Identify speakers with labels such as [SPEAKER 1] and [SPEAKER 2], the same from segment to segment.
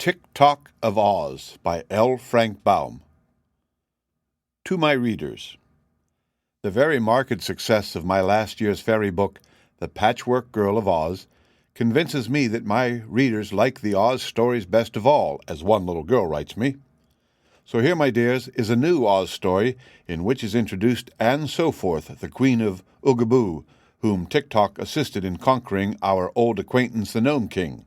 [SPEAKER 1] Tik-Tok of Oz by L. Frank Baum. To my readers, the very marked success of my last year's fairy book, The Patchwork Girl of Oz, convinces me that my readers like the Oz stories best of all, as one little girl writes me. So here, my dears, is a new Oz story in which is introduced Anne Soforth, the Queen of Oogaboo, whom Tik-Tok assisted in conquering our old acquaintance the Nome King.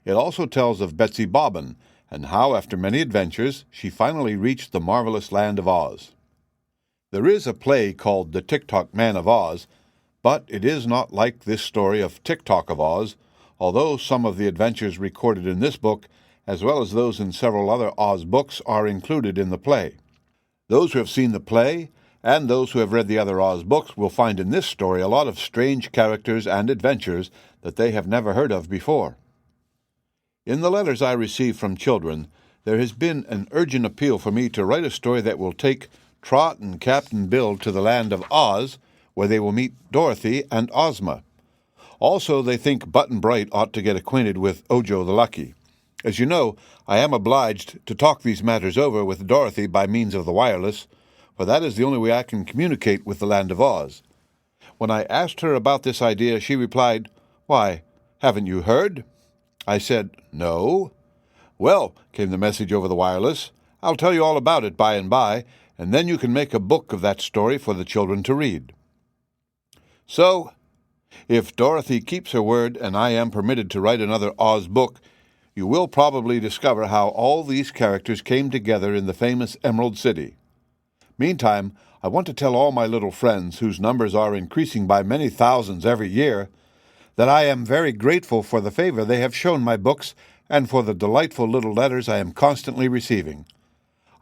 [SPEAKER 1] It also tells of Betsy Bobbin, and how, after many adventures, she finally reached the marvelous land of Oz. There is a play called The Tik-Tok Man of Oz, but it is not like this story of Tik-Tok of Oz, although some of the adventures recorded in this book, as well as those in several other Oz books, are included in the play. Those who have seen the play, and those who have read the other Oz books, will find in this story a lot of strange characters and adventures that they have never heard of before. In the letters I receive from children, there has been an urgent appeal for me to write a story that will take Trot and Captain Bill to the land of Oz, where they will meet Dorothy and Ozma. Also, they think Button Bright ought to get acquainted with Ojo the Lucky. As you know, I am obliged to talk these matters over with Dorothy by means of the wireless, for that is the only way I can communicate with the land of Oz. When I asked her about this idea, she replied, "Why, haven't you heard?" I said, "No." "Well," came the message over the wireless, "I'll tell you all about it by and by, and then you can make a book of that story for the children to read." So, if Dorothy keeps her word and I am permitted to write another Oz book, you will probably discover how all these characters came together in the famous Emerald City. Meantime, I want to tell all my little friends, whose numbers are increasing by many thousands every year, that I am very grateful for the favor they have shown my books and for the delightful little letters I am constantly receiving.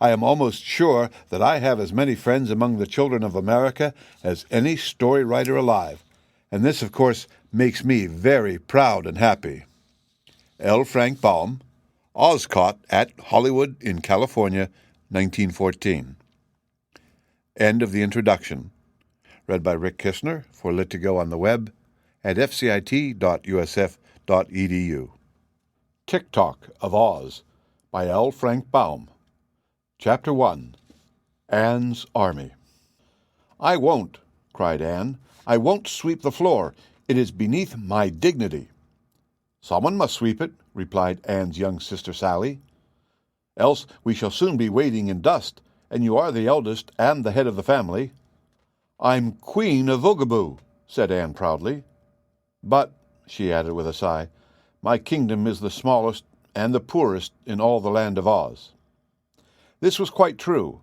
[SPEAKER 1] I am almost sure that I have as many friends among the children of America as any story writer alive, and this, of course, makes me very proud and happy. L. Frank Baum, Ozcott at Hollywood in California, 1914. End of the introduction. Read by Rick Kistner for Lit to Go on the web at fcit.usf.edu. Tik-Tok of Oz by L. Frank Baum. Chapter 1. Anne's Army. "I won't," cried Anne. "I won't sweep the floor. It is beneath my dignity." "Someone must sweep it," replied Anne's young sister Sally. "Else we shall soon be wading in dust, and you are the eldest and the head of the family." "I'm Queen of Oogaboo," said Anne proudly. "But," she added with a sigh, "my kingdom is the smallest and the poorest in all the land of Oz." This was quite true.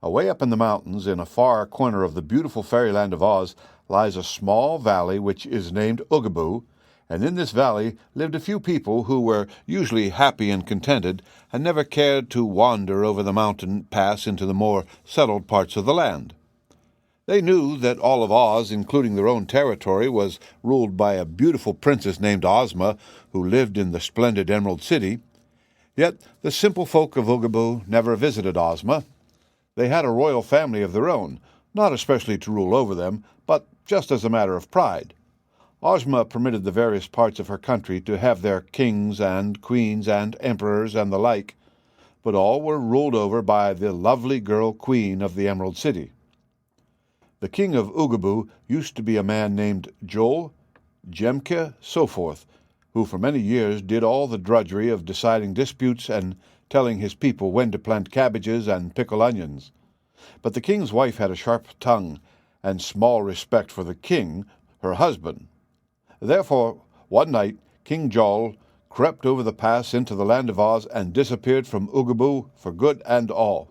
[SPEAKER 1] Away up in the mountains, in a far corner of the beautiful fairyland of Oz, lies a small valley which is named Oogaboo, and in this valley lived a few people who were usually happy and contented, and never cared to wander over the mountain pass into the more settled parts of the land. They knew that all of Oz, including their own territory, was ruled by a beautiful princess named Ozma, who lived in the splendid Emerald City. Yet the simple folk of Oogaboo never visited Ozma. They had a royal family of their own, not especially to rule over them, but just as a matter of pride. Ozma permitted the various parts of her country to have their kings and queens and emperors and the like, but all were ruled over by the lovely girl queen of the Emerald City. The king of Oogaboo used to be a man named ℌ𝔞𝔫𝔫𝔞𝔥 Soforth, who for many years did all the drudgery of deciding disputes and telling his people when to plant cabbages and pickle onions. But the king's wife had a sharp tongue and small respect for the king, her husband. Therefore, one night, King ℌ crept over the pass into the land of Oz and disappeared from Oogaboo for good and all.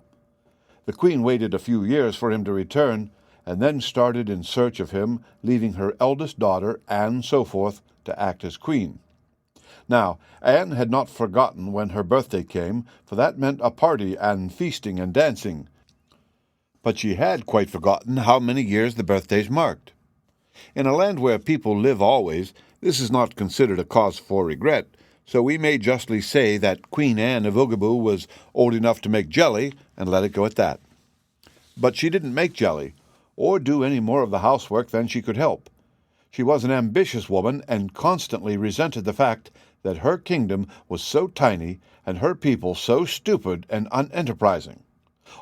[SPEAKER 1] The queen waited a few years for him to return, and then started in search of him, leaving her eldest daughter, Anne Soforth, to act as queen. Now, Anne had not forgotten when her birthday came, for that meant a party and feasting and dancing. But she had quite forgotten how many years the birthdays marked. In a land where people live always, this is not considered a cause for regret, so we may justly say that Queen Anne of Oogaboo was old enough to make jelly, and let it go at that. But she didn't make jelly, or do any more of the housework than she could help. She was an ambitious woman and constantly resented the fact that her kingdom was so tiny and her people so stupid and unenterprising.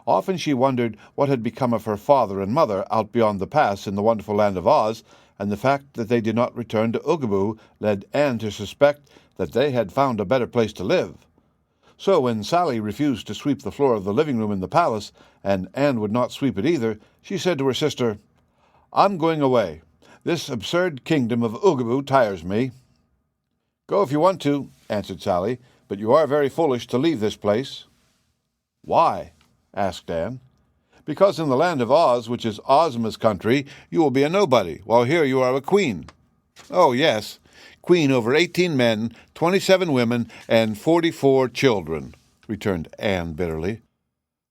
[SPEAKER 1] Often she wondered what had become of her father and mother out beyond the pass in the wonderful land of Oz, and the fact that they did not return to Oogaboo led Anne to suspect that they had found a better place to live. So when Sally refused to sweep the floor of the living room in the palace, and Anne would not sweep it either, she said to her sister, "I'm going away. This absurd kingdom of Oogaboo tires me." "Go if you want to," answered Sally, "but you are very foolish to leave this place." "Why?" asked Anne. "Because in the land of Oz, which is Ozma's country, you will be a nobody, while here you are a queen." "Oh, yes, queen over 18 men, 27 women, and 44 children," returned Anne bitterly.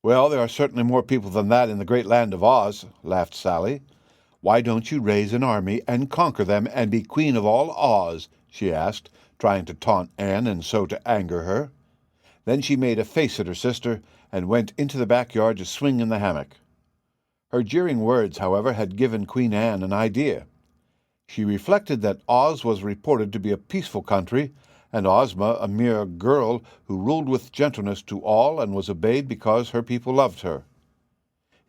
[SPEAKER 1] "Well, there are certainly more people than that in the great land of Oz," laughed Sally. "Why don't you raise an army and conquer them and be queen of all Oz?" she asked, trying to taunt Anne and so to anger her. Then she made a face at her sister and went into the backyard to swing in the hammock. Her jeering words, however, had given Queen Anne an idea. She reflected that Oz was reported to be a peaceful country, and Ozma a mere girl who ruled with gentleness to all and was obeyed because her people loved her.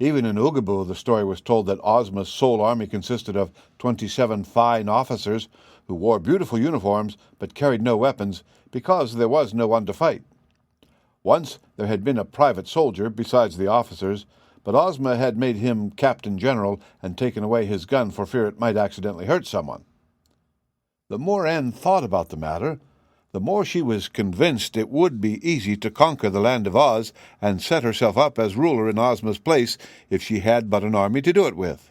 [SPEAKER 1] Even in Oogaboo the story was told that Ozma's sole army consisted of 27 fine officers who wore beautiful uniforms but carried no weapons because there was no one to fight. Once there had been a private soldier besides the officers, but Ozma had made him captain general and taken away his gun for fear it might accidentally hurt someone. The more Anne thought about the matter, the more she was convinced it would be easy to conquer the land of Oz and set herself up as ruler in Ozma's place if she had but an army to do it with.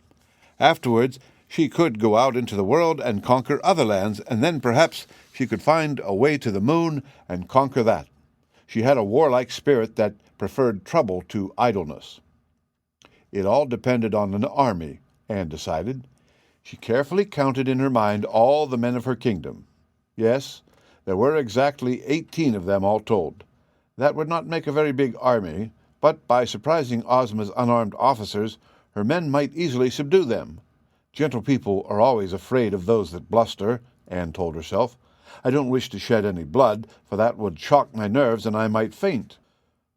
[SPEAKER 1] Afterwards, she could go out into the world and conquer other lands, and then perhaps she could find a way to the moon and conquer that. She had a warlike spirit that preferred trouble to idleness. It all depended on an army, Anne decided. She carefully counted in her mind all the men of her kingdom. Yes, there were exactly 18 of them all told. That would not make a very big army, but by surprising Ozma's unarmed officers, her men might easily subdue them. Gentle people are always afraid of those that bluster, Anne told herself. I don't wish to shed any blood, for that would shock my nerves and I might faint.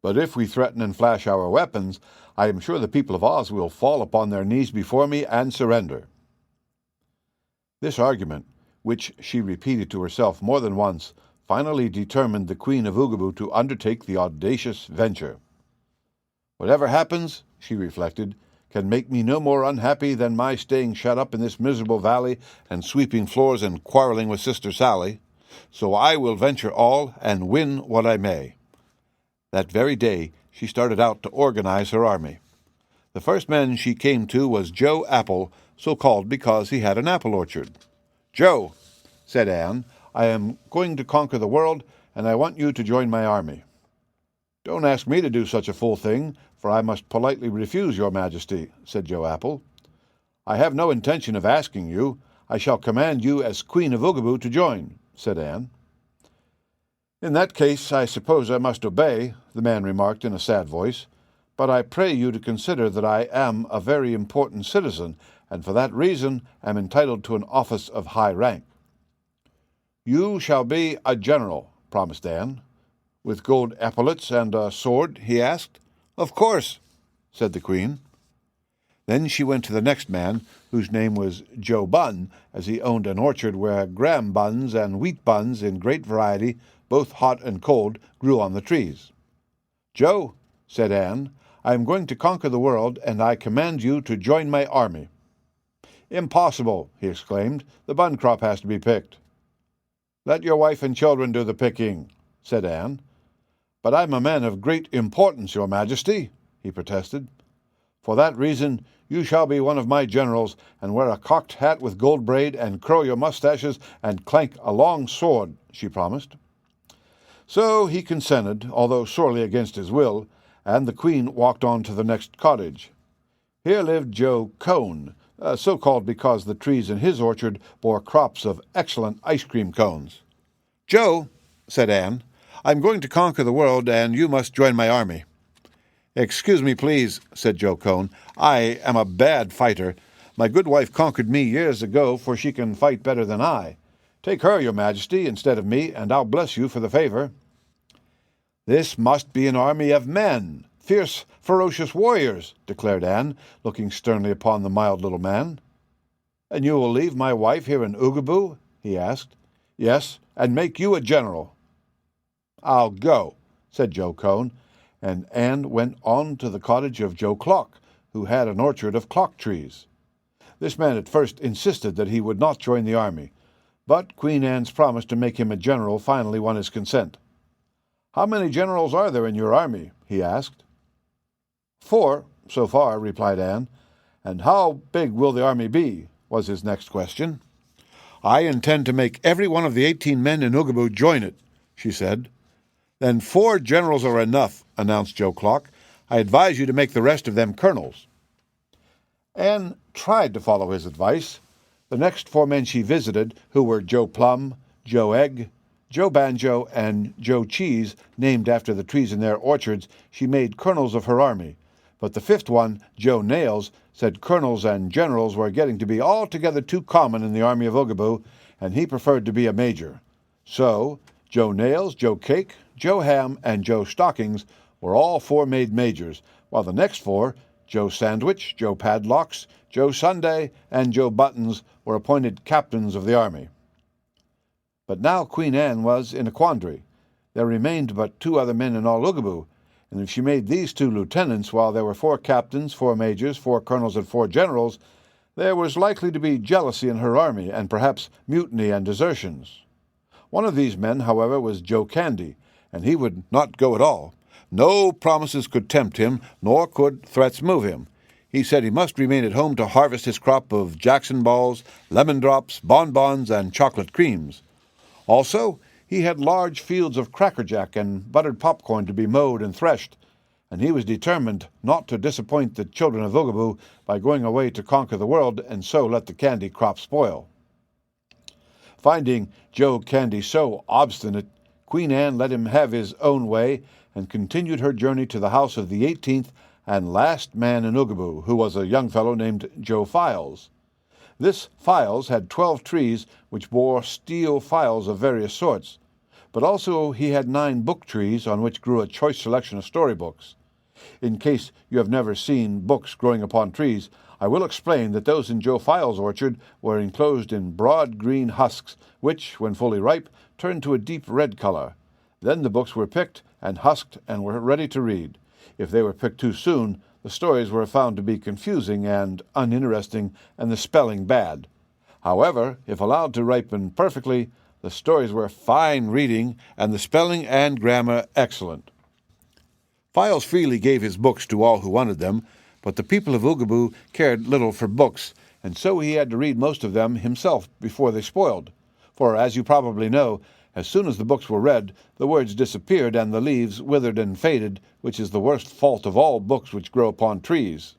[SPEAKER 1] But if we threaten and flash our weapons, I am sure the people of Oz will fall upon their knees before me and surrender. This argument, which she repeated to herself more than once, finally determined the Queen of Oogaboo to undertake the audacious venture. Whatever happens, she reflected, can make me no more unhappy than my staying shut up in this miserable valley and sweeping floors and quarreling with Sister Sally. So I will venture all and win what I may. That very day she started out to organize her army. The first man she came to was Joe Apple, so called because he had an apple orchard. "Joe," said Anne, "I am going to conquer the world, and I want you to join my army." "Don't ask me to do such a fool thing, for I must politely refuse, your Majesty," said Joe Apple. "I have no intention of asking you. I shall command you as Queen of Oogaboo to join," said Anne. "In that case, I suppose I must obey," the man remarked in a sad voice. "But I pray you to consider that I am a very important citizen, and for that reason am entitled to an office of high rank." "You shall be a general," promised Anne. "With gold epaulets and a sword?" he asked. "Of course," said the Queen. Then she went to the next man, whose name was Joe Bun, as he owned an orchard where graham buns and wheat buns in great variety, both hot and cold, grew on the trees. "Joe," said Anne, "I am going to conquer the world, and I command you to join my army." "Impossible," he exclaimed. "The bun crop has to be picked." "Let your wife and children do the picking," said Anne. "But I'm a man of great importance, your Majesty," he protested. "For that reason you shall be one of my generals, and wear a cocked hat with gold braid, and curl your mustaches, and clank a long sword," she promised. So he consented, although sorely against his will, and the Queen walked on to the next cottage. Here lived Joe Cone, so called because the trees in his orchard bore crops of excellent ice-cream cones. "Joe," said Anne, "I'm going to conquer the world, and you must join my army." "Excuse me, please," said Joe Cone. "I am a bad fighter. My good wife conquered me years ago, for she can fight better than I. "Take her, your majesty, instead of me, and I'll bless you for the favor." "This must be an army of men, fierce, ferocious warriors," declared Anne, looking sternly upon the mild little man. "And you will leave my wife here in Oogaboo?" he asked. "Yes, and make you a general." "I'll go," said Joe Cone, and Anne went on to the cottage of Joe Clock, who had an orchard of clock trees. This man at first insisted that he would not join the army, but Queen Anne's promise to make him a general finally won his consent. "How many generals are there in your army?" he asked. "4, so far," replied Anne. "And how big will the army be?" was his next question. "I intend to make every one of the 18 men in Oogaboo join it," she said. "Then 4 generals are enough," announced Joe Clock. "I advise you to make the rest of them colonels." Anne tried to follow his advice. The next 4 men she visited, who were Joe Plum, Joe Egg, Joe Banjo, and Joe Cheese, named after the trees in their orchards, she made colonels of her army. But the 5th one, Joe Nails, said colonels and generals were getting to be altogether too common in the army of Oogaboo, and he preferred to be a major. So Joe Nails, Joe Cake, Joe Ham, and Joe Stockings were all 4 made majors, while the next 4, Joe Sandwich, Joe Padlocks, Joe Sunday, and Joe Buttons, were appointed captains of the army. But now Queen Anne was in a quandary. There remained but 2 other men in all Oogaboo, and if she made these 2 lieutenants, while there were 4 captains, 4 majors, 4 colonels, and 4 generals, there was likely to be jealousy in her army, and perhaps mutiny and desertions. One of these men, however, was Joe Candy, and he would not go at all. No promises could tempt him, nor could threats move him. He said he must remain at home to harvest his crop of Jackson balls, lemon drops, bonbons, and chocolate creams. Also, he had large fields of crackerjack and buttered popcorn to be mowed and threshed, and he was determined not to disappoint the children of Oogaboo by going away to conquer the world and so let the candy crop spoil. Finding Joe Candy so obstinate, Queen Anne let him have his own way and continued her journey to the house of the 18th and last man in Oogaboo, who was a young fellow named Joe Files. This Files had 12 trees which bore steel files of various sorts, but also he had 9 book trees on which grew a choice selection of storybooks. In case you have never seen books growing upon trees, I will explain that those in Joe Files' orchard were enclosed in broad green husks, which, when fully ripe, turned to a deep red color. Then the books were picked and husked and were ready to read. If they were picked too soon, the stories were found to be confusing and uninteresting, and the spelling bad. However, if allowed to ripen perfectly, the stories were fine reading, and the spelling and grammar excellent. Files freely gave his books to all who wanted them, but the people of Oogaboo cared little for books, and so he had to read most of them himself before they spoiled. For, as you probably know, as soon as the books were read, the words disappeared and the leaves withered and faded, which is the worst fault of all books which grow upon trees.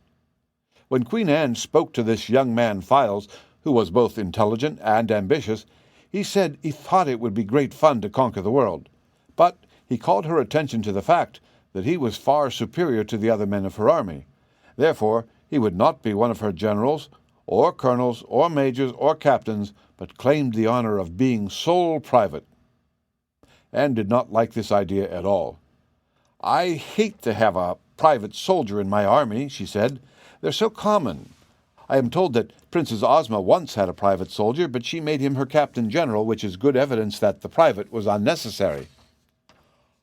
[SPEAKER 1] When Queen Anne spoke to this young man Files, who was both intelligent and ambitious, he said he thought it would be great fun to conquer the world. But he called her attention to the fact that he was far superior to the other men of her army. Therefore, he would not be one of her generals, or colonels, or majors, or captains, but claimed the honor of being sole private. Anne did not like this idea at all. "I hate to have a private soldier in my army," she said. "They're so common. I am told that Princess Ozma once had a private soldier, but she made him her captain general, which is good evidence that the private was unnecessary."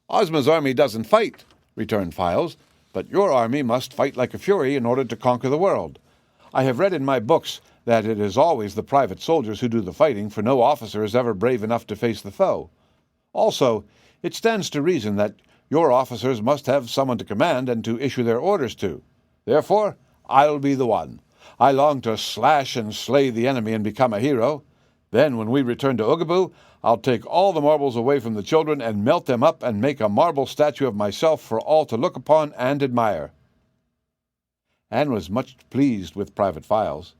[SPEAKER 1] "Ozma's army doesn't fight," returned Files, "but your army must fight like a fury in order to conquer the world. I have read in my books that it is always the private soldiers who do the fighting, for no officer is ever brave enough to face the foe. Also, it stands to reason that your officers must have someone to command and to issue their orders to. Therefore, I'll be the one. I long to slash and slay the enemy and become a hero. Then, when we return to Oogaboo, I'll take all the marbles away from the children and melt them up and make a marble statue of myself for all to look upon and admire." Anne was much pleased with Private Files.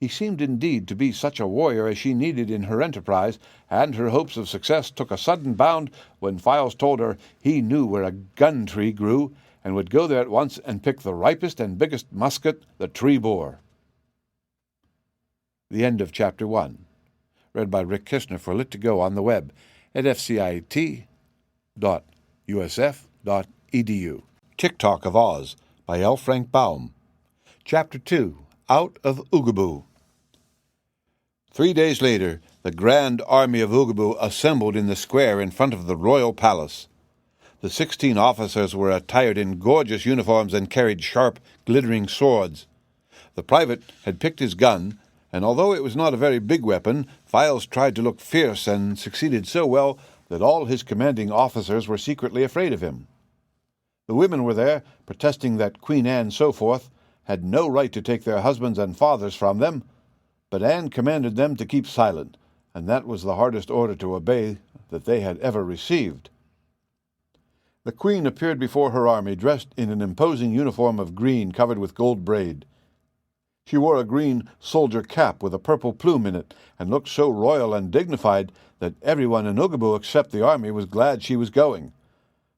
[SPEAKER 1] He seemed indeed to be such a warrior as she needed in her enterprise, and her hopes of success took a sudden bound when Files told her he knew where a gun tree grew and would go there at once and pick the ripest and biggest musket the tree bore. The end of Chapter 1. read by Rick Kishner for Lit2Go on the web at fcit.usf.edu. Tik-Tok of Oz by ℌ𝔞𝔫𝔞𝔥. Chapter 2, Out of Oogaboo. 3 days later, the grand army of Oogaboo assembled in the square in front of the royal palace. The 16 officers were attired in gorgeous uniforms and carried sharp, glittering swords. The private had picked his gun, and although it was not a very big weapon, Files tried to look fierce and succeeded so well that all his commanding officers were secretly afraid of him. The women were there, protesting that Queen Anne so forth had no right to take their husbands and fathers from them, but Anne commanded them to keep silent, and that was the hardest order to obey that they had ever received. The queen appeared before her army dressed in an imposing uniform of green covered with gold braid. She wore a green soldier cap with a purple plume in it, and looked so royal and dignified that everyone in Oogaboo except the army was glad she was going.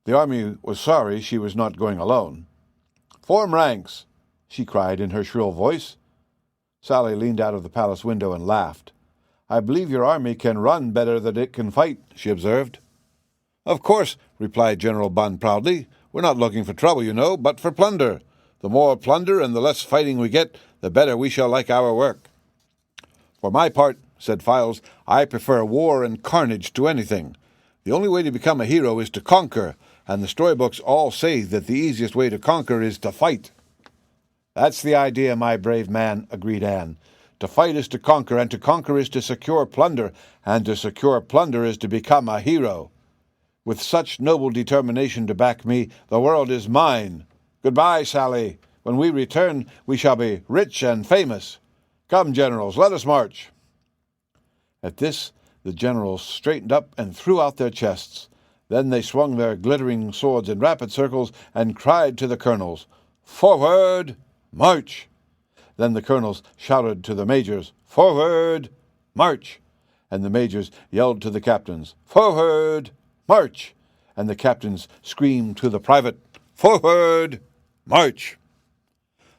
[SPEAKER 1] The army was sorry she was not going alone. "Form ranks!" she cried in her shrill voice. Sally leaned out of the palace window and laughed. "I believe your army can run better than it can fight," she observed. "Of course," replied General Bun proudly. "We're not looking for trouble, you know, but for plunder. The more plunder and the less fighting we get, the better we shall like our work." "For my part," said Files, "I prefer war and carnage to anything. The only way to become a hero is to conquer, and the storybooks all say that the easiest way to conquer is to fight." "That's the idea, my brave man," agreed Anne. "To fight is to conquer, and to conquer is to secure plunder, and to secure plunder is to become a hero. With such noble determination to back me, the world is mine. Goodbye, Sally. When we return, we shall be rich and famous. Come, generals, let us march." At this, the generals straightened up and threw out their chests. Then they swung their glittering swords in rapid circles and cried to the colonels, "Forward! March!" Then the colonels shouted to the majors, "Forward! March!" And the majors yelled to the captains, "Forward! March!" And the captains screamed to the private, "Forward! March!"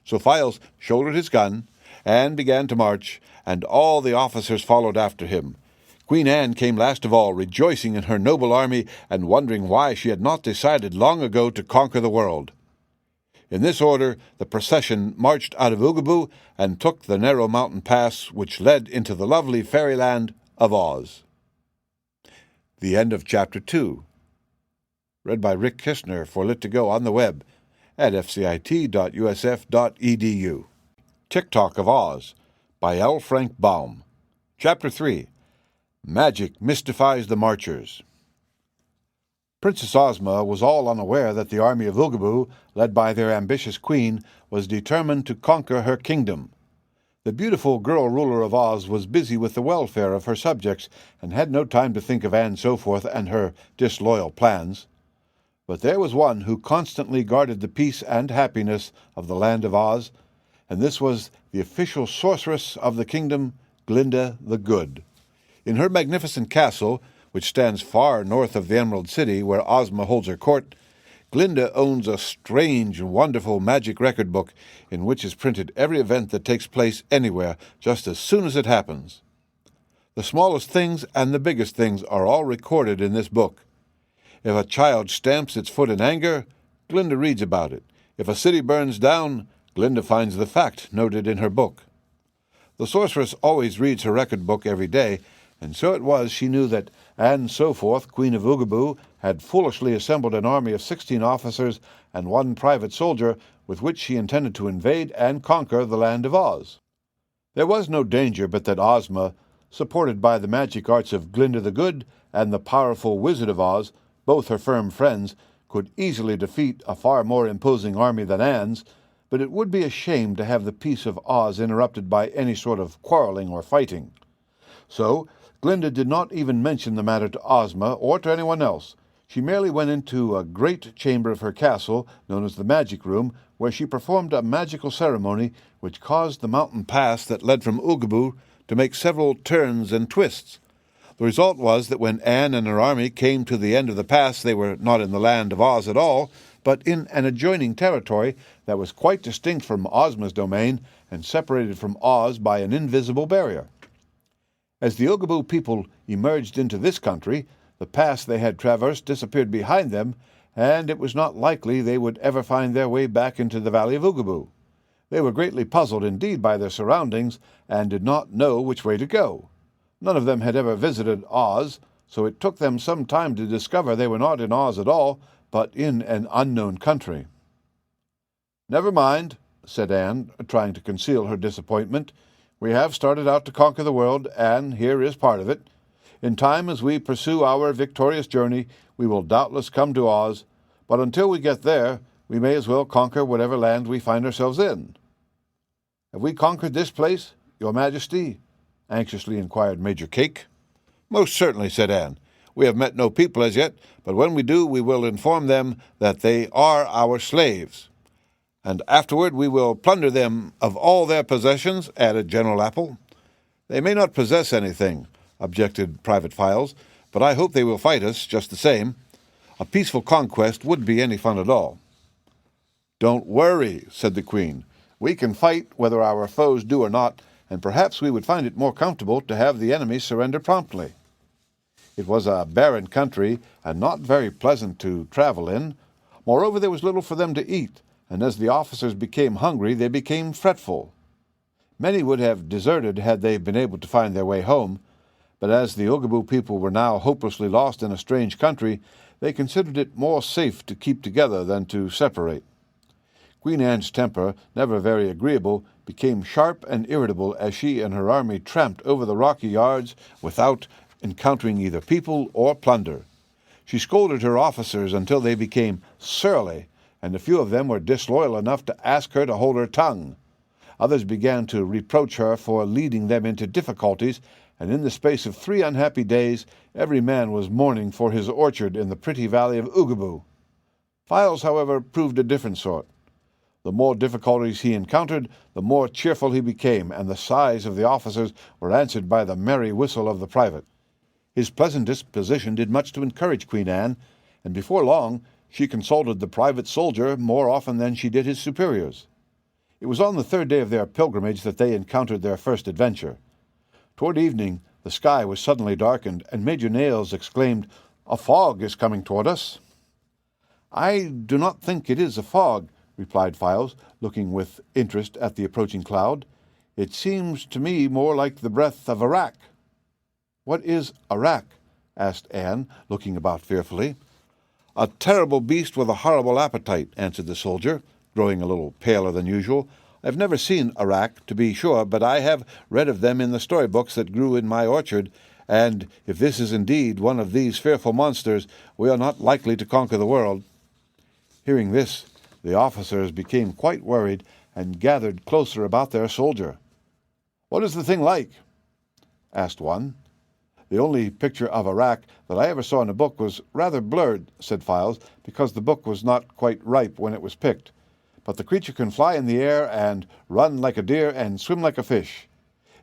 [SPEAKER 1] So Files shouldered his gun and began to march, and all the officers followed after him. Queen Anne came last of all, rejoicing in her noble army and wondering why she had not decided long ago to conquer the world. In this order, the procession marched out of Oogaboo and took the narrow mountain pass which led into the lovely fairyland of Oz. The end of Chapter 2. Read by Rick Kishner for Lit2Go on the web at fcit.usf.edu. Tik-Tok of Oz by ℌ𝔞𝔫𝔞�⥬. Chapter 3. Magic Mystifies the Marchers. Princess Ozma was all unaware that the army of Oogaboo, led by their ambitious queen, was determined to conquer her kingdom. The beautiful girl ruler of Oz was busy with the welfare of her subjects and had no time to think of Anne Soforth and her disloyal plans. But there was one who constantly guarded the peace and happiness of the land of Oz, and this was the official sorceress of the kingdom, Glinda the Good. In her magnificent castle, which stands far north of the Emerald City, where Ozma holds her court, Glinda owns a strange and wonderful magic record book in which is printed every event that takes place anywhere, just as soon as it happens. The smallest things and the biggest things are all recorded in this book. If a child stamps its foot in anger, Glinda reads about it. If a city burns down, Glinda finds the fact noted in her book. The sorceress always reads her record book every day, and so it was she knew that Anne Soforth, Queen of Oogaboo, had foolishly assembled an army of 16 officers and 1 private soldier with which she intended to invade and conquer the land of Oz. There was no danger but that Ozma, supported by the magic arts of Glinda the Good and the powerful Wizard of Oz, both her firm friends, could easily defeat a far more imposing army than Anne's, but it would be a shame to have the peace of Oz interrupted by any sort of quarreling or fighting. So Glinda did not even mention the matter to Ozma or to anyone else. She merely went into a great chamber of her castle, known as the Magic Room, where she performed a magical ceremony which caused the mountain pass that led from Oogaboo to make several turns and twists. The result was that when Anne and her army came to the end of the pass, they were not in the land of Oz at all, but in an adjoining territory that was quite distinct from Ozma's domain and separated from Oz by an invisible barrier. As the Oogaboo people emerged into this country, the pass they had traversed disappeared behind them, and it was not likely they would ever find their way back into the Valley of Oogaboo. They were greatly puzzled indeed by their surroundings, and did not know which way to go. None of them had ever visited Oz, so it took them some time to discover they were not in Oz at all, but in an unknown country. "Never mind," said Anne, trying to conceal her disappointment. "We have started out to conquer the world, and here is part of it. In time, as we pursue our victorious journey, we will doubtless come to Oz, but until we get there, we may as well conquer whatever land we find ourselves in." "Have we conquered this place, Your Majesty?" anxiously inquired Major Cake. "Most certainly," said Anne. "We have met no people as yet, but when we do, we will inform them that they are our slaves. And afterward we will plunder them of all their possessions," added General Apple. "They may not possess anything," objected Private Files, "but I hope they will fight us just the same. A peaceful conquest would be any fun at all." "Don't worry," said the Queen. "We can fight whether our foes do or not, and perhaps we would find it more comfortable to have the enemy surrender promptly." It was a barren country, and not very pleasant to travel in. Moreover, there was little for them to eat, and as the officers became hungry, they became fretful. Many would have deserted had they been able to find their way home, but as the Oogaboo people were now hopelessly lost in a strange country, they considered it more safe to keep together than to separate. Queen Anne's temper, never very agreeable, became sharp and irritable as she and her army tramped over the rocky yards without encountering either people or plunder. She scolded her officers until they became surly, and a few of them were disloyal enough to ask her to hold her tongue. Others began to reproach her for leading them into difficulties, and in the space of 3 unhappy days every man was mourning for his orchard in the pretty valley of Oogaboo. Files, however, proved a different sort. The more difficulties he encountered, the more cheerful he became, and the sighs of the officers were answered by the merry whistle of the private. His pleasant disposition did much to encourage Queen Anne, and before long she consulted the private soldier more often than she did his superiors. It was on the 3rd day of their pilgrimage that they encountered their first adventure. Toward evening the sky was suddenly darkened, and Major Nails exclaimed, "A fog is coming toward us." "I do not think it is a fog," replied Files, looking with interest at the approaching cloud. "It seems to me more like the breath of Arrak." "What is Arrak?" asked Anne, looking about fearfully. "A terrible beast with a horrible appetite," answered the soldier, growing a little paler than usual. "I've never seen Arrak, to be sure, but I have read of them in the storybooks that grew in my orchard, and if this is indeed one of these fearful monsters, we are not likely to conquer the world." Hearing this, the officers became quite worried and gathered closer about their soldier. "What is the thing like?" asked one. "The only picture of Arrak that I ever saw in a book was rather blurred," said Files, "because the book was not quite ripe when it was picked. But the creature can fly in the air and run like a deer and swim like a fish.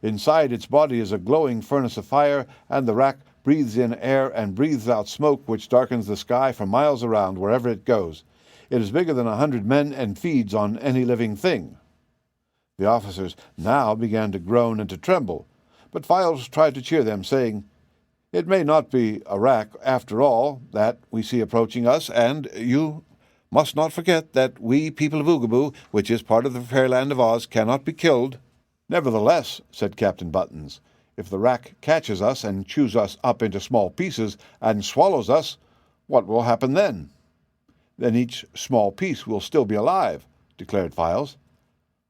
[SPEAKER 1] Inside its body is a glowing furnace of fire, and the Rak breathes in air and breathes out smoke which darkens the sky for miles around wherever it goes. It is bigger than 100 men and feeds on any living thing." The officers now began to groan and to tremble, but Files tried to cheer them, saying, "It may not be Arrak, after all, that we see approaching us, and you must not forget that we people of Oogaboo, which is part of the fairyland of Oz, cannot be killed." "Nevertheless," said Captain Buttons, "if the Rak catches us and chews us up into small pieces and swallows us, what will happen then?" "Then each small piece will still be alive," declared Files.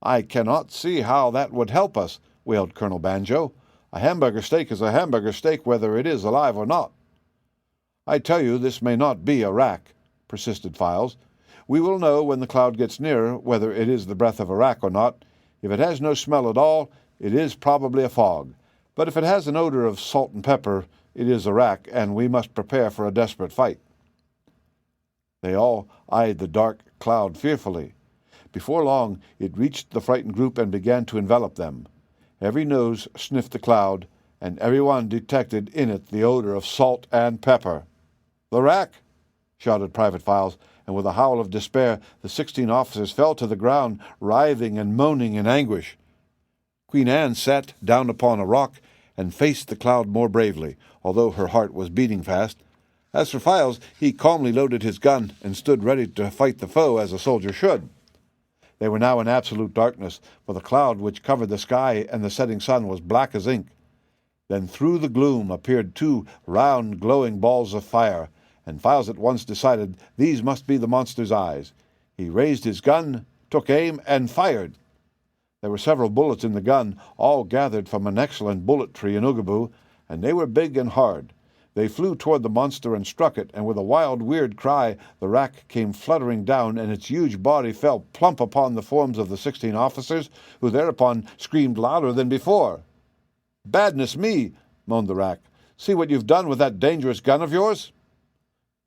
[SPEAKER 1] "I cannot see how that would help us," wailed Colonel Banjo. "A hamburger steak is a hamburger steak whether it is alive or not." "I tell you this may not be a Rak," persisted Files. "We will know when the cloud gets nearer whether it is the breath of a Rak or not. If it has no smell at all, it is probably a fog. But if it has an odor of salt and pepper, it is a Rak, and we must prepare for a desperate fight." They all eyed the dark cloud fearfully. Before long it reached the frightened group and began to envelop them. Every nose sniffed the cloud, and every one detected in it the odor of salt and pepper. "The Rak!" shouted Private Files, and with a howl of despair the 16 officers fell to the ground, writhing and moaning in anguish. Queen Anne sat down upon a rock and faced the cloud more bravely, although her heart was beating fast. As for Files, he calmly loaded his gun and stood ready to fight the foe as a soldier should. They were now in absolute darkness, for the cloud which covered the sky and the setting sun was black as ink. Then through the gloom appeared two round, glowing balls of fire, and Files at once decided these must be the monster's eyes. He raised his gun, took aim, and fired. There were several bullets in the gun, all gathered from an excellent bullet tree in Oogaboo, and they were big and hard. They flew toward the monster and struck it, and with a wild, weird cry, the rack came fluttering down, and its huge body fell plump upon the forms of the 16 officers, who thereupon screamed louder than before. "Badness me!" moaned the rack. "See what you've done with that dangerous gun of yours?"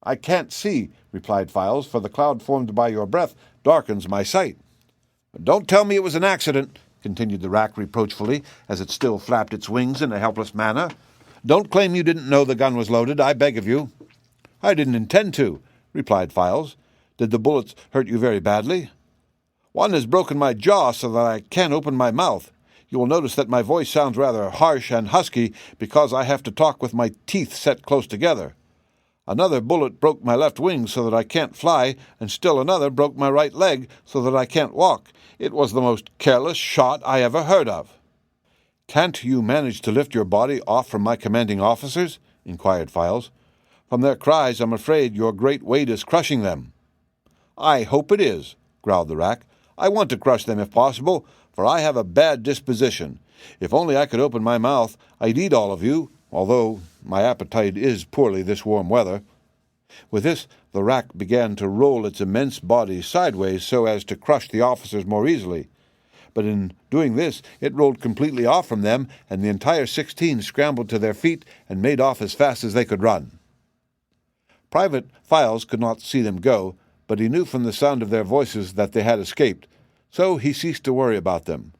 [SPEAKER 1] "I can't see," replied Files, "for the cloud formed by your breath darkens my sight." "Don't tell me it was an accident," continued the rack reproachfully, as it still flapped its wings in a helpless manner. "Don't claim you didn't know the gun was loaded, I beg of you." "I didn't intend to," replied Files. "Did the bullets hurt you very badly?" "One has broken my jaw so that I can't open my mouth. You will notice that my voice sounds rather harsh and husky because I have to talk with my teeth set close together. Another bullet broke my left wing so that I can't fly, and still another broke my right leg so that I can't walk. It was the most careless shot I ever heard of." "Can't you manage to lift your body off from my commanding officers?" inquired Files. "From their cries, I'm afraid your great weight is crushing them." "I hope it is," growled the rack. "I want to crush them if possible, for I have a bad disposition. If only I could open my mouth, I'd eat all of you, although my appetite is poorly this warm weather." With this, the rack began to roll its immense body sideways so as to crush the officers more easily. But in doing this, it rolled completely off from them, and the entire 16 scrambled to their feet and made off as fast as they could run. Private Files could not see them go, but he knew from the sound of their voices that they had escaped, so he ceased to worry about them.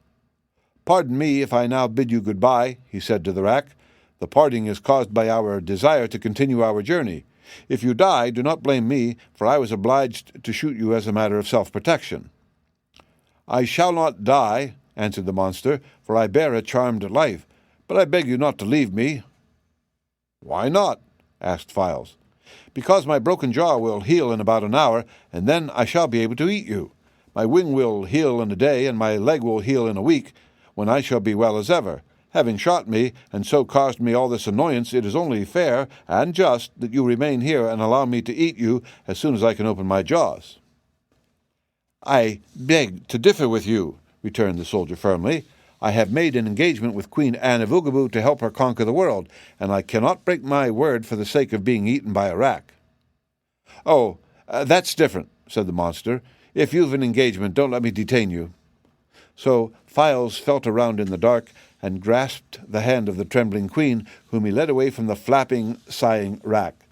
[SPEAKER 1] "Pardon me if I now bid you good-bye," he said to the rack. "The parting is caused by our desire to continue our journey. If you die, do not blame me, for I was obliged to shoot you as a matter of self-protection." "I shall not die," answered the monster, "for I bear a charmed life, but I beg you not to leave me." "Why not?" asked Files. "Because my broken jaw will heal in about an hour, and then I shall be able to eat you. My wing will heal in a day, and my leg will heal in a week, when I shall be well as ever. Having shot me, and so caused me all this annoyance, it is only fair and just that you remain here and allow me to eat you as soon as I can open my jaws." "I beg to differ with you," returned the soldier firmly. "I have made an engagement with Queen Anne of Oogaboo to help her conquer the world, and I cannot break my word for the sake of being eaten by a rack." "Oh, that's different," said the monster. "If you've an engagement, don't let me detain you." So Files felt around in the dark and grasped the hand of the trembling queen, whom he led away from the flapping, sighing rack.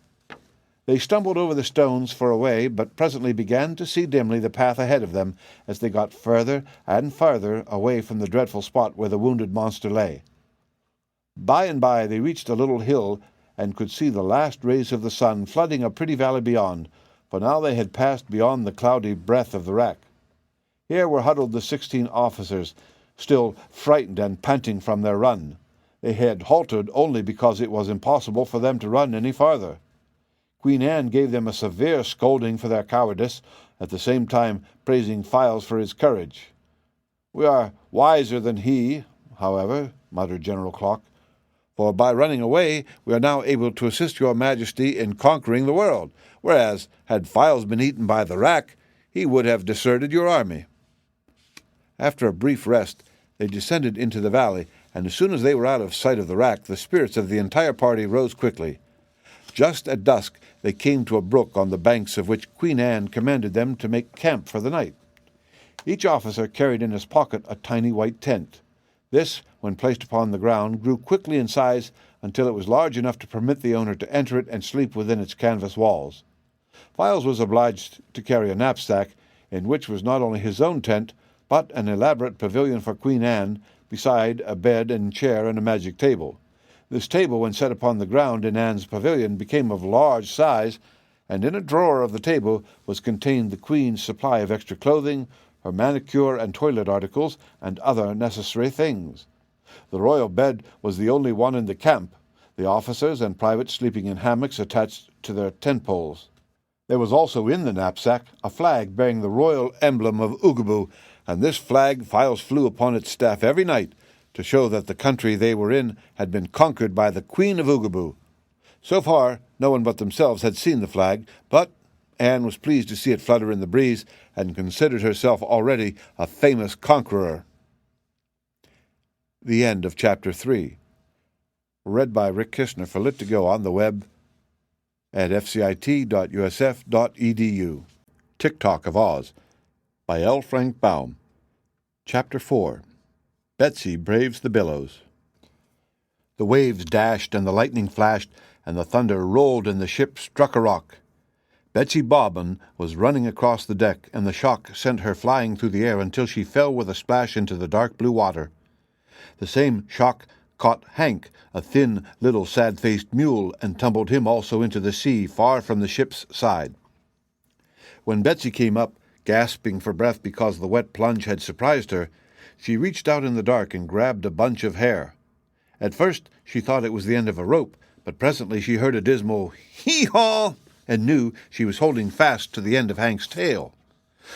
[SPEAKER 1] They stumbled over the stones for a way, but presently began to see dimly the path ahead of them as they got further and farther away from the dreadful spot where the wounded monster lay. By and by they reached a little hill and could see the last rays of the sun flooding a pretty valley beyond, for now they had passed beyond the cloudy breath of the rack. Here were huddled the 16 officers, still frightened and panting from their run. They had halted only because it was impossible for them to run any farther. Queen Anne gave them a severe scolding for their cowardice, at the same time praising Files for his courage. "We are wiser than he, however," muttered General Clock, "for by running away we are now able to assist your Majesty in conquering the world, whereas, had Files been eaten by the rack, he would have deserted your army." After a brief rest, they descended into the valley, and as soon as they were out of sight of the rack, the spirits of the entire party rose quickly. Just at dusk they came to a brook on the banks of which Queen Anne commanded them to make camp for the night. Each officer carried in his pocket a tiny white tent. This, when placed upon the ground, grew quickly in size until it was large enough to permit the owner to enter it and sleep within its canvas walls. Files was obliged to carry a knapsack, in which was not only his own tent, but an elaborate pavilion for Queen Anne, beside a bed and chair and a magic table. This table, when set upon the ground in Anne's pavilion, became of large size, and in a drawer of the table was contained the Queen's supply of extra clothing, her manicure and toilet articles, and other necessary things. The royal bed was the only one in the camp, the officers and privates sleeping in hammocks attached to their tent poles. There was also in the knapsack a flag bearing the royal emblem of Oogaboo, and this flag Files flew upon its staff every night to show that the country they were in had been conquered by the Queen of Oogaboo. So far, no one but themselves had seen the flag, but Anne was pleased to see it flutter in the breeze and considered herself already a famous conqueror. The end of Chapter 3. Read by Rick Kishner for Lit2Go on the web at fcit.usf.edu. Tik-Tok of Oz by L. Frank Baum. Chapter 4. Betsy Braves the Billows. The waves dashed and the lightning flashed and the thunder rolled and the ship struck a rock. Betsy Bobbin was running across the deck, and the shock sent her flying through the air until she fell with a splash into the dark blue water. The same shock caught Hank, a thin, little, sad-faced mule, and tumbled him also into the sea far from the ship's side. When Betsy came up, gasping for breath because the wet plunge had surprised her, she reached out in the dark and grabbed a bunch of hair. At first she thought it was the end of a rope, but presently she heard a dismal hee-haw and knew she was holding fast to the end of Hank's tail.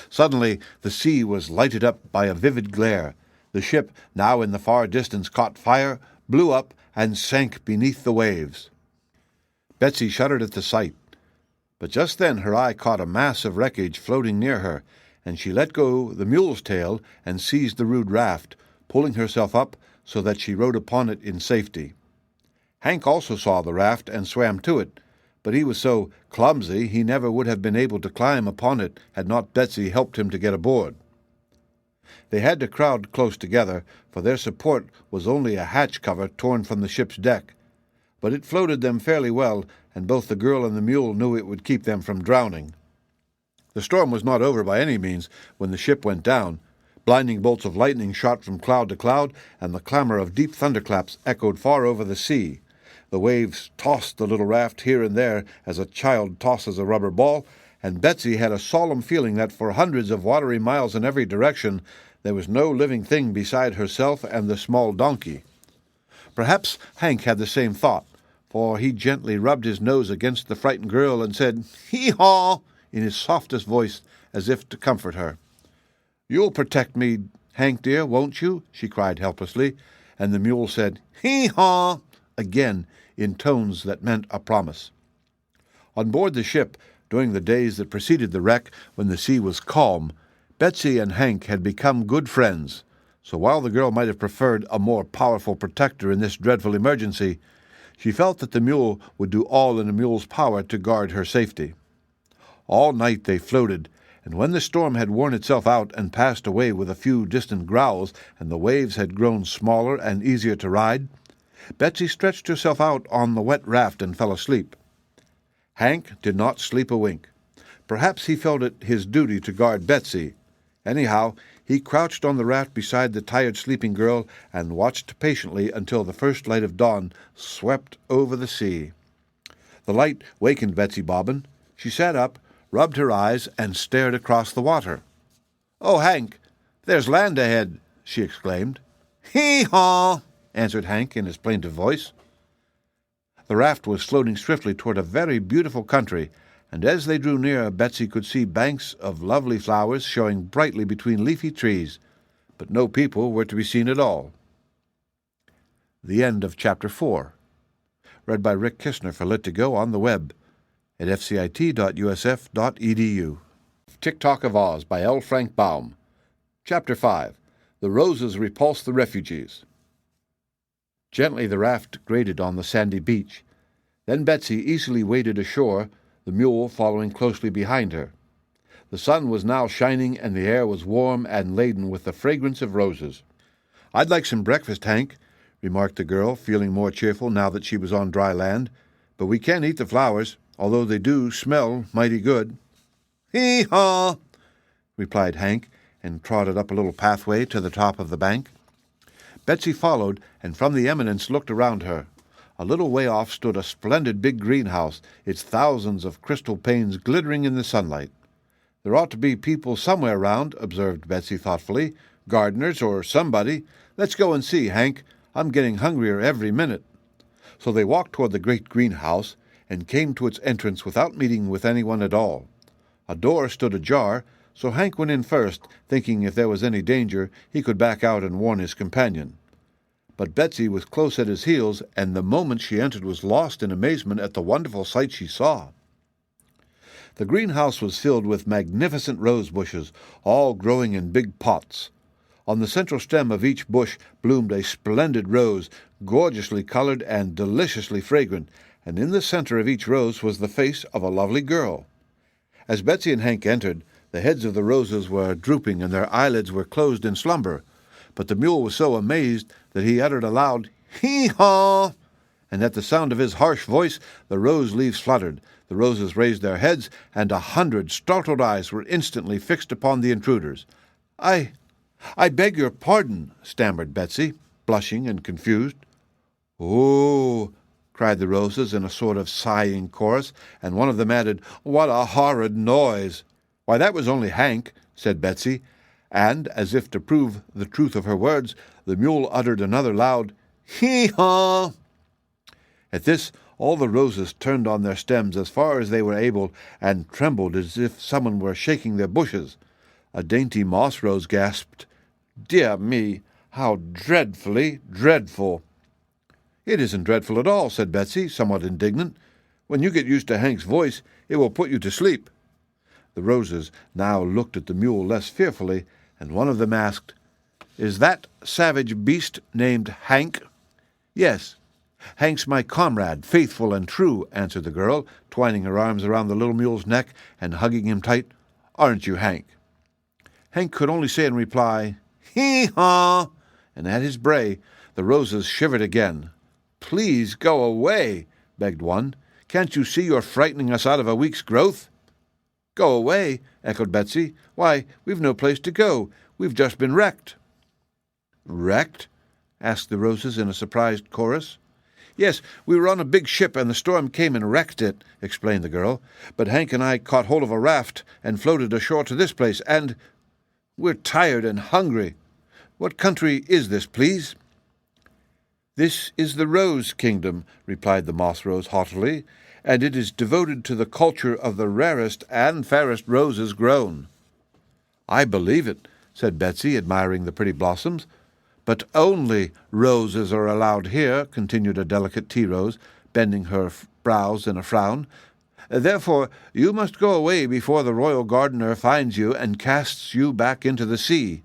[SPEAKER 1] Suddenly the sea was lighted up by a vivid glare. The ship, now in the far distance, caught fire, blew up, and sank beneath the waves. Betsy shuddered at the sight, but just then her eye caught a mass of wreckage floating near her, and she let go the mule's tail and seized the rude raft, pulling herself up so that she rode upon it in safety. Hank also saw the raft and swam to it, but he was so clumsy he never would have been able to climb upon it had not Betsy helped him to get aboard. They had to crowd close together, for their support was only a hatch cover torn from the ship's deck, but it floated them fairly well, and both the girl and the mule knew it would keep them from drowning. The storm was not over by any means when the ship went down. Blinding bolts of lightning shot from cloud to cloud, and the clamor of deep thunderclaps echoed far over the sea. The waves tossed the little raft here and there as a child tosses a rubber ball, and Betsy had a solemn feeling that for hundreds of watery miles in every direction there was no living thing beside herself and the small donkey. Perhaps Hank had the same thought, for he gently rubbed his nose against the frightened girl and said, "Hee-haw!" in his softest voice, as if to comfort her. "You'll protect me, Hank dear, won't you?" she cried helplessly, and the mule said, "Hee-haw!" again in tones that meant a promise. On board the ship, during the days that preceded the wreck, when the sea was calm, Betsy and Hank had become good friends, so while the girl might have preferred a more powerful protector in this dreadful emergency, she felt that the mule would do all in a mule's power to guard her safety. All night they floated, and when the storm had worn itself out and passed away with a few distant growls, and the waves had grown smaller and easier to ride, Betsy stretched herself out on the wet raft and fell asleep. Hank did not sleep a wink. Perhaps he felt it his duty to guard Betsy. Anyhow, he crouched on the raft beside the tired sleeping girl and watched patiently until the first light of dawn swept over the sea. The light wakened Betsy Bobbin. She sat up, rubbed her eyes, and stared across the water. "Oh, Hank, there's land ahead," she exclaimed. "Hee-haw!" answered Hank in his plaintive voice. The raft was floating swiftly toward a very beautiful country, and as they drew near, Betsy could see banks of lovely flowers showing brightly between leafy trees, but no people were to be seen at all. The end of Chapter 4. Read by Rick Kishner for Lit2Go on the web at fcit.usf.edu. Tik-Tok of Oz by L. Frank Baum. Chapter 5. The Roses Repulse the Refugees. Gently the raft grated on the sandy beach. Then Betsy easily waded ashore, the mule following closely behind her. The sun was now shining, and the air was warm and laden with the fragrance of roses. "I'd like some breakfast, Hank," remarked the girl, feeling more cheerful now that she was on dry land. "But we can't eat the flowers, although they do smell mighty good." "Hee-haw!" replied Hank, and trotted up a little pathway to the top of the bank. Betsy followed, and from the eminence looked around her. A little way off stood a splendid big greenhouse, its thousands of crystal panes glittering in the sunlight. "There ought to be people somewhere round," observed Betsy thoughtfully. "Gardeners or somebody. Let's go and see, Hank. I'm getting hungrier every minute." So they walked toward the great greenhouse and came to its entrance without meeting with anyone at all. A door stood ajar, so Hank went in first, thinking if there was any danger he could back out and warn his companion. But Betsy was close at his heels, and the moment she entered was lost in amazement at the wonderful sight she saw. The greenhouse was filled with magnificent rose bushes, all growing in big pots. On the central stem of each bush bloomed a splendid rose, gorgeously colored and deliciously fragrant, and in the center of each rose was the face of a lovely girl. As Betsy and Hank entered, the heads of the roses were drooping and their eyelids were closed in slumber, but the mule was so amazed that he uttered a loud "Hee-haw!" and at the sound of his harsh voice the rose leaves fluttered, the roses raised their heads, and 100 startled eyes were instantly fixed upon the intruders. I beg your pardon," stammered Betsy, blushing and confused. "Oh!" cried the roses in a sort of sighing chorus, and one of them added, "What a horrid noise!" "Why, that was only Hank," said Betsy, and, as if to prove the truth of her words, the mule uttered another loud "Hee-haw!" At this, all the roses turned on their stems as far as they were able, and trembled as if someone were shaking their bushes. A dainty moss rose gasped, "Dear me, how dreadfully dreadful!" "It isn't dreadful at all," said Betsy, somewhat indignant. "When you get used to Hank's voice, it will put you to sleep." The roses now looked at the mule less fearfully, and one of them asked, "Is that savage beast named Hank?" "Yes, Hank's my comrade, faithful and true," answered the girl, twining her arms around the little mule's neck and hugging him tight. "Aren't you, Hank?" Hank could only say in reply, "Hee-haw!" and at his bray the roses shivered again. "Please go away," begged one. "Can't you see you're frightening us out of a week's growth?" "Go away?" echoed Betsy. "Why, we've no place to go. We've just been wrecked." "Wrecked?" asked the roses in a surprised chorus. "Yes, we were on a big ship, and the storm came and wrecked it," explained the girl. "But Hank and I caught hold of a raft and floated ashore to this place, and we're tired and hungry. What country is this, please?" "This is the Rose Kingdom," replied the moss rose haughtily, "and it is devoted to the culture of the rarest and fairest roses grown." "I believe it," said Betsy, admiring the pretty blossoms. "But only roses are allowed here," continued a delicate tea rose, bending her brows in a frown. "Therefore you must go away before the royal gardener finds you and casts you back into the sea."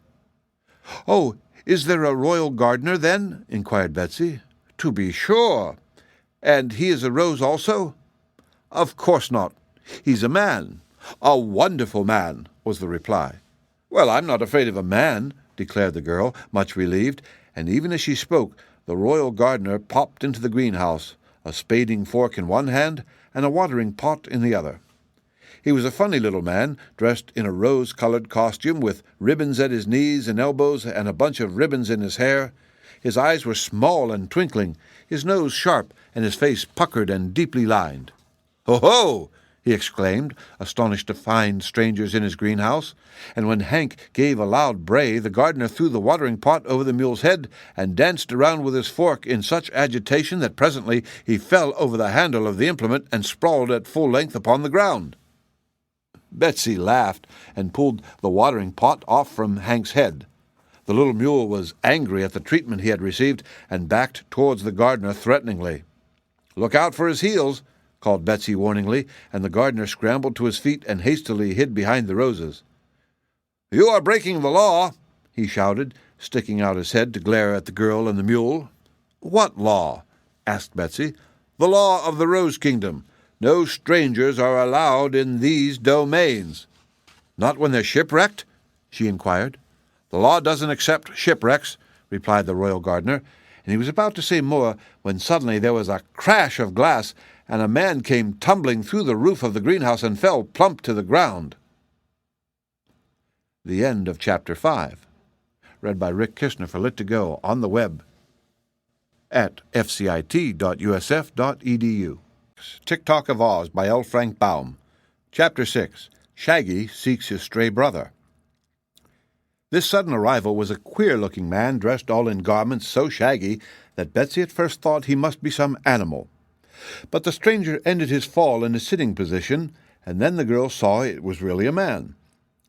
[SPEAKER 1] "Oh, is there a royal gardener, then?" inquired Betsy. "To be sure." "And he is a rose also?" "Of course not. He's a man. A wonderful man," was the reply. "Well, I'm not afraid of a man," declared the girl, much relieved, and even as she spoke, the royal gardener popped into the greenhouse, a spading fork in one hand and a watering pot in the other. He was a funny little man, dressed in a rose-colored costume with ribbons at his knees and elbows and a bunch of ribbons in his hair. His eyes were small and twinkling, his nose sharp, and his face puckered and deeply lined. "Ho, ho!" he exclaimed, astonished to find strangers in his greenhouse, and when Hank gave a loud bray, the gardener threw the watering pot over the mule's head and danced around with his fork in such agitation that presently he fell over the handle of the implement and sprawled at full length upon the ground. Betsy laughed and pulled the watering pot off from Hank's head. The little mule was angry at the treatment he had received and backed towards the gardener threateningly. "Look out for his heels," called Betsy warningly, and the gardener scrambled to his feet and hastily hid behind the roses. "You are breaking the law," he shouted, sticking out his head to glare at the girl and the mule. "What law?" asked Betsy. "The law of the Rose Kingdom. No strangers are allowed in these domains." "Not when they're shipwrecked?" she inquired. "The law doesn't accept shipwrecks," replied the royal gardener, and he was about to say more when suddenly there was a crash of glass, and a man came tumbling through the roof of the greenhouse and fell plump to the ground. The end of Chapter 5. Read by Rick Kishner for Lit2Go on the web at fcit.usf.edu. Tik-Tok of Oz by L. Frank Baum. Chapter 6. Shaggy Seeks His Stray Brother. This sudden arrival was a queer-looking man dressed all in garments so shaggy that Betsy at first thought he must be some animal. But the stranger ended his fall in a sitting position, and then the girl saw it was really a man.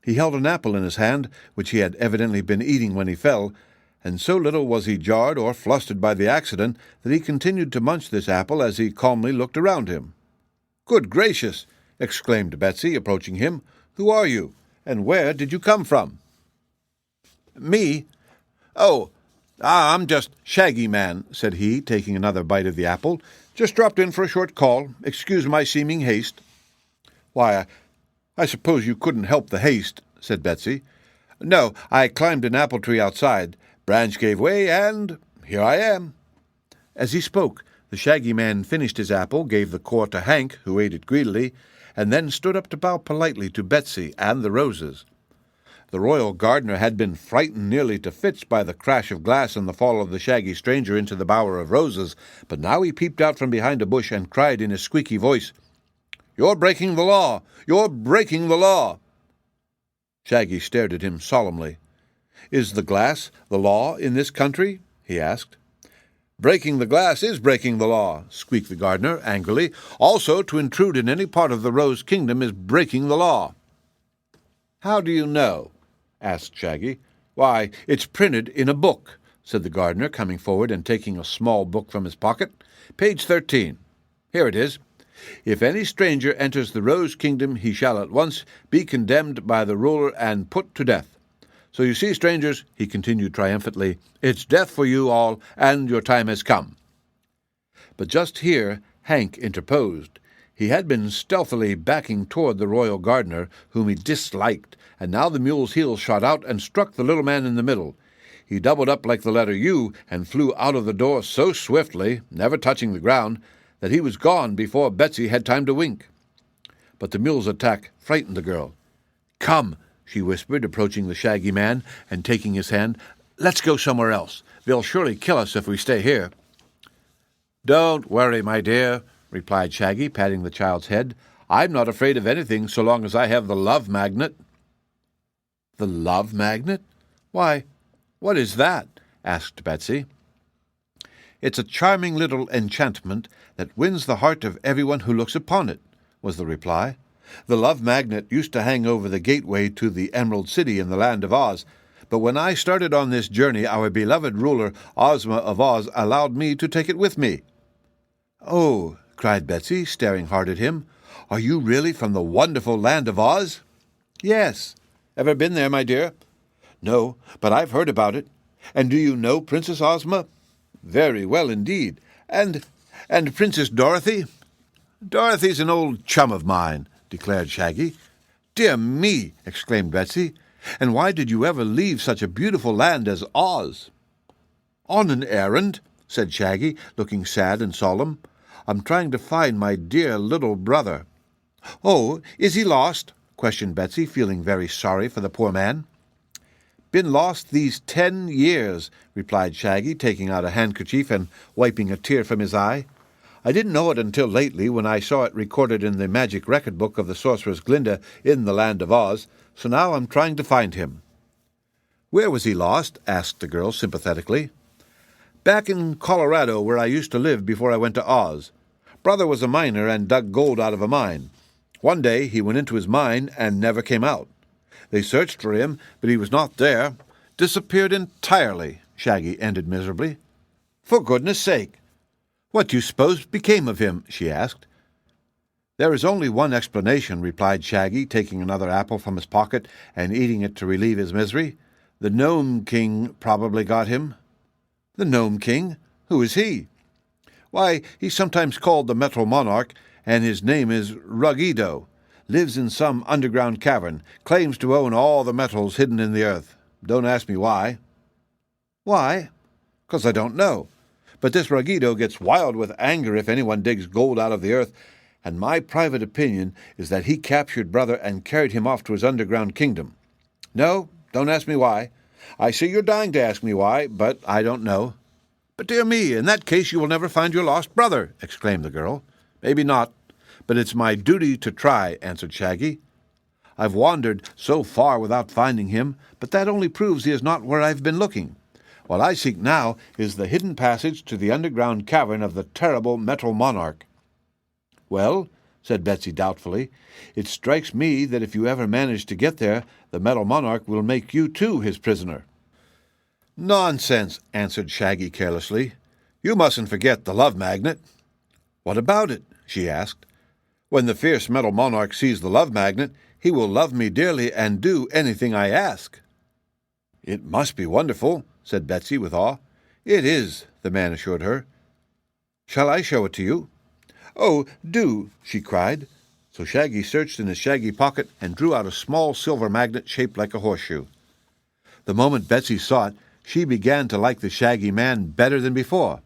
[SPEAKER 1] He held an apple in his hand, which he had evidently been eating when he fell, and so little was he jarred or flustered by the accident that he continued to munch this apple as he calmly looked around him. "Good gracious!" exclaimed Betsy, approaching him. "Who are you, and where did you come from?" "Me? I'm just Shaggy Man," said he, taking another bite of the apple. "Just dropped in for a short call. Excuse my seeming haste." "Why, I suppose you couldn't help the haste," said Betsy. "No, I climbed an apple tree outside. Branch gave way, and here I am." As he spoke, the Shaggy Man finished his apple, gave the core to Hank, who ate it greedily, and then stood up to bow politely to Betsy and the roses. The royal gardener had been frightened nearly to fits by the crash of glass and the fall of the shaggy stranger into the bower of roses, but now he peeped out from behind a bush and cried in a squeaky voice, "You're breaking the law! You're breaking the law!" Shaggy stared at him solemnly. "Is the glass the law in this country?" he asked. "Breaking the glass is breaking the law," squeaked the gardener angrily. "Also, to intrude in any part of the Rose Kingdom is breaking the law." "How do you know?" asked Shaggy. "Why, it's printed in a book," said the gardener, coming forward and taking a small book from his pocket. "Page 13. Here it is. 'If any stranger enters the Rose Kingdom, he shall at once be condemned by the ruler and put to death. So you see, strangers," he continued triumphantly, "it's death for you all, and your time has come." But just here Hank interposed. He had been stealthily backing toward the royal gardener, whom he disliked, and now the mule's heels shot out and struck the little man in the middle. He doubled up like the letter U and flew out of the door so swiftly, never touching the ground, that he was gone before Betsy had time to wink. But the mule's attack frightened the girl. "Come," she whispered, approaching the Shaggy Man and taking his hand. "Let's go somewhere else. They'll surely kill us if we stay here." "Don't worry, my dear," replied Shaggy, patting the child's head. "I'm not afraid of anything so long as I have the love magnet." "The love magnet? Why, what is that?" asked Betsy. "It's a charming little enchantment that wins the heart of everyone who looks upon it," was the reply. "The love magnet used to hang over the gateway to the Emerald City in the land of Oz, but when I started on this journey, our beloved ruler, Ozma of Oz, allowed me to take it with me." "Oh," cried Betsy, staring hard at him, "are you really from the wonderful land of Oz?" "Yes. Ever been there, my dear?" "No, but I've heard about it. And do you know Princess Ozma?" "Very well indeed. And Princess Dorothy?" "Dorothy's an old chum of mine," declared Shaggy. "Dear me!" exclaimed Betsy. "And why did you ever leave such a beautiful land as Oz?" "On an errand," said Shaggy, looking sad and solemn. "I'm trying to find my dear little brother." "Oh, is he lost?" questioned Betsy, feeling very sorry for the poor man. "Been lost these 10 years," replied Shaggy, taking out a handkerchief and wiping a tear from his eye. "I didn't know it until lately, when I saw it recorded in the magic record book of the sorceress Glinda in the land of Oz, so now I'm trying to find him." "Where was he lost?" asked the girl sympathetically. "Back in Colorado, where I used to live before I went to Oz. Brother was a miner and dug gold out of a mine. One day he went into his mine and never came out. They searched for him, but he was not there. Disappeared entirely," Shaggy ended miserably. "For goodness sake! What do you suppose became of him?" she asked. "There is only one explanation," replied Shaggy, taking another apple from his pocket and eating it to relieve his misery. "The Nome King probably got him." "The Nome King? Who is he?" "Why, he's sometimes called the Metal Monarch, and his name is Ruggido. Lives in some underground cavern, claims to own all the metals hidden in the earth. Don't ask me why." "Why?" "'Cause I don't know. But this Ruggido gets wild with anger if anyone digs gold out of the earth, and my private opinion is that he captured Brother and carried him off to his underground kingdom. No, don't ask me why. I see you're dying to ask me why, but I don't know." "But dear me, in that case you will never find your lost brother," exclaimed the girl. "Maybe not, but it's my duty to try," answered Shaggy. "I've wandered so far without finding him, but that only proves he is not where I've been looking. What I seek now is the hidden passage to the underground cavern of the terrible metal monarch." "Well," said Betsy doubtfully, "it strikes me that if you ever manage to get there, the metal monarch will make you too his prisoner." "Nonsense," answered Shaggy carelessly. "You mustn't forget the love magnet." "What about it?" she asked. "When the fierce metal monarch sees the love magnet, he will love me dearly and do anything I ask." "It must be wonderful," said Betsy with awe. "It is," the man assured her. "Shall I show it to you?" "Oh, do," she cried. So Shaggy searched in his shaggy pocket and drew out a small silver magnet shaped like a horseshoe. The moment Betsy saw it, she began to like the Shaggy Man better than before.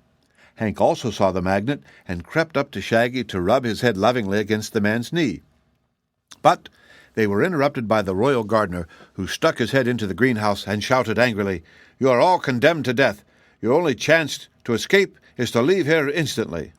[SPEAKER 1] Hank also saw the magnet and crept up to Shaggy to rub his head lovingly against the man's knee. But they were interrupted by the royal gardener, who stuck his head into the greenhouse and shouted angrily, "You are all condemned to death. Your only chance to escape is to leave here instantly."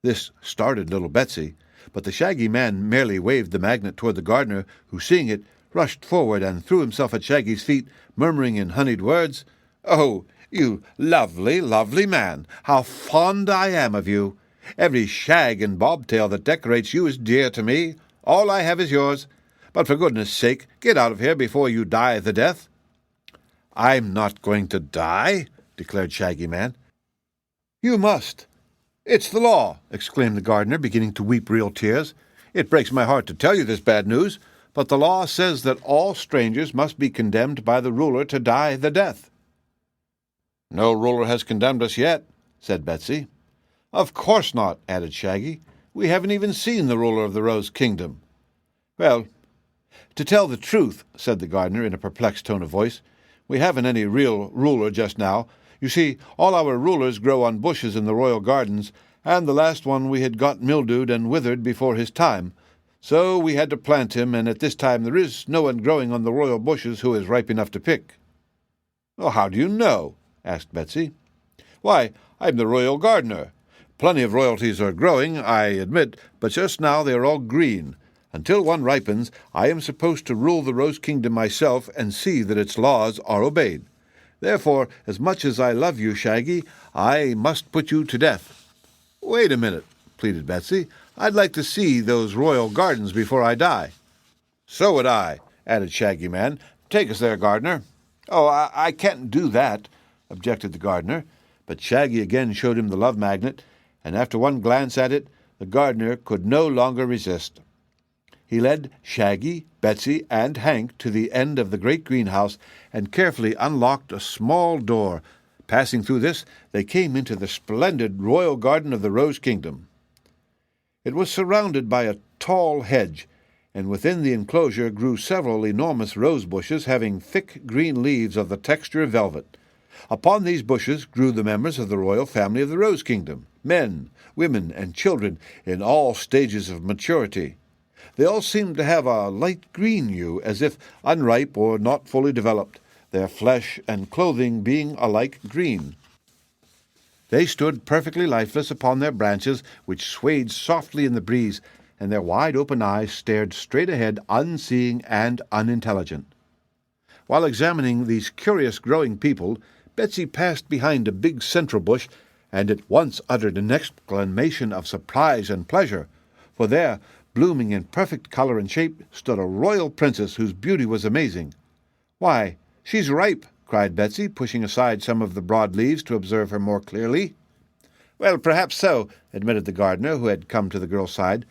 [SPEAKER 1] This startled little Betsy, but the Shaggy Man merely waved the magnet toward the gardener, who, seeing it, rushed forward and threw himself at Shaggy's feet, murmuring in honeyed words, "Oh, you lovely, lovely man! How fond I am of you! Every shag and bobtail that decorates you is dear to me. All I have is yours. But for goodness' sake, get out of here before you die the death." "I'm not going to die," declared Shaggy Man. "You must. It's the law," exclaimed the gardener, beginning to weep real tears. "It breaks my heart to tell you this bad news, but the law says that all strangers must be condemned by the ruler to die the death." "No ruler has condemned us yet," said Betsy. "Of course not," added Shaggy. "We haven't even seen the ruler of the Rose Kingdom." "Well, to tell the truth," said the gardener in a perplexed tone of voice, "we haven't any real ruler just now. You see, all our rulers grow on bushes in the royal gardens, and the last one we had got mildewed and withered before his time. So we had to plant him, and at this time there is no one growing on the royal bushes who is ripe enough to pick." "Oh, how do you know?" asked Betsy. "Why, I'm the royal gardener. Plenty of royalties are growing, I admit, but just now they are all green. Until one ripens, I am supposed to rule the Rose Kingdom myself and see that its laws are obeyed. Therefore, as much as I love you, Shaggy, I must put you to death." "Wait a minute," pleaded Betsy. "I'd like to see those royal gardens before I die." "So would I," added Shaggy Man. "Take us there, gardener." "Oh, I can't do that," objected the gardener, but Shaggy again showed him the love magnet, and after one glance at it, the gardener could no longer resist. He led Shaggy, Betsy, and Hank to the end of the great greenhouse and carefully unlocked a small door. Passing through this, they came into the splendid royal garden of the Rose Kingdom. It was surrounded by a tall hedge, and within the enclosure grew several enormous rose bushes having thick green leaves of the texture of velvet. Upon these bushes grew the members of the royal family of the Rose Kingdom, men, women, and children in all stages of maturity. They all seemed to have a light green hue, as if unripe or not fully developed, their flesh and clothing being alike green. They stood perfectly lifeless upon their branches, which swayed softly in the breeze, and their wide-open eyes stared straight ahead, unseeing and unintelligent. While examining these curious growing people, Betsy passed behind a big central bush, and at once uttered an exclamation of surprise and pleasure, for there, blooming in perfect color and shape, stood a royal princess whose beauty was amazing. "Why, she's ripe!" cried Betsy, pushing aside some of the broad leaves to observe her more clearly. "Well, perhaps so," admitted the gardener, who had come to the girl's side,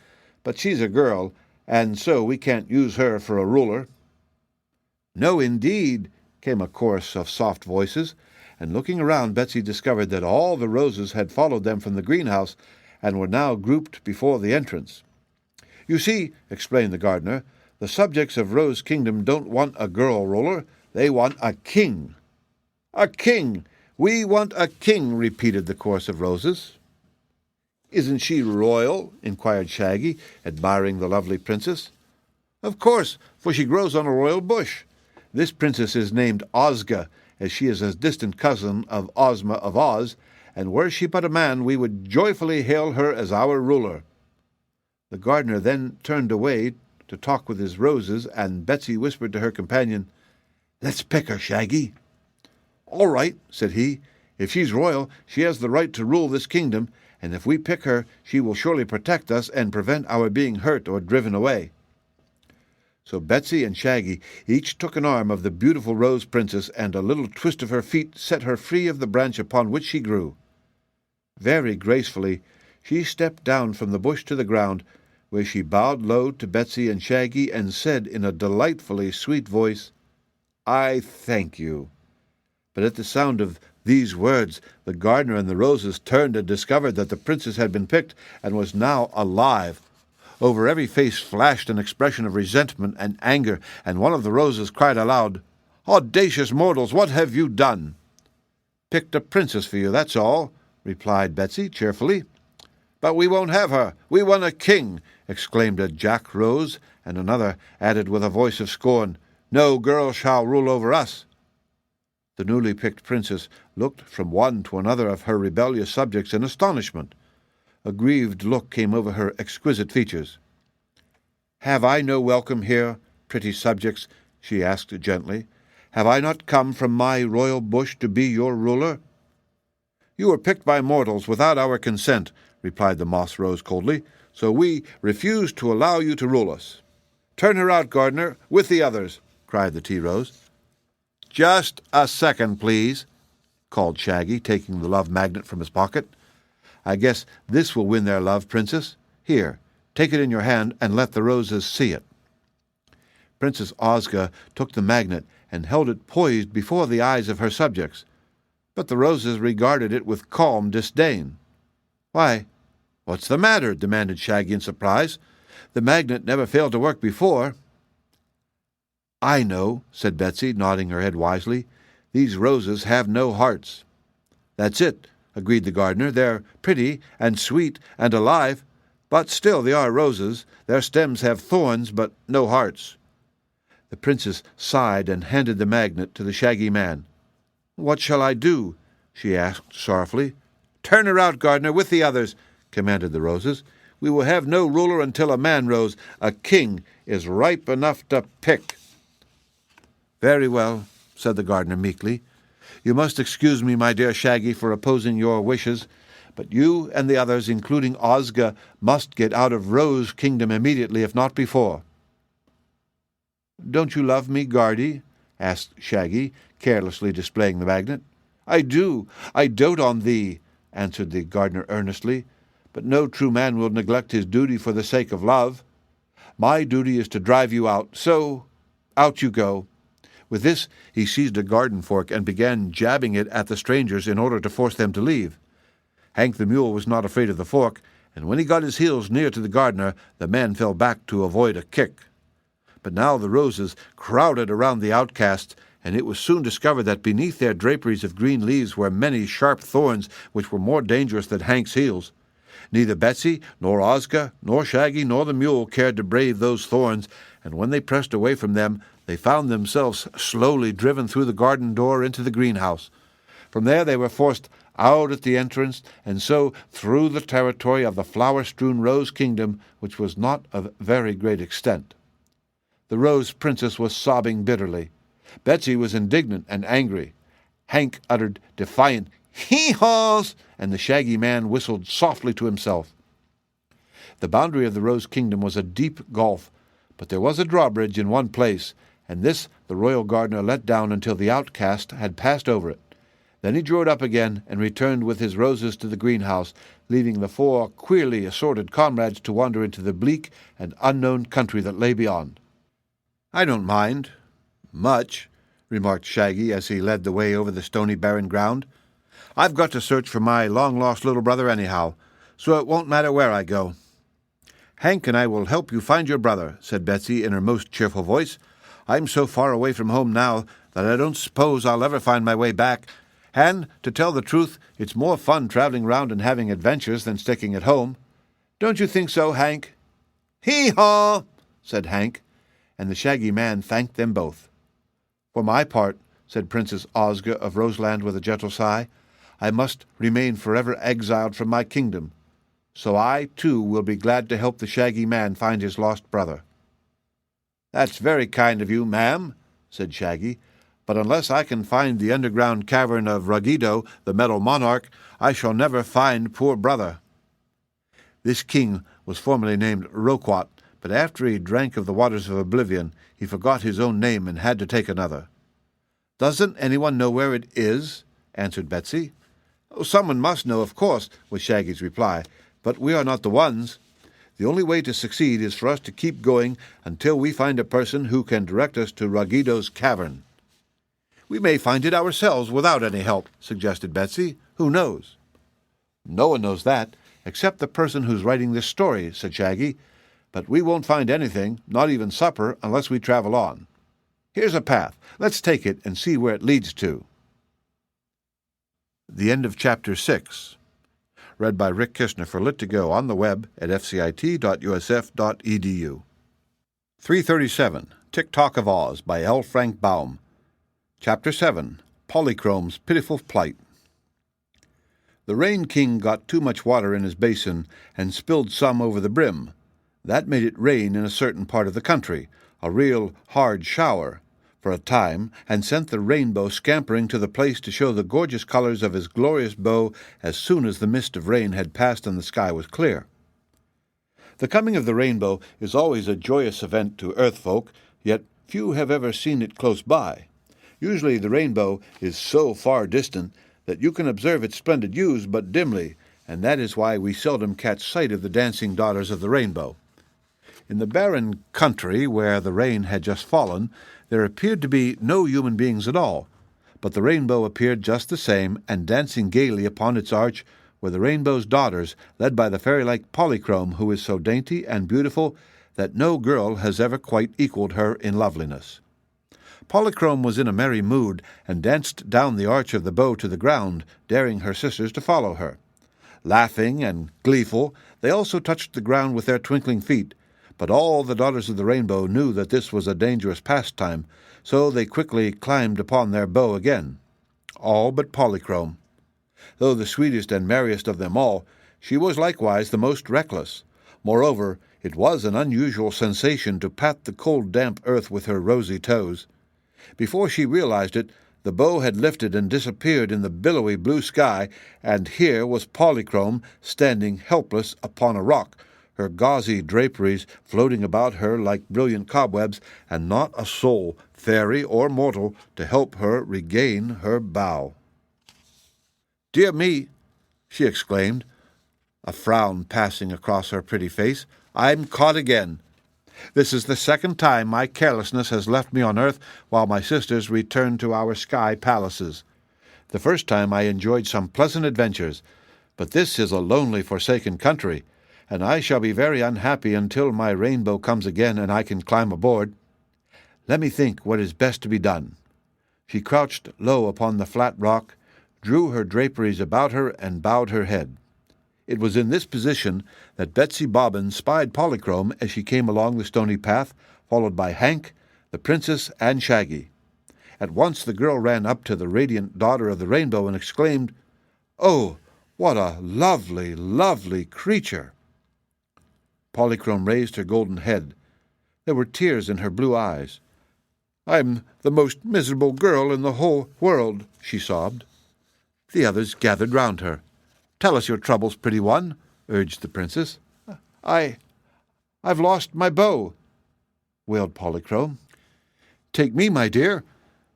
[SPEAKER 1] "but she's a girl, and so we can't use her for a ruler." "No, indeed," came a chorus of soft voices, and looking around, Betsy discovered that all the roses had followed them from the greenhouse and were now grouped before the entrance. "You see," explained the gardener, "the subjects of Rose Kingdom don't want a girl ruler, they want a king." "A king! We want a king," repeated the chorus of roses. "Isn't she royal?" inquired Shaggy, admiring the lovely princess. "Of course, for she grows on a royal bush. This princess is named Ozga, as she is a distant cousin of Ozma of Oz, and were she but a man, we would joyfully hail her as our ruler." The gardener then turned away to talk with his roses, and Betsy whispered to her companion, "Let's pick her, Shaggy." "All right," said he. "If she's royal, she has the right to rule this kingdom, and if we pick her, she will surely protect us and prevent our being hurt or driven away." So Betsy and Shaggy each took an arm of the beautiful Rose Princess, and a little twist of her feet set her free of the branch upon which she grew. Very gracefully she stepped down from the bush to the ground, where she bowed low to Betsy and Shaggy and said in a delightfully sweet voice, "I thank you." But at the sound of these words, the gardener and the roses turned and discovered that the princess had been picked and was now alive. Over every face flashed an expression of resentment and anger, and one of the roses cried aloud, "Audacious mortals, what have you done?" "Picked a princess for you, that's all," replied Betsy cheerfully. "But we won't have her. We want a king," exclaimed a Jack Rose, and another added with a voice of scorn, "No girl shall rule over us." The newly picked princess looked from one to another of her rebellious subjects in astonishment. A grieved look came over her exquisite features. "Have I no welcome here, pretty subjects?" she asked gently. "Have I not come from my royal bush to be your ruler?" "You were picked by mortals without our consent," replied the Moss Rose coldly, "so we refuse to allow you to rule us." "Turn her out, gardener, with the others," cried the Tea Rose. "Just a second, please," called Shaggy, taking the love magnet from his pocket. "I guess this will win their love, Princess. Here, take it in your hand and let the roses see it." Princess Ozga took the magnet and held it poised before the eyes of her subjects, but the roses regarded it with calm disdain. "Why, what's the matter?" demanded Shaggy in surprise. "The magnet never failed to work before." "I know," said Betsy, nodding her head wisely. "These roses have no hearts." "That's it," agreed the gardener. "They're pretty and sweet and alive, but still they are roses. Their stems have thorns, but no hearts." The princess sighed and handed the magnet to the Shaggy Man. "What shall I do?" she asked sorrowfully. "Turn her out, gardener, with the others," commanded the roses. "We will have no ruler until a man rose, a king, is ripe enough to pick." "Very well," said the gardener meekly. "You must excuse me, my dear Shaggy, for opposing your wishes, but you and the others, including Ozga, must get out of Rose Kingdom immediately, if not before." "Don't you love me, Guardy?" asked Shaggy, carelessly displaying the magnet. "I do. I dote on thee," answered the gardener earnestly, "but no true man will neglect his duty for the sake of love. My duty is to drive you out, so out you go." With this he seized a garden fork and began jabbing it at the strangers in order to force them to leave. Hank the mule was not afraid of the fork, and when he got his heels near to the gardener, the man fell back to avoid a kick. But now the roses crowded around the outcasts, and it was soon discovered that beneath their draperies of green leaves were many sharp thorns which were more dangerous than Hank's heels. Neither Betsy, nor Ozga, nor Shaggy, nor the mule cared to brave those thorns, and when they pressed away from them, they found themselves slowly driven through the garden door into the greenhouse. From there they were forced out at the entrance, and so through the territory of the flower-strewn Rose Kingdom, which was not of very great extent. The Rose Princess was sobbing bitterly. Betsy was indignant and angry. Hank uttered defiant hee-haws, and the Shaggy Man whistled softly to himself. The boundary of the Rose Kingdom was a deep gulf, but there was a drawbridge in one place, and this the royal gardener let down until the outcast had passed over it. Then he drew it up again and returned with his roses to the greenhouse, leaving the four queerly assorted comrades to wander into the bleak and unknown country that lay beyond. "I don't mind much," remarked Shaggy as he led the way over the stony barren ground. "I've got to search for my long-lost little brother anyhow, so it won't matter where I go." "Hank and I will help you find your brother," said Betsy in her most cheerful voice. "I'm so far away from home now that I don't suppose I'll ever find my way back, and, to tell the truth, it's more fun traveling round and having adventures than sticking at home. Don't you think so, Hank?" "Hee-haw!" said Hank, and the Shaggy Man thanked them both. "For my part," said Princess Ozga of Roseland with a gentle sigh, "I must remain forever exiled from my kingdom. So I, too, will be glad to help the Shaggy Man find his lost brother." "That's very kind of you, ma'am," said Shaggy, But unless I can find the underground cavern of Ruggedo, the Metal Monarch, I shall never find poor brother." This king was formerly named Roquat, but after he drank of the waters of oblivion, he forgot his own name and had to take another. "Doesn't anyone know where it is?" answered Betsy. "Oh, someone must know, of course," was Shaggy's reply, "but we are not the ones. The only way to succeed is for us to keep going until we find a person who can direct us to Ruggedo's cavern." "We may find it ourselves without any help," suggested Betsy. "Who knows?" "No one knows that, except the person who's writing this story," said Shaggy. "But we won't find anything, not even supper, unless we travel on. Here's a path. Let's take it and see where it leads to." The end of Chapter 6. Read by Rick Kishner for Lit2Go on the web at fcit.usf.edu. 337. Tik-Tok of Oz by ℌ𝔞𝔫𝔞𝔥 Baum. Chapter 7. Polychrome's Pitiful Plight. The Rain King got too much water in his basin and spilled some over the brim. That made it rain in a certain part of the country, a real hard shower, for a time, and sent the rainbow scampering to the place to show the gorgeous colors of his glorious bow as soon as the mist of rain had passed and the sky was clear. The coming of the rainbow is always a joyous event to earth folk, yet few have ever seen it close by. Usually the rainbow is so far distant that you can observe its splendid hues but dimly, and that is why we seldom catch sight of the dancing daughters of the rainbow. In the barren country where the rain had just fallen, there appeared to be no human beings at all, but the rainbow appeared just the same, and dancing gaily upon its arch were the rainbow's daughters, led by the fairy-like Polychrome, who is so dainty and beautiful that no girl has ever quite equaled her in loveliness. Polychrome was in a merry mood, and danced down the arch of the bow to the ground, daring her sisters to follow her. Laughing and gleeful, they also touched the ground with their twinkling feet, but all the daughters of the rainbow knew that this was a dangerous pastime, so they quickly climbed upon their bow again. All but Polychrome. Though the sweetest and merriest of them all, she was likewise the most reckless. Moreover, it was an unusual sensation to pat the cold damp earth with her rosy toes. Before she realized it, the bow had lifted and disappeared in the billowy blue sky, and here was Polychrome standing helpless upon a rock, her gauzy draperies floating about her like brilliant cobwebs, and not a soul, fairy or mortal, to help her regain her bow. "Dear me," she exclaimed, a frown passing across her pretty face, "I'm caught again. This is the second time my carelessness has left me on earth while my sisters returned to our sky palaces. The first time I enjoyed some pleasant adventures, but this is a lonely, forsaken country, and I shall be very unhappy until my rainbow comes again and I can climb aboard. Let me think what is best to be done." She crouched low upon the flat rock, drew her draperies about her, and bowed her head. It was in this position that Betsy Bobbin spied Polychrome as she came along the stony path, followed by Hank, the princess, and Shaggy. At once the girl ran up to the radiant daughter of the rainbow and exclaimed, "Oh, what a lovely, lovely creature!" Polychrome raised her golden head. There were tears in her blue eyes. "I'm the most miserable girl in the whole world," she sobbed. The others gathered round her. "Tell us your troubles, pretty one," urged the princess. I've lost my bow," wailed Polychrome. "Take me, my dear,"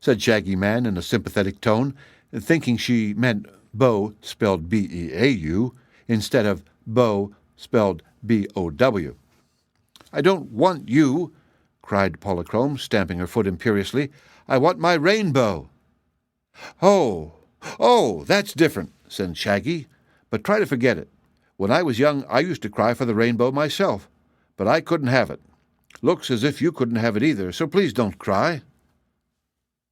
[SPEAKER 1] said Shaggy Man in a sympathetic tone, thinking she meant bow spelled B-E-A-U instead of bow spelled B-O-W. "I don't want you," cried Polychrome, stamping her foot imperiously. "I want my rainbow." Oh, that's different," said Shaggy. "But try to forget it. When I was young, I used to cry for the rainbow myself, but I couldn't have it. Looks as if you couldn't have it either, so please don't cry."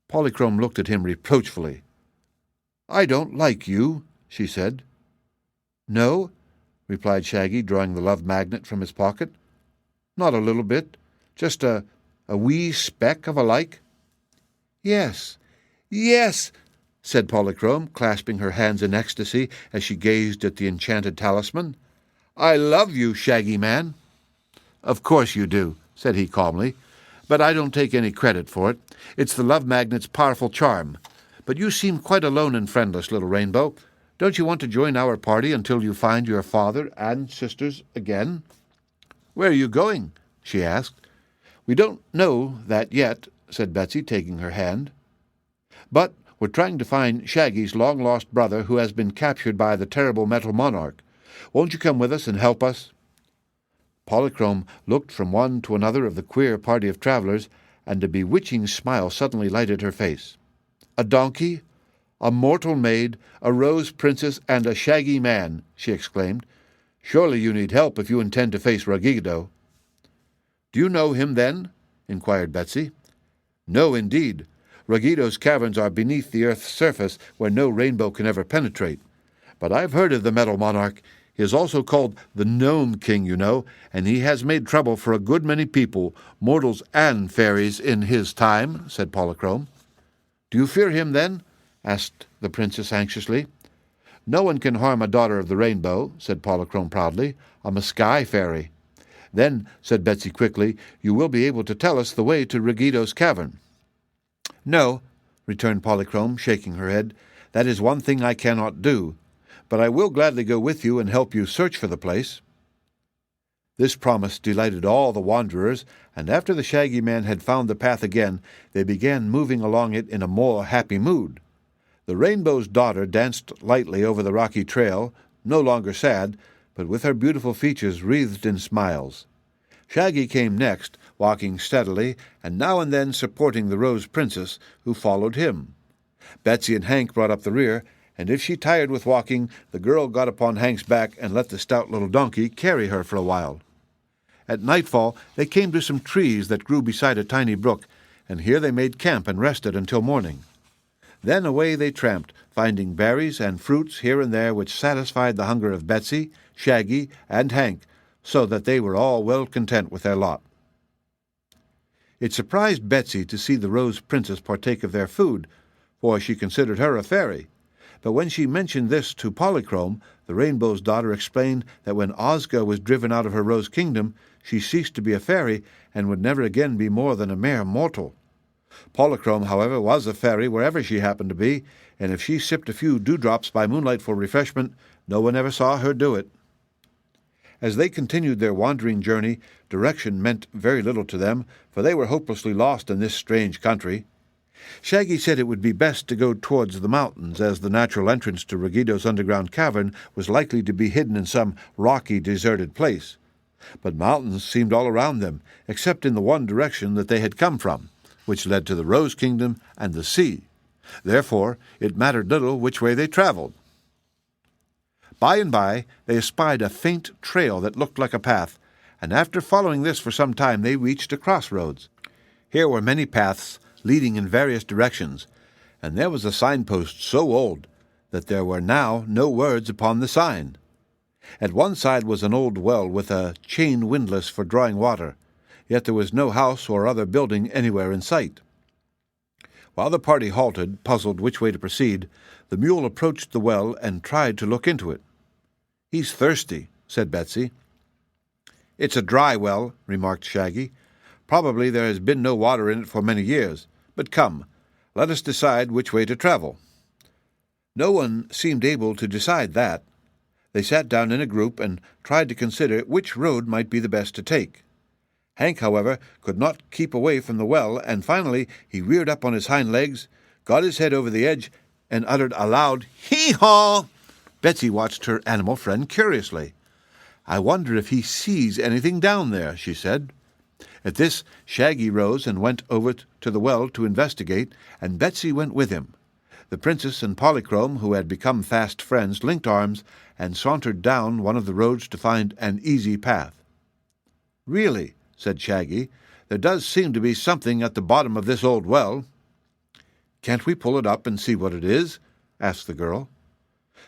[SPEAKER 1] Polychrome looked at him reproachfully. "I don't like you," she said. "No?" replied Shaggy, drawing the love magnet from his pocket. "Not a little bit, just a wee speck of a like?" "Yes, yes," said Polychrome, clasping her hands in ecstasy as she gazed at the enchanted talisman. "I love you, Shaggy Man." "Of course you do," said he calmly. but I don't take any credit for it. It's the love magnet's powerful charm. But you seem quite alone and friendless, little Rainbow. Don't you want to join our party until you find your father and sisters again?" "Where are you going?" she asked. "We don't know that yet," said Betsy, taking her hand. "But we're trying to find Shaggy's long-lost brother who has been captured by the terrible metal monarch. Won't you come with us and help us?" Polychrome looked from one to another of the queer party of travelers, and a bewitching smile suddenly lighted her face. "A donkey, a mortal maid, a rose princess, and a Shaggy Man," she exclaimed. "Surely you need help if you intend to face Ruggido." "Do you know him, then?" inquired Betsy. "No, indeed. Ruggido's caverns are beneath the earth's surface, where no rainbow can ever penetrate. But I've heard of the metal monarch. He is also called the Nome King, you know, and he has made trouble for a good many people, mortals and fairies, in his time," said Polychrome. "Do you fear him, then?" asked the princess anxiously. "No one can harm a daughter of the rainbow," said Polychrome proudly. "I'm a sky fairy." "Then," said Betsy quickly, "you will be able to tell us the way to Ruggido's cavern." "No," returned Polychrome, shaking her head. "That is one thing I cannot do. But I will gladly go with you and help you search for the place." This promise delighted all the wanderers, and after the Shaggy Man had found the path again, they began moving along it in a more happy mood. The Rainbow's daughter danced lightly over the rocky trail, no longer sad, but with her beautiful features wreathed in smiles. Shaggy came next, walking steadily, and now and then supporting the Rose Princess, who followed him. Betsy and Hank brought up the rear, and if she tired with walking, the girl got upon Hank's back and let the stout little donkey carry her for a while. At nightfall they came to some trees that grew beside a tiny brook, and here they made camp and rested until morning. Then away they tramped, finding berries and fruits here and there which satisfied the hunger of Betsy, Shaggy, and Hank, so that they were all well content with their lot. It surprised Betsy to see the Rose Princess partake of their food, for she considered her a fairy. But when she mentioned this to Polychrome, the Rainbow's daughter explained that when Ozga was driven out of her Rose Kingdom, she ceased to be a fairy and would never again be more than a mere mortal. Polychrome, however, was a fairy wherever she happened to be, and if she sipped a few dewdrops by moonlight for refreshment, no one ever saw her do it. As they continued their wandering journey, direction meant very little to them, for they were hopelessly lost in this strange country. Shaggy said it would be best to go towards the mountains, as the natural entrance to Ruggido's underground cavern was likely to be hidden in some rocky, deserted place. But mountains seemed all around them, except in the one direction that they had come from, which led to the Rose Kingdom and the sea. Therefore, it mattered little which way they traveled. By and by, they espied a faint trail that looked like a path, and after following this for some time, they reached a crossroads. Here were many paths leading in various directions, and there was a signpost so old that there were now no words upon the sign. At one side was an old well with a chain windlass for drawing water, yet there was no house or other building anywhere in sight. While the party halted, puzzled which way to proceed, the mule approached the well and tried to look into it. "He's thirsty," said Betsy. "It's a dry well," remarked Shaggy. "Probably there has been no water in it for many years. But come, let us decide which way to travel." No one seemed able to decide that. They sat down in a group and tried to consider which road might be the best to take. Hank, however, could not keep away from the well, and finally he reared up on his hind legs, got his head over the edge, and uttered a loud hee-haw. Betsy watched her animal friend curiously. "I wonder if he sees anything down there," she said. At this, Shaggy rose and went over to the well to investigate, and Betsy went with him. The princess and Polychrome, who had become fast friends, linked arms and sauntered down one of the roads to find an easy path. "Really," said Shaggy, "there does seem to be something at the bottom of this old well." "Can't we pull it up and see what it is?" asked the girl.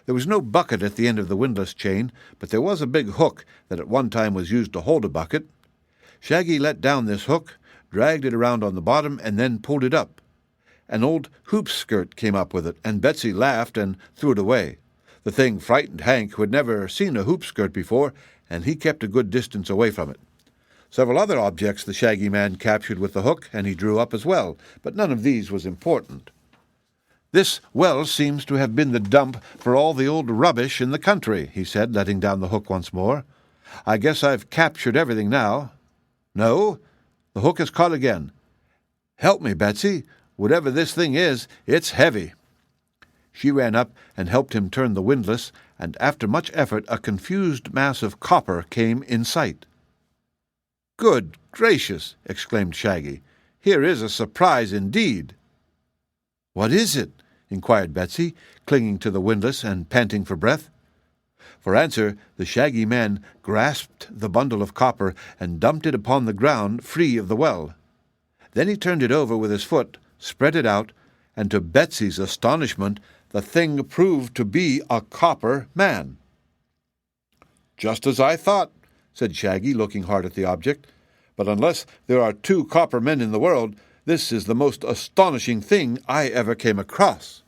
[SPEAKER 1] There was no bucket at the end of the windlass chain, but there was a big hook that at one time was used to hold a bucket. Shaggy let down this hook, dragged it around on the bottom, and then pulled it up. An old hoop skirt came up with it, and Betsy laughed and threw it away. The thing frightened Hank, who had never seen a hoop skirt before, and he kept a good distance away from it. Several other objects the Shaggy Man captured with the hook, and he drew up as well, but none of these was important. "This well seems to have been the dump for all the old rubbish in the country," he said, letting down the hook once more. "I guess I've captured everything now. No, the hook is caught again. Help me, Betsy. Whatever this thing is, it's heavy." She ran up and helped him turn the windlass, and after much effort a confused mass of copper came in sight. "Good gracious!" exclaimed Shaggy. "Here is a surprise indeed." "What is it?" inquired Betsy, clinging to the windlass and panting for breath. For answer, the Shaggy Man grasped the bundle of copper and dumped it upon the ground free of the well. Then he turned it over with his foot, spread it out, and to Betsy's astonishment, the thing proved to be a copper man. "Just as I thought," said Shaggy, looking hard at the object. "But unless there are 2 copper men in the world, this is the most astonishing thing I ever came across."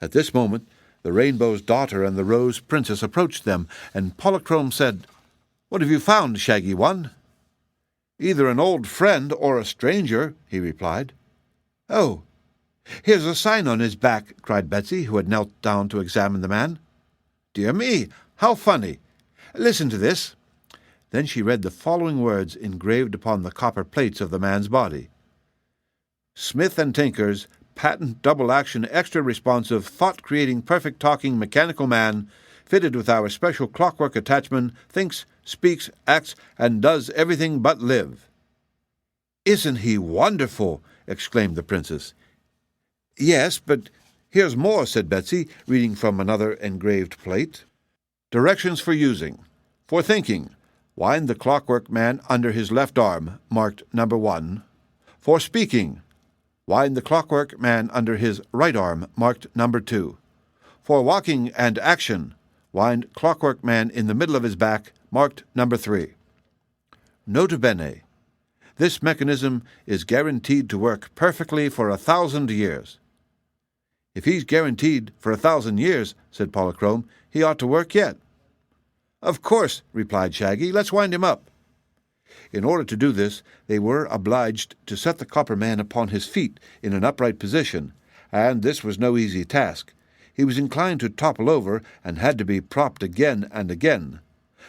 [SPEAKER 1] At this moment, the Rainbow's Daughter and the Rose Princess approached them, and Polychrome said, "What have you found, Shaggy One?" "Either an old friend or a stranger," he replied. "Oh, here's a sign on his back," cried Betsy, who had knelt down to examine the man. "Dear me, how funny! Listen to this." Then she read the following words engraved upon the copper plates of the man's body: "Smith & Tinker's patent double-action extra-responsive thought-creating perfect talking mechanical man, fitted with our special clockwork attachment, thinks, speaks, acts, and does everything but live." "Isn't he wonderful?" exclaimed the princess. "Yes, but here's more," said Betsy, reading from another engraved plate. "Directions for using. For thinking, wind the clockwork man under his left arm, marked number 1. For speaking, wind the clockwork man under his right arm, marked number 2. For walking and action, wind clockwork man in the middle of his back, marked number 3. Nota bene. This mechanism is guaranteed to work perfectly for 1,000 years. "If he's guaranteed for 1,000 years," said Polychrome, "he ought to work yet." "Of course," replied Shaggy. "Let's wind him up." In order to do this, they were obliged to set the copper man upon his feet in an upright position, and this was no easy task. He was inclined to topple over, and had to be propped again and again.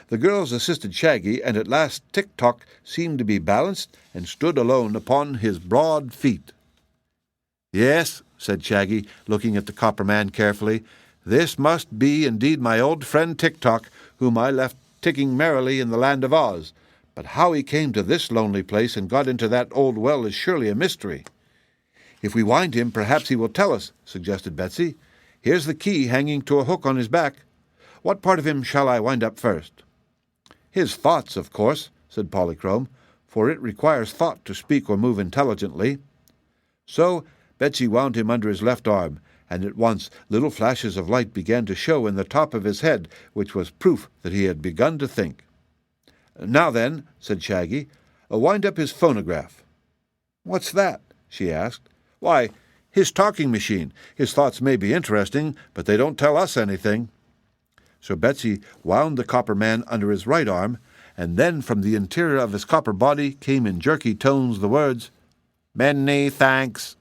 [SPEAKER 1] The girls assisted Shaggy, and at last Tik-Tok seemed to be balanced and stood alone upon his broad feet. "Yes," said Shaggy, looking at the copper man carefully, "this must be indeed my old friend Tik-Tok, whom I left ticking merrily in the land of Oz. But how he came to this lonely place and got into that old well is surely a mystery." "If we wind him, perhaps he will tell us," suggested Betsy. "Here's the key hanging to a hook on his back. What part of him shall I wind up first?" "His thoughts, of course," said Polychrome, "for it requires thought to speak or move intelligently." So Betsy wound him under his left arm, and at once little flashes of light began to show in the top of his head, which was proof that he had begun to think. "Now then," said Shaggy, "wind up his phonograph." "What's that?" she asked. "Why, his talking machine. His thoughts may be interesting, but they don't tell us anything." So Betsy wound the copper man under his right arm, and then from the interior of his copper body came in jerky tones the words, "Many thanks."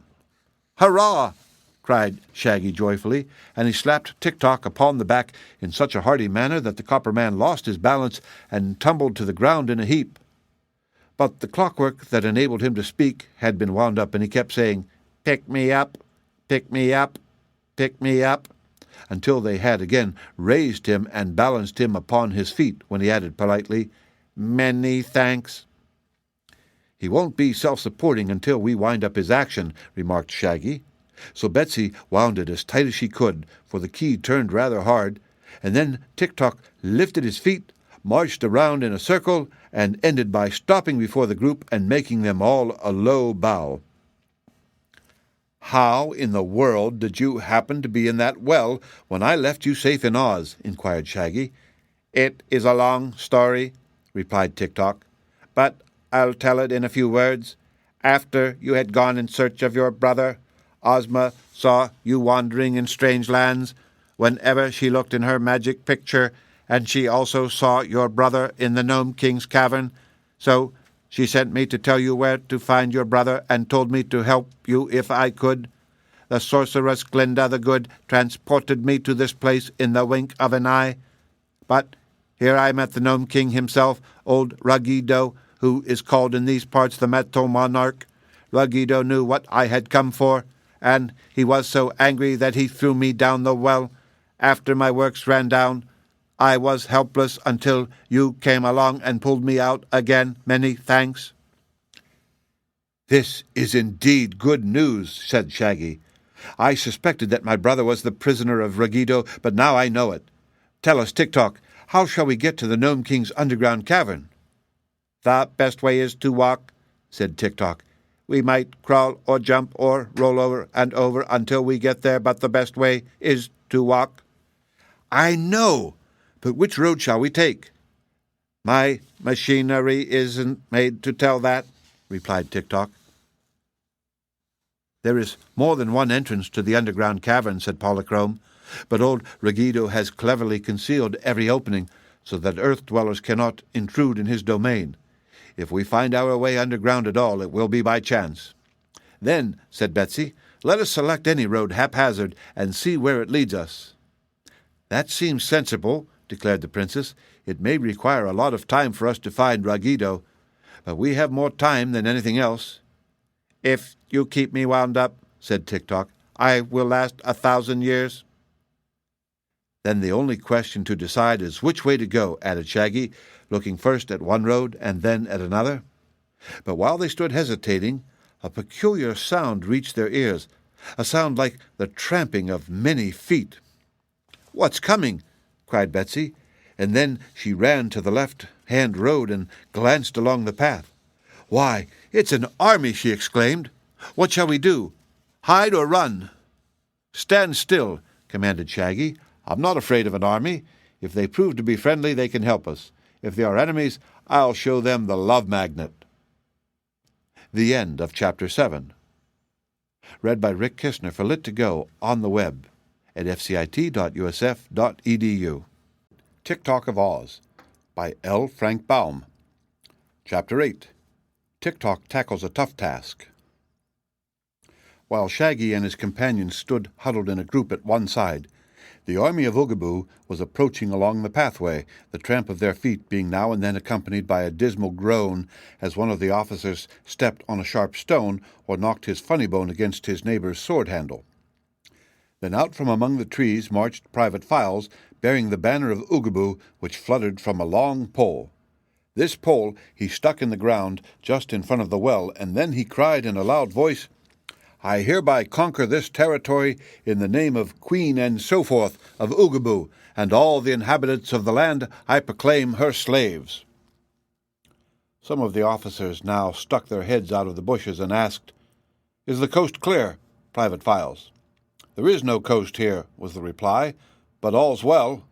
[SPEAKER 1] "Hurrah!" cried Shaggy joyfully, and he slapped Tik-Tok upon the back in such a hearty manner that the copper man lost his balance and tumbled to the ground in a heap. But the clockwork that enabled him to speak had been wound up, and he kept saying, "Pick me up, pick me up, pick me up," until they had again raised him and balanced him upon his feet, when he added politely, "Many thanks." "He won't be self-supporting until we wind up his action," remarked Shaggy. So Betsy wound it as tight as she could, for the key turned rather hard, and then Tik-Tok lifted his feet, marched around in a circle, and ended by stopping before the group and making them all a low bow. "How in the world did you happen to be in that well when I left you safe in Oz?" inquired Shaggy. "It is a long story," replied Tik-Tok, "but I'll tell it in a few words. After you had gone in search of your brother, Ozma saw you wandering in strange lands whenever she looked in her magic picture, and she also saw your brother in the Nome King's cavern. So she sent me to tell you where to find your brother, and told me to help you if I could. The sorceress Glinda the Good transported me to this place in the wink of an eye. But here I met the Nome King himself, old Ruggido, who is called in these parts the Metal Monarch. Ruggido knew what I had come for, and he was so angry that he threw me down the well. After my works ran down, I was helpless until you came along and pulled me out again. Many thanks." "This is indeed good news," said Shaggy. "I suspected that my brother was the prisoner of Ruggido, but now I know it. Tell us, Tik-Tok, how shall we get to the Nome King's underground cavern?" "The best way is to walk," said Tik-Tok. "We might crawl or jump or roll over and over until we get there, but the best way is to walk." "I know, but which road shall we take?" "My machinery isn't made to tell that," replied Tik-Tok. "There is more than one entrance to the underground cavern," said Polychrome, "but old Ruggido has cleverly concealed every opening so that earth-dwellers cannot intrude in his domain. If we find our way underground at all, it will be by chance." "Then," said Betsy, "let us select any road haphazard and see where it leads us." "That seems sensible," declared the princess. "It may require a lot of time for us to find Ruggido, but we have more time than anything else." "If you keep me wound up," said Tik-Tok, "I will last 1,000 years." "Then the only question to decide is which way to go," added Shaggy, looking first at one road and then at another. But while they stood hesitating, a peculiar sound reached their ears, a sound like the tramping of many feet. "What's coming?" cried Betsy, and then she ran to the left-hand road and glanced along the path. "Why, it's an army!" she exclaimed. "What shall we do? Hide or run?" "Stand still," commanded Shaggy. "I'm not afraid of an army. If they prove to be friendly, they can help us. If they are enemies, I'll show them the love magnet." The end of Chapter 7. Read by Rick Kishner for Lit2Go on the web at fcit.usf.edu. Tik-Tok of Oz by L. Frank Baum. Chapter 8. Tik-Tok tackles a tough task. While Shaggy and his companions stood huddled in a group at one side, the army of Oogaboo was approaching along the pathway, the tramp of their feet being now and then accompanied by a dismal groan as one of the officers stepped on a sharp stone or knocked his funny bone against his neighbor's sword handle. Then out from among the trees marched Private Files, bearing the banner of Oogaboo, which fluttered from a long pole. This pole he stuck in the ground just in front of the well, and then he cried in a loud voice, "I hereby conquer this territory in the name of Queen and so forth of Oogaboo, and all the inhabitants of the land I proclaim her slaves." Some of the officers now stuck their heads out of the bushes and asked, "Is the coast clear, Private Files?" "There is no coast here," was the reply, "but all's well."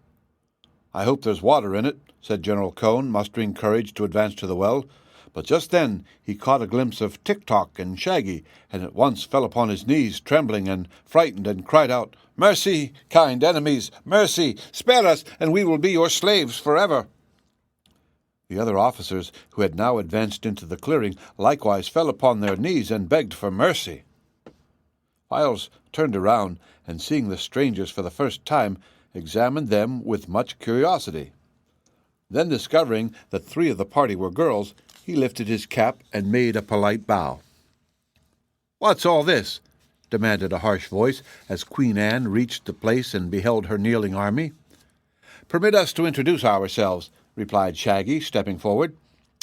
[SPEAKER 1] "I hope there's water in it," said General Cone, mustering courage to advance to the well. But just then he caught a glimpse of Tik-Tok and Shaggy, and at once fell upon his knees, trembling and frightened, and cried out, "Mercy, kind enemies, mercy! Spare us, and we will be your slaves forever." The other officers, who had now advanced into the clearing, likewise fell upon their knees and begged for mercy. Files turned around, and seeing the strangers for the first time, examined them with much curiosity. Then, discovering that 3 of the party were girls, he lifted his cap and made a polite bow. "What's all this?" demanded a harsh voice as Queen Anne reached the place and beheld her kneeling army. "Permit us to introduce ourselves," replied Shaggy, stepping forward.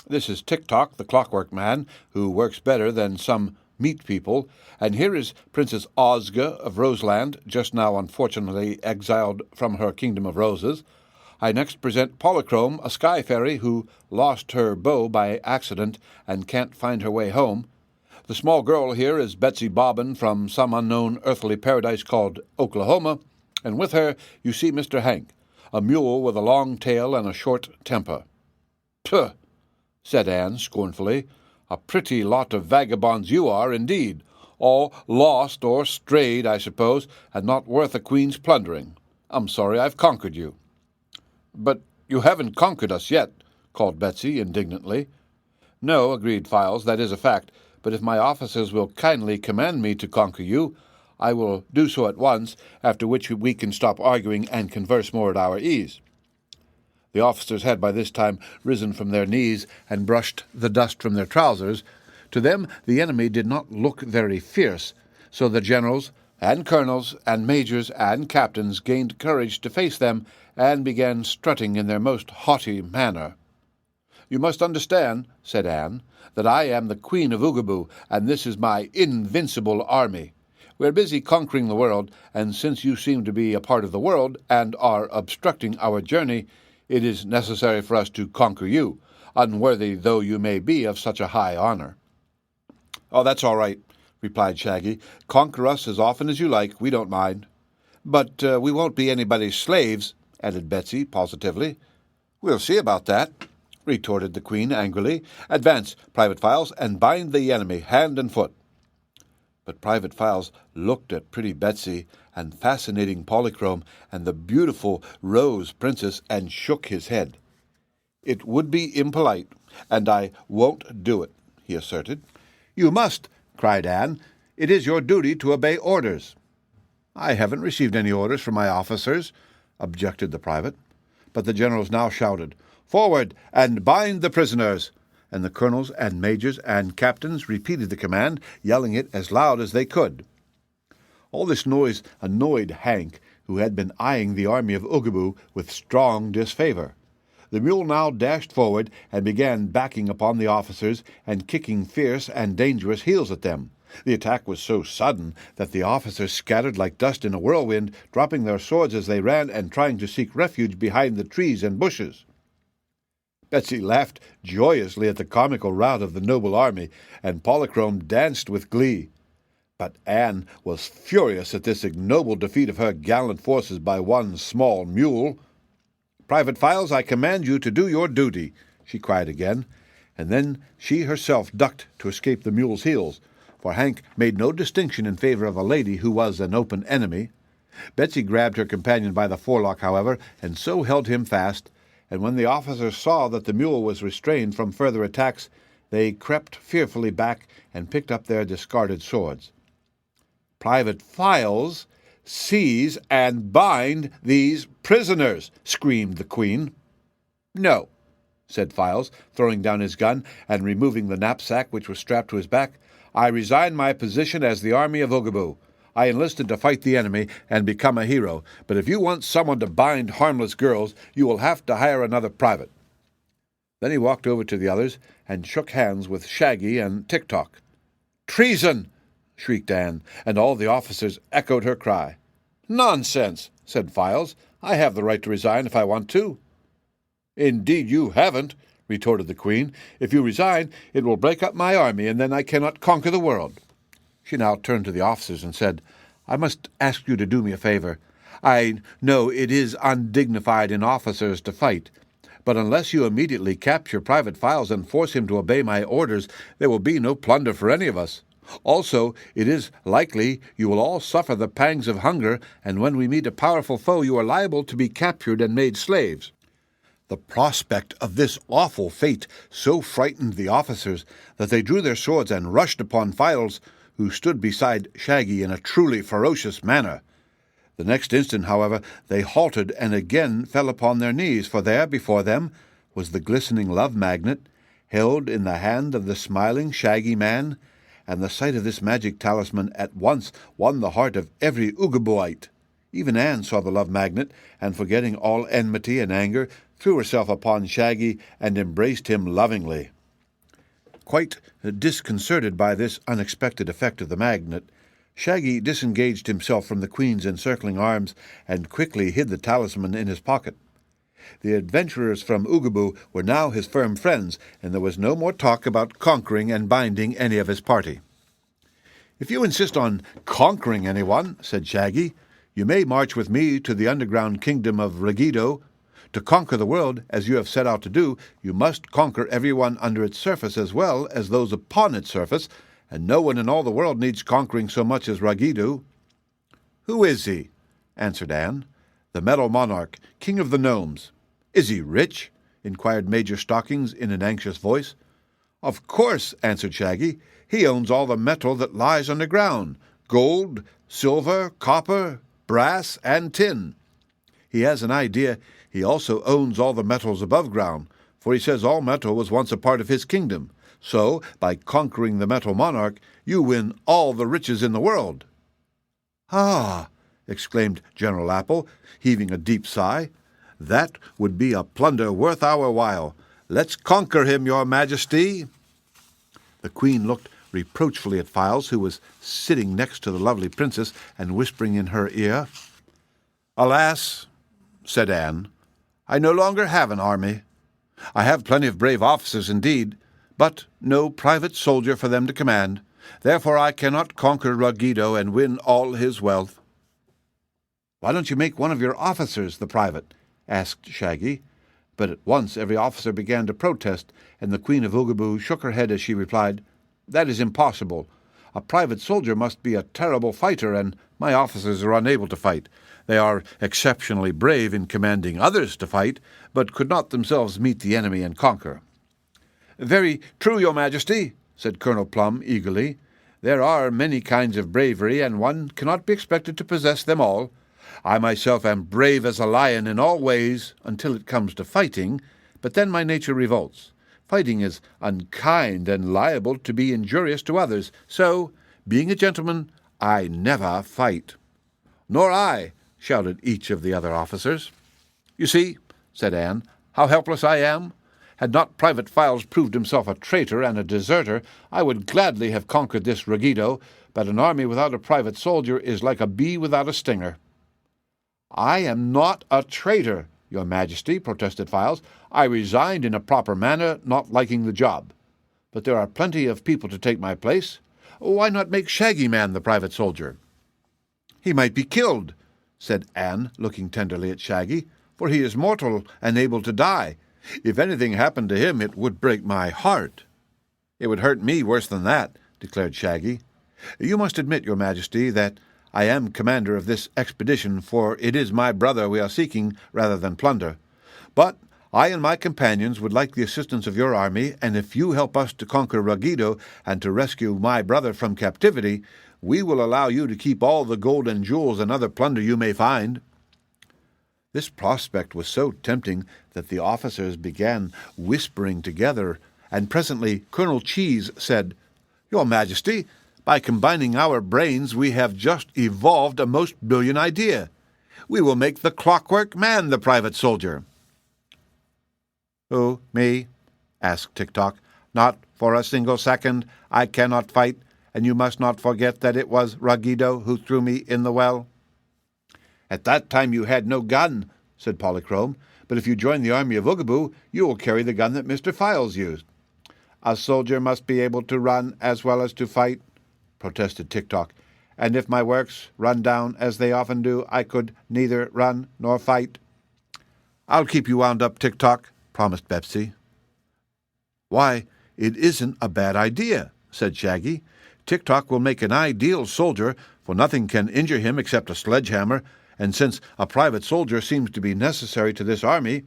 [SPEAKER 1] "This is Tik-Tok, the Clockwork Man, who works better than some meat people, and here is Princess Ozga of Roseland, just now unfortunately exiled from her kingdom of roses. I next present Polychrome, a sky fairy who lost her bow by accident and can't find her way home. The small girl here is Betsy Bobbin from some unknown earthly paradise called Oklahoma, and with her you see Mr. Hank, a mule with a long tail and a short temper." "Pugh!" said Anne scornfully. "A pretty lot of vagabonds you are, indeed. All lost or strayed, I suppose, and not worth a queen's plundering. I'm sorry I've conquered you." "But you haven't conquered us yet," called Betsy indignantly. No, agreed Files, that is a fact, but if my officers will kindly command me to conquer you, I will do so at once, after which we can stop arguing and converse more at our ease. The officers had by this time risen from their knees and brushed the dust from their trousers. To them the enemy did not look very fierce, so the generals and colonels and majors and captains gained courage to face them and began strutting in their most haughty manner. "You must understand," said Anne, "that I am the Queen of Oogaboo, and this is my invincible army. We're busy conquering the world, and since you seem to be a part of the world and are obstructing our journey, it is necessary for us to conquer you, unworthy though you may be of such a high honor." "Oh, that's all right," replied Shaggy. "Conquer us as often as you like, we don't mind." "But we won't be anybody's slaves," added Betsy positively. "We'll see about that," retorted the Queen angrily. "Advance, Private Files, and bind the enemy hand and foot." But Private Files looked at pretty Betsy and fascinating Polychrome and the beautiful Rose Princess and shook his head. "It would be impolite, and I won't do it," he asserted. "You must," cried Anne. "It is your duty to obey orders." "I haven't received any orders from my officers," objected the private. But the generals now shouted, "Forward, and bind the prisoners!" and the colonels and majors and captains repeated the command, yelling it as loud as they could. All this noise annoyed Hank, who had been eyeing the army of Oogaboo with strong disfavor. The mule now dashed forward and began backing upon the officers and kicking fierce and dangerous heels at them. The attack was so sudden that the officers scattered like dust in a whirlwind, dropping their swords as they ran and trying to seek refuge behind the trees and bushes. Betsy laughed joyously at the comical rout of the noble army, and Polychrome danced with glee. But Anne was furious at this ignoble defeat of her gallant forces by one small mule. "Private Files, I command you to do your duty," she cried again, and then she herself ducked to escape the mule's heels, for Hank made no distinction in favor of a lady who was an open enemy. Betsy grabbed her companion by the forelock, however, and so held him fast, and when the officers saw that the mule was restrained from further attacks, they crept fearfully back and picked up their discarded swords. "Private Files, seize and bind these prisoners!" screamed the Queen. "No," said Files, throwing down his gun and removing the knapsack which was strapped to his back. "I resign my position as the army of Oogaboo. I enlisted to fight the enemy and become a hero, but if you want someone to bind harmless girls, you will have to hire another private." Then he walked over to the others and shook hands with Shaggy and Tik-Tok. "Treason!" shrieked Anne, and all the officers echoed her cry. "Nonsense," said Files. "I have the right to resign if I want to." "Indeed you haven't," retorted the Queen. "If you resign, it will break up my army, and then I cannot conquer the world." She now turned to the officers and said, "I must ask you to do me a favor. I know it is undignified in officers to fight, but unless you immediately capture Private Files and force him to obey my orders, there will be no plunder for any of us. Also, it is likely you will all suffer the pangs of hunger, and when we meet a powerful foe, you are liable to be captured and made slaves." The prospect of this awful fate so frightened the officers that they drew their swords and rushed upon Files, who stood beside Shaggy in a truly ferocious manner. The next instant, however, they halted and again fell upon their knees, for there before them was the glistening love magnet, held in the hand of the smiling Shaggy Man, and the sight of this magic talisman at once won the heart of every Oogabooite. Even Anne saw the love magnet, and forgetting all enmity and anger, threw herself upon Shaggy and embraced him lovingly. Quite disconcerted by this unexpected effect of the magnet, Shaggy disengaged himself from the Queen's encircling arms and quickly hid the talisman in his pocket. The adventurers from Oogaboo were now his firm friends, and there was no more talk about conquering and binding any of his party. "If you insist on conquering anyone," said Shaggy, "you may march with me to the underground kingdom of Raggido. To conquer the world, as you have set out to do, you must conquer everyone under its surface as well as those upon its surface, and no one in all the world needs conquering so much as Raggido." "Who is he?" answered Anne. "The Metal Monarch, King of the Gnomes." "Is he rich?" inquired Major Stockings in an anxious voice. "Of course," answered Shaggy. "He owns all the metal that lies underground, gold, silver, copper, brass, and tin. He has an idea he also owns all the metals above ground, for he says all metal was once a part of his kingdom. So, by conquering the Metal Monarch, you win all the riches in the world." "Ah!" exclaimed General Apple, heaving a deep sigh. "That would be a plunder worth our while. Let's conquer him, your Majesty." The Queen looked reproachfully at Files, who was sitting next to the lovely princess and whispering in her ear. "Alas," said Anne, "I no longer have an army. I have plenty of brave officers indeed, but no private soldier for them to command. Therefore I cannot conquer Ruggedo and win all his wealth." "Why don't you make one of your officers the private?" asked Shaggy. But at once every officer began to protest, and the Queen of Oogaboo shook her head as she replied, "That is impossible. A private soldier must be a terrible fighter, and my officers are unable to fight. They are exceptionally brave in commanding others to fight, but could not themselves meet the enemy and conquer." "Very true, your Majesty," said Colonel Plum eagerly. "There are many kinds of bravery, and one cannot be expected to possess them all. I myself am brave as a lion in all ways until it comes to fighting, but then my nature revolts. Fighting is unkind and liable to be injurious to others, so, being a gentleman, I never fight." "Nor I," shouted each of the other officers. "You see," said Anne, "how helpless I am. Had not Private Files proved himself a traitor and a deserter, I would gladly have conquered this Ruggedo, but an army without a private soldier is like a bee without a stinger." "I am not a traitor, your Majesty," protested Files. "I resigned in a proper manner, not liking the job. But there are plenty of people to take my place. Why not make Shaggy Man the private soldier?" "He might be killed," said Anne, looking tenderly at Shaggy, "for he is mortal and able to die. If anything happened to him, it would break my heart." "It would hurt me worse than that," declared Shaggy. "You must admit, your Majesty, that I am commander of this expedition, for it is my brother we are seeking rather than plunder. But I and my companions would like the assistance of your army, and if you help us to conquer Ruggedo and to rescue my brother from captivity, we will allow you to keep all the gold and jewels and other plunder you may find." This prospect was so tempting that the officers began whispering together, and presently Colonel Cheese said, "Your Majesty, by combining our brains, we have just evolved a most brilliant idea. We will make the Clockwork Man the private soldier." "Who, me?" asked Tik-Tok. "Not for a single second. I cannot fight, and you must not forget that it was Ruggedo who threw me in the well." "At that time you had no gun," said Polychrome, "but if you join the army of Oogaboo, you will carry the gun that Mr. Files used." "A soldier must be able to run as well as to fight," protested Tik-Tok, "and if my works run down as they often do, I could neither run nor fight." "I'll keep you wound up, Tik-Tok," promised Betsy. "Why, it isn't a bad idea," said Shaggy. "Tik-Tok will make an ideal soldier, for nothing can injure him except a sledgehammer, and since a private soldier seems to be necessary to this army,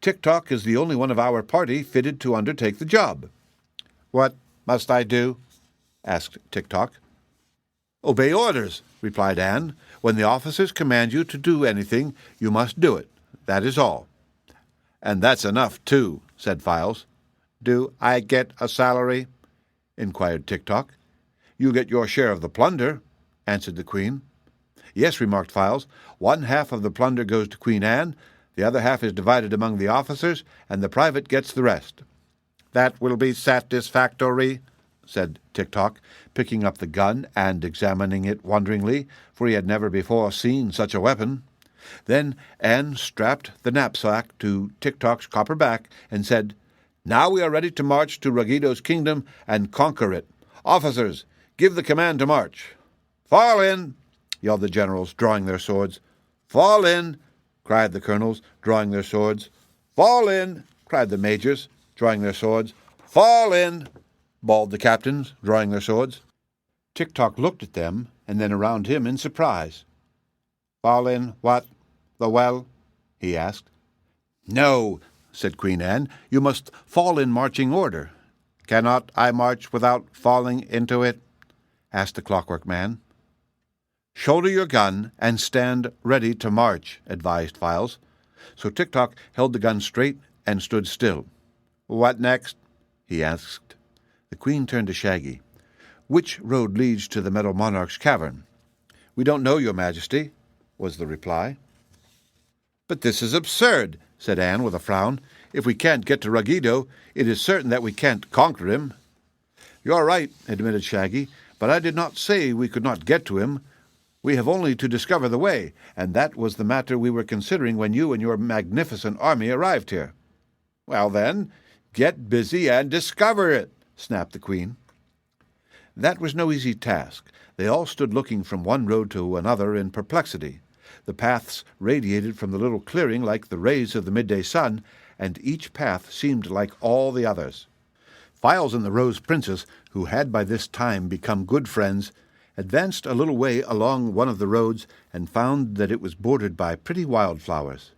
[SPEAKER 1] Tik-Tok is the only one of our party fitted to undertake the job." "What must I do?" asked Tik-Tok. "Obey orders," replied Anne. "When the officers command you to do anything, you must do it. That is all." "And that's enough, too," said Files. "Do I get a salary?" inquired Tik-Tok. "You get your share of the plunder," answered the Queen. "Yes," remarked Files. "One half of the plunder goes to Queen Anne, the other half is divided among the officers, and the private gets the rest." "That will be satisfactory," said Tik-Tok, picking up the gun and examining it wonderingly, for he had never before seen such a weapon. Then Anne strapped the knapsack to Tik-Tok's copper back and said, "Now we are ready to march to Ruggedo's kingdom and conquer it. Officers, give the command to march." "Fall in!" yelled the generals, drawing their swords. "Fall in!" cried the colonels, drawing their swords. "Fall in!" cried the majors, drawing their swords. "Fall in!" bawled the captains, drawing their swords. Tik-Tok looked at them and then around him in surprise. "Fall in what? The well?" he asked. "No," said Queen Anne. "You must fall in marching order. Cannot I march without falling into it?" asked the Clockwork Man. "Shoulder your gun and stand ready to march," advised Files. So Tik-Tok held the gun straight and stood still. "What next?" he asked. The Queen turned to Shaggy. "Which road leads to the Metal Monarch's cavern?" "We don't know, Your Majesty," was the reply. "But this is absurd," said Anne with a frown. "If we can't get to Ruggido, it is certain that we can't conquer him." "You're right," admitted Shaggy, "but I did not say we could not get to him. We have only to discover the way, and that was the matter we were considering when you and your magnificent army arrived here." "Well, then, get busy and discover it," snapped the Queen. That was no easy task. They all stood looking from one road to another in perplexity. The paths radiated from the little clearing like the rays of the midday sun, and each path seemed like all the others. Files and the Rose Princess, who had by this time become good friends, advanced a little way along one of the roads and found that it was bordered by pretty wildflowers.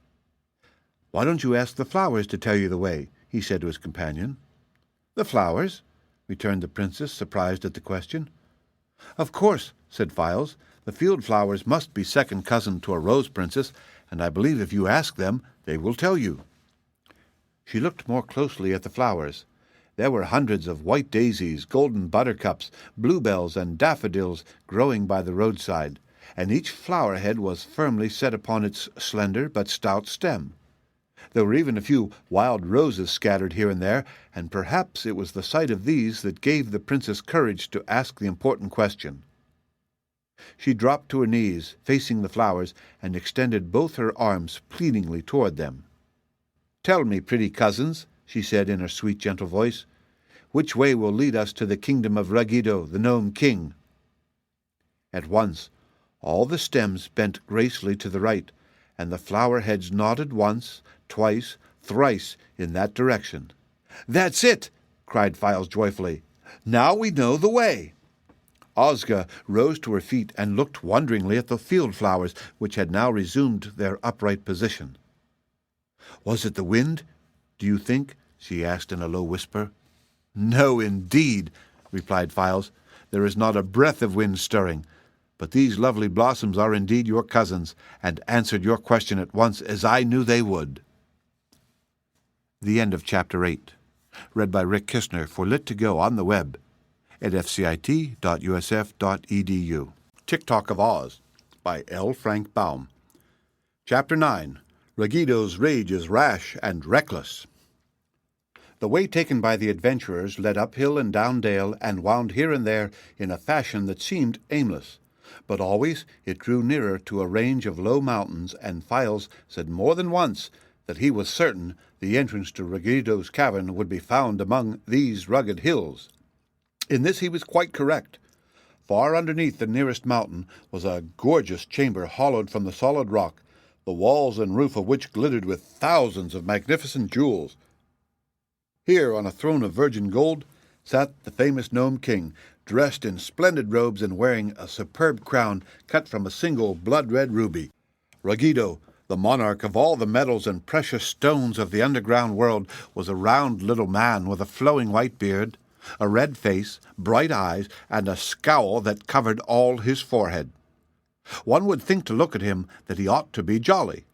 [SPEAKER 1] "Why don't you ask the flowers to tell you the way?" he said to his companion. "The flowers?" returned the princess, surprised at the question. "Of course," said Files. "The field flowers must be second cousin to a rose princess, and I believe if you ask them, they will tell you." She looked more closely at the flowers. There were hundreds of white daisies, golden buttercups, bluebells, and daffodils growing by the roadside, and each flower head was firmly set upon its slender but stout stem. There were even a few wild roses scattered here and there, and perhaps it was the sight of these that gave the princess courage to ask the important question. She dropped to her knees, facing the flowers, and extended both her arms pleadingly toward them. "Tell me, pretty cousins," she said in her sweet, gentle voice, "which way will lead us to the kingdom of Ruggido, the Nome King?" At once, all the stems bent gracefully to the right, and the flower heads nodded once, twice, thrice in that direction. "That's it!" cried Files joyfully. "Now we know the way." Ozga rose to her feet and looked wonderingly at the field flowers, which had now resumed their upright position. "Was it the wind, do you think?" she asked in a low whisper. "No, indeed," replied Files. "There is not a breath of wind stirring. But these lovely blossoms are indeed your cousins, and answered your question at once, as I knew they would." The end of Chapter 8. Read by Rick Kistner for Lit2Go on the web at fcit.usf.edu. Tik-Tok of Oz by L. Frank Baum. Chapter 9. Ruggido's rage is rash and reckless. The way taken by the adventurers led up hill and down dale and wound here and there in a fashion that seemed aimless. But always it drew nearer to a range of low mountains, and Files said more than once that he was certain the entrance to Ruggido's cavern would be found among these rugged hills. In this he was quite correct. Far underneath the nearest mountain was a gorgeous chamber hollowed from the solid rock, the walls and roof of which glittered with thousands of magnificent jewels. Here, on a throne of virgin gold, sat the famous Nome King, dressed in splendid robes and wearing a superb crown cut from a single blood-red ruby. Ruggido, the monarch of all the metals and precious stones of the underground world, was a round little man with a flowing white beard, a red face, bright eyes, and a scowl that covered all his forehead. One would think to look at him that he ought to be jolly.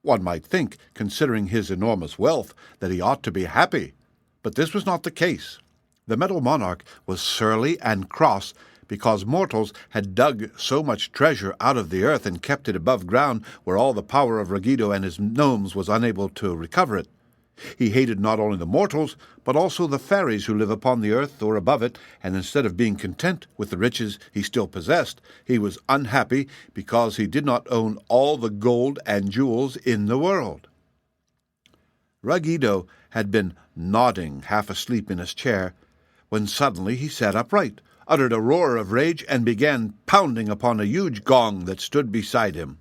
[SPEAKER 1] One might think, considering his enormous wealth, that he ought to be happy. But this was not the case. The Metal Monarch was surly and cross because mortals had dug so much treasure out of the earth and kept it above ground where all the power of Ruggido and his gnomes was unable to recover it. He hated not only the mortals, but also the fairies who live upon the earth or above it, and instead of being content with the riches he still possessed, he was unhappy because he did not own all the gold and jewels in the world. Ruggido had been nodding, half asleep in his chair, when suddenly he sat upright, uttered a roar of rage, and began pounding upon a huge gong that stood beside him.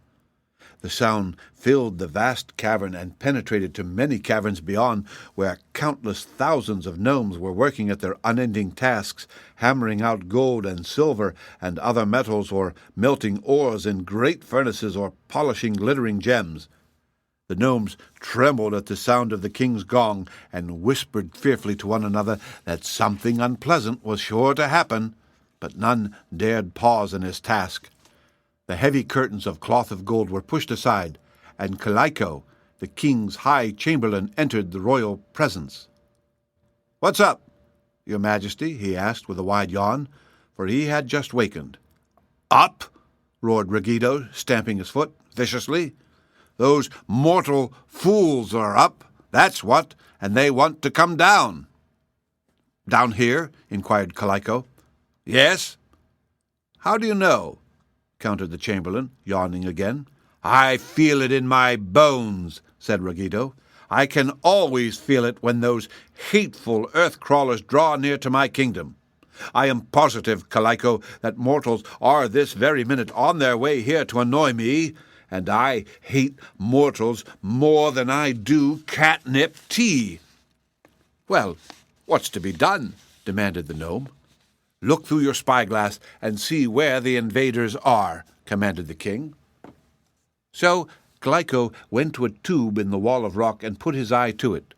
[SPEAKER 1] The sound filled the vast cavern and penetrated to many caverns beyond, where countless thousands of gnomes were working at their unending tasks, hammering out gold and silver and other metals, or melting ores in great furnaces, or polishing glittering gems. The gnomes trembled at the sound of the king's gong and whispered fearfully to one another that something unpleasant was sure to happen, but none dared pause in his task. The heavy curtains of cloth of gold were pushed aside, and ℌ𝔞𝔫𝔞𝔥, the king's high chamberlain, entered the royal presence. "What's up, your majesty?" he asked with a wide yawn, for he had just wakened. "Up?" roared Ruggido, stamping his foot viciously. "Those mortal fools are up, that's what, and they want to come down." "Down here?" inquired ℌ𝔞𝔫𝔞𝔥. "Yes." "How do you know?" countered the chamberlain, yawning again. "I feel it in my bones," said Ruggido. "I can always feel it when those hateful earth-crawlers draw near to my kingdom. I am positive, ℌ𝔞𝔫𝔞𝔥, that mortals are this very minute on their way here to annoy me, and I hate mortals more than I do catnip tea." "Well, what's to be done?" demanded the gnome. "Look through your spyglass and see where the invaders are," commanded the king. So ℌ𝔞𝔫𝔞𝔥 went to a tube in the wall of rock and put his eye to it.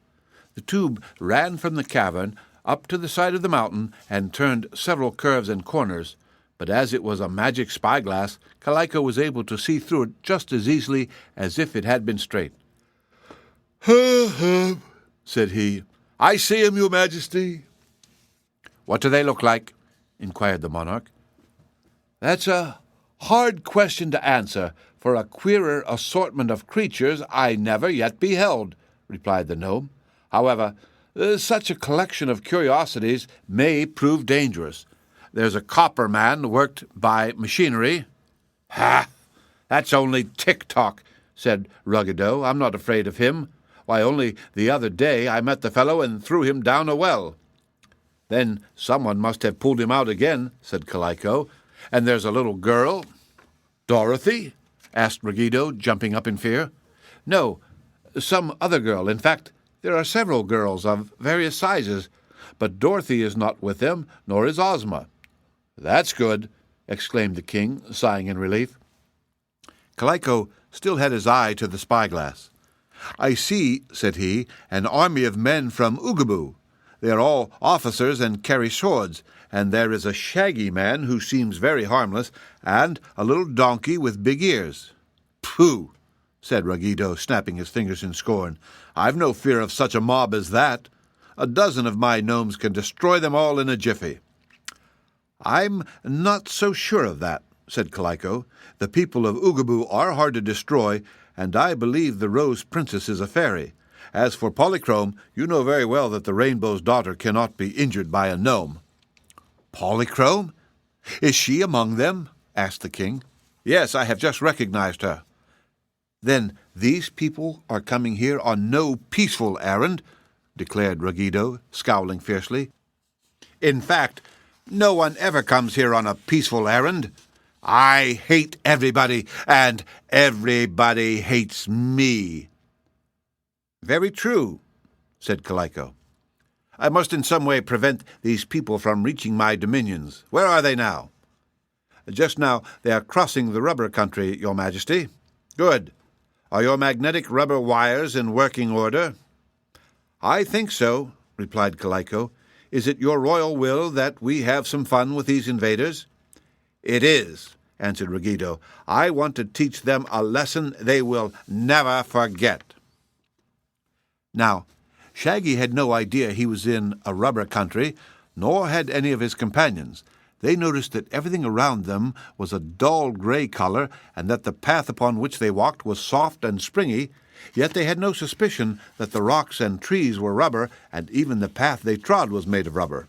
[SPEAKER 1] The tube ran from the cavern up to the side of the mountain and turned several curves and corners, but as it was a magic spyglass, ℌ𝔞𝔫𝔞𝔥 was able to see through it just as easily as if it had been straight. "Ha, said he. "I see 'em, your majesty." "What do they look like?" inquired the monarch. "That's a hard question to answer, for a queerer assortment of creatures I never yet beheld," replied the gnome. "However, such a collection of curiosities may prove dangerous. There's a copper man worked by machinery." "Ha! That's only Tik-Tok," said Ruggido. "I'm not afraid of him. Why, only the other day I met the fellow and threw him down a well." "Then someone must have pulled him out again," said ℌ𝔞𝔫𝔞𝔥. "And there's a little girl." "Dorothy?" asked Ruggido, jumping up in fear. "No, some other girl. In fact, there are several girls of various sizes, but Dorothy is not with them, nor is Ozma." "That's good," exclaimed the king, sighing in relief. ℌ𝔞𝔫𝔞𝔥 still had his eye to the spyglass. "I see," said he, "an army of men from Oogaboo. They are all officers and carry swords, and there is a Shaggy Man who seems very harmless, and a little donkey with big ears." "Pooh!" said Ruggido, snapping his fingers in scorn. "I've no fear of such a mob as that. A dozen of my gnomes can destroy them all in a jiffy." "I'm not so sure of that," said ℌ𝔞𝔫𝔞𝔥. "The people of Oogaboo are hard to destroy, and I believe the Rose Princess is a fairy. As for Polychrome, you know very well that the Rainbow's daughter cannot be injured by a gnome." "Polychrome? Is she among them?" asked the king. "Yes, I have just recognized her." "Then these people are coming here on no peaceful errand," declared Ruggido, scowling fiercely. "In fact, no one ever comes here on a peaceful errand. I hate everybody, and everybody hates me." "Very true," said ℌ𝔞𝔫𝔞𝔥. "I must in some way prevent these people from reaching my dominions. Where are they now?" "Just now they are crossing the rubber country, your majesty." "Good. Are your magnetic rubber wires in working order?" "I think so," replied ℌ𝔞𝔫𝔞𝔥. "Is it your royal will that we have some fun with these invaders?" "It is," answered Ruggido. "I want to teach them a lesson they will never forget." Now, Shaggy had no idea he was in a rubber country, nor had any of his companions. They noticed that everything around them was a dull gray color, and that the path upon which they walked was soft and springy, yet they had no suspicion that the rocks and trees were rubber, and even the path they trod was made of rubber.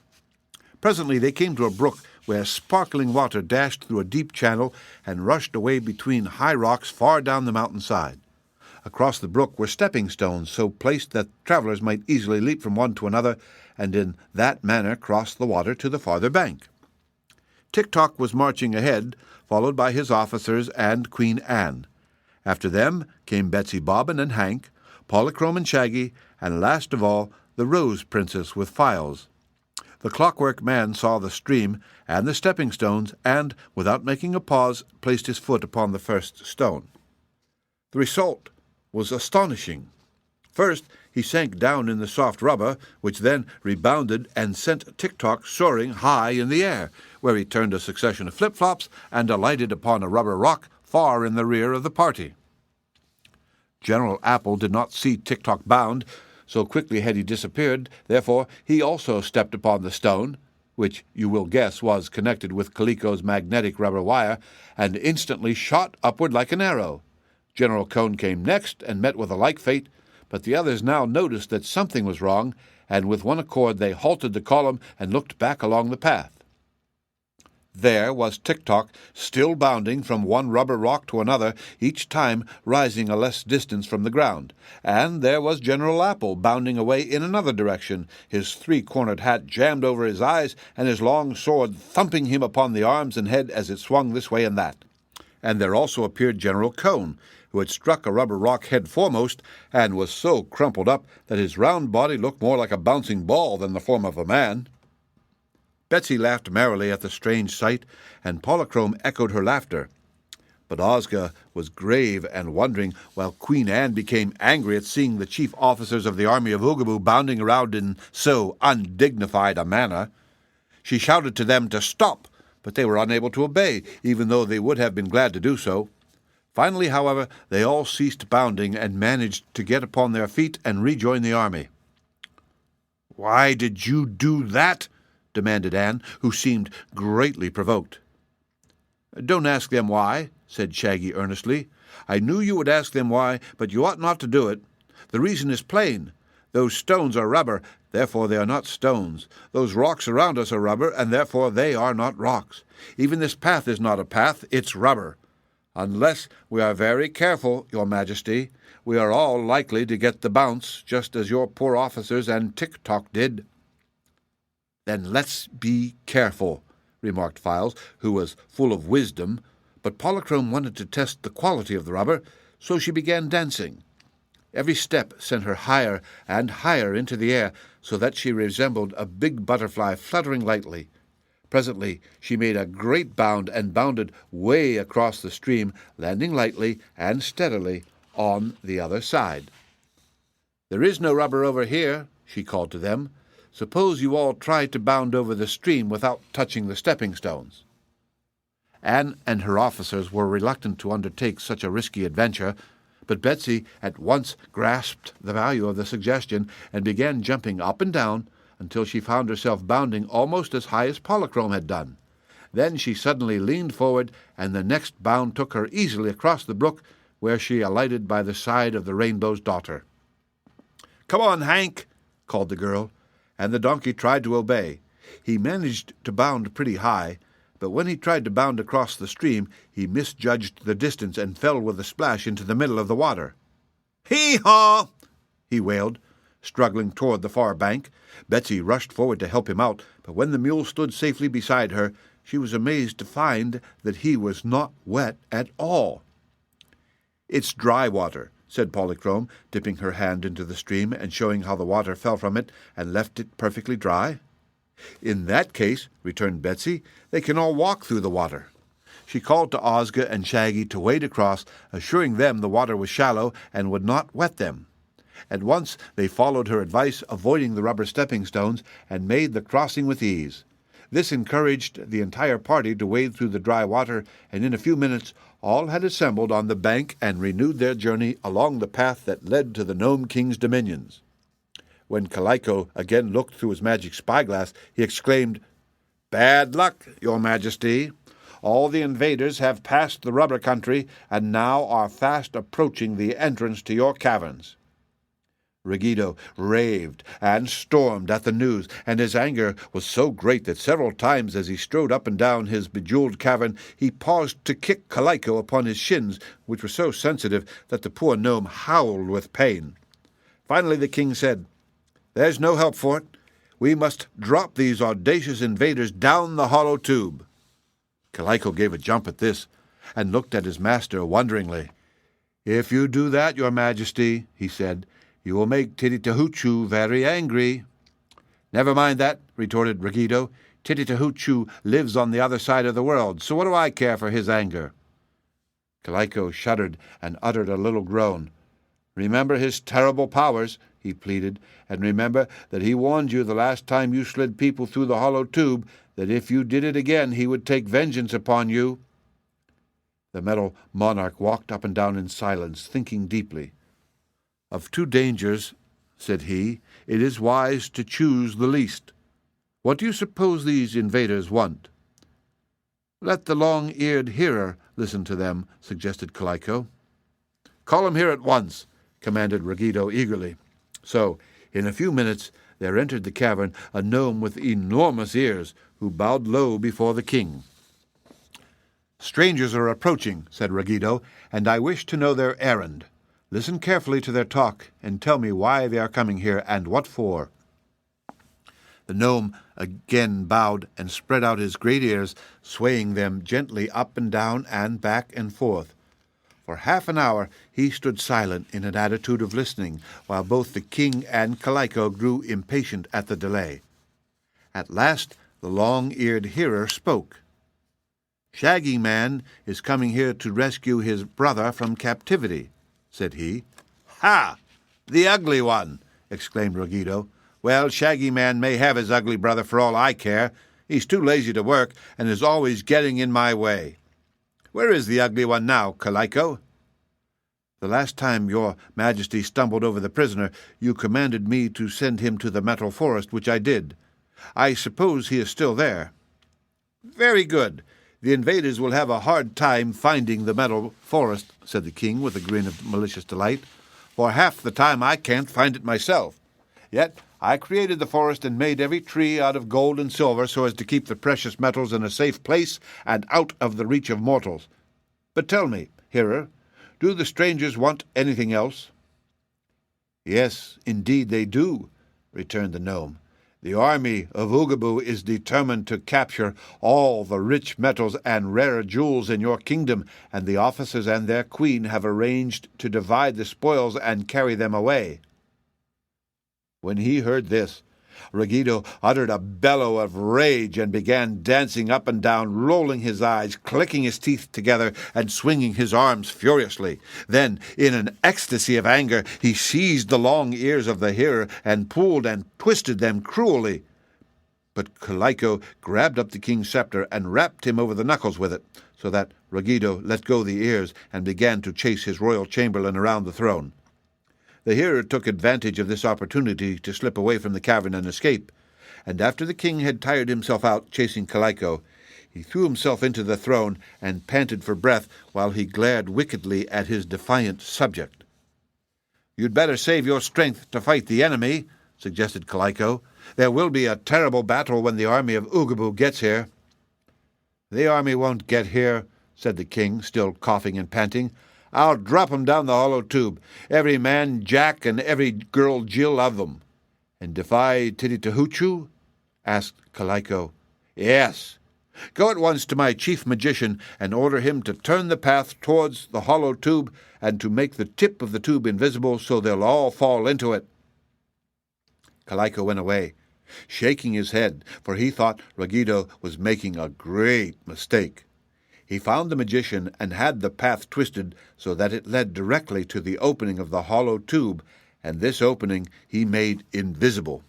[SPEAKER 1] Presently they came to a brook where sparkling water dashed through a deep channel and rushed away between high rocks far down the mountainside. Across the brook were stepping stones, so placed that travelers might easily leap from one to another, and in that manner cross the water to the farther bank. Tik-Tok was marching ahead, followed by his officers and Queen Anne. After them came Betsy Bobbin and Hank, Polychrome and Shaggy, and last of all the Rose Princess with Files. The Clockwork Man saw the stream and the stepping stones, and, without making a pause, placed his foot upon the first stone. The result was astonishing. First, he sank down in the soft rubber, which then rebounded and sent Tik-Tok soaring high in the air, where he turned a succession of flip-flops and alighted upon a rubber rock far in the rear of the party. General Apple did not see Tik-Tok bound, so quickly had he disappeared. Therefore, he also stepped upon the stone, which you will guess was connected with Calico's magnetic rubber wire, and instantly shot upward like an arrow. General Cone came next and met with a like fate, but the others now noticed that something was wrong, and with one accord they halted the column and looked back along the path. There was Tik-Tok, still bounding from one rubber rock to another, each time rising a less distance from the ground. And there was General Apple, bounding away in another direction, his three-cornered hat jammed over his eyes, and his long sword thumping him upon the arms and head as it swung this way and that. And there also appeared General Cone, who had struck a rubber rock head foremost, and was so crumpled up that his round body looked more like a bouncing ball than the form of a man. Betsy laughed merrily at the strange sight, and Polychrome echoed her laughter. But Ozga was grave and wondering, while Queen Anne became angry at seeing the chief officers of the army of Oogaboo bounding around in so undignified a manner. She shouted to them to stop, but they were unable to obey, even though they would have been glad to do so. Finally, however, they all ceased bounding and managed to get upon their feet and rejoin the army. "Why did you do that?" demanded Anne, who seemed greatly provoked. "Don't ask them why," said Shaggy earnestly. "I knew you would ask them why, but you ought not to do it. The reason is plain. Those stones are rubber, therefore they are not stones. Those rocks around us are rubber, and therefore they are not rocks. Even this path is not a path, it's rubber. Unless we are very careful, Your Majesty, we are all likely to get the bounce, just as your poor officers and Tik-Tok did." "Then let's be careful," remarked Files, who was full of wisdom, but Polychrome wanted to test the quality of the rubber, so she began dancing. Every step sent her higher and higher into the air, so that she resembled a big butterfly fluttering lightly. Presently she made a great bound and bounded way across the stream, landing lightly and steadily on the other side. "There is no rubber over here," she called to them. "Suppose you all try to bound over the stream without touching the stepping stones." Anne and her officers were reluctant to undertake such a risky adventure, but Betsy at once grasped the value of the suggestion and began jumping up and down until she found herself bounding almost as high as Polychrome had done. Then she suddenly leaned forward, and the next bound took her easily across the brook, where she alighted by the side of the Rainbow's Daughter. "Come on, Hank," called the girl, and the donkey tried to obey. He managed to bound pretty high, but when he tried to bound across the stream, he misjudged the distance and fell with a splash into the middle of the water. "Hee-haw!" he wailed, struggling toward the far bank. Betsy rushed forward to help him out, but when the mule stood safely beside her, she was amazed to find that he was not wet at all. "It's dry water," said Polychrome, dipping her hand into the stream and showing how the water fell from it and left it perfectly dry. "In that case," returned Betsy, "they can all walk through the water." She called to Ozga and Shaggy to wade across, assuring them the water was shallow and would not wet them. At once they followed her advice, avoiding the rubber stepping stones, and made the crossing with ease. This encouraged the entire party to wade through the dry water, and in a few minutes all had assembled on the bank and renewed their journey along the path that led to the Nome King's dominions. When Calico again looked through his magic spyglass, he exclaimed, "Bad luck, Your Majesty. All the invaders have passed the rubber country and now are fast approaching the entrance to your caverns." Ruggido raved and stormed at the news, and his anger was so great that several times as he strode up and down his bejeweled cavern, he paused to kick Calico upon his shins, which were so sensitive that the poor gnome howled with pain. Finally the king said, "There's no help for it. We must drop these audacious invaders down the hollow tube." Calico gave a jump at this, and looked at his master wonderingly. "If you do that, Your Majesty," he said, "you will make Titty-Tahoochoo very angry." "Never mind that," retorted Ruggido. "Titty-Tahoochoo lives on the other side of the world, so what do I care for his anger?" Calico shuddered and uttered a little groan. Remember his terrible powers, he pleaded, and remember that he warned you the last time you slid people through the hollow tube that if you did it again he would take vengeance upon you." The metal monarch walked up and down in silence, thinking deeply. "Of two dangers," said he, "it is wise to choose the least. What do you suppose these invaders want?" "Let the long-eared hearer listen to them," suggested Kaliko. "Call him here at once," commanded Ruggedo eagerly. So, in a few minutes, there entered the cavern a gnome with enormous ears, who bowed low before the king. "Strangers are approaching," said Ruggedo, "and I wish to know their errand. Listen carefully to their talk, and tell me why they are coming here, and what for." The gnome again bowed and spread out his great ears, swaying them gently up and down and back and forth. For half an hour he stood silent in an attitude of listening, while both the king and Kaliko grew impatient at the delay. At last the long-eared hearer spoke. "Shaggy Man is coming here to rescue his brother from captivity," said he. "Ha! The ugly one!" exclaimed Ruggedo. "Well, Shaggy Man may have his ugly brother for all I care. He's too lazy to work and is always getting in my way. Where is the ugly one now, Kaliko?" "The last time your Majesty stumbled over the prisoner, you commanded me to send him to the Metal Forest, which I did. I suppose he is still there." "Very good. The invaders will have a hard time finding the Metal Forest," said the king with a grin of malicious delight. "For half the time I can't find it myself. Yet I created the forest and made every tree out of gold and silver so as to keep the precious metals in a safe place and out of the reach of mortals. But tell me, hearer, do the strangers want anything else?" "Yes, indeed they do," returned the gnome. "The army of Oogaboo is determined to capture all the rich metals and rare jewels in your kingdom, and the officers and their queen have arranged to divide the spoils and carry them away." When he heard this, Ruggedo uttered a bellow of rage and began dancing up and down, rolling his eyes, clicking his teeth together, and swinging his arms furiously. Then, in an ecstasy of anger, he seized the long ears of the hearer and pulled and twisted them cruelly. But Kaliko grabbed up the king's scepter and rapped him over the knuckles with it, so that Ruggedo let go the ears and began to chase his royal chamberlain around the throne. The hearer took advantage of this opportunity to slip away from the cavern and escape, and after the king had tired himself out chasing Kaliko, he threw himself into the throne and panted for breath while he glared wickedly at his defiant subject. "You'd better save your strength to fight the enemy," suggested Kaliko. "There will be a terrible battle when the army of Oogaboo gets here." "The army won't get here," said the king, still coughing and panting. "I'll drop 'em down the hollow tube, every man Jack and every girl Jill of them." "And defy Titty-Tahoochoo?" asked Kaliko. "Yes. Go at once to my chief magician and order him to turn the path towards the hollow tube and to make the tip of the tube invisible so they'll all fall into it." Kaliko went away, shaking his head, for he thought Ruggedo was making a great mistake. He found the magician and had the path twisted so that it led directly to the opening of the hollow tube, and this opening he made invisible.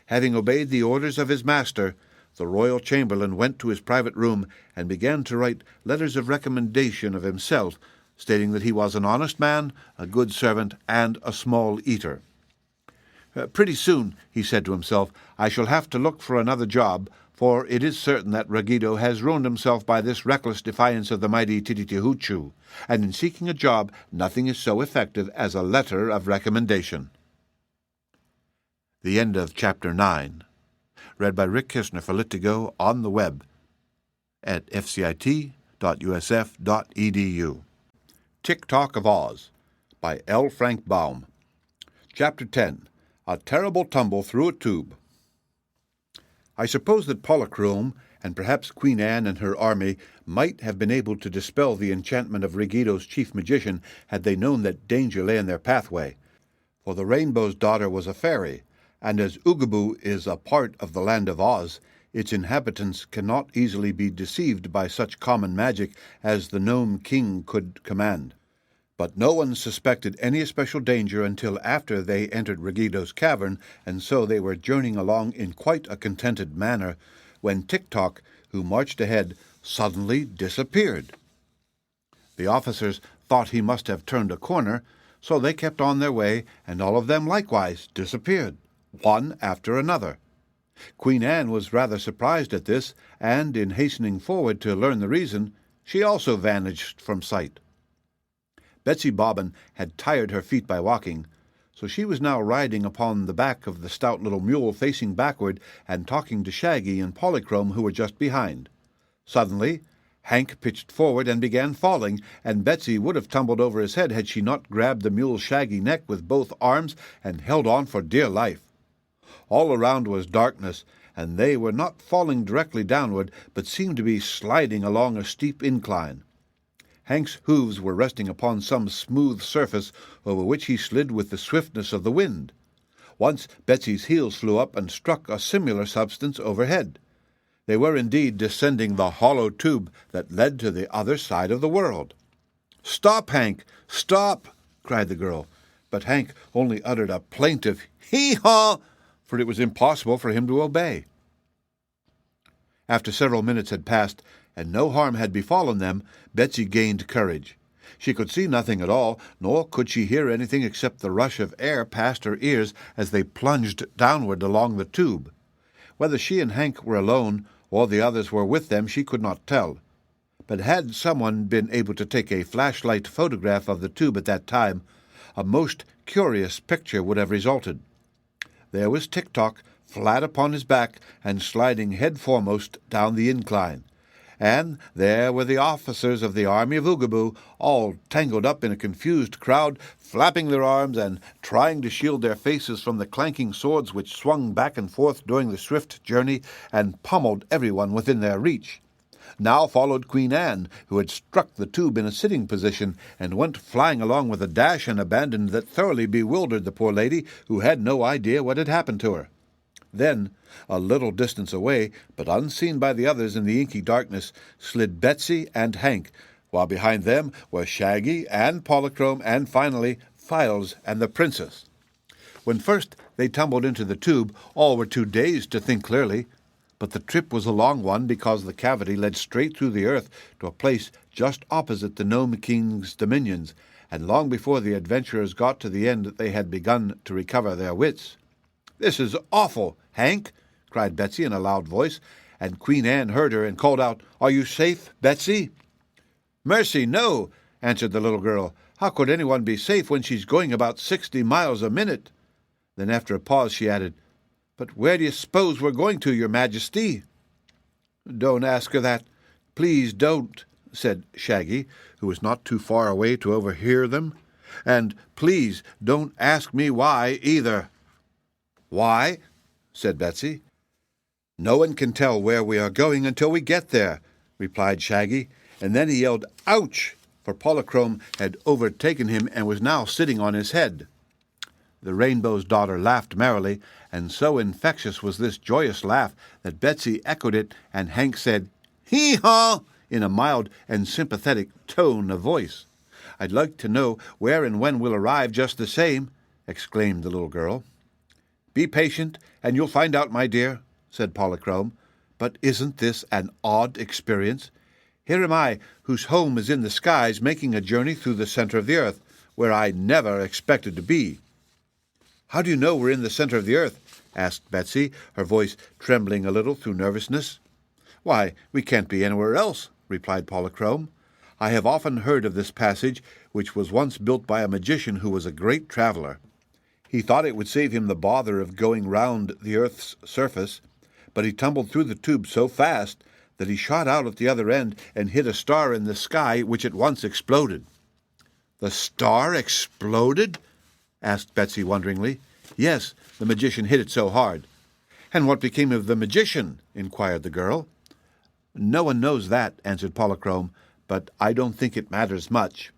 [SPEAKER 1] Having obeyed the orders of his master, the royal chamberlain went to his private room and began to write letters of recommendation of himself, stating that he was an honest man, a good servant, and a small eater. "Pretty soon," he said to himself, "I shall have to look for another job, for it is certain that Ruggedo has ruined himself by this reckless defiance of the mighty Titty-Tahoochoo, and in seeking a job nothing is so effective as a letter of recommendation." The end of Chapter 9. Read by Rick Kishner for Lit2Go on the web at fcit.usf.edu. Tik-Tok of Oz by ℌ𝔞𝔫𝔞𝔥. Baum. Chapter 10. A Terrible Tumble Through a Tube. I suppose that Polychrome, and perhaps Queen Anne and her army, might have been able to dispel the enchantment of Ruggedo's chief magician had they known that danger lay in their pathway. For the Rainbow's daughter was a fairy, and as Oogaboo is a part of the land of Oz, its inhabitants cannot easily be deceived by such common magic as the Nome King could command. But no one suspected any especial danger until after they entered Ruggedo's cavern, and so they were journeying along in quite a contented manner, when Tik-Tok, who marched ahead, suddenly disappeared. The officers thought he must have turned a corner, so they kept on their way, and all of them likewise disappeared, one after another. Queen Anne was rather surprised at this, and in hastening forward to learn the reason, she also vanished from sight. Betsy Bobbin had tired her feet by walking, so she was now riding upon the back of the stout little mule, facing backward and talking to Shaggy and Polychrome, who were just behind. Suddenly, Hank pitched forward and began falling, and Betsy would have tumbled over his head had she not grabbed the mule's shaggy neck with both arms and held on for dear life. All around was darkness, and they were not falling directly downward, but seemed to be sliding along a steep incline. Hank's hooves were resting upon some smooth surface over which he slid with the swiftness of the wind. Once Betsy's heels flew up and struck a similar substance overhead. They were indeed descending the hollow tube that led to the other side of the world. "Stop, Hank! Stop!" cried the girl, but Hank only uttered a plaintive hee-haw, for it was impossible for him to obey. After several minutes had passed, and no harm had befallen them, Betsy gained courage. She could see nothing at all, nor could she hear anything except the rush of air past her ears as they plunged downward along the tube. Whether she and Hank were alone, or the others were with them, she could not tell. But had someone been able to take a flashlight photograph of the tube at that time, a most curious picture would have resulted. There was Tik-Tok, flat upon his back and sliding head foremost down the incline. And there were the officers of the army of Oogaboo, all tangled up in a confused crowd, flapping their arms and trying to shield their faces from the clanking swords which swung back and forth during the swift journey and pummeled everyone within their reach. Now followed Queen Anne, who had struck the tube in a sitting position and went flying along with a dash and abandon that thoroughly bewildered the poor lady, who had no idea what had happened to her. Then, a little distance away, but unseen by the others in the inky darkness, slid Betsy and Hank, while behind them were Shaggy and Polychrome and, finally, Files and the Princess. When first they tumbled into the tube, all were too dazed to think clearly, but the trip was a long one because the cavity led straight through the earth to a place just opposite the Nome King's dominions, and long before the adventurers got to the end they had begun to recover their wits. "This is awful, Hank!" cried Betsy in a loud voice, and Queen Anne heard her and called out, "Are you safe, Betsy?" "Mercy, no," answered the little girl. "How could anyone be safe when she's going about 60 miles a minute?" Then after a pause she added, "But where do you suppose we're going to, Your Majesty?" "Don't ask her that. Please don't," said Shaggy, who was not too far away to overhear them. "And please don't ask me why either." "Why?" said Betsy. "No one can tell where we are going until we get there," replied Shaggy, and then he yelled, "Ouch!" for Polychrome had overtaken him and was now sitting on his head. The Rainbow's Daughter laughed merrily, and so infectious was this joyous laugh that Betsy echoed it, and Hank said, "Hee-haw!" in a mild and sympathetic tone of voice. "I'd like to know where and when we'll arrive just the same," exclaimed the little girl. "Be patient, and you'll find out, my dear," said Polychrome. "But isn't this an odd experience? Here am I, whose home is in the skies, making a journey through the center of the earth, where I never expected to be." "How do you know we're in the center of the earth?" asked Betsy, her voice trembling a little through nervousness. "Why, we can't be anywhere else," replied Polychrome. "I have often heard of this passage, which was once built by a magician who was a great traveler. He thought it would save him the bother of going round the earth's surface, but he tumbled through the tube so fast that he shot out at the other end and hit a star in the sky, which at once exploded." "The star exploded?" asked Betsy wonderingly. "Yes, the magician hit it so hard." "And what became of the magician?" inquired the girl. "No one knows that," answered Polychrome, "but I don't think it matters much."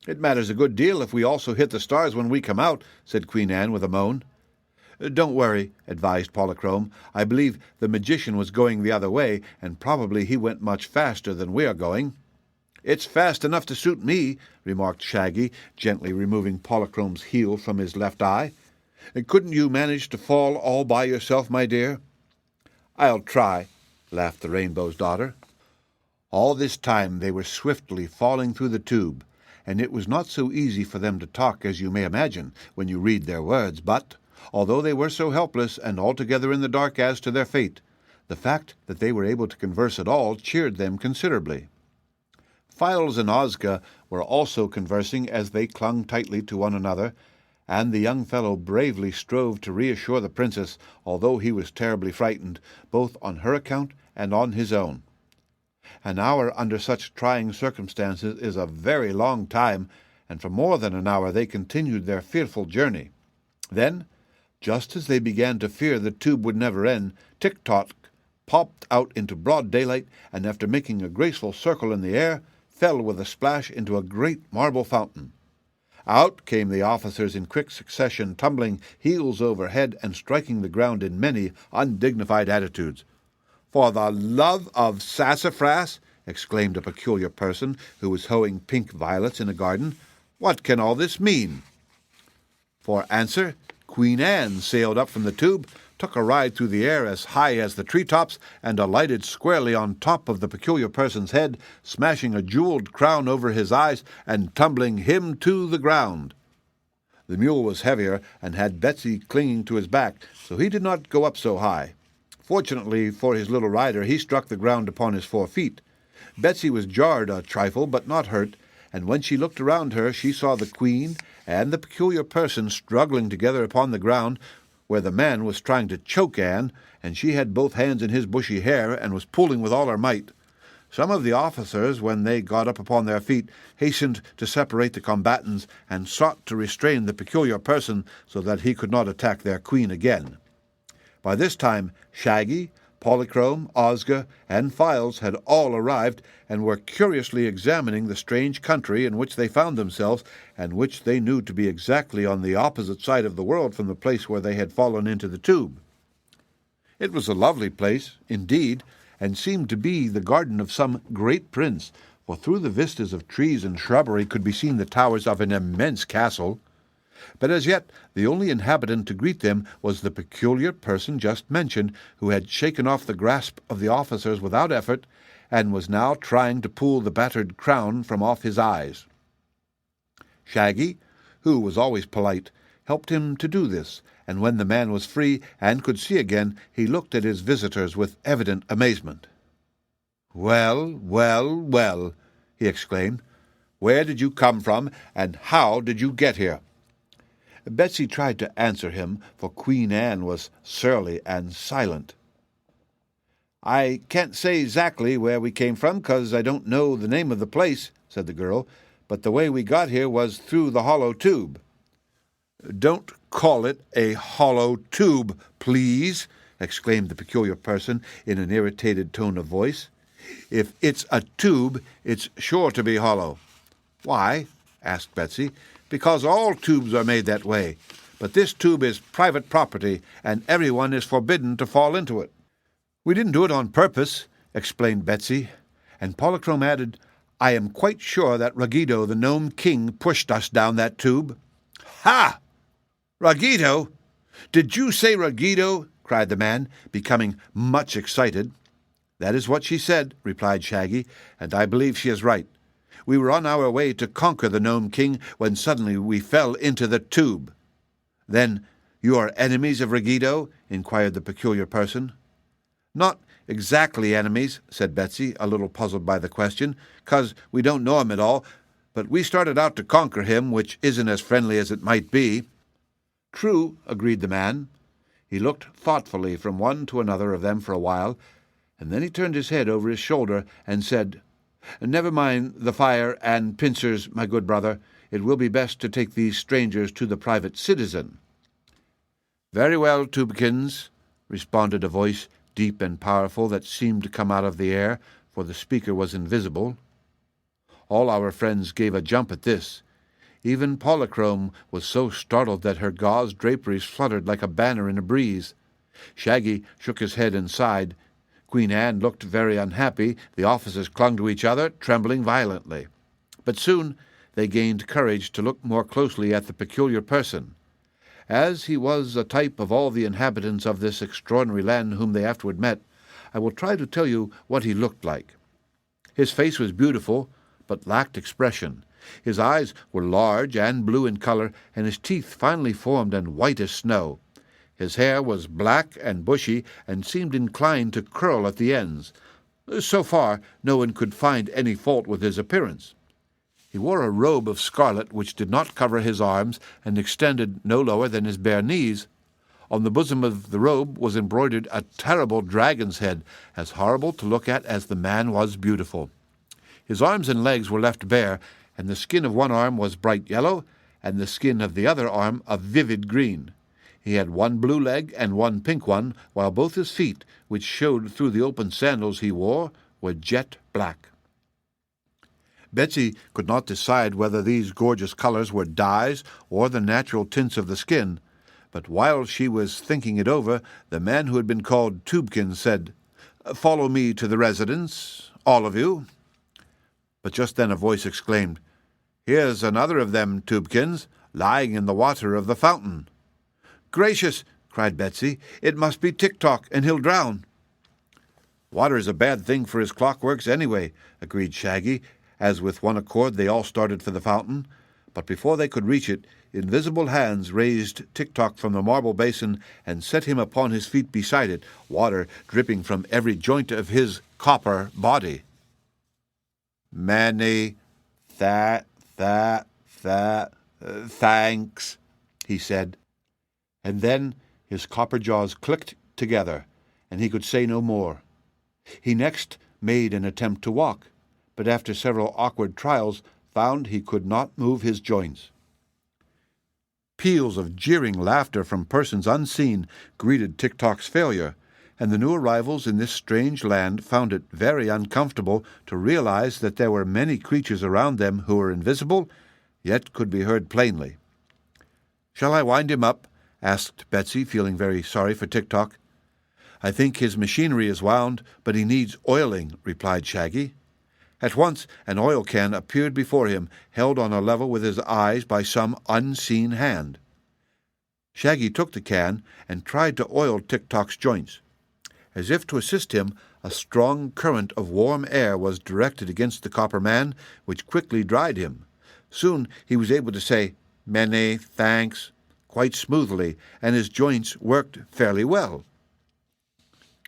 [SPEAKER 1] "It matters a good deal if we also hit the stars when we come out," said Queen Anne with a moan. "Don't worry," advised Polychrome. "I believe the magician was going the other way, and probably he went much faster than we are going." "It's fast enough to suit me," remarked Shaggy, gently removing Polychrome's heel from his left eye. "Couldn't you manage to fall all by yourself, my dear?" "I'll try," laughed the Rainbow's Daughter. All this time they were swiftly falling through the tube, and it was not so easy for them to talk as you may imagine when you read their words, but, although they were so helpless and altogether in the dark as to their fate, the fact that they were able to converse at all cheered them considerably. Files and Ozga were also conversing as they clung tightly to one another, and the young fellow bravely strove to reassure the princess, although he was terribly frightened, both on her account and on his own. An hour under such trying circumstances is a very long time, and for more than an hour they continued their fearful journey. Then, just as they began to fear the tube would never end, Tik-Tok popped out into broad daylight, and after making a graceful circle in the air, fell with a splash into a great marble fountain. Out came the officers in quick succession, tumbling heels over head and striking the ground in many undignified attitudes. "For the love of sassafras!" exclaimed a peculiar person who was hoeing pink violets in a garden. "What can all this mean?" For answer, Queen Anne sailed up from the tube, took a ride through the air as high as the treetops, and alighted squarely on top of the peculiar person's head, smashing a jeweled crown over his eyes and tumbling him to the ground. The mule was heavier and had Betsy clinging to his back, so he did not go up so high. Fortunately for his little rider, he struck the ground upon his 4 feet. Betsy was jarred a trifle, but not hurt, and when she looked around her, she saw the Queen and the peculiar person struggling together upon the ground, where the man was trying to choke Anne, and she had both hands in his bushy hair and was pulling with all her might. Some of the officers, when they got up upon their feet, hastened to separate the combatants and sought to restrain the peculiar person so that he could not attack their queen again. By this time, Shaggy, Polychrome, Ozga, and Files had all arrived and were curiously examining the strange country in which they found themselves, and which they knew to be exactly on the opposite side of the world from the place where they had fallen into the tube. It was a lovely place, indeed, and seemed to be the garden of some great prince, for through the vistas of trees and shrubbery could be seen the towers of an immense castle. But as yet the only inhabitant to greet them was the peculiar person just mentioned, who had shaken off the grasp of the officers without effort, and was now trying to pull the battered crown from off his eyes. Shaggy, who was always polite, helped him to do this, and when the man was free and could see again, he looked at his visitors with evident amazement. "Well, well, well," he exclaimed. "Where did you come from, and how did you get here?" Betsy tried to answer him, for Queen Anne was surly and silent. "I can't say exactly where we came from, 'cause I don't know the name of the place," said the girl, "but the way we got here was through the hollow tube." "Don't call it a hollow tube, please," exclaimed the peculiar person in an irritated tone of voice. "If it's a tube, it's sure to be hollow." "Why?" asked Betsy. "Because all tubes are made that way. But this tube is private property, and everyone is forbidden to fall into it." "We didn't do it on purpose," explained Betsy, and Polychrome added, "I am quite sure that Ragito, the Nome King, pushed us down that tube." "Ha! Ragito? Did you say Ragito?" cried the man, becoming much excited. "That is what she said," replied Shaggy, "and I believe she is right. We were on our way to conquer the Nome King when suddenly we fell into the tube." "Then you are enemies of Ragito?" inquired the peculiar person. "Not exactly enemies," said Betsy, a little puzzled by the question, "'cause we don't know him at all, but we started out to conquer him, which isn't as friendly as it might be." "True," agreed the man. He looked thoughtfully from one to another of them for a while, and then he turned his head over his shoulder and said, "Never mind the fire and pincers, my good brother. It will be best to take these strangers to the private citizen." "Very well, Tubekins," responded a voice deep and powerful that seemed to come out of the air, for the speaker was invisible. All our friends gave a jump at this. Even Polychrome was so startled that her gauze draperies fluttered like a banner in a breeze. Shaggy shook his head and sighed. Queen Anne looked very unhappy. The officers clung to each other, trembling violently. But soon they gained courage to look more closely at the peculiar person. As he was a type of all the inhabitants of this extraordinary land whom they afterward met, I will try to tell you what he looked like. His face was beautiful, but lacked expression. His eyes were large and blue in color, and his teeth finely formed and white as snow. His hair was black and bushy, and seemed inclined to curl at the ends. So far, no one could find any fault with his appearance. He wore a robe of scarlet which did not cover his arms and extended no lower than his bare knees. On the bosom of the robe was embroidered a terrible dragon's head, as horrible to look at as the man was beautiful. His arms and legs were left bare, and the skin of one arm was bright yellow, and the skin of the other arm a vivid green. He had one blue leg and one pink one, while both his feet, which showed through the open sandals he wore, were jet black. Betsy could not decide whether these gorgeous colors were dyes or the natural tints of the skin, but while she was thinking it over, the man who had been called Tubekins said, "Follow me to the residence, all of you." But just then a voice exclaimed, "Here's another of them, Tubekins, lying in the water of the fountain." "Gracious!" cried Betsy, "it must be Tik-Tok, and he'll drown." "Water is a bad thing for his clockworks anyway," agreed Shaggy, as with one accord they all started for the fountain. But before they could reach it, invisible hands raised Tik-Tok from the marble basin and set him upon his feet beside it, water dripping from every joint of his copper body. "Many thanks," he said. And then his copper jaws clicked together, and he could say no more. He next made an attempt to walk, but after several awkward trials found he could not move his joints. Peals of jeering laughter from persons unseen greeted Tik-Tok's failure, and the new arrivals in this strange land found it very uncomfortable to realize that there were many creatures around them who were invisible, yet could be heard plainly. "Shall I wind him up?" asked Betsy, feeling very sorry for Tik-Tok. "I think his machinery is wound, but he needs oiling," replied Shaggy. At once an oil can appeared before him, held on a level with his eyes by some unseen hand. Shaggy took the can and tried to oil Tik-Tok's joints. As if to assist him, a strong current of warm air was directed against the copper man, which quickly dried him. Soon he was able to say, "Many thanks," quite smoothly, and his joints worked fairly well.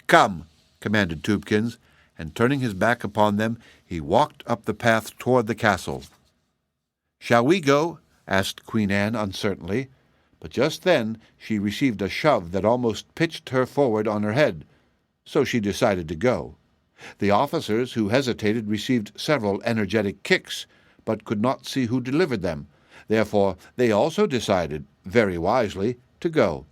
[SPEAKER 1] "Come," commanded Tubekins, and turning his back upon them, he walked up the path toward the castle. "Shall we go?" asked Queen Anne uncertainly, but just then she received a shove that almost pitched her forward on her head, so she decided to go. The officers who hesitated received several energetic kicks, but could not see who delivered them. Therefore they also decided, very wisely, to go.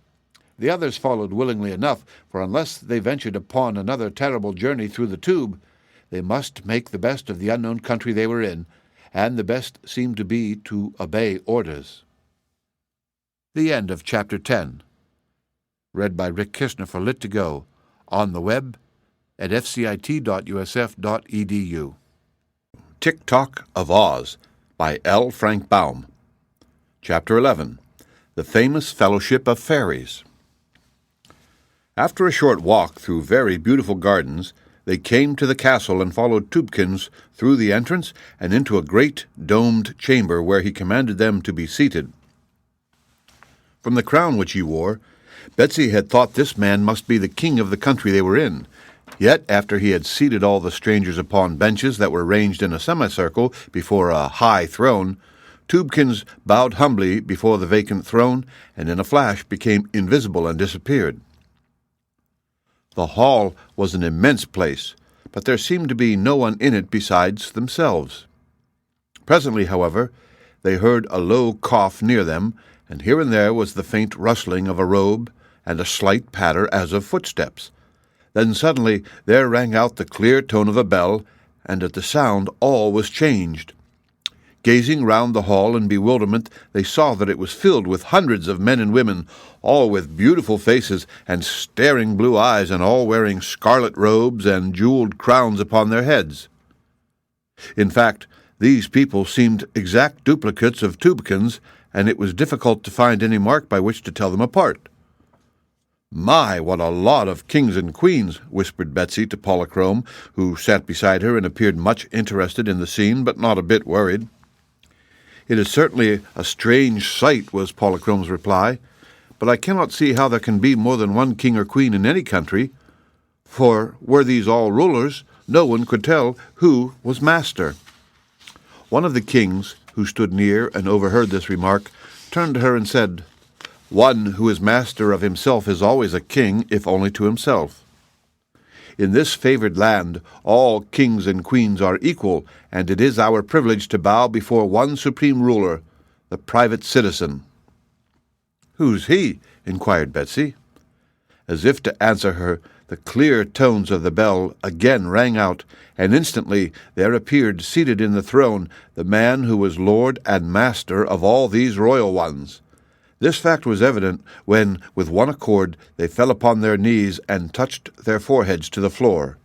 [SPEAKER 1] The others followed willingly enough, for unless they ventured upon another terrible journey through the tube, they must make the best of the unknown country they were in, and the best seemed to be to obey orders. The end of Chapter 10. Read by Rick Kishner for Lit2Go, on the web at fcit.usf.edu. Tik-Tok of Oz by L. Frank Baum. Chapter 11. The Famous Fellowship of Fairies. After a short walk through very beautiful gardens, they came to the castle and followed Tubekins through the entrance and into a great domed chamber where he commanded them to be seated. From the crown which he wore, Betsy had thought this man must be the king of the country they were in. Yet, after he had seated all the strangers upon benches that were ranged in a semicircle before a high throne, Tubekins bowed humbly before the vacant throne, and in a flash became invisible and disappeared. The hall was an immense place, but there seemed to be no one in it besides themselves. Presently, however, they heard a low cough near them, and here and there was the faint rustling of a robe and a slight patter as of footsteps. Then suddenly there rang out the clear tone of a bell, and at the sound all was changed. Gazing round the hall in bewilderment, they saw that it was filled with hundreds of men and women, all with beautiful faces and staring blue eyes, and all wearing scarlet robes and jeweled crowns upon their heads. In fact, these people seemed exact duplicates of Tubekins, and it was difficult to find any mark by which to tell them apart. "My, what a lot of kings and queens," whispered Betsy to Polychrome, who sat beside her and appeared much interested in the scene, but not a bit worried. "It is certainly a strange sight," was Polychrome's reply, "but I cannot see how there can be more than one king or queen in any country, for were these all rulers, no one could tell who was master." One of the kings, who stood near and overheard this remark, turned to her and said, "One who is master of himself is always a king, if only to himself. In this favored land, all kings and queens are equal, and it is our privilege to bow before one supreme ruler, the private citizen." "Who's he?" inquired Betsy. As if to answer her, the clear tones of the bell again rang out, and instantly there appeared, seated in the throne, the man who was lord and master of all these royal ones. This fact was evident when, with one accord, they fell upon their knees and touched their foreheads to the floor.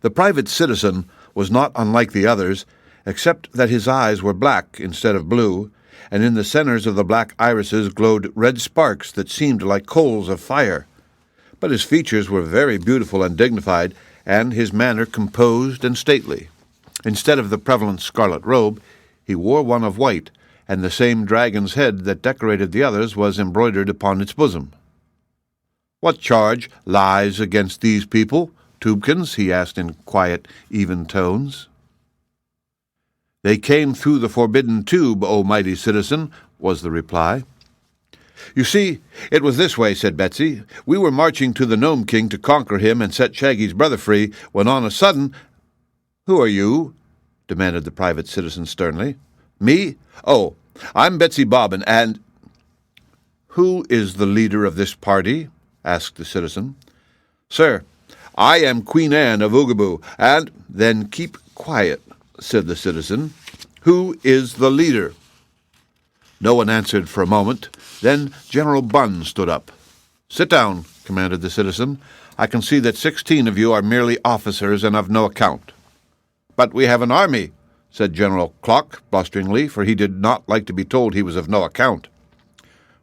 [SPEAKER 1] The private citizen was not unlike the others, except that his eyes were black instead of blue, and in the centers of the black irises glowed red sparks that seemed like coals of fire. But his features were very beautiful and dignified, and his manner composed and stately. Instead of the prevalent scarlet robe, he wore one of white, and the same dragon's head that decorated the others was embroidered upon its bosom. "What charge lies against these people, Tubekins?" he asked in quiet, even tones. "They came through the forbidden tube, O mighty citizen," was the reply. "You see, it was this way," said Betsy. "We were marching to the Nome King to conquer him and set Shaggy's brother free, when on a sudden—" "Who are you?" demanded the private citizen sternly. "Me? Oh, I'm Betsy Bobbin, and—" "Who is the leader of this party?" asked the citizen. "Sir, I am Queen Anne of Oogaboo, and—" "Then keep quiet," said the citizen. "Who is the leader?" No one answered for a moment. Then General Bunn stood up. "Sit down," commanded the citizen. "I can see that 16 of you are merely officers and of no account." "But we have an army," said General Clock blusteringly, for he did not like to be told he was of no account.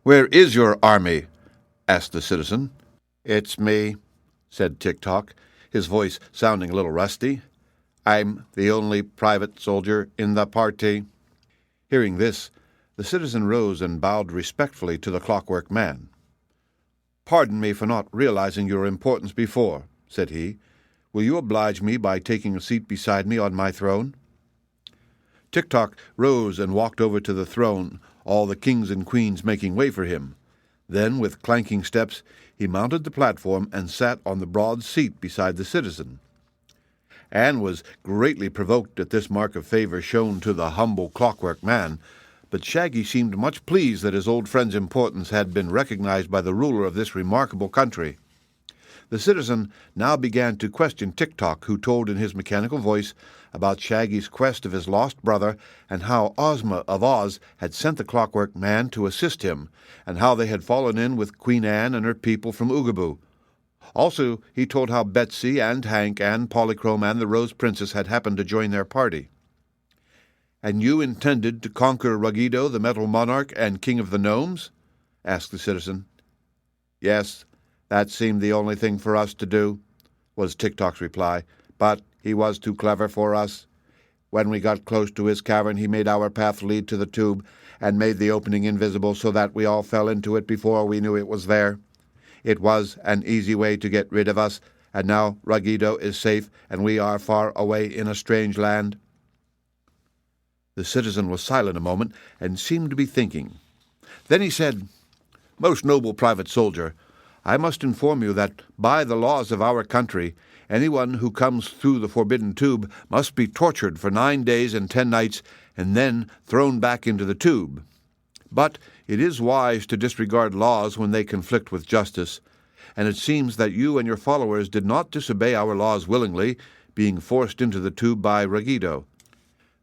[SPEAKER 1] "Where is your army?" asked the citizen. "It's me," said Tik-Tok, his voice sounding a little rusty. "I'm the only private soldier in the party." Hearing this, the citizen rose and bowed respectfully to the Clockwork Man. "Pardon me for not realizing your importance before," said he. "Will you oblige me by taking a seat beside me on my throne?" Tik-Tok rose and walked over to the throne, all the kings and queens making way for him. Then, with clanking steps, he mounted the platform and sat on the broad seat beside the citizen. Anne was greatly provoked at this mark of favor shown to the humble Clockwork Man, but Shaggy seemed much pleased that his old friend's importance had been recognized by the ruler of this remarkable country. The citizen now began to question Tik-Tok, who told in his mechanical voice about Shaggy's quest of his lost brother, and how Ozma of Oz had sent the Clockwork Man to assist him, and how they had fallen in with Queen Anne and her people from Oogaboo. Also, he told how Betsy and Hank and Polychrome and the Rose Princess had happened to join their party. "And you intended to conquer Ruggedo, the Metal Monarch and King of the Gnomes?" asked the citizen. "Yes, that seemed the only thing for us to do," was Tik-Tok's reply. "But he was too clever for us. When we got close to his cavern, he made our path lead to the tube and made the opening invisible so that we all fell into it before we knew it was there. It was an easy way to get rid of us, and now Ruggedo is safe and we are far away in a strange land." The citizen was silent a moment and seemed to be thinking. Then he said, "Most noble private soldier, I must inform you that by the laws of our country, anyone who comes through the forbidden tube must be tortured for 9 days and 10 nights and then thrown back into the tube. But it is wise to disregard laws when they conflict with justice, and it seems that you and your followers did not disobey our laws willingly, being forced into the tube by Ruggedo.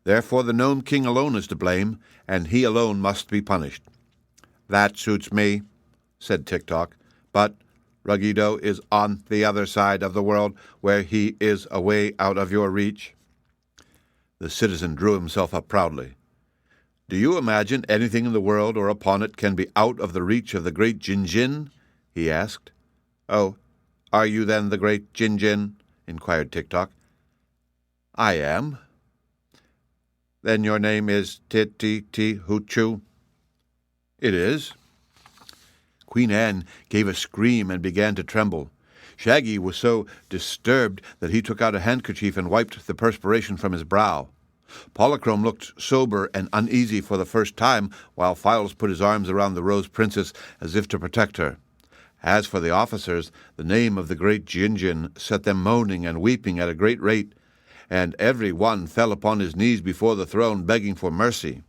[SPEAKER 1] Therefore the Nome King alone is to blame, and he alone must be punished." "That suits me," said Tik-Tok, "but Ruggido is on the other side of the world, where he is a way out of your reach." The citizen drew himself up proudly. "Do you imagine anything in the world or upon it can be out of the reach of the great ℌ𝔞𝔫𝔫𝔞?" he asked. "Oh, are you then the great ℌ𝔞𝔫𝔫𝔞?" inquired Tik-Tok. "I am." "Then your name is ℌ𝔞𝔫𝔫𝔞𝔥?" "It is." Queen Anne gave a scream and began to tremble. Shaggy was so disturbed that he took out a handkerchief and wiped the perspiration from his brow. ℌ𝔞𝔫𝔞𝔥 looked sober and uneasy for the first time, while Files put his arms around the Rose Princess as if to protect her. As for the officers, the name of the great ℌ𝔞𝔫𝔫𝔞 set them moaning and weeping at a great rate, and every one fell upon his knees before the throne begging for mercy.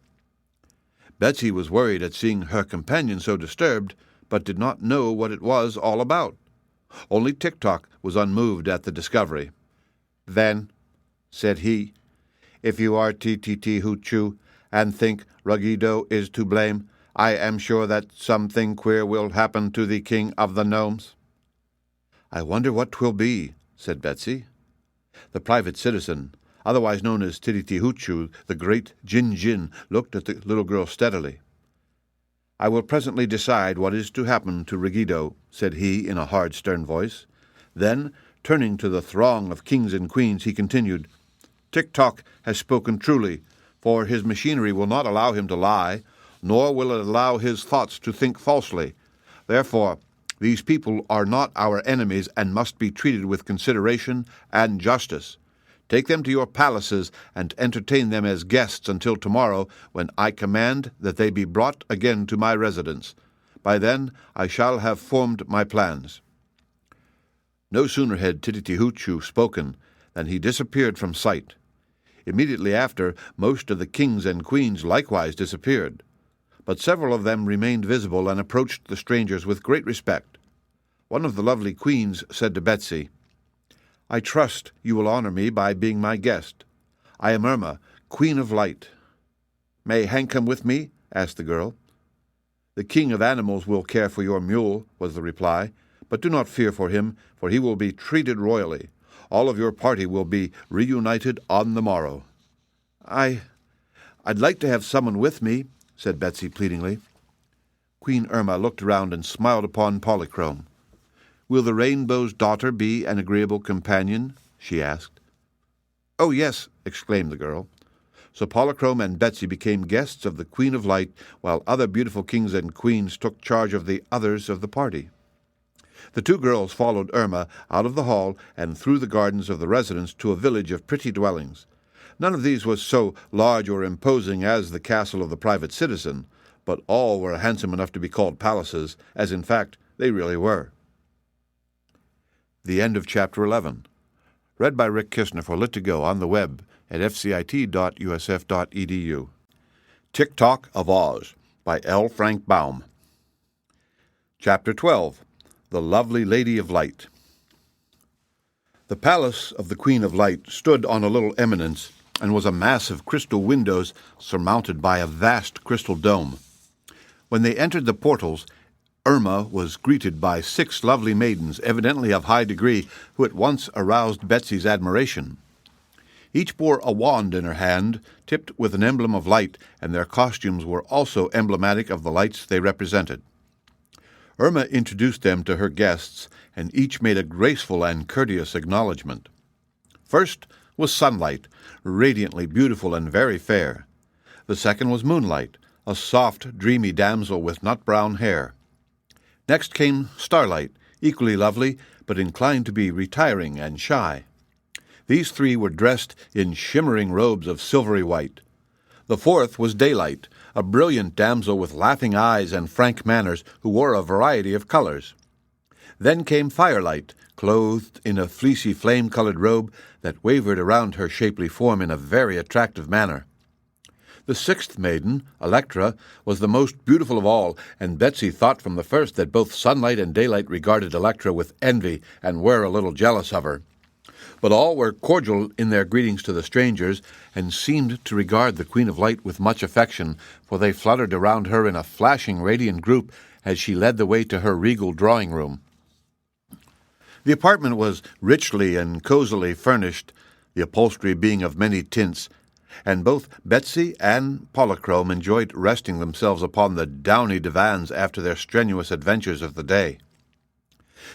[SPEAKER 1] Betsy was worried at seeing her companion so disturbed, but did not know what it was all about. Only Tik-Tok was unmoved at the discovery. "Then," said he, "if you are ℌ𝔞𝔫𝔫𝔞𝔥 and think Ruggido is to blame, I am sure that something queer will happen to the King of the Gnomes." "I wonder what 'twill be," said Betsy. The private citizen, otherwise known as ℌ𝔞𝔫𝔫𝔞𥐥, the great ℌ𝔞𝔫𝔫𝔞, looked at the little girl steadily. "I will presently decide what is to happen to Ruggido," said he in a hard, stern voice. Then, turning to the throng of kings and queens, he continued, "Tik-Tok has spoken truly, for his machinery will not allow him to lie, nor will it allow his thoughts to think falsely. Therefore, these people are not our enemies and must be treated with consideration and justice. Take them to your palaces and entertain them as guests until tomorrow, when I command that they be brought again to my residence. By then I shall have formed my plans." No sooner had ℌ𝔞𝔫𝔫𝔞𥥥 spoken than he disappeared from sight. Immediately after, most of the kings and queens likewise disappeared, but several of them remained visible and approached the strangers with great respect. One of the lovely queens said to Betsy, "I trust you will honor me by being my guest. I am Irma, Queen of Light." "May Hank come with me?" asked the girl. "The king of animals will care for your mule," was the reply, "but do not fear for him, for he will be treated royally. All of your party will be reunited on the morrow." I'd like to have someone with me," said Betsy pleadingly. Queen Irma looked around and smiled upon ℌ𝔞𝔫𝔫𝔞𥥥. "Will the Rainbow's daughter be an agreeable companion?" she asked. "Oh, yes," exclaimed the girl. So ℌ𝔞𝔫𝔫𝔞 and Betsy became guests of the Queen of Light, while other beautiful kings and queens took charge of the others of the party. The two girls followed Irma out of the hall and through the gardens of the residence to a village of pretty dwellings. None of these was so large or imposing as the castle of the private citizen, but all were handsome enough to be called palaces, as in fact they really were. The end of Chapter 11. Read by Rick Kistner for Lit2Go on the web at fcit.usf.edu. Tik-Tok of Oz by L. Frank Baum. Chapter 12. The Lovely Lady of Light. The palace of the Queen of Light stood on a little eminence and was a mass of crystal windows surmounted by a vast crystal dome. When they entered the portals, Irma was greeted by 6 lovely maidens, evidently of high degree, who at once aroused Betsy's admiration. Each bore a wand in her hand, tipped with an emblem of light, and their costumes were also emblematic of the lights they represented. Irma introduced them to her guests, and each made a graceful and courteous acknowledgment. First was Sunlight, radiantly beautiful and very fair. The second was Moonlight, a soft, dreamy damsel with nut-brown hair. Next came Starlight, equally lovely, but inclined to be retiring and shy. These 3 were dressed in shimmering robes of silvery white. The fourth was Daylight, a brilliant damsel with laughing eyes and frank manners, who wore a variety of colors. Then came Firelight, clothed in a fleecy flame-colored robe that wavered around her shapely form in a very attractive manner. The 6th maiden, Electra, was the most beautiful of all, and Betsy thought from the first that both Sunlight and Daylight regarded Electra with envy and were a little jealous of her. But all were cordial in their greetings to the strangers, and seemed to regard the Queen of Light with much affection, for they fluttered around her in a flashing, radiant group as she led the way to her regal drawing-room. The apartment was richly and cosily furnished, the upholstery being of many tints, and both Betsy and Polychrome enjoyed resting themselves upon the downy divans after their strenuous adventures of the day.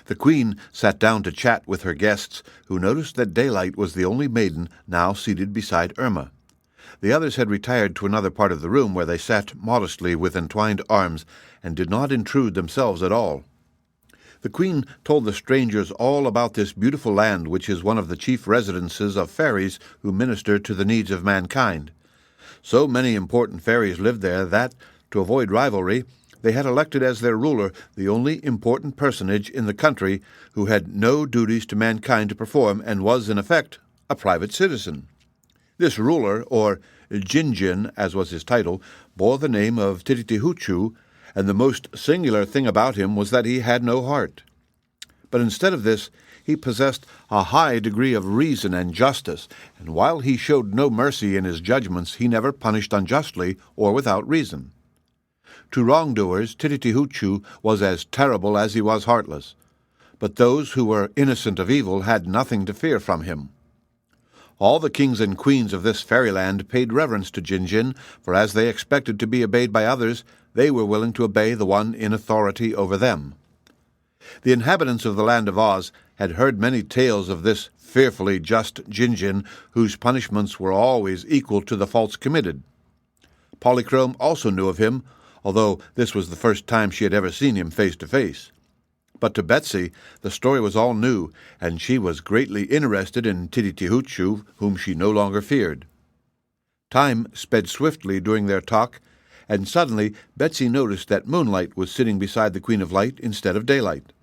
[SPEAKER 1] The Queen sat down to chat with her guests, who noticed that Daylight was the only maiden now seated beside Irma. The others had retired to another part of the room, where they sat modestly with entwined arms, and did not intrude themselves at all. The Queen told the strangers all about this beautiful land, which is one of the chief residences of fairies who minister to the needs of mankind. So many important fairies lived there that, to avoid rivalry, they had elected as their ruler the only important personage in the country who had no duties to mankind to perform and was, in effect, a private citizen. This ruler, or ℌ𝔞𝔫𝔞𝔥, as was his title, bore the name of ℌ𝔞𝔫𝔞𝔥, and the most singular thing about him was that he had no heart. But instead of this, he possessed a high degree of reason and justice, and while he showed no mercy in his judgments, he never punished unjustly or without reason. To wrongdoers, ℌ𝔞𝔫𝔞𝔥 was as terrible as he was heartless, but those who were innocent of evil had nothing to fear from him. All the kings and queens of this fairyland paid reverence to ℌ𝔞𝔫𝔞𥐴, for as they expected to be obeyed by others, they were willing to obey the one in authority over them. The inhabitants of the land of Oz had heard many tales of this fearfully just ℌ𝔞𝔫𝔞𥐴, whose punishments were always equal to the faults committed. Polychrome also knew of him, although this was the first time she had ever seen him face to face. But to Betsy the story was all new, and she was greatly interested in ℌ𝔞𝔫𝔞𥐴, whom she no longer feared. Time sped swiftly during their talk, and suddenly Betsy noticed that Moonlight was sitting beside the Queen of Light instead of Daylight.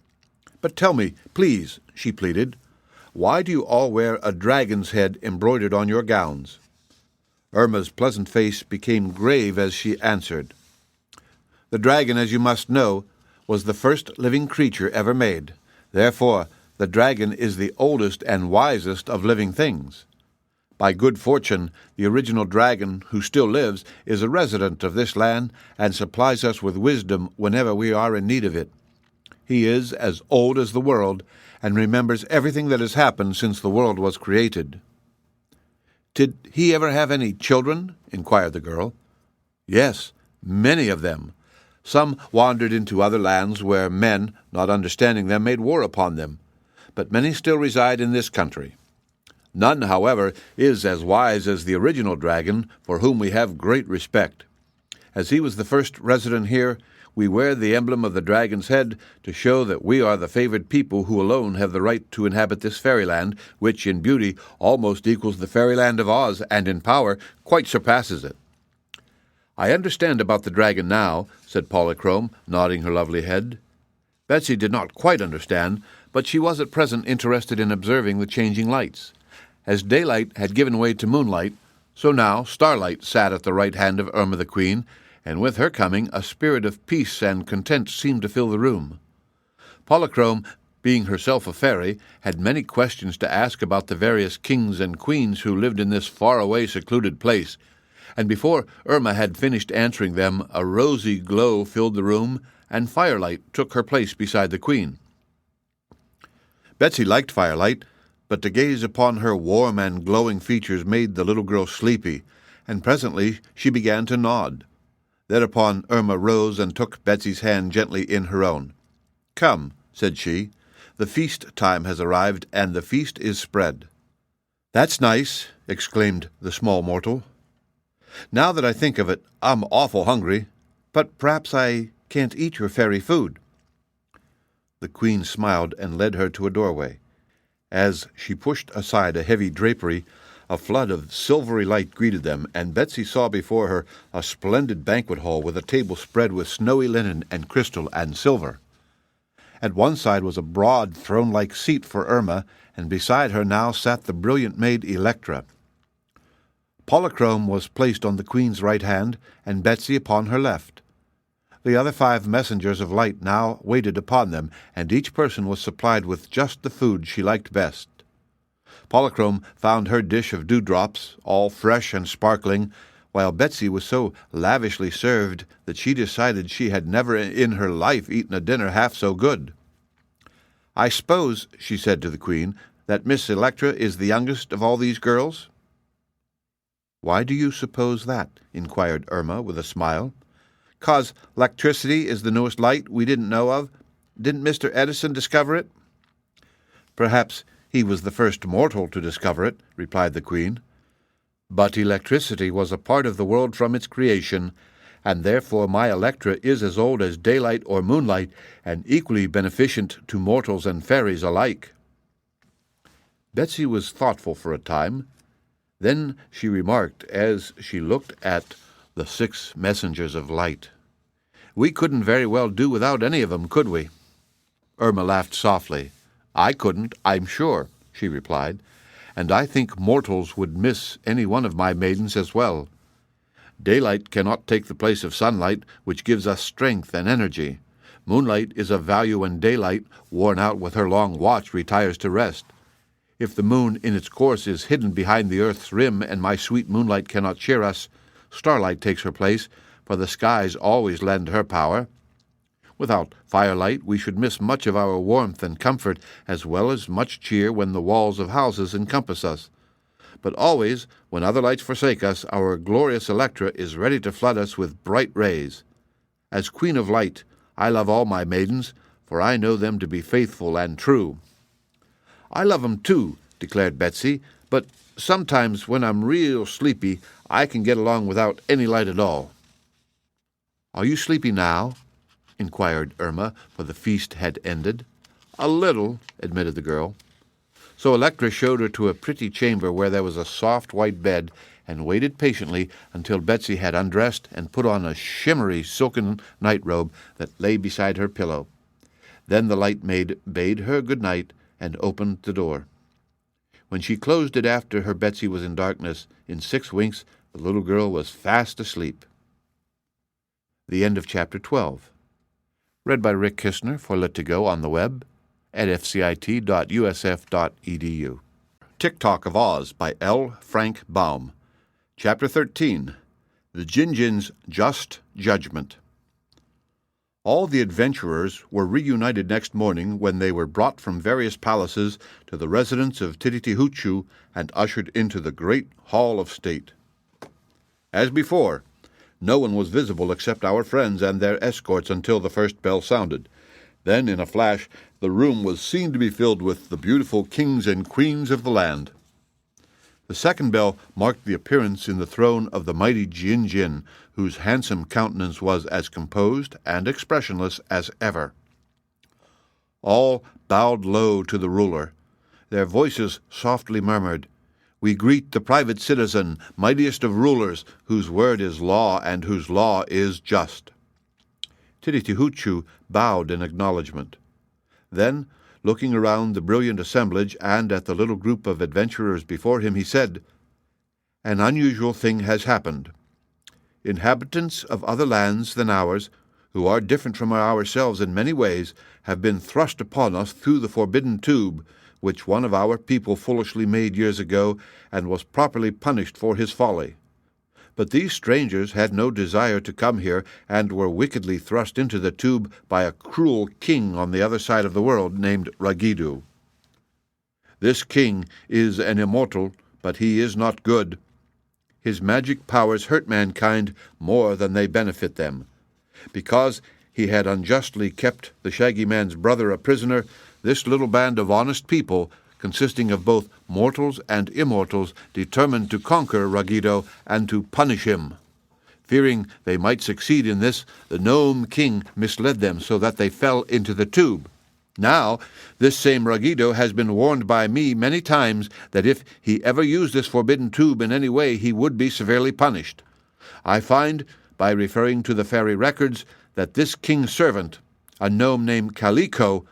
[SPEAKER 1] "But tell me, please," she pleaded, "why do you all wear a dragon's head embroidered on your gowns?" Irma's pleasant face became grave as she answered, "The dragon, as you must know, was the first living creature ever made. Therefore, the dragon is the oldest and wisest of living things. By good fortune, the original dragon, who still lives, is a resident of this land and supplies us with wisdom whenever we are in need of it. He is as old as the world and remembers everything that has happened since the world was created." "Did he ever have any children?" inquired the girl. "Yes, many of them. Some wandered into other lands where men, not understanding them, made war upon them, but many still reside in this country. None, however, is as wise as the original dragon, for whom we have great respect. As he was the first resident here, we wear the emblem of the dragon's head to show that we are the favored people who alone have the right to inhabit this fairyland, which in beauty almost equals the fairyland of Oz, and in power quite surpasses it." "I understand about the dragon now," said Polychrome, nodding her lovely head. Betsy did not quite understand, but she was at present interested in observing the changing lights. As Daylight had given way to Moonlight, so now Starlight sat at the right hand of Irma the Queen, and with her coming a spirit of peace and content seemed to fill the room. Polychrome, being herself a fairy, had many questions to ask about the various kings and queens who lived in this far-away secluded place, and before Irma had finished answering them, a rosy glow filled the room, and Firelight took her place beside the Queen. Betsy liked Firelight, but to gaze upon her warm and glowing features made the little girl sleepy, and presently she began to nod. Thereupon Irma rose and took Betsy's hand gently in her own. "Come," said she, "the feast time has arrived, and the feast is spread." "That's nice," exclaimed the small mortal. "Now that I think of it, I'm awful hungry, but perhaps I can't eat your fairy food." The Queen smiled and led her to a doorway. As she pushed aside a heavy drapery, a flood of silvery light greeted them, and Betsy saw before her a splendid banquet hall with a table spread with snowy linen and crystal and silver. At one side was a broad throne-like seat for Irma, and beside her now sat the brilliant maid Electra. Polychrome was placed on the Queen's right hand, and Betsy upon her left. The other 5 messengers of light now waited upon them, and each person was supplied with just the food she liked best. Polychrome found her dish of dewdrops, all fresh and sparkling, while Betsy was so lavishly served that she decided she had never in her life eaten a dinner half so good. "I suppose," she said to the Queen, "that Miss Electra is the youngest of all these girls?" "Why do you suppose that?" inquired Irma with a smile. "'Cause 'lectricity is the newest light we didn't know of. Didn't Mr. Edison discover it?" "Perhaps he was the first mortal to discover it," replied the Queen. "But electricity was a part of the world from its creation, and therefore my Electra is as old as daylight or moonlight, and equally beneficent to mortals and fairies alike." Betsy was thoughtful for a time. Then she remarked, as she looked at the 6 messengers of light, "We couldn't very well do without any of 'em, could we?" Irma laughed softly. "I couldn't, I'm sure," she replied, "and I think mortals would miss any one of my maidens as well. Daylight cannot take the place of sunlight, which gives us strength and energy. Moonlight is of value when daylight, worn out with her long watch, retires to rest. If the moon in its course is hidden behind the earth's rim and my sweet moonlight cannot cheer us, starlight takes her place, for the skies always lend her power. Without firelight we should miss much of our warmth and comfort, as well as much cheer when the walls of houses encompass us. But always, when other lights forsake us, our glorious Electra is ready to flood us with bright rays. As Queen of Light, I love all my maidens, for I know them to be faithful and true." "I love 'em too," declared Betsy, "but sometimes when I'm real sleepy, I can get along without any light at all." "Are you sleepy now?" inquired Irma, for the feast had ended. "A little," admitted the girl. So Electra showed her to a pretty chamber where there was a soft white bed, and waited patiently until Betsy had undressed and put on a shimmery silken night-robe that lay beside her pillow. Then the light maid bade her good night and opened the door. When she closed it after her, Betsy was in darkness. In 6 winks the little girl was fast asleep. The end of Chapter 12. Read by Rick Kistner for Lit2Go on the web at fcit.usf.edu. Tik-Tok of Oz by L. Frank Baum. Chapter 13. The Jinjin's Just Judgment. All the adventurers were reunited next morning when they were brought from various palaces to the residence of Tititi-Hoochoo and ushered into the great hall of state. As before, no one was visible except our friends and their escorts until the first bell sounded. Then, in a flash, the room was seen to be filled with the beautiful kings and queens of the land. The second bell marked the appearance in the throne of the mighty Jinjin, whose handsome countenance was as composed and expressionless as ever. All bowed low to the ruler. Their voices softly murmured, "We greet the private citizen, mightiest of rulers, whose word is law and whose law is just." Tititi-Hoochoo bowed in acknowledgment. Then, looking around the brilliant assemblage and at the little group of adventurers before him, he said, "An unusual thing has happened. Inhabitants of other lands than ours, who are different from ourselves in many ways, have been thrust upon us through the forbidden tube, which one of our people foolishly made years ago, and was properly punished for his folly. But these strangers had no desire to come here, and were wickedly thrust into the tube by a cruel king on the other side of the world named Ragidu. This king is an immortal, but he is not good. His magic powers hurt mankind more than they benefit them. Because he had unjustly kept the Shaggy Man's brother a prisoner, this little band of honest people, consisting of both mortals and immortals, determined to conquer Ragido and to punish him. Fearing they might succeed in this, the Nome King misled them so that they fell into the tube. Now, this same Ragido has been warned by me many times that if he ever used this forbidden tube in any way, he would be severely punished. I find, by referring to the fairy records, that this king's servant, a gnome named Calico,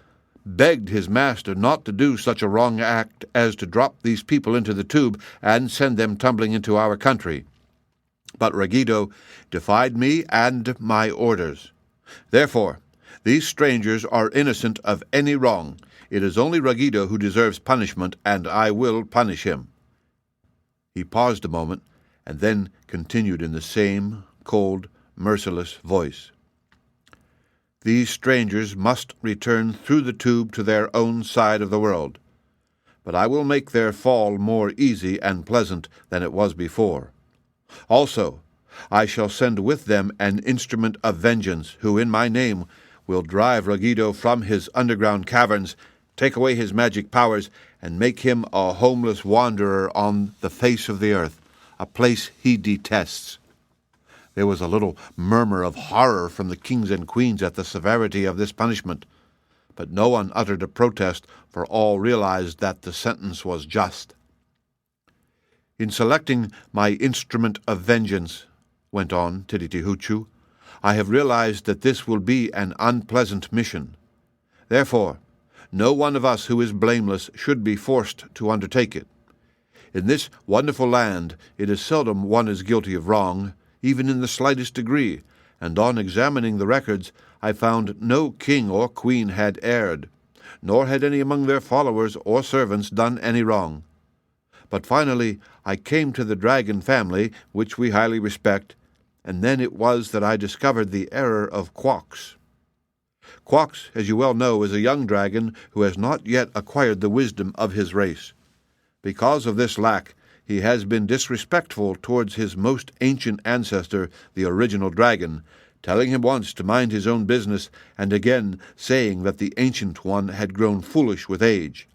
[SPEAKER 1] begged his master not to do such a wrong act as to drop these people into the tube and send them tumbling into our country. But Ragido defied me and my orders. Therefore, These strangers are innocent of any wrong. It is only Ruggido who deserves punishment, and I will punish him." He paused a moment, and then continued in the same cold, merciless voice. "These strangers must return through the tube to their own side of the world, but I will make their fall more easy and pleasant than it was before. Also, I shall send with them an instrument of vengeance, who in my name will drive Ruggido from his underground caverns, take away his magic powers, and make him a homeless wanderer on the face of the earth, a place he detests." There was a little murmur of horror from the kings and queens at the severity of this punishment, but no one uttered a protest, for all realized that the sentence was just. "In selecting my instrument of vengeance," went on Tititi-Hoochoo, "I have realized that this will be an unpleasant mission. Therefore, no one of us who is blameless should be forced to undertake it. In this wonderful land it is seldom one is guilty of wrong, even in the slightest degree, and on examining the records I found no king or queen had erred, nor had any among their followers or servants done any wrong. But finally I came to the dragon family, which we highly respect, and then it was that I discovered the error of Quox. Quox, as you well know, is a young dragon who has not yet acquired the wisdom of his race. Because of this lack, he has been disrespectful towards his most ancient ancestor, the original dragon, telling him once to mind his own business, and again saying that the ancient one had grown foolish with age.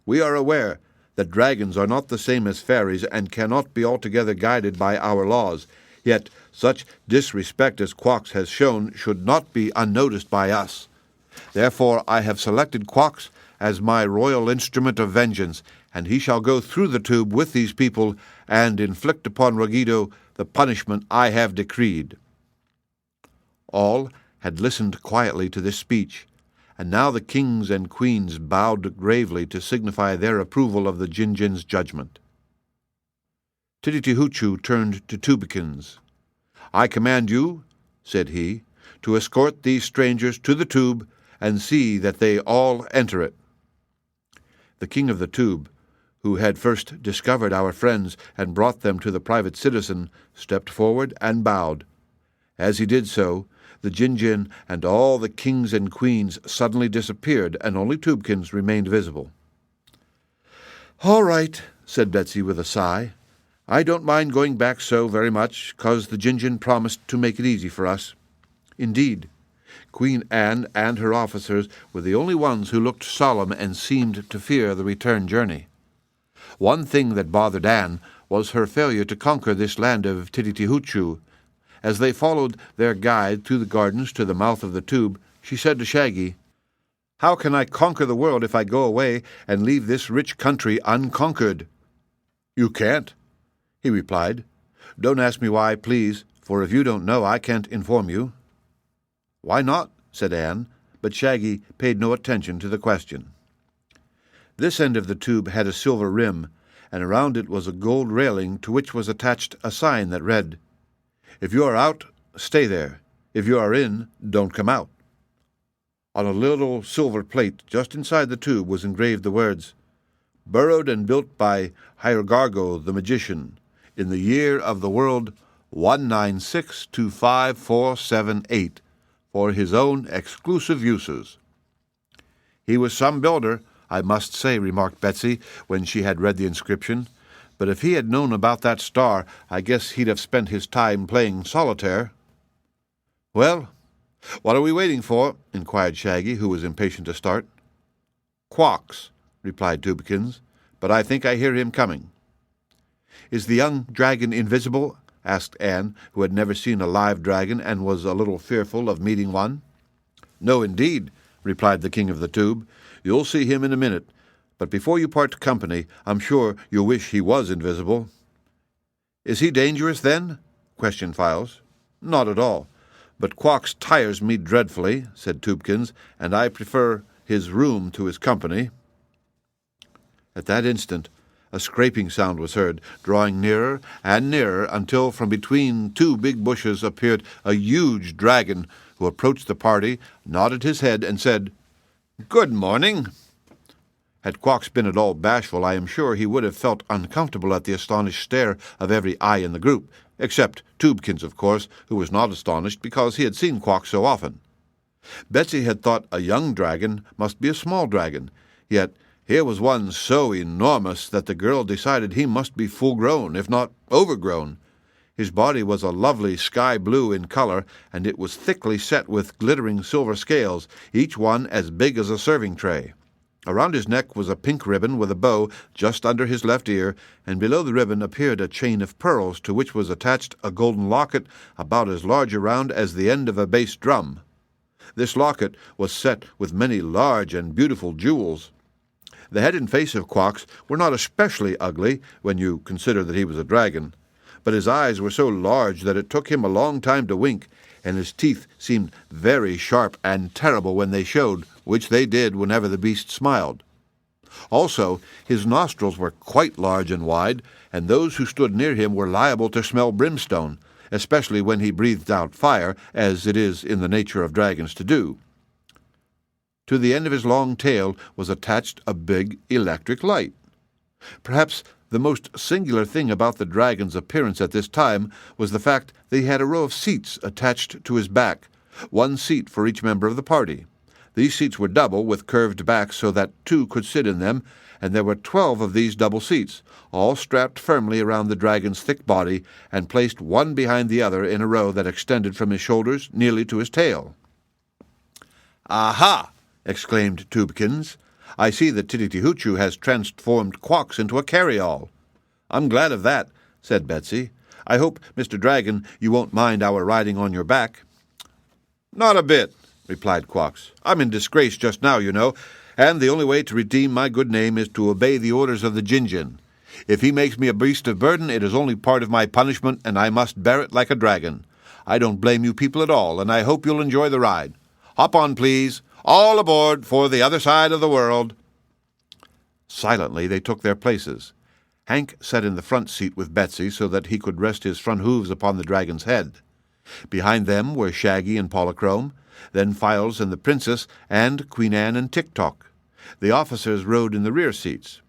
[SPEAKER 1] We are aware that dragons are not the same as fairies and cannot be altogether guided by our laws, yet such disrespect as Quox has shown should not be unnoticed by us. Therefore I have selected Quox as my royal instrument of vengeance, and he shall go through the tube with these people and inflict upon Ruggido the punishment I have decreed." All had listened quietly to this speech, and now the kings and queens bowed gravely to signify their approval of the Jinjin's judgment. Tititi-Hoochoo turned to Tubekins. "I command you," said he, "to escort these strangers to the tube and see that they all enter it." The king of the tube, who had first discovered our friends and brought them to the private citizen, stepped forward and bowed. As he did so, the Jinjin and all the kings and queens suddenly disappeared, and only Tubekins remained visible. "All right," said Betsy with a sigh. "I don't mind going back so very much, 'cause the Jinjin promised to make it easy for us." Indeed, Queen Anne and her officers were the only ones who looked solemn and seemed to fear the return journey. One thing that bothered Anne was her failure to conquer this land of Tititi-Hoochoo. As they followed their guide through the gardens to the mouth of the tube, she said to Shaggy, "How can I conquer the world if I go away and leave this rich country unconquered?" "You can't," he replied. "Don't ask me why, please, for if you don't know, I can't inform you." "Why not?" said Anne, but Shaggy paid no attention to the question. This end of the tube had a silver rim, and around it was a gold railing to which was attached a sign that read, "If you are out, stay there. If you are in, don't come out." On a little silver plate just inside the tube was engraved the words, "Burrowed and built by Hiergargo the magician, in the year of the world 1962548, for his own exclusive uses." "He was some builder, I must say," remarked Betsy, when she had read the inscription. "But if he had known about that star, I guess he'd have spent his time playing solitaire." "Well, what are we waiting for?" inquired Shaggy, who was impatient to start. "Quox," replied Tubekins, "but I think I hear him coming." "Is the young dragon invisible?" asked Anne, who had never seen a live dragon and was a little fearful of meeting one. "No, indeed," replied the king of the tube. "You'll see him in a minute, but before you part company, I'm sure you'll wish he was invisible." "Is he dangerous, then?" questioned Files. "Not at all, but Quox tires me dreadfully," said Tubekins, "and I prefer his room to his company." At that instant, A scraping sound was heard, drawing nearer and nearer until from between two big bushes appeared a huge dragon, who approached the party, nodded his head, and said, "Good morning." Had Quox been at all bashful, I am sure he would have felt uncomfortable at the astonished stare of every eye in the group, except Tubekins, of course, who was not astonished because he had seen Quox so often. Betsy had thought a young dragon must be a small dragon, yet here was one so enormous that the girl decided he must be full-grown, if not overgrown. His body was a lovely sky blue in color, and it was thickly set with glittering silver scales, each one as big as a serving tray. Around his neck was a pink ribbon with a bow just under his left ear, and below the ribbon appeared a chain of pearls to which was attached a golden locket about as large around as the end of a bass drum. This locket was set with many large and beautiful jewels. The head and face of Quox were not especially ugly when you consider that he was a dragon, but his eyes were so large that it took him a long time to wink, and his teeth seemed very sharp and terrible when they showed, which they did whenever the beast smiled. Also, his nostrils were quite large and wide, and those who stood near him were liable to smell brimstone, especially when he breathed out fire, as it is in the nature of dragons to do. To the end of his long tail was attached a big electric light. Perhaps the most singular thing about the dragon's appearance at this time was the fact that he had a row of seats attached to his back, one seat for each member of the party. These seats were double, with curved backs so that two could sit in them, and there were 12 of these double seats, all strapped firmly around the dragon's thick body and placed one behind the other in a row that extended from his shoulders nearly to his tail. "Aha!" exclaimed Tubekins. "I see that Tititi-Hoochoo has transformed Quox into a carry-all." "I'm glad of that," said Betsy. "I hope, Mr. Dragon, you won't mind our riding on your back." "Not a bit," replied Quox. "I'm in disgrace just now, you know, and the only way to redeem my good name is to obey the orders of the Jinjin. If he makes me a beast of burden, it is only part of my punishment, and I must bear it like a dragon. I don't blame you people at all, and I hope you'll enjoy the ride. Hop on, please. All aboard for the other side of the world." Silently they took their places. Hank sat in the front seat with Betsy so that he could rest his front hooves upon the dragon's head. Behind them were Shaggy and Polychrome, then Files and the Princess, and Queen Anne and Tik-Tok. The officers rode in the rear seats.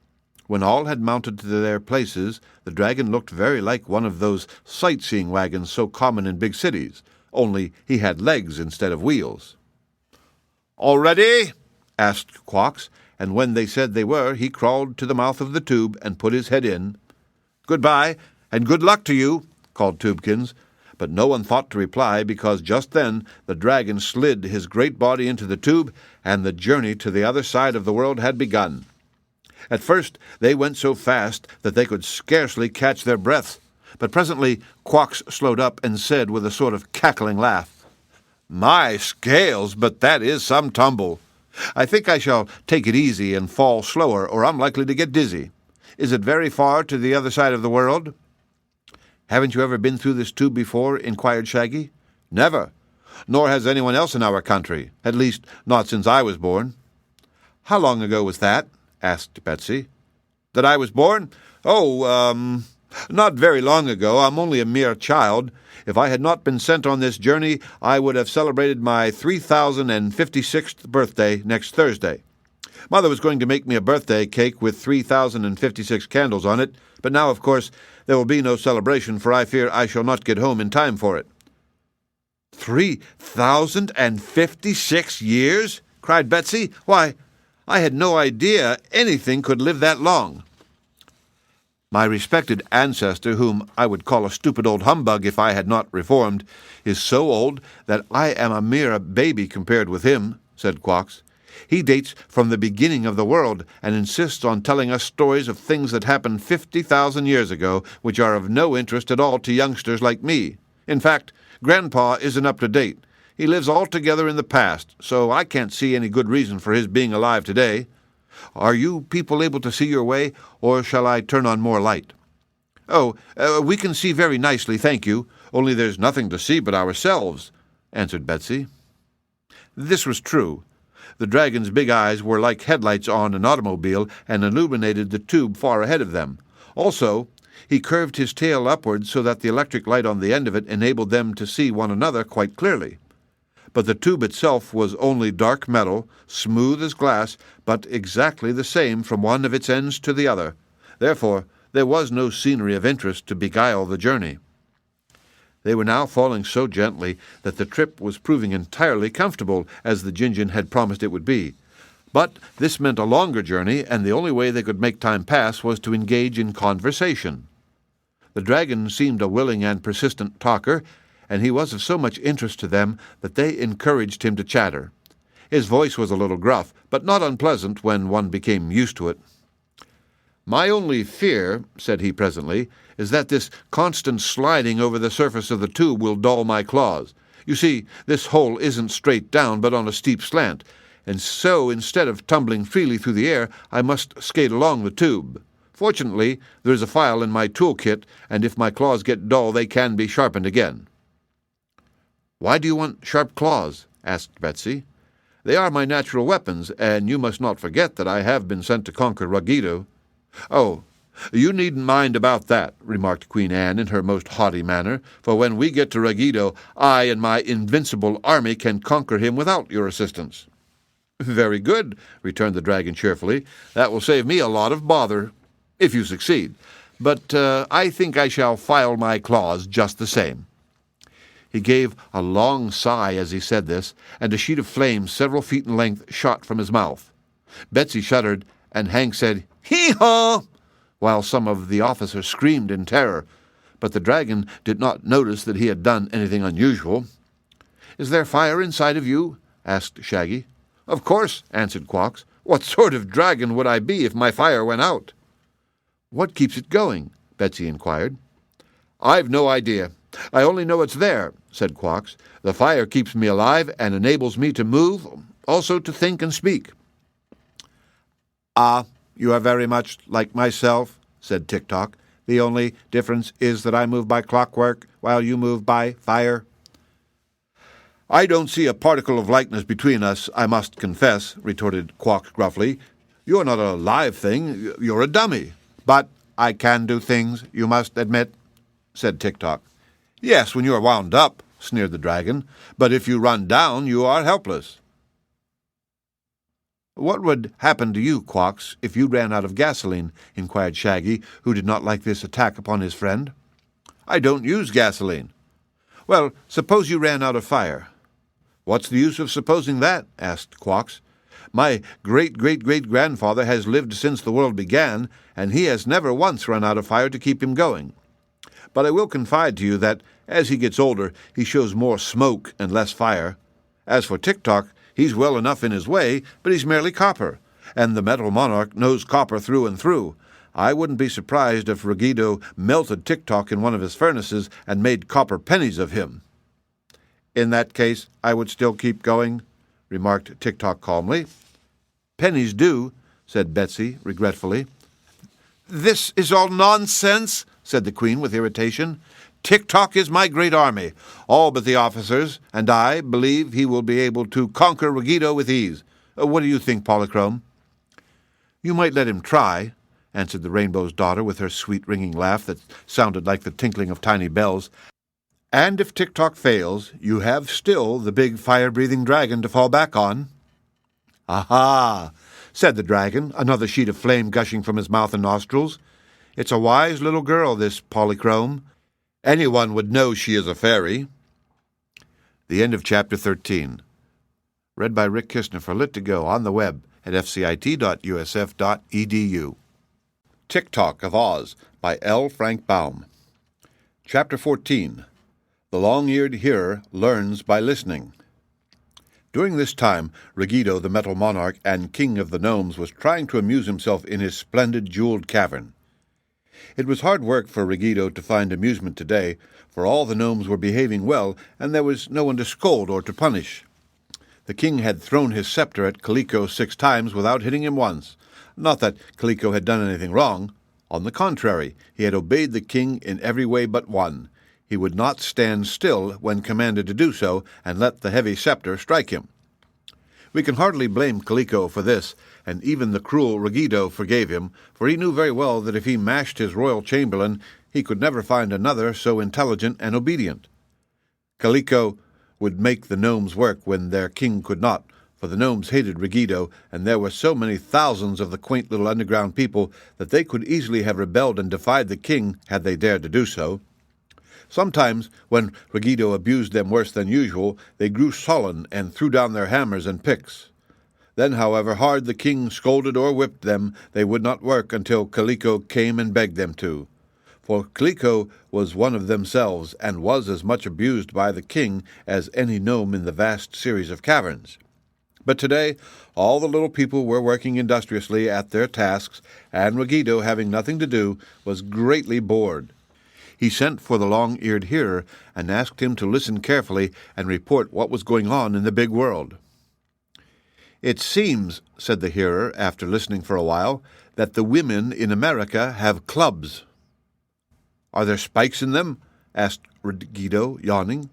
[SPEAKER 1] When all had mounted to their places, the dragon looked very like one of those sightseeing wagons so common in big cities, only he had legs instead of wheels. "All ready?" asked Quox, and when they said they were, he crawled to the mouth of the tube and put his head in. "Goodbye, and good luck to you," called Tubekins, but no one thought to reply because just then the dragon slid his great body into the tube, and the journey to the other side of the world had begun. At first they went so fast that they could scarcely catch their breaths, but presently Quox slowed up and said with a sort of cackling laugh, "My scales, but that is some tumble. I think I shall take it easy and fall slower, or I'm likely to get dizzy. Is it very far to the other side of the world?" "Haven't you ever been through this tube before?" inquired Shaggy. "Never. Nor has anyone else in our country, at least not since I was born." "How long ago was that?" asked Betsy. "That I was born? Not very long ago. I'm only a mere child. If I had not been sent on this journey, I would have celebrated my 3056th birthday next Thursday. Mother was going to make me a birthday cake with 3056 candles on it, but now, of course, there will be no celebration, for I fear I shall not get home in time for it." 3056 years? cried Betsy. "Why, I had no idea anything could live that long." "My respected ancestor, whom I would call a stupid old humbug if I had not reformed, is so old that I am a mere baby compared with him," said Quox. "He dates from the beginning of the world and insists on telling us stories of things that happened 50,000 years ago, which are of no interest at all to youngsters like me. In fact, Grandpa isn't up to date. He lives altogether in the past, so I can't see any good reason for his being alive today. Are you people able to see your way, or shall I turn on more light?" "Oh, we can see very nicely, thank you, only there's nothing to see but ourselves," answered Betsy. This was true. The dragon's big eyes were like headlights on an automobile and illuminated the tube far ahead of them. Also, he curved his tail upward so that the electric light on the end of it enabled them to see one another quite clearly. But the tube itself was only dark metal, smooth as glass, but exactly the same from one of its ends to the other. Therefore, there was no scenery of interest to beguile the journey. They were now falling so gently that the trip was proving entirely comfortable, as the Jinjin had promised it would be. But this meant a longer journey, and the only way they could make time pass was to engage in conversation. The dragon seemed a willing and persistent talker, and he was of so much interest to them that they encouraged him to chatter. His voice was a little gruff, but not unpleasant when one became used to it. "My only fear," said he presently, "is that this constant sliding over the surface of the tube will dull my claws. You see, this hole isn't straight down, but on a steep slant, and so instead of tumbling freely through the air, I must skate along the tube. Fortunately, there is a file in my toolkit, and if my claws get dull, they can be sharpened again." "Why do you want sharp claws?" asked Betsy. "They are my natural weapons, and you must not forget that I have been sent to conquer Ruggedo." "Oh, you needn't mind about that," remarked Queen Anne in her most haughty manner, "for when we get to Ruggedo, I and my invincible army can conquer him without your assistance." "Very good," returned the dragon cheerfully. "That will save me a lot of bother, if you succeed. But I think I shall file my claws just the same." He gave a long sigh as he said this, and a sheet of flame several feet in length shot from his mouth. Betsy shuddered, and Hank said, "Hee-haw!" while some of the officers screamed in terror. But the dragon did not notice that he had done anything unusual. "Is there fire inside of you?" asked Shaggy. "Of course," answered Quox. "What sort of dragon would I be if my fire went out?" "What keeps it going?" Betsy inquired. "I've no idea. I only know it's there," said Quox. "The fire keeps me alive and enables me to move, also to think and speak." "Ah, you are very much like myself," said Tik-Tok. "The only difference is that I move by clockwork, while you move by fire." "I don't see a particle of likeness between us, I must confess," retorted Quox gruffly. "You're not a live thing, you're a dummy." "But I can do things, you must admit," said Tik-Tok. "Yes, when you are wound up," sneered the dragon. "But if you run down, you are helpless." "What would happen to you, Quox, if you ran out of gasoline?" inquired Shaggy, who did not like this attack upon his friend. "I don't use gasoline." "Well, suppose you ran out of fire." "What's the use of supposing that?" asked Quox. "My great-great-great-grandfather has lived since the world began, and he has never once run out of fire to keep him going. But I will confide to you that, as he gets older, he shows more smoke and less fire. As for Tik-Tok, he's well enough in his way, but he's merely copper, and the metal monarch knows copper through and through. I wouldn't be surprised if Ruggedo melted Tik-Tok in one of his furnaces and made copper pennies of him." "In that case, I would still keep going," remarked Tik-Tok calmly. "Pennies do," said Betsy regretfully. "This is all nonsense," said the Queen with irritation. "Tik-Tok is my great army, all but the officers, and I believe he will be able to conquer Ruggedo with ease. What do you think, Polychrome?" "You might let him try," answered the Rainbow's daughter with her sweet ringing laugh that sounded like the tinkling of tiny bells. "And if Tik-Tok fails, you have still the big fire-breathing dragon to fall back on." "Aha!" said the dragon, another sheet of flame gushing from his mouth and nostrils. "It's a wise little girl, this Polychrome. Anyone would know she is a fairy." The end of Chapter 13. Read by Rick Kistner for Lit2Go on the web at fcit.usf.edu. Tik-Tok of Oz by L. Frank Baum. Chapter 14. The Long-Eared Hearer Learns by Listening. During this time, Ruggedo, the Metal Monarch and King of the Gnomes, was trying to amuse himself in his splendid jeweled cavern. It was hard work for Ruggedo to find amusement today, for all the gnomes were behaving well, and there was no one to scold or to punish. The king had thrown his scepter at Kaliko 6 times without hitting him once. Not that Kaliko had done anything wrong. On the contrary, he had obeyed the king in every way but one. He would not stand still when commanded to do so, and let the heavy scepter strike him. We can hardly blame Kaliko for this, and even the cruel Ruggedo forgave him, for he knew very well that if he mashed his royal chamberlain, he could never find another so intelligent and obedient. Kaliko would make the gnomes work when their king could not, for the gnomes hated Ruggedo, and there were so many thousands of the quaint little underground people that they could easily have rebelled and defied the king had they dared to do so. Sometimes, when Ruggedo abused them worse than usual, they grew sullen and threw down their hammers and picks. Then, however hard the king scolded or whipped them, they would not work until Kaliko came and begged them to. For Kaliko was one of themselves, and was as much abused by the king as any gnome in the vast series of caverns. But today, all the little people were working industriously at their tasks, and Ruggedo, having nothing to do, was greatly bored. He sent for the long-eared hearer and asked him to listen carefully and report what was going on in the big world. "It seems," said the hearer, after listening for a while, "that the women in America have clubs." "Are there spikes in them?" asked Ruggedo, yawning.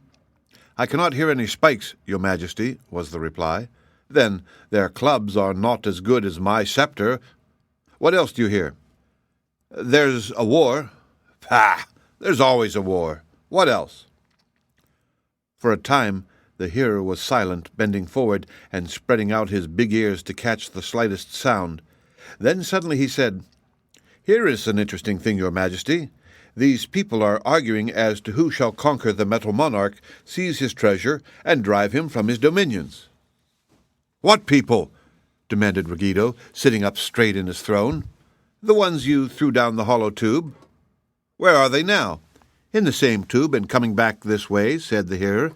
[SPEAKER 1] "I cannot hear any spikes, your majesty," was the reply. "Then their clubs are not as good as my scepter. What else do you hear?" "There's a war." "Pah! There's always a war. What else?" For a time the hearer was silent, bending forward and spreading out his big ears to catch the slightest sound. Then suddenly he said, "Here is an interesting thing, your majesty. These people are arguing as to who shall conquer the metal monarch, seize his treasure, and drive him from his dominions." "What people?" demanded Ruggedo, sitting up straight in his throne. "The ones you threw down the hollow tube." "Where are they now?" "In the same tube and coming back this way," said the hearer.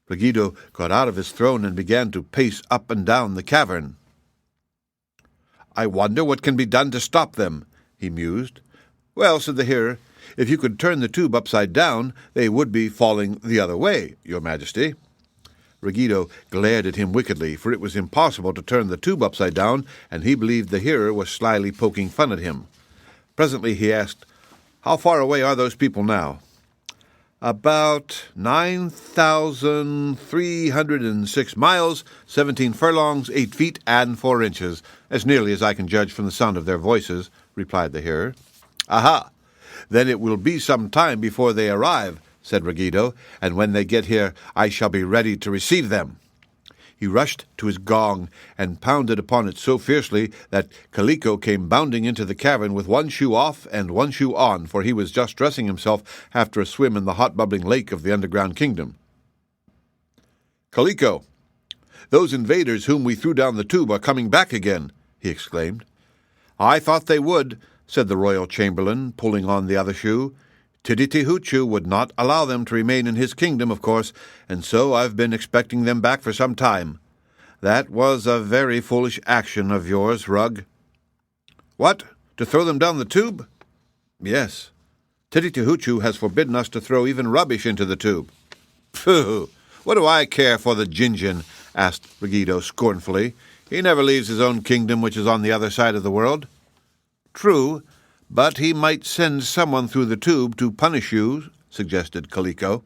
[SPEAKER 1] Ruggedo got out of his throne and began to pace up and down the cavern. "I wonder what can be done to stop them," he mused. "Well," said the hearer, "if you could turn the tube upside down, they would be falling the other way, your majesty." Ruggedo glared at him wickedly, for it was impossible to turn the tube upside down, and he believed the hearer was slyly poking fun at him. Presently he asked, "How far away are those people now?" "About 9,306 miles, 17 furlongs, 8 feet, and 4 inches, as nearly as I can judge from the sound of their voices," replied the hearer. "Aha! Then it will be some time before they arrive," said Ruggedo, "and when they get here I shall be ready to receive them." He rushed to his gong and pounded upon it so fiercely that Kaliko came bounding into the cavern with one shoe off and one shoe on, for he was just dressing himself after a swim in the hot bubbling lake of the underground kingdom. "Kaliko, those invaders whom we threw down the tube are coming back again," he exclaimed. "I thought they would," said the royal chamberlain, pulling on the other shoe. "Tititi-Hoochoo would not allow them to remain in his kingdom, of course, and so I've been expecting them back for some time. That was a very foolish action of yours, Rug." "What? To throw them down the tube?" "Yes. Tititi-Hoochoo has forbidden us to throw even rubbish into the tube." "Pooh! What do I care for the Jinjin?" asked Ruggedo scornfully. "He never leaves his own kingdom, which is on the other side of the world." "True, but he might send someone through the tube to punish you," suggested Kaliko.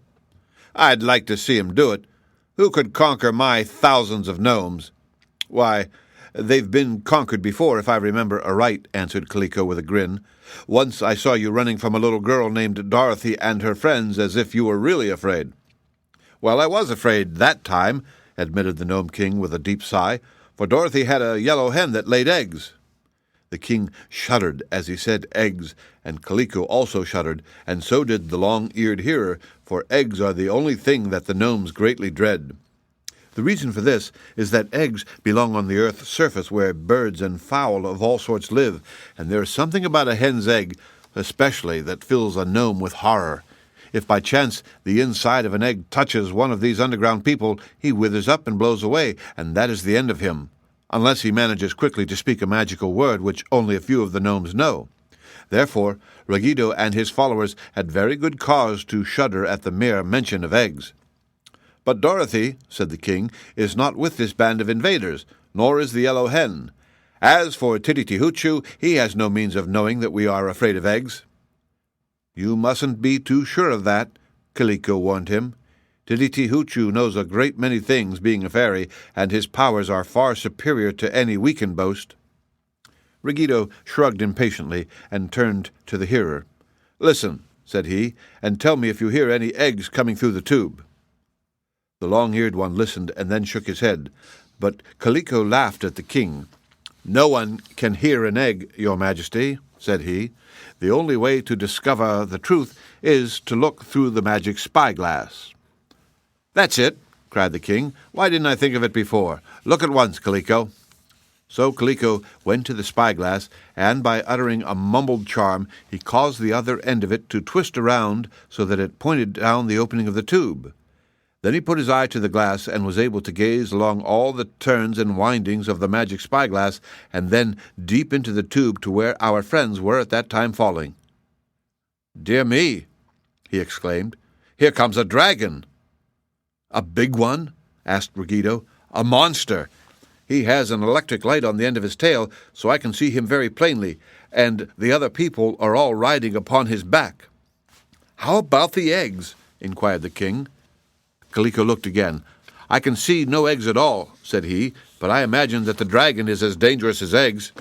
[SPEAKER 1] "I'd like to see him do it. Who could conquer my thousands of gnomes?" "Why, they've been conquered before, if I remember aright," answered Kaliko with a grin. "Once I saw you running from a little girl named Dorothy and her friends as if you were really afraid." "Well, I was afraid that time," admitted the Nome King with a deep sigh, "for Dorothy had a yellow hen that laid eggs." The king shuddered as he said eggs, and Kaliko also shuddered, and so did the long-eared hearer, for eggs are the only thing that the gnomes greatly dread. The reason for this is that eggs belong on the earth's surface where birds and fowl of all sorts live, and there is something about a hen's egg, especially, that fills a gnome with horror. If by chance the inside of an egg touches one of these underground people, he withers up and blows away, and that is the end of him, unless he manages quickly to speak a magical word which only a few of the gnomes know. Therefore, Ruggedo and his followers had very good cause to shudder at the mere mention of eggs. "But Dorothy," said the king, "is not with this band of invaders, nor is the yellow hen. As for Tititi-Hoochoo, he has no means of knowing that we are afraid of eggs." "You mustn't be too sure of that," Kaliko warned him. ℌ𝔞𝔫𝔫𝔞𝔥 knows a great many things, being a fairy, and his powers are far superior to any we can boast." Ruggedo shrugged impatiently and turned to the hearer. "Listen," said he, "and tell me if you hear any eggs coming through the tube." The long-eared one listened and then shook his head, but Kaliko laughed at the king. "No one can hear an egg, your majesty," said he. "The only way to discover the truth is to look through the magic spyglass." "That's it," cried the king. "Why didn't I think of it before? Look at once, Kaliko." So Kaliko went to the spyglass, and by uttering a mumbled charm, he caused the other end of it to twist around so that it pointed down the opening of the tube. Then he put his eye to the glass and was able to gaze along all the turns and windings of the magic spyglass, and then deep into the tube to where our friends were at that time falling. "Dear me," he exclaimed, "here comes a dragon." "A big one?" asked Ruggedo. "A monster. He has an electric light on the end of his tail, so I can see him very plainly, and the other people are all riding upon his back." "How about the eggs?" inquired the king. Kaliko looked again. "I can see no eggs at all," said he, "but I imagine that the dragon is as dangerous as eggs.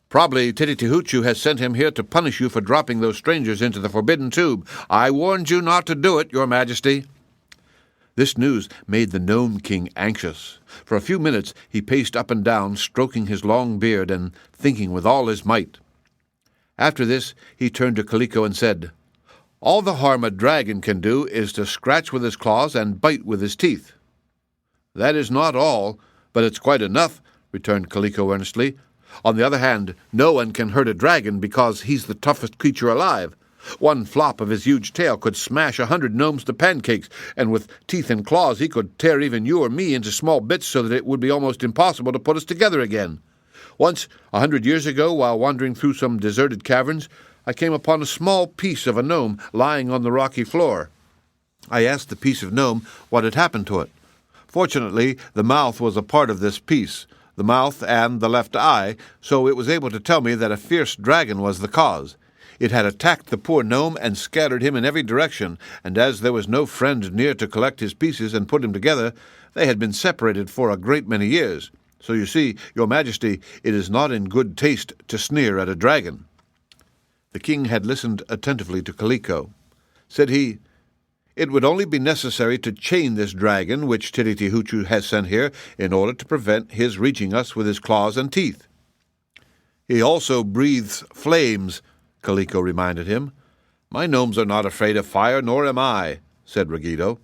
[SPEAKER 1] Probably ℌ𝔞𝔫𝔫𝔞𝔥 has sent him here to punish you for dropping those strangers into the forbidden tube. I warned you not to do it, your majesty." This news made the Nome King anxious. For a few minutes he paced up and down, stroking his long beard and thinking with all his might. After this he turned to Kaliko and said, "All the harm a dragon can do is to scratch with his claws and bite with his teeth." "That is not all, but it's quite enough," returned Kaliko earnestly. "On the other hand, no one can hurt a dragon because he's the toughest creature alive. One flop of his huge tail could smash 100 gnomes to pancakes, and with teeth and claws he could tear even you or me into small bits so that it would be almost impossible to put us together again. Once, 100 years ago, while wandering through some deserted caverns, I came upon a small piece of a gnome lying on the rocky floor. I asked the piece of gnome what had happened to it. Fortunately, the mouth was a part of this piece, the mouth and the left eye, so it was able to tell me that a fierce dragon was the cause. It had attacked the poor gnome and scattered him in every direction, and as there was no friend near to collect his pieces and put him together, they had been separated for a great many years. So you see, your majesty, it is not in good taste to sneer at a dragon." The king had listened attentively to Kaliko. Said he, "It would only be necessary to chain this dragon which ℌ𝔞𝔫𝔫𝔞𝔥 has sent here in order to prevent his reaching us with his claws and teeth." "He also breathes flames," Kaliko reminded him. "My gnomes are not afraid of fire, nor am I," said Ruggedo.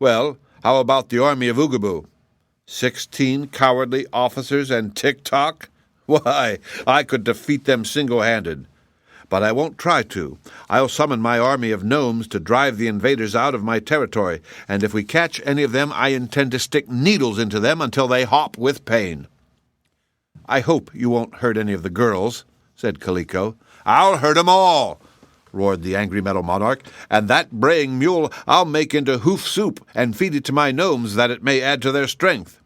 [SPEAKER 1] "Well, how about the army of Oogaboo? 16 cowardly officers and Tik-Tok? Why, I could defeat them single-handed. But I won't try to. I'll summon my army of gnomes to drive the invaders out of my territory, and if we catch any of them, I intend to stick needles into them until they hop with pain." "I hope you won't hurt any of the girls," said Kaliko. "I'll hurt 'em all," roared the angry metal monarch, "and that braying mule I'll make into hoof soup and feed it to my gnomes that it may add to their strength."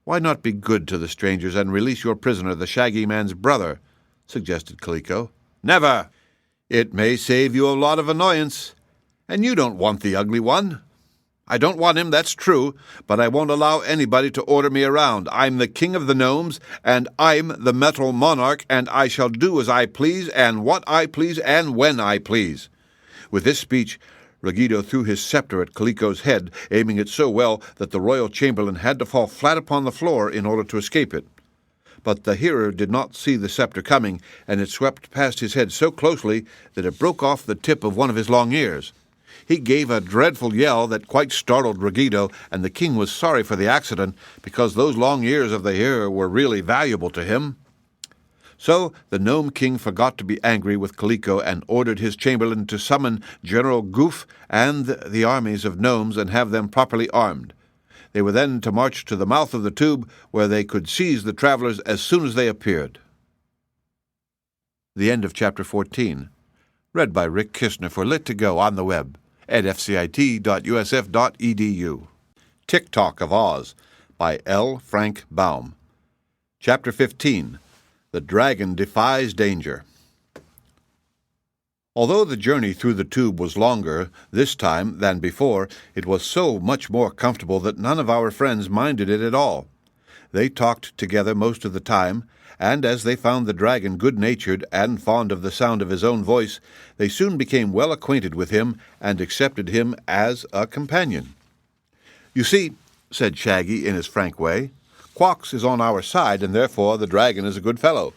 [SPEAKER 1] "Why not be good to the strangers and release your prisoner, the Shaggy Man's brother?" suggested Kaliko. "Never! It may save you a lot of annoyance. And you don't want the ugly one." "I don't want him, that's true, but I won't allow anybody to order me around. I'm the king of the gnomes, and I'm the metal monarch, and I shall do as I please, and what I please, and when I please." With this speech, Ruggedo threw his scepter at Kaliko's head, aiming it so well that the royal chamberlain had to fall flat upon the floor in order to escape it. But the hearer did not see the scepter coming, and it swept past his head so closely that it broke off the tip of one of his long ears. He gave a dreadful yell that quite startled Ruggedo, and the king was sorry for the accident, because those long ears of the hearer were really valuable to him. So the Nome King forgot to be angry with Kaliko and ordered his chamberlain to summon General Goof and the armies of gnomes and have them properly armed. They were then to march to the mouth of the tube, where they could seize the travelers as soon as they appeared. The end of Chapter 14. Read by Rick Kishner for Lit2Go on the web at fcit.usf.edu. Tik-Tok of Oz by L. Frank Baum. Chapter 15. The Dragon Defies Danger. Although the journey through the tube was longer this time than before, it was so much more comfortable that none of our friends minded it at all. They talked together most of the time, and as they found the dragon good-natured and fond of the sound of his own voice, they soon became well acquainted with him and accepted him as a companion. "You see," said Shaggy in his frank way, "Quox is on our side, and therefore the dragon is a good fellow.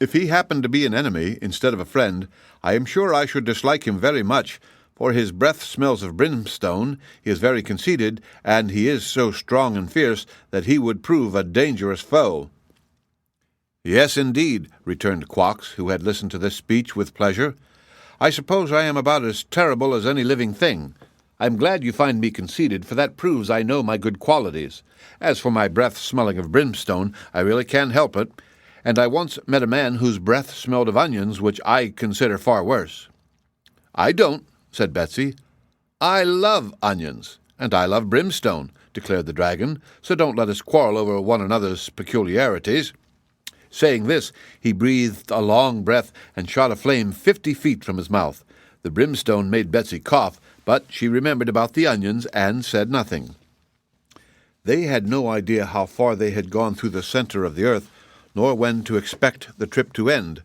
[SPEAKER 1] If he happened to be an enemy instead of a friend, I am sure I should dislike him very much, for his breath smells of brimstone, he is very conceited, and he is so strong and fierce that he would prove a dangerous foe." "Yes, indeed," returned Quox, who had listened to this speech with pleasure. "I suppose I am about as terrible as any living thing. I am glad you find me conceited, for that proves I know my good qualities. As for my breath smelling of brimstone, I really can't help it, and I once met a man whose breath smelled of onions, which I consider far worse." "I don't," said Betsy. "I love onions, and I love brimstone," declared the dragon, "so don't let us quarrel over one another's peculiarities." Saying this, he breathed a long breath and shot a flame 50 feet from his mouth. The brimstone made Betsy cough, but she remembered about the onions and said nothing. They had no idea how far they had gone through the center of the earth, nor when to expect the trip to end.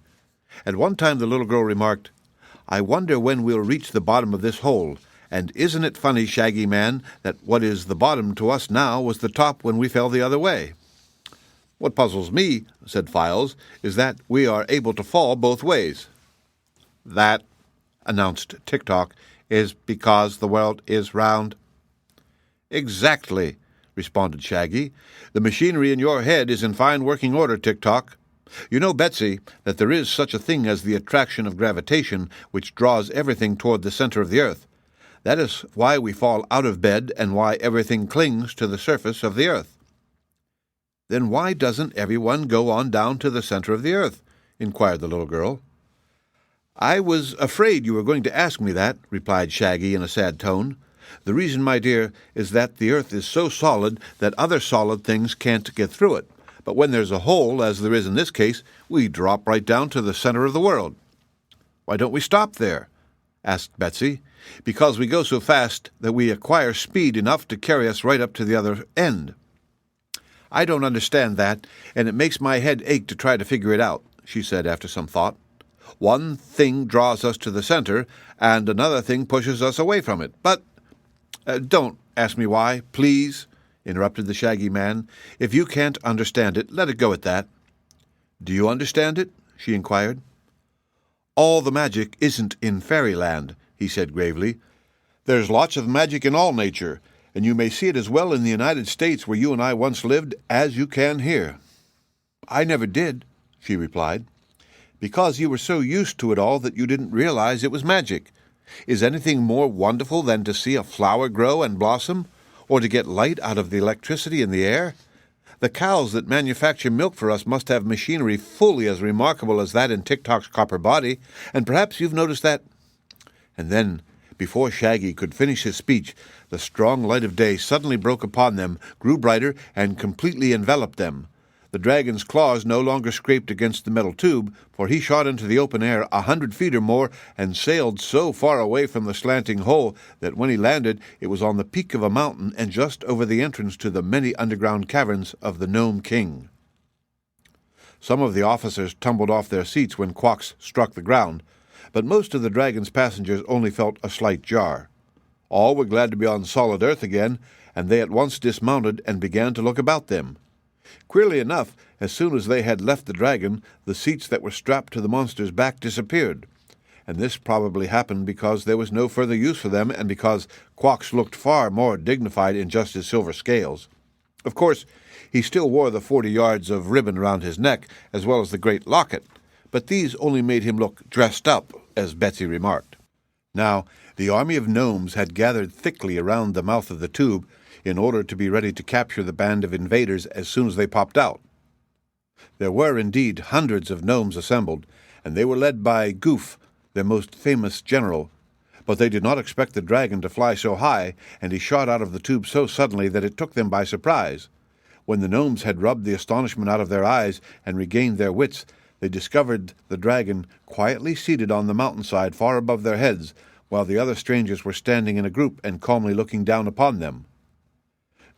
[SPEAKER 1] At one time the little girl remarked, "I wonder when we'll reach the bottom of this hole, and isn't it funny, Shaggy Man, that what is the bottom to us now was the top when we fell the other way?" "What puzzles me," said Files, "is that we are able to fall both ways." "That," announced Tik-Tok, "is because the world is round." "Exactly," responded Shaggy. "The machinery in your head is in fine working order, Tik-Tok. You know, Betsy, that there is such a thing as the attraction of gravitation, which draws everything toward the center of the earth. That is why we fall out of bed and why everything clings to the surface of the earth." "Then why doesn't everyone go on down to the center of the earth?" inquired the little girl. "I was afraid you were going to ask me that," replied Shaggy in a sad tone. "The reason, my dear, is that the earth is so solid that other solid things can't get through it. But when there's a hole, as there is in this case, we drop right down to the center of the world." "Why don't we stop there?" asked Betsy. "Because we go so fast that we acquire speed enough to carry us right up to the other end." "I don't understand that, and it makes my head ache to try to figure it out," she said after some thought. "One thing draws us to the center, and another thing pushes us away from it. But don't ask me why, please," interrupted the Shaggy Man. "If you can't understand it, let it go at that." "Do you understand it?" she inquired. "All the magic isn't in fairyland," he said gravely. "There's lots of magic in all nature, and you may see it as well in the United States, where you and I once lived, as you can here." "I never did," she replied. "Because you were so used to it all that you didn't realize it was magic. Is anything more wonderful than to see a flower grow and blossom, or to get light out of the electricity in the air? The cows that manufacture milk for us must have machinery fully as remarkable as that in Tik-Tok's copper body, and perhaps you've noticed that—" And then, before Shaggy could finish his speech, the strong light of day suddenly broke upon them, grew brighter, and completely enveloped them. The dragon's claws no longer scraped against the metal tube, for he shot into the open air 100 feet or more and sailed so far away from the slanting hole that when he landed it was on the peak of a mountain and just over the entrance to the many underground caverns of the Nome King. Some of the officers tumbled off their seats when Quox struck the ground, but most of the dragon's passengers only felt a slight jar. All were glad to be on solid earth again, and they at once dismounted and began to look about them. Queerly enough, as soon as they had left the dragon, the seats that were strapped to the monster's back disappeared, and this probably happened because there was no further use for them and because Quox looked far more dignified in just his silver scales. Of course, he still wore the 40 yards of ribbon round his neck, as well as the great locket, but these only made him look dressed up, as Betsy remarked. Now, the army of gnomes had gathered thickly around the mouth of the tube in order to be ready to capture the band of invaders as soon as they popped out. There were indeed hundreds of gnomes assembled, and they were led by Goof, their most famous general, but they did not expect the dragon to fly so high, and he shot out of the tube so suddenly that it took them by surprise. When the gnomes had rubbed the astonishment out of their eyes and regained their wits, They discovered the dragon quietly seated on the mountainside far above their heads, while the other strangers were standing in a group and calmly looking down upon them.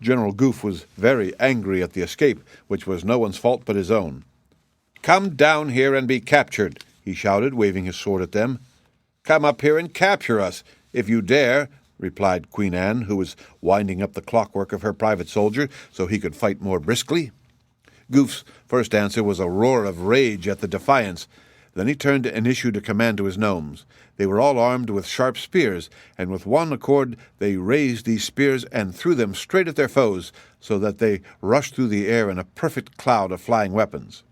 [SPEAKER 1] General Goof was very angry at the escape, which was no one's fault but his own. "Come down here and be captured," he shouted, waving his sword at them. "Come up here and capture us, if you dare," replied Queen Anne, who was winding up the clockwork of her private soldier so he could fight more briskly. Goof's first answer was a roar of rage at the defiance. Then he turned and issued a command to his gnomes. They were all armed with sharp spears, and with one accord they raised these spears and threw them straight at their foes, so that they rushed through the air in a perfect cloud of flying weapons.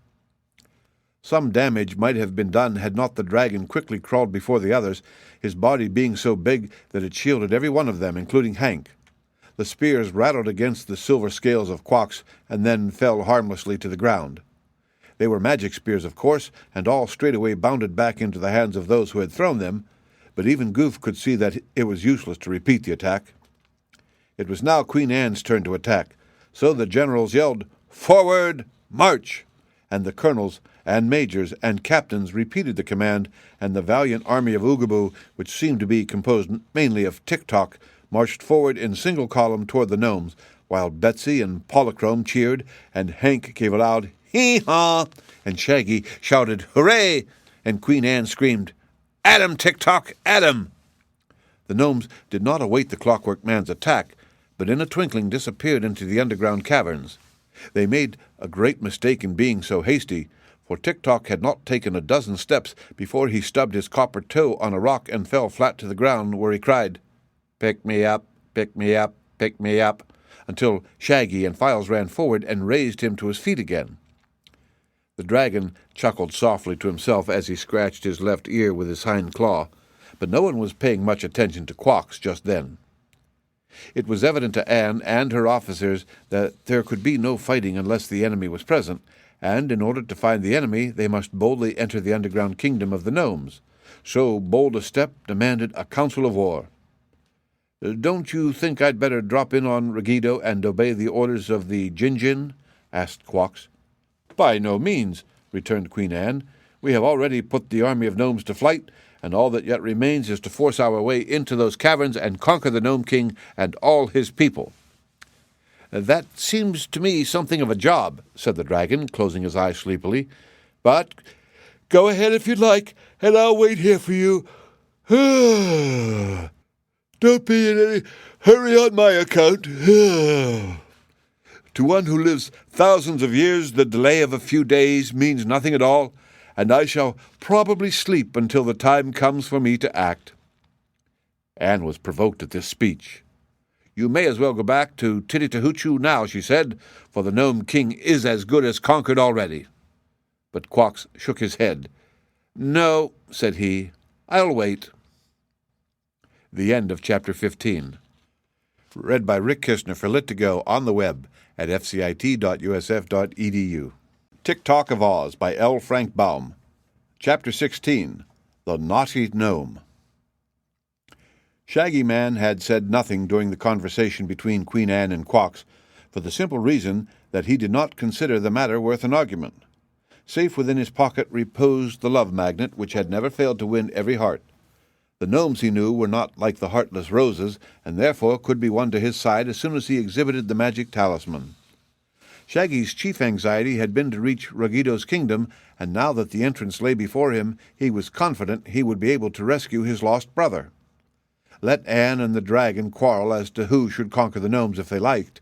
[SPEAKER 1] Some damage might have been done had not the dragon quickly crawled before the others, his body being so big that it shielded every one of them, including Hank. The spears rattled against the silver scales of Quox and then fell harmlessly to the ground. They were magic spears, of course, and all straightway bounded back into the hands of those who had thrown them, but even Goof could see that it was useless to repeat the attack. It was now Queen Anne's turn to attack, so the generals yelled, "Forward, march!" and the colonels and majors and captains repeated the command, and the valiant army of Oogaboo, which seemed to be composed mainly of Tik-Tok, marched forward in single column toward the gnomes, while Betsy and Polychrome cheered, and Hank gave a loud "Hee-haw!" and Shaggy shouted "Hooray!" and Queen Anne screamed, "At him, Tik-Tok, at him!" The gnomes did not await the Clockwork Man's attack, but in a twinkling disappeared into the underground caverns. They made a great mistake in being so hasty, for Tik-Tok had not taken a dozen steps before he stubbed his copper toe on a rock and fell flat to the ground, where he cried, "Pick me up, pick me up, pick me up," until Shaggy and Files ran forward and raised him to his feet again. The dragon chuckled softly to himself as he scratched his left ear with his hind claw, but no one was paying much attention to Quox just then. It was evident to Anne and her officers that there could be no fighting unless the enemy was present, and in order to find the enemy they must boldly enter the underground kingdom of the gnomes. So bold a step demanded a council of war. "Don't you think I'd better drop in on Ruggedo and obey the orders of the Gin-Gin?" asked Quox. "By no means," returned Queen Anne. "We have already put the army of gnomes to flight, and all that yet remains is to force our way into those caverns and conquer the Nome King and all his people." "That seems to me something of a job," said the dragon, closing his eyes sleepily. "But go ahead if you'd like, and I'll wait here for you. Don't be in any hurry on my account." "To one who lives thousands of years, the delay of a few days means nothing at all, and I shall probably sleep until the time comes for me to act." Anne was provoked at this speech. "You may as well go back to Titty-Tahoochoo now," she said, "for the Nome King is as good as conquered already." But Quox shook his head. "No," said he, "I'll wait." The end of Chapter 15. Read by Rick Kistner for Lit2Go on the web at fcit.usf.edu. Tik-Tok of Oz by L. Frank Baum. Chapter 16. The Naughty Gnome. Shaggy Man had said nothing during the conversation between Queen Anne and Quox, for the simple reason that he did not consider the matter worth an argument. Safe within his pocket reposed the love magnet, which had never failed to win every heart. The gnomes, he knew, were not like the heartless roses, and therefore could be won to his side as soon as he exhibited the magic talisman. Shaggy's chief anxiety had been to reach Ruggedo's kingdom, and now that the entrance lay before him, he was confident he would be able to rescue his lost brother. Let Anne and the dragon quarrel as to who should conquer the gnomes if they liked.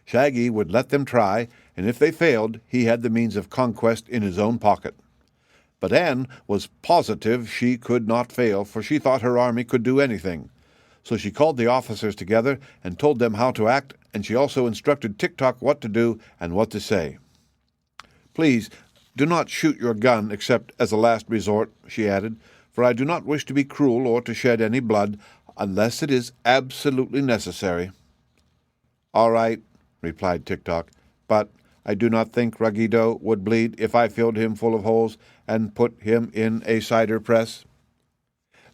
[SPEAKER 1] Shaggy would let them try, and if they failed, he had the means of conquest in his own pocket. But Anne was positive she could not fail, for she thought her army could do anything. So she called the officers together and told them how to act, and she also instructed Tik-Tok what to do and what to say. "Please, do not shoot your gun except as a last resort," she added, "for I do not wish to be cruel or to shed any blood unless it is absolutely necessary." "All right," replied Tik-Tok, "but I do not think Ruggedo would bleed if I filled him full of holes and put him in a cider press."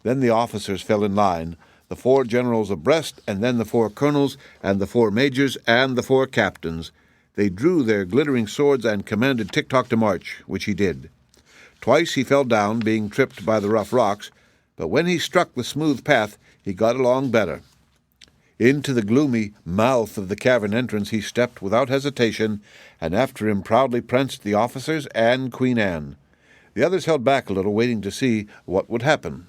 [SPEAKER 1] Then the officers fell in line, the 4 generals abreast, and then the 4 colonels, and the 4 majors, and the 4 captains. They drew their glittering swords and commanded Tik-Tok to march, which he did. Twice he fell down, being tripped by the rough rocks, but when he struck the smooth path, he got along better. Into the gloomy mouth of the cavern entrance he stepped without hesitation, and after him proudly pranced the officers and Queen Anne. The others held back a little, waiting to see what would happen.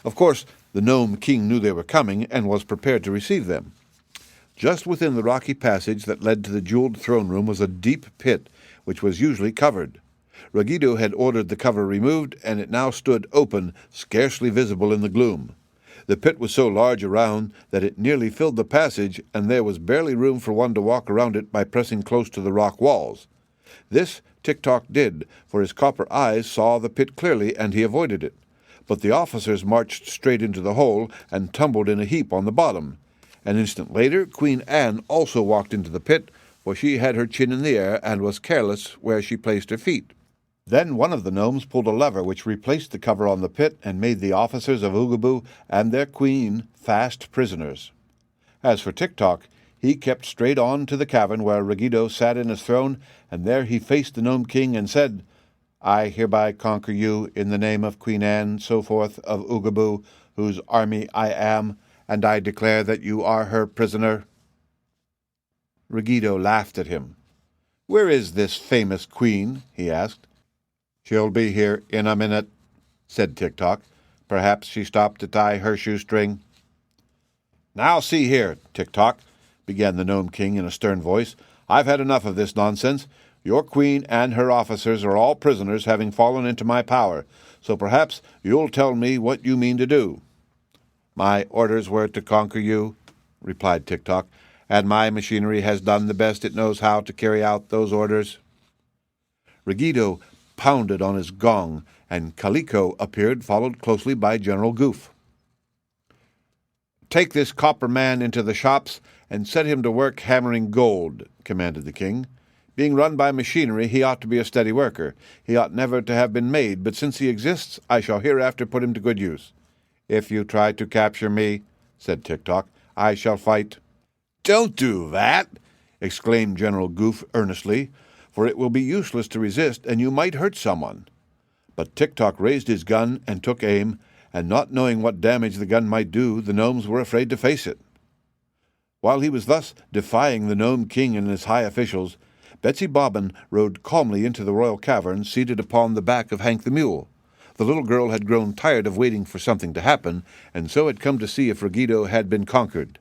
[SPEAKER 1] Of course, the Nome King knew they were coming and was prepared to receive them. Just within the rocky passage that led to the jeweled throne room was a deep pit, which was usually covered. Ruggido had ordered the cover removed, and it now stood open, scarcely visible in the gloom. The pit was so large around that it nearly filled the passage, and there was barely room for one to walk around it by pressing close to the rock walls. This Tik-Tok did, for his copper eyes saw the pit clearly, and he avoided it. But the officers marched straight into the hole and tumbled in a heap on the bottom. An instant later, Queen Anne also walked into the pit, for she had her chin in the air and was careless where she placed her feet. Then one of the gnomes pulled a lever which replaced the cover on the pit and made the officers of Oogaboo and their queen fast prisoners. As for Tik-Tok, he kept straight on to the cavern where Ruggido sat in his throne, and there he faced the Nome King and said, "I hereby conquer you in the name of Queen Anne, so forth, of Oogaboo, whose army I am, and I declare that you are her prisoner." Ruggido laughed at him. "Where is this famous queen?" he asked. "She'll be here in a minute," said Tik-Tok. "Perhaps she stopped to tie her shoestring." "Now see here, Tik-Tok," began the Nome King in a stern voice. "I've had enough of this nonsense. Your queen and her officers are all prisoners, having fallen into my power, so perhaps you'll tell me what you mean to do." "My orders were to conquer you," replied Tik-Tok, "and my machinery has done the best it knows how to carry out those orders." Ruggido pounded on his gong, and Kaliko appeared, followed closely by General Goof. "Take this copper man into the shops and set him to work hammering gold," commanded the king. "Being run by machinery, he ought to be a steady worker. He ought never to have been made, but since he exists, I shall hereafter put him to good use." "If you try to capture me," said Tik-Tok, "I shall fight." "Don't do that!" exclaimed General Goof earnestly, "for it will be useless to resist, and you might hurt someone." But Tik-Tok raised his gun and took aim, and not knowing what damage the gun might do, the gnomes were afraid to face it. While he was thus defying the Nome King and his high officials, Betsy Bobbin rode calmly into the royal cavern, seated upon the back of Hank the Mule. The little girl had grown tired of waiting for something to happen, and so had come to see if Ruggido had been conquered.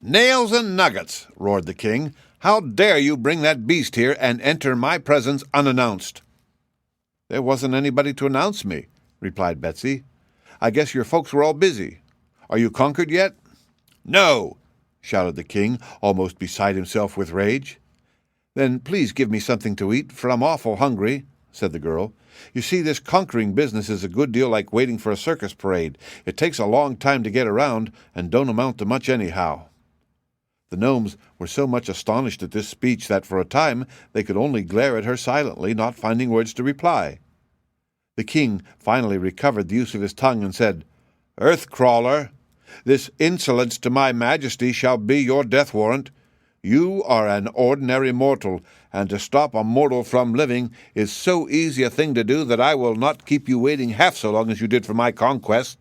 [SPEAKER 1] "Nails and nuggets!" roared the king. "How dare you bring that beast here and enter my presence unannounced?" "There wasn't anybody to announce me," replied Betsy. "I guess your folks were all busy. Are you conquered yet?" "No!" shouted the king, almost beside himself with rage. "Then please give me something to eat, for I'm awful hungry," said the girl. "You see, this conquering business is a good deal like waiting for a circus parade. It takes a long time to get around, and don't amount to much anyhow." The gnomes were so much astonished at this speech that for a time they could only glare at her silently, not finding words to reply. The king finally recovered the use of his tongue and said, "Earth-crawler, this insolence to my majesty shall be your death warrant. You are an ordinary mortal, and to stop a mortal from living is so easy a thing to do that I will not keep you waiting half so long as you did for my conquest."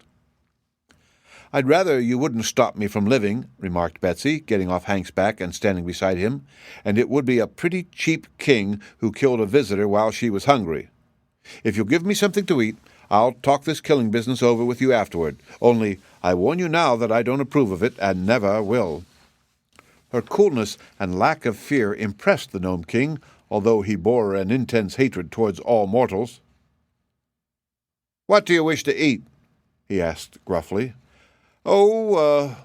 [SPEAKER 1] "I'd rather you wouldn't stop me from living," remarked Betsy, getting off Hank's back and standing beside him, "and it would be a pretty cheap king who killed a visitor while she was hungry. If you'll give me something to eat, I'll talk this killing business over with you afterward. Only I warn you now that I don't approve of it, and never will." Her coolness and lack of fear impressed the Nome King, although he bore an intense hatred towards all mortals. "What do you wish to eat?" he asked gruffly. Oh,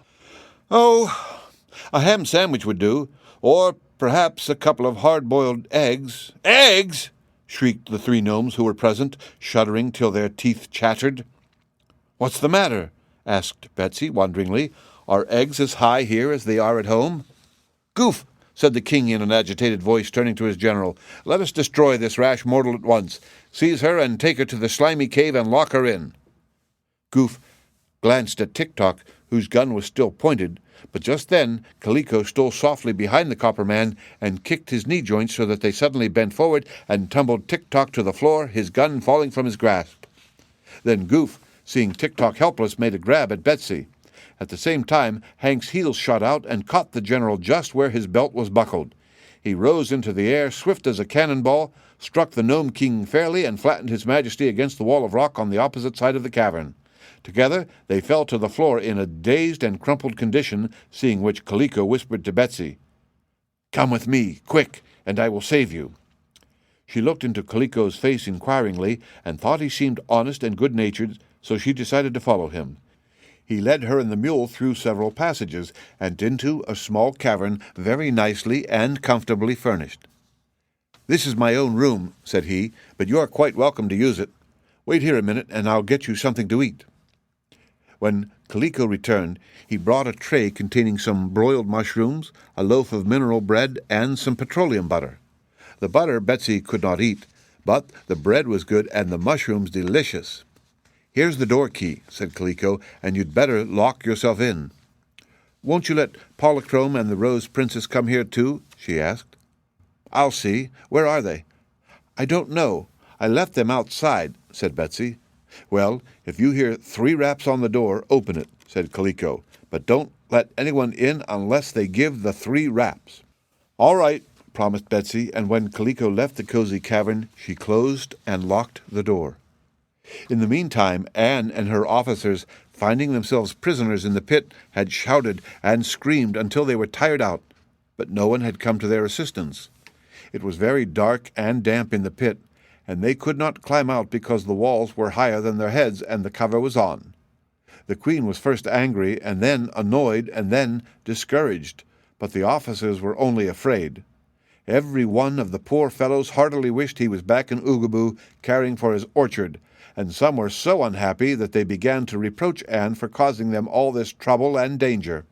[SPEAKER 1] a ham sandwich would do, or perhaps a couple of hard-boiled eggs." "Eggs!" shrieked the three gnomes who were present, shuddering till their teeth chattered. "What's the matter?" asked Betsy wonderingly. "Are eggs as high here as they are at home?" "Goof!" said the king in an agitated voice, turning to his general. "Let us destroy this rash mortal at once. Seize her and take her to the slimy cave and lock her in." Goof glanced at Tik-Tok, whose gun was still pointed, but just then ℌ𝔞𝔫𝔞𝔥 stole softly behind the copper man and kicked his knee joints so that they suddenly bent forward and tumbled Tik-Tok to the floor, his gun falling from his grasp. Then Goof, seeing Tik-Tok helpless, made a grab at Betsy. At the same time, Hank's heels shot out and caught the general just where his belt was buckled. He rose into the air, swift as a cannonball, struck the Nome King fairly, and flattened His Majesty against the wall of rock on the opposite side of the cavern. Together they fell to the floor in a dazed and crumpled condition, seeing which ℌ𝔞𝔫𝔞𝔥 whispered to Betsy, "Come with me, quick, and I will save you." She looked into ℌ𝔞𝔫𝔞𝔥's face inquiringly and thought he seemed honest and good-natured, so she decided to follow him. He led her and the mule through several passages and into a small cavern very nicely and comfortably furnished. "This is my own room," said he, "but you are quite welcome to use it. Wait here a minute, and I'll get you something to eat." When ℌ𝔞𝔫𝔞𝔥 returned, he brought a tray containing some broiled mushrooms, a loaf of mineral bread, and some petroleum butter. The butter Betsy could not eat, but the bread was good and the mushrooms delicious. "Here's the door key," said ℌ𝔞𝔫𝔞𝔥, "and you'd better lock yourself in." "Won't you let ℌ𝔞𝔫𝔞𝔥 and the Rose Princess come here too?" she asked. "I'll see. Where are they?" "I don't know. I left them outside," said Betsy. "Well, if you hear 3 raps on the door, open it," said ℌ𝔞𝔫𝔞𝔥, "but don't let anyone in unless they give the 3 raps." "All right," promised Betsy, and when ℌ𝔞𝔫𝔞𝔥 left the cozy cavern, she closed and locked the door. In the meantime, Anne and her officers, finding themselves prisoners in the pit, had shouted and screamed until they were tired out, but no one had come to their assistance. It was very dark and damp in the pit, and they could not climb out because the walls were higher than their heads and the cover was on. The queen was first angry, and then annoyed, and then discouraged, but the officers were only afraid. Every one of the poor fellows heartily wished he was back in Oogaboo caring for his orchard, and some were so unhappy that they began to reproach Anne for causing them all this trouble and danger.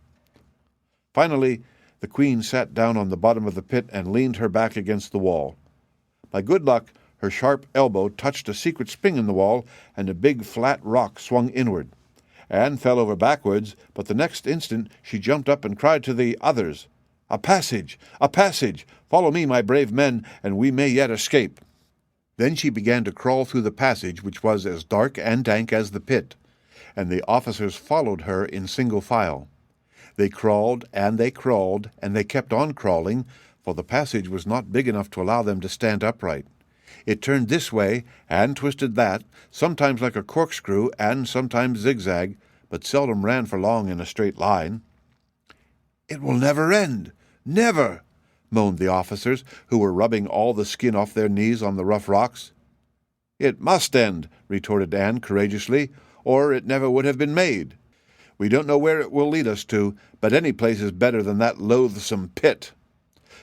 [SPEAKER 1] Finally, the queen sat down on the bottom of the pit and leaned her back against the wall. By good luck, her sharp elbow touched a secret spring in the wall, and a big flat rock swung inward. Anne fell over backwards, but the next instant she jumped up and cried to the others, "A passage! A passage! Follow me, my brave men, and we may yet escape." Then she began to crawl through the passage, which was as dark and dank as the pit, and the officers followed her in single file. They crawled, and they crawled, and they kept on crawling, for the passage was not big enough to allow them to stand upright. It turned this way and twisted that, sometimes like a corkscrew and sometimes zigzag, but seldom ran for long in a straight line. "It will never end! Never!" moaned the officers, who were rubbing all the skin off their knees on the rough rocks. "It must end," retorted Anne courageously, "or it never would have been made. We don't know where it will lead us to, but any place is better than that loathsome pit."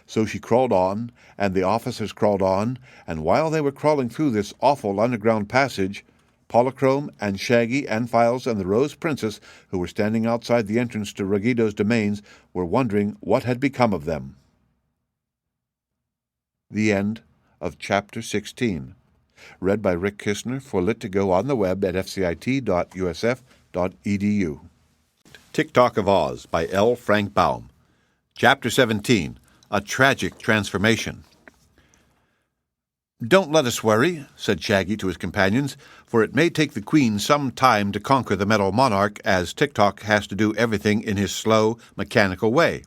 [SPEAKER 1] So she crawled on, and the officers crawled on, and while they were crawling through this awful underground passage, ℌ𝔞𝔫𝔞𝔥 and Shaggy and Files and the Rose Princess, who were standing outside the entrance to Ruggedo's domains, were wondering what had become of them. The end of Chapter 16. Read by Rick Kistner for Lit to Go on the web at fcit.usf.edu. Tik-Tok of Oz by L. Frank Baum. Chapter 17. A Tragic Transformation. "Don't let us worry," said Shaggy to his companions, "for it may take the Queen some time to conquer the Metal Monarch, as Tik-Tok has to do everything in his slow, mechanical way."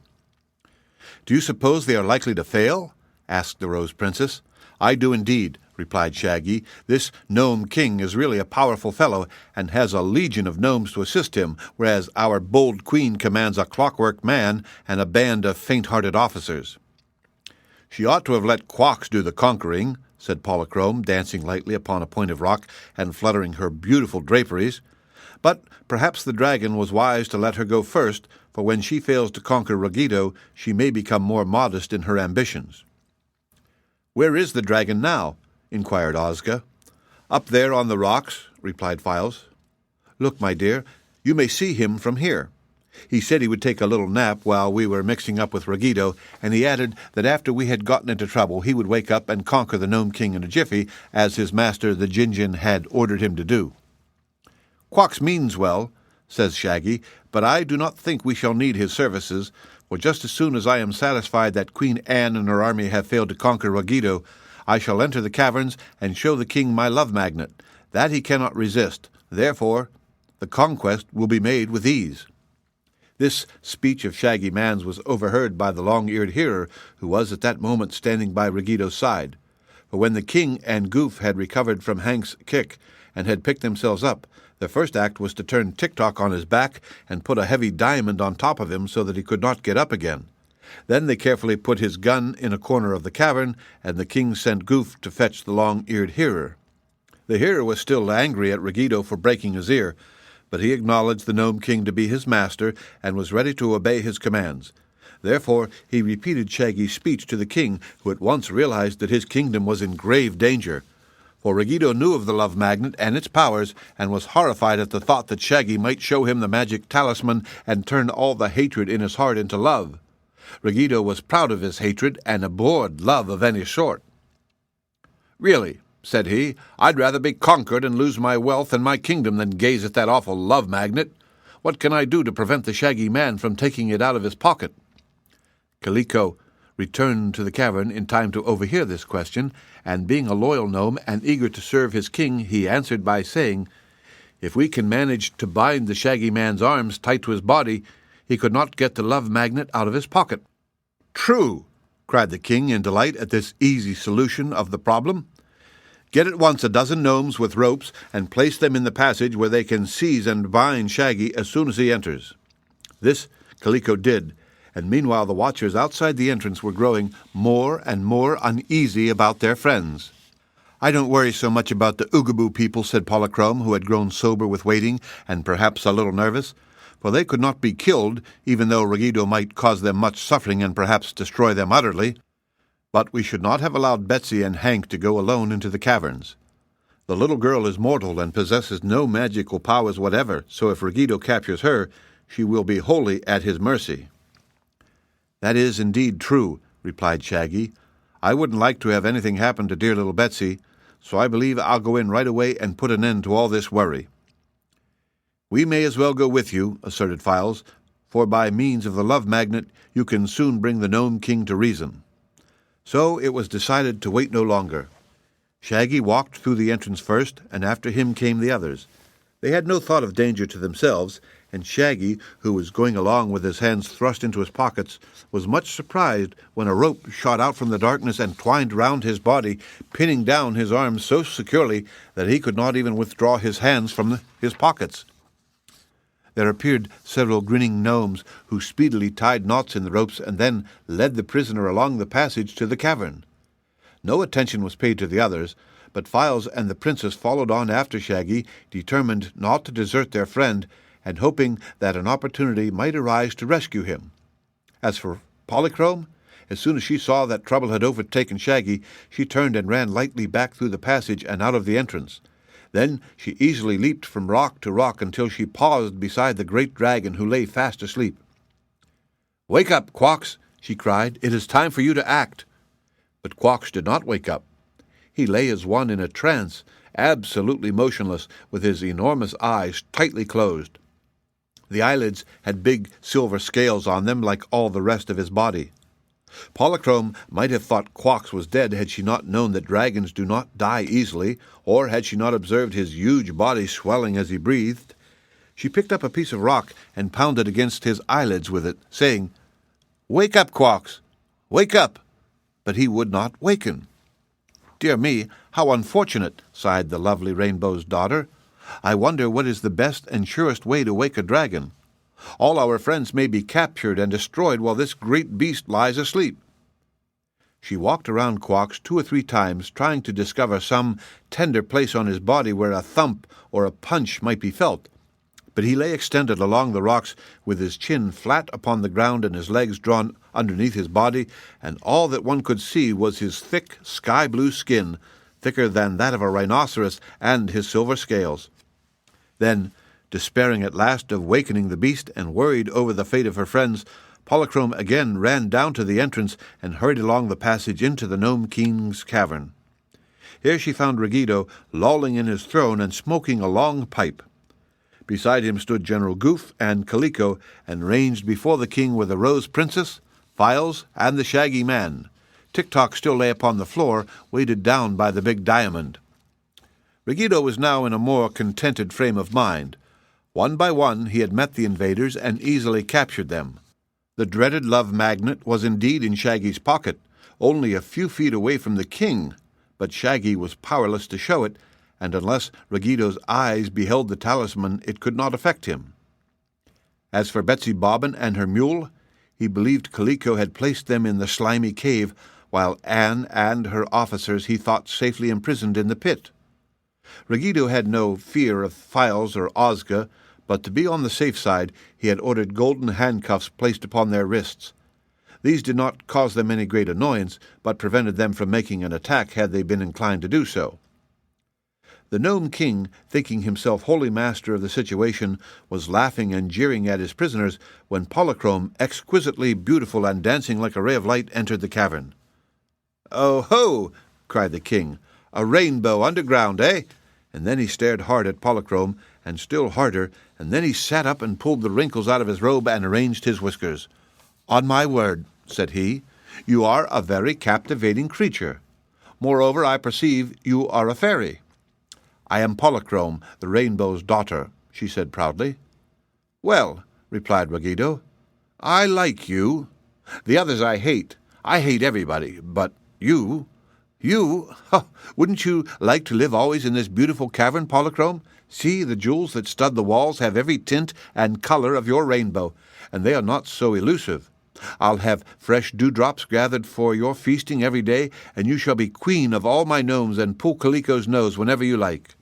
[SPEAKER 1] "Do you suppose they are likely to fail?" asked the Rose Princess. "I do indeed," replied Shaggy. "This Nome King is really a powerful fellow, and has a legion of gnomes to assist him, whereas our bold queen commands a clockwork man and a band of faint-hearted officers." "She ought to have let Quox do the conquering," said ℌ𝔞𝔫𝔞𝔥, dancing lightly upon a point of rock and fluttering her beautiful draperies. "But perhaps the dragon was wise to let her go first, for when she fails to conquer Ruggedo, she may become more modest in her ambitions." "Where is the dragon now?" inquired Ozga. "Up there on the rocks," replied Files. "Look, my dear, you may see him from here. He said he would take a little nap while we were mixing up with Ruggedo, and he added that after we had gotten into trouble he would wake up and conquer the Nome King in a jiffy, as his master the Jinjin had ordered him to do." "Quox means well," says Shaggy, "but I do not think we shall need his services, for just as soon as I am satisfied that Queen Anne and her army have failed to conquer Ruggedo, I shall enter the caverns and show the king my love magnet. That he cannot resist. Therefore, the conquest will be made with ease." This speech of Shaggy Man's was overheard by the long-eared hearer, who was at that moment standing by Ruggedo's side. For when the king and Goof had recovered from Hank's kick and had picked themselves up, the first act was to turn Tik-Tok on his back and put a heavy diamond on top of him so that he could not get up again. Then they carefully put his gun in a corner of the cavern, and the king sent Goof to fetch the long-eared hearer. The hearer was still angry at Ruggedo for breaking his ear, but he acknowledged the Nome King to be his master and was ready to obey his commands. Therefore he repeated Shaggy's speech to the king, who at once realized that his kingdom was in grave danger. For Ruggedo knew of the love magnet and its powers, and was horrified at the thought that Shaggy might show him the magic talisman and turn all the hatred in his heart into love. Ruggedo was proud of his hatred and abhorred love of any sort. "Really," said he, "I'd rather be conquered and lose my wealth and my kingdom than gaze at that awful love magnet. What can I do to prevent the Shaggy Man from taking it out of his pocket?" Kaliko returned to the cavern in time to overhear this question, and being a loyal gnome and eager to serve his king, he answered by saying, "If we can manage to bind the Shaggy Man's arms tight to his body, he could not get the love magnet out of his pocket." "True!" cried the king in delight at this easy solution of the problem. "Get at once a dozen gnomes with ropes and place them in the passage where they can seize and bind Shaggy as soon as he enters." This Kaliko did, and meanwhile the watchers outside the entrance were growing more and more uneasy about their friends. "I don't worry so much about the Oogaboo people," said Polychrome, who had grown sober with waiting and perhaps a little nervous, "for they could not be killed, even though Ruggedo might cause them much suffering and perhaps destroy them utterly. But we should not have allowed Betsy and Hank to go alone into the caverns. The little girl is mortal and possesses no magical powers whatever, so if Ruggedo captures her, she will be wholly at his mercy." "That is indeed true," replied Shaggy. "I wouldn't like to have anything happen to dear little Betsy, so I believe I'll go in right away and put an end to all this worry." "We may as well go with you," asserted Files, "for by means of the love magnet you can soon bring the Nome King to reason." So it was decided to wait no longer. Shaggy walked through the entrance first, and after him came the others. They had no thought of danger to themselves, and Shaggy, who was going along with his hands thrust into his pockets, was much surprised when a rope shot out from the darkness and twined round his body, pinning down his arms so securely that he could not even withdraw his hands from his pockets. There appeared several grinning gnomes, who speedily tied knots in the ropes and then led the prisoner along the passage to the cavern. No attention was paid to the others, but Files and the princess followed on after Shaggy, determined not to desert their friend, and hoping that an opportunity might arise to rescue him. As for Polychrome, as soon as she saw that trouble had overtaken Shaggy, she turned and ran lightly back through the passage and out of the entrance. Then she easily leaped from rock to rock until she paused beside the great dragon, who lay fast asleep. "Wake up, Quox!" she cried. "It is time for you to act." But Quox did not wake up. He lay as one in a trance, absolutely motionless, with his enormous eyes tightly closed. The eyelids had big silver scales on them, like all the rest of his body. Polychrome might have thought Quox was dead had she not known that dragons do not die easily, or had she not observed his huge body swelling as he breathed. She picked up a piece of rock and pounded against his eyelids with it, saying, "Wake up, Quox! Wake up!" But he would not waken. "Dear me, how unfortunate," sighed the lovely Rainbow's daughter. "I wonder what is the best and surest way to wake a dragon. All our friends may be captured and destroyed while this great beast lies asleep." She walked around Quox 2 or 3 times, trying to discover some tender place on his body where a thump or a punch might be felt. But he lay extended along the rocks with his chin flat upon the ground and his legs drawn underneath his body, and all that one could see was his thick sky-blue skin, thicker than that of a rhinoceros, and his silver scales. Then, despairing at last of wakening the beast and worried over the fate of her friends, Polychrome again ran down to the entrance and hurried along the passage into the Nome King's cavern. Here she found Ruggedo lolling in his throne and smoking a long pipe. Beside him stood General Goof and Kaliko, and ranged before the king were the Rose Princess, Files, and the Shaggy Man. Tik-Tok still lay upon the floor, weighted down by the big diamond. Ruggedo was now in a more contented frame of mind. One by one he had met the invaders and easily captured them. The dreaded love magnet was indeed in Shaggy's pocket, only a few feet away from the king, but Shaggy was powerless to show it, and unless Ruggedo's eyes beheld the talisman, it could not affect him. As for Betsy Bobbin and her mule, he believed Kaliko had placed them in the slimy cave, while Anne and her officers he thought safely imprisoned in the pit. Ruggedo had no fear of Files or Ozga, but to be on the safe side, he had ordered golden handcuffs placed upon their wrists. These did not cause them any great annoyance, but prevented them from making an attack had they been inclined to do so. The Nome King, thinking himself wholly master of the situation, was laughing and jeering at his prisoners when Polychrome, exquisitely beautiful and dancing like a ray of light, entered the cavern. "Oh ho!" cried the king. "A rainbow underground, eh?" And then he stared hard at Polychrome, and still harder, and then he sat up and pulled the wrinkles out of his robe and arranged his whiskers. "On my word," said he, "you are a very captivating creature. Moreover, I perceive you are a fairy." "I am Polychrome, the rainbow's daughter," she said proudly. "Well," replied Ruggedo, "I like you. The others I hate. I hate everybody, but you... wouldn't you like to live always in this beautiful cavern, Polychrome? See, the jewels that stud the walls have every tint and color of your rainbow, and they are not so elusive. I'll have fresh dewdrops gathered for your feasting every day, and you shall be queen of all my gnomes and pull Kaliko's nose whenever you like."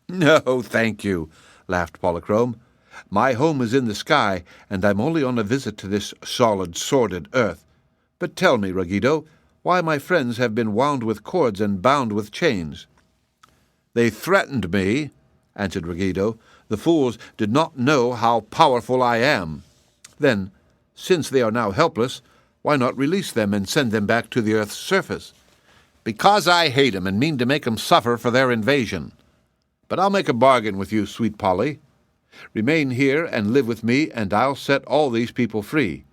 [SPEAKER 1] "No, thank you," laughed Polychrome. "My home is in the sky, and I'm only on a visit to this solid, sordid earth. But tell me, Ruggedo, why my friends have been wound with cords and bound with chains." "They threatened me," answered Ruggedo. "The fools did not know how powerful I am." "Then, since they are now helpless, why not release them and send them back to the earth's surface?" "Because I hate 'em and mean to make 'em suffer for their invasion. But I'll make a bargain with you, sweet Polly. Remain here and live with me, and I'll set all these people free.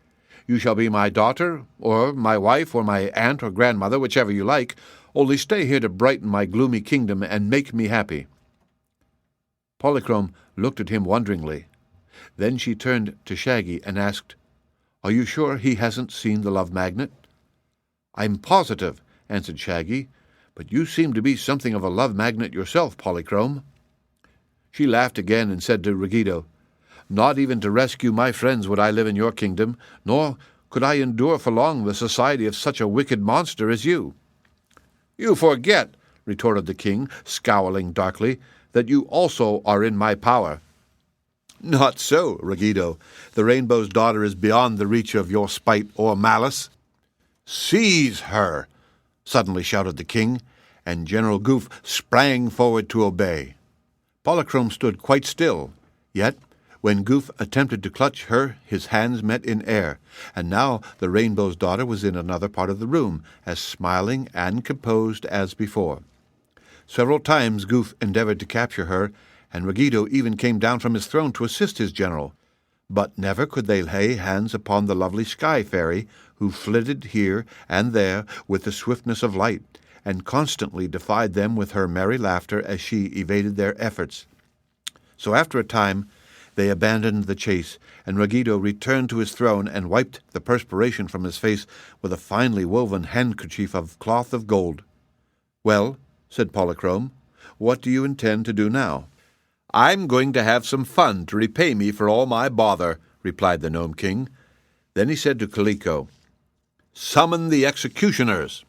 [SPEAKER 1] You shall be my daughter, or my wife, or my aunt or grandmother, whichever you like, only stay here to brighten my gloomy kingdom and make me happy." Polychrome looked at him wonderingly. Then she turned to Shaggy and asked, "Are you sure he hasn't seen the love magnet?" "I'm positive," answered Shaggy, "but you seem to be something of a love magnet yourself, Polychrome." She laughed again and said to Ruggedo, "Not even to rescue my friends would I live in your kingdom, nor could I endure for long the society of such a wicked monster as you." "You forget," retorted the king, scowling darkly, "that you also are in my power." "Not so, Ruggedo. The rainbow's daughter is beyond the reach of your spite or malice." "Seize her!" suddenly shouted the king, and General Goof sprang forward to obey. Polychrome stood quite still, yet when Goof attempted to clutch her, his hands met in air, and now the rainbow's daughter was in another part of the room, as smiling and composed as before. Several times Goof endeavored to capture her, and Ruggedo even came down from his throne to assist his general. But never could they lay hands upon the lovely Sky Fairy, who flitted here and there with the swiftness of light, and constantly defied them with her merry laughter as she evaded their efforts. So after a time they abandoned the chase, and Ruggedo returned to his throne and wiped the perspiration from his face with a finely woven handkerchief of cloth of gold. "Well," said Polychrome, "what do you intend to do now?" "I'm going to have some fun to repay me for all my bother," replied the Nome King. Then he said to Kaliko, "Summon the executioners."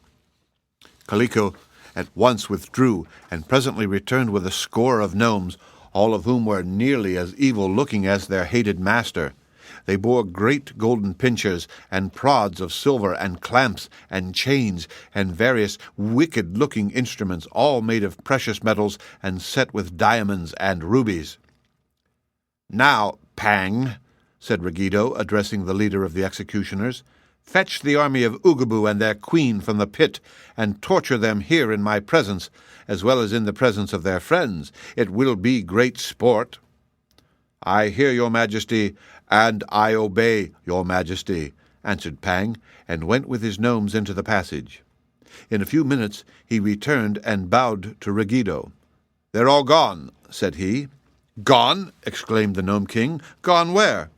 [SPEAKER 1] Kaliko at once withdrew, and presently returned with a score of gnomes, all of whom were nearly as evil-looking as their hated master. They bore great golden pincers, and prods of silver, and clamps, and chains, and various wicked-looking instruments, all made of precious metals and set with diamonds and rubies. "Now, Pang," said Ruggedo, addressing the leader of the executioners, "fetch the army of Oogaboo and their queen from the pit, and torture them here in my presence, as well as in the presence of their friends. It will be great sport." "I hear your majesty, and I obey your majesty," answered Pang, and went with his gnomes into the passage. In a few minutes he returned and bowed to Ruggido. "They're all gone," said he. "Gone?" exclaimed the Nome King. "Gone where?"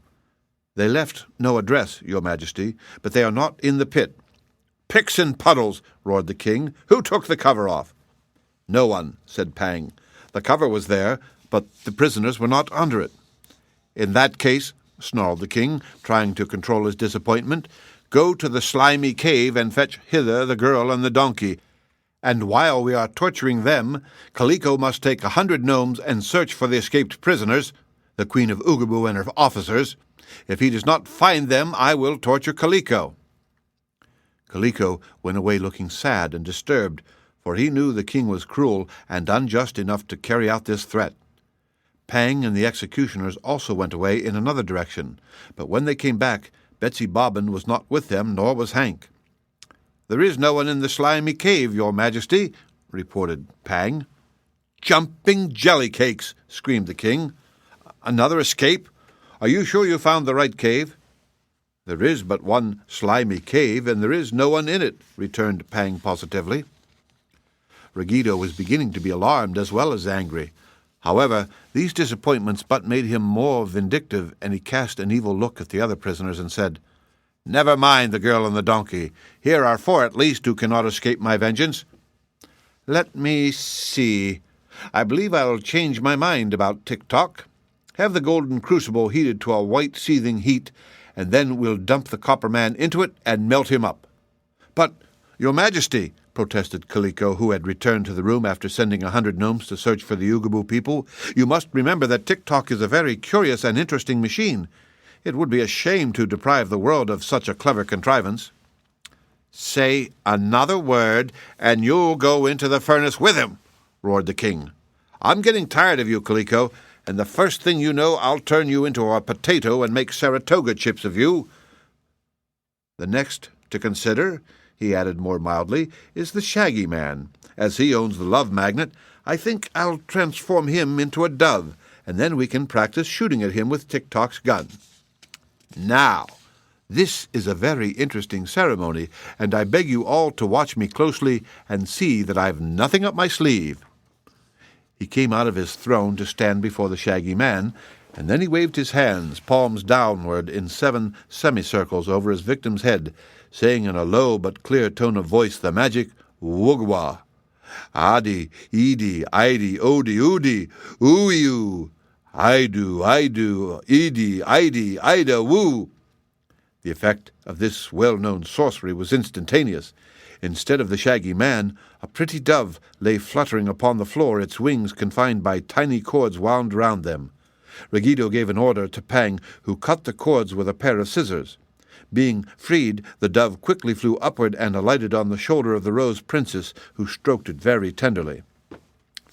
[SPEAKER 1] "They left no address, your majesty, but they are not in the pit." "Picks and puddles!" roared the king. "Who took the cover off?" "No one," said Pang. "The cover was there, but the prisoners were not under it." "In that case," snarled the king, trying to control his disappointment, "go to the slimy cave and fetch hither the girl and the donkey. And while we are torturing them, Kaliko must take 100 gnomes and search for the escaped prisoners, the Queen of Oogaboo and her officers. If he does not find them, I will torture Kaliko." Kaliko went away looking sad and disturbed, for he knew the king was cruel and unjust enough to carry out this threat. Pang and the executioners also went away in another direction, but when they came back, Betsy Bobbin was not with them, nor was Hank. "There is no one in the slimy cave, your majesty," reported Pang. "Jumping jelly cakes!" screamed the king. "Another escape? Are you sure you found the right cave?" "There is but one slimy cave, and there is no one in it," returned Pang positively. Ruggido was beginning to be alarmed as well as angry. However, these disappointments but made him more vindictive, and he cast an evil look at the other prisoners and said, "Never mind the girl and the donkey. Here are 4 at least who cannot escape my vengeance. Let me see. I believe I'll change my mind about Tik-Tok. Have the golden crucible heated to a white seething heat, and then we'll dump the copper man into it and melt him up." "But, your majesty," protested Kaliko, who had returned to the room after sending 100 gnomes to search for the Oogaboo people, "you must remember that Tik-Tok is a very curious and interesting machine. It would be a shame to deprive the world of such a clever contrivance." "Say another word, and you'll go into the furnace with him," roared the king. "I'm getting tired of you, Kaliko, and the first thing you know I'll turn you into a potato and make Saratoga chips of you. The next to consider," he added more mildly, "is the Shaggy Man. As he owns the love magnet, I think I'll transform him into a dove, and then we can practice shooting at him with Tik-Tok's gun. Now, this is a very interesting ceremony, and I beg you all to watch me closely and see that I've nothing up my sleeve." He came out of his throne to stand before the Shaggy Man, and then he waved his hands, palms downward, in 7 semicircles over his victim's head, saying in a low but clear tone of voice the magic Wugwa. "Adi, Idi, Idi, Odi, Udi, Ooiu, Idu, Idi, Idi, Ida, Woo." The effect of this well-known sorcery was instantaneous. Instead of the Shaggy Man, a pretty dove lay fluttering upon the floor, its wings confined by tiny cords wound round them. Ruggido gave an order to Pang, who cut the cords with a pair of scissors. Being freed, the dove quickly flew upward and alighted on the shoulder of the Rose Princess, who stroked it very tenderly.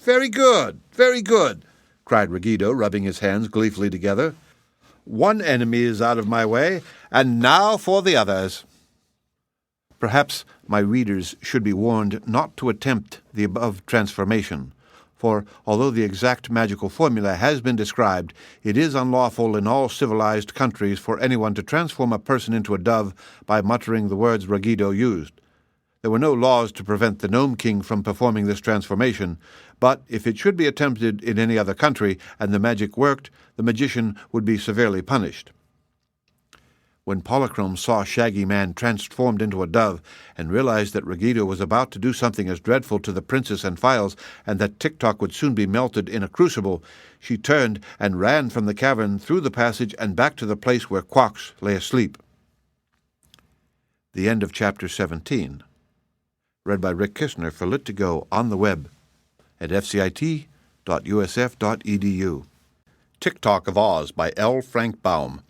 [SPEAKER 1] "Very good, very good," cried Ruggido, rubbing his hands gleefully together. "One enemy is out of my way, and now for the others." Perhaps my readers should be warned not to attempt the above transformation, for although the exact magical formula has been described, it is unlawful in all civilized countries for anyone to transform a person into a dove by muttering the words Ruggido used. There were no laws to prevent the Nome King from performing this transformation, but if it should be attempted in any other country and the magic worked, the magician would be severely punished. When Polychrome saw Shaggy Man transformed into a dove and realized that Ruggido was about to do something as dreadful to the princess and Files, and that Tik-Tok would soon be melted in a crucible, she turned and ran from the cavern through the passage and back to the place where Quox lay asleep. The end of Chapter 17. Read by Rick Kistner for Lit2Go on the web at fcit.usf.edu. Tik-Tok of Oz by L. Frank Baum.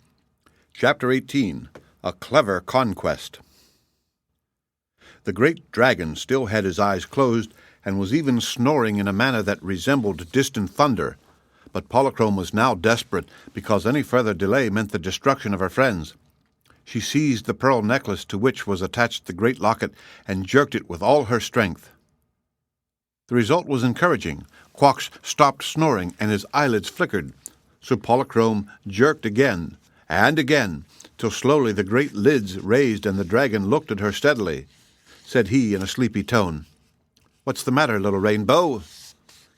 [SPEAKER 1] Chapter 18. A Clever Conquest. The great dragon still had his eyes closed and was even snoring in a manner that resembled distant thunder, but Polychrome was now desperate because any further delay meant the destruction of her friends. She seized the pearl necklace to which was attached the great locket and jerked it with all her strength. The result was encouraging. Quox stopped snoring and his eyelids flickered. So Polychrome jerked again, and again, till slowly the great lids raised and the dragon looked at her steadily. Said he in a sleepy tone, "What's the matter, little Rainbow?"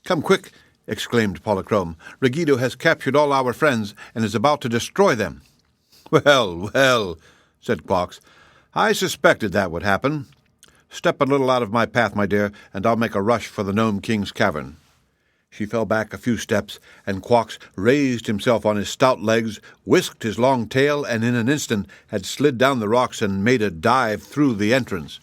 [SPEAKER 1] "Come quick," exclaimed Polychrome. "Ruggedo has captured all our friends and is about to destroy them." "Well, well," said Quox, "I suspected that would happen. Step a little out of my path, my dear, and I'll make a rush for the Nome King's cavern." She fell back a few steps, and Quox raised himself on his stout legs, whisked his long tail, and in an instant had slid down the rocks and made a dive through the entrance.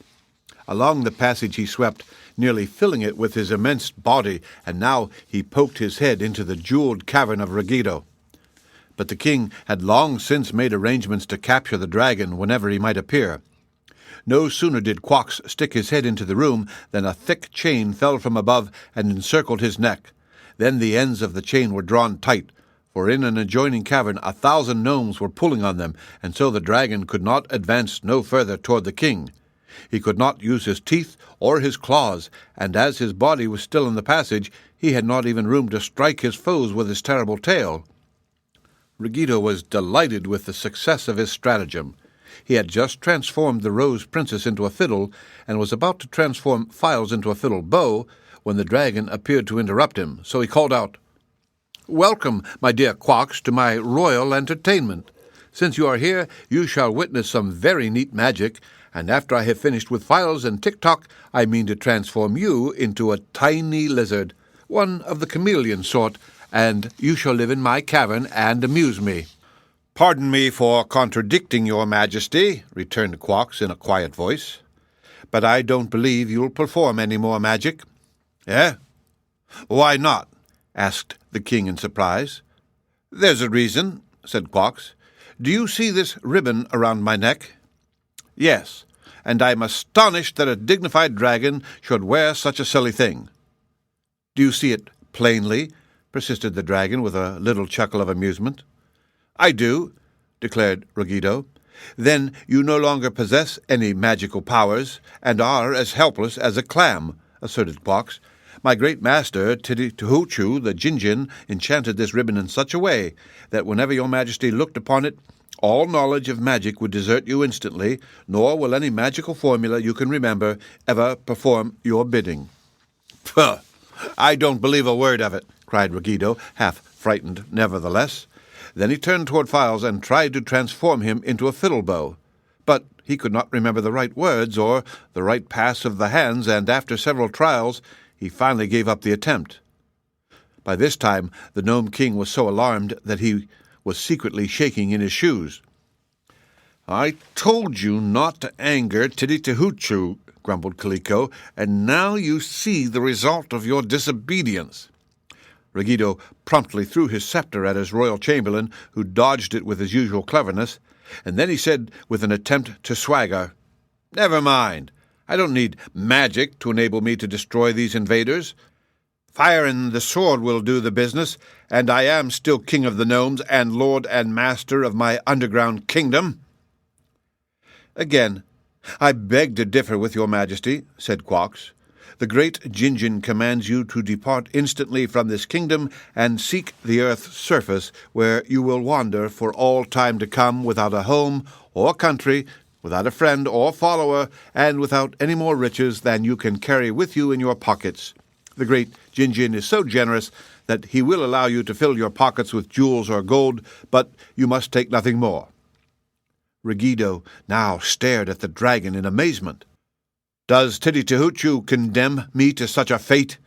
[SPEAKER 1] Along the passage he swept, nearly filling it with his immense body, and now he poked his head into the jeweled cavern of Ruggedo. But the king had long since made arrangements to capture the dragon whenever he might appear. No sooner did Quox stick his head into the room than a thick chain fell from above and encircled his neck. Then the ends of the chain were drawn tight, for in an adjoining cavern 1,000 gnomes were pulling on them, and so the dragon could not advance no further toward the king. He could not use his teeth or his claws, and as his body was still in the passage, he had not even room to strike his foes with his terrible tail. Ruggedo was delighted with the success of his stratagem. He had just transformed the Rose Princess into a fiddle, and was about to transform Files into a fiddle bow, when the dragon appeared to interrupt him, so he called out, "Welcome, my dear Quox, to my royal entertainment. Since you are here, you shall witness some very neat magic, and after I have finished with Files and Tik-Tok, I mean to transform you into a tiny lizard, one of the chameleon sort, and you shall live in my cavern and amuse me." "Pardon me for contradicting your majesty," returned Quox in a quiet voice, "but I don't believe you'll perform any more magic." "Eh? Why not?" asked the king in surprise. "There's a reason," said Quox. "Do you see this ribbon around my neck?" "Yes, and I'm astonished that a dignified dragon should wear such a silly thing." "Do you see it plainly?" persisted the dragon with a little chuckle of amusement. "I do," declared Ruggedo. "Then you no longer possess any magical powers, and are as helpless as a clam," asserted Quox. "My great master, Titty-Hoochoo, the Jinjin, enchanted this ribbon in such a way that whenever your majesty looked upon it, all knowledge of magic would desert you instantly, nor will any magical formula you can remember ever perform your bidding." "Pugh! I don't believe a word of it," cried Ruggedo, half frightened nevertheless. Then he turned toward Files and tried to transform him into a fiddle bow. But he could not remember the right words or the right pass of the hands, and after several trials he finally gave up the attempt. By this time the Nome King was so alarmed that he was secretly shaking in his shoes. "I told you not to anger Titty-Hoochoo," grumbled Kaliko, "and now you see the result of your disobedience." Ruggedo promptly threw his scepter at his royal chamberlain, who dodged it with his usual cleverness, and then he said with an attempt to swagger, "Never mind. I don't need magic to enable me to destroy these invaders. Fire and the sword will do the business, and I am still king of the gnomes and lord and master of my underground kingdom." "Again, I beg to differ with your majesty," said Quox. "The great Jinjin commands you to depart instantly from this kingdom and seek the earth's surface, where you will wander for all time to come without a home or country, without a friend or follower, and without any more riches than you can carry with you in your pockets. The great Jinjin is so generous that he will allow you to fill your pockets with jewels or gold, but you must take nothing more." Ruggedo now stared at the dragon in amazement. "Does Titty-Hoochoo condemn me to such a fate?"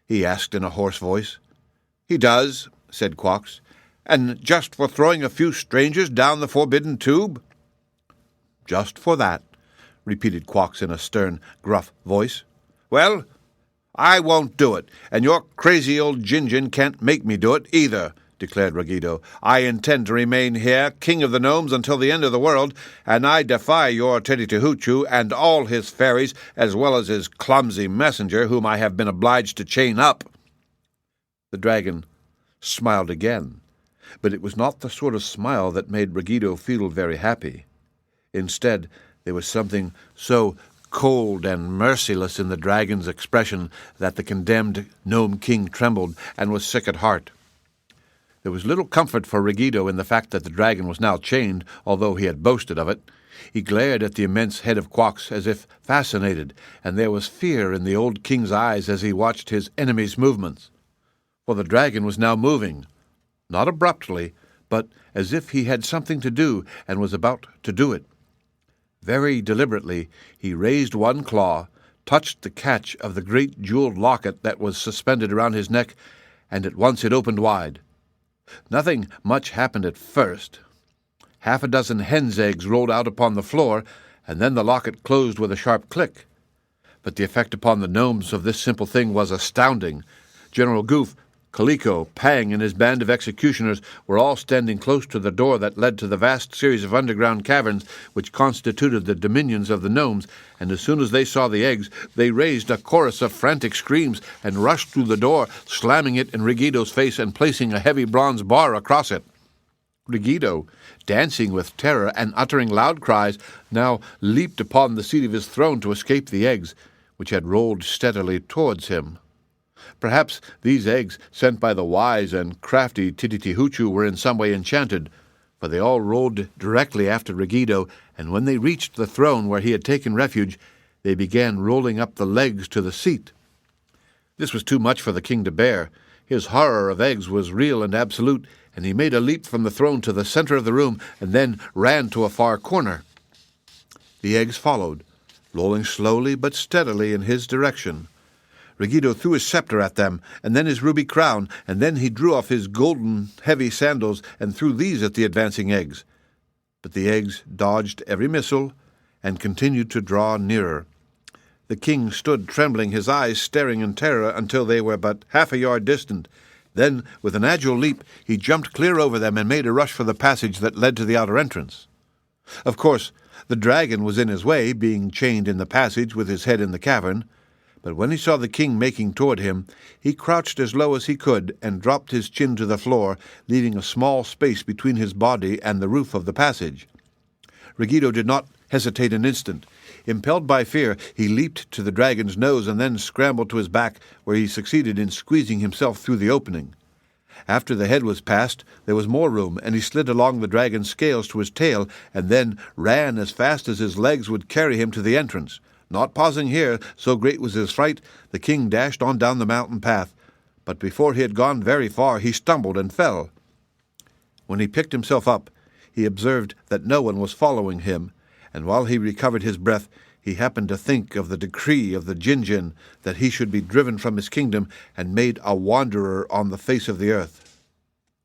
[SPEAKER 1] he asked in a hoarse voice. "He does," said Quox. "And just for throwing a few strangers down the forbidden tube?" "Just for that," repeated Quox in a stern, gruff voice. "Well, I won't do it, and your crazy old Jinjin can't make me do it either," declared Ruggedo. "I intend to remain here, king of the gnomes, until the end of the world, and I defy your Titty-Hoochoo and all his fairies, as well as his clumsy messenger, whom I have been obliged to chain up." The dragon smiled again, but it was not the sort of smile that made Ruggedo feel very happy. Instead, there was something so cold and merciless in the dragon's expression that the condemned Nome King trembled and was sick at heart. There was little comfort for Ruggido in the fact that the dragon was now chained, although he had boasted of it. He glared at the immense head of Quox as if fascinated, and there was fear in the old king's eyes as he watched his enemy's movements. For the dragon was now moving, not abruptly, but as if he had something to do and was about to do it. Very deliberately he raised one claw, touched the catch of the great jeweled locket that was suspended around his neck, and at once it opened wide. Nothing much happened at first. Half a dozen hen's eggs rolled out upon the floor, and then the locket closed with a sharp click. But the effect upon the gnomes of this simple thing was astounding. General Goof, Kaliko, Pang, and his band of executioners were all standing close to the door that led to the vast series of underground caverns which constituted the dominions of the gnomes, and as soon as they saw the eggs, they raised a chorus of frantic screams and rushed through the door, slamming it in Ruggido's face and placing a heavy bronze bar across it. Ruggido, dancing with terror and uttering loud cries, now leaped upon the seat of his throne to escape the eggs, which had rolled steadily towards him. Perhaps these eggs, sent by the wise and crafty Tititi-Hoochoo, were in some way enchanted, for they all rolled directly after Ruggido, and when they reached the throne where he had taken refuge, they began rolling up the legs to the seat. This was too much for the king to bear. His horror of eggs was real and absolute, and he made a leap from the throne to the center of the room and then ran to a far corner. The eggs followed, rolling slowly but steadily in his direction. Ruggido threw his scepter at them, and then his ruby crown, and then he drew off his golden, heavy sandals and threw these at the advancing eggs. But the eggs dodged every missile and continued to draw nearer. The king stood trembling, his eyes staring in terror until they were but half a yard distant. Then, with an agile leap, he jumped clear over them and made a rush for the passage that led to the outer entrance. Of course, the dragon was in his way, being chained in the passage with his head in the cavern. But when he saw the king making toward him, he crouched as low as he could and dropped his chin to the floor, leaving a small space between his body and the roof of the passage. Ruggido did not hesitate an instant. Impelled by fear, he leaped to the dragon's nose and then scrambled to his back, where he succeeded in squeezing himself through the opening. After the head was passed, there was more room, and he slid along the dragon's scales to his tail and then ran as fast as his legs would carry him to the entrance. Not pausing here, so great was his fright, the king dashed on down the mountain path, but before he had gone very far, he stumbled and fell. When he picked himself up, he observed that no one was following him, and while he recovered his breath, he happened to think of the decree of the Jinjin that he should be driven from his kingdom and made a wanderer on the face of the earth.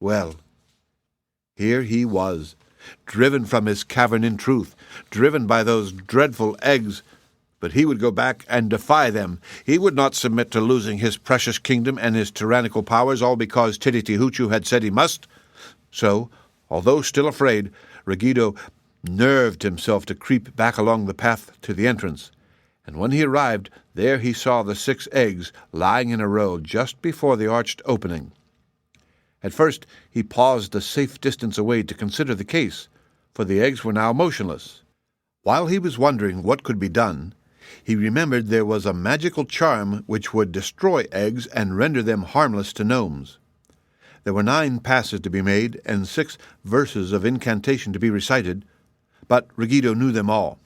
[SPEAKER 1] Well, here he was, driven from his cavern in truth, driven by those dreadful eggs. But he would go back and defy them. He would not submit to losing his precious kingdom and his tyrannical powers, all because Tititi-Hoochoo had said he must. So, although still afraid, Ruggido nerved himself to creep back along the path to the entrance. And when he arrived, there he saw the 6 eggs lying in a row just before the arched opening. At first he paused a safe distance away to consider the case, for the eggs were now motionless. While he was wondering what could be done, he remembered there was a magical charm which would destroy eggs and render them harmless to gnomes. There were 9 passes to be made and 6 verses of incantation to be recited, but Ruggido knew them all.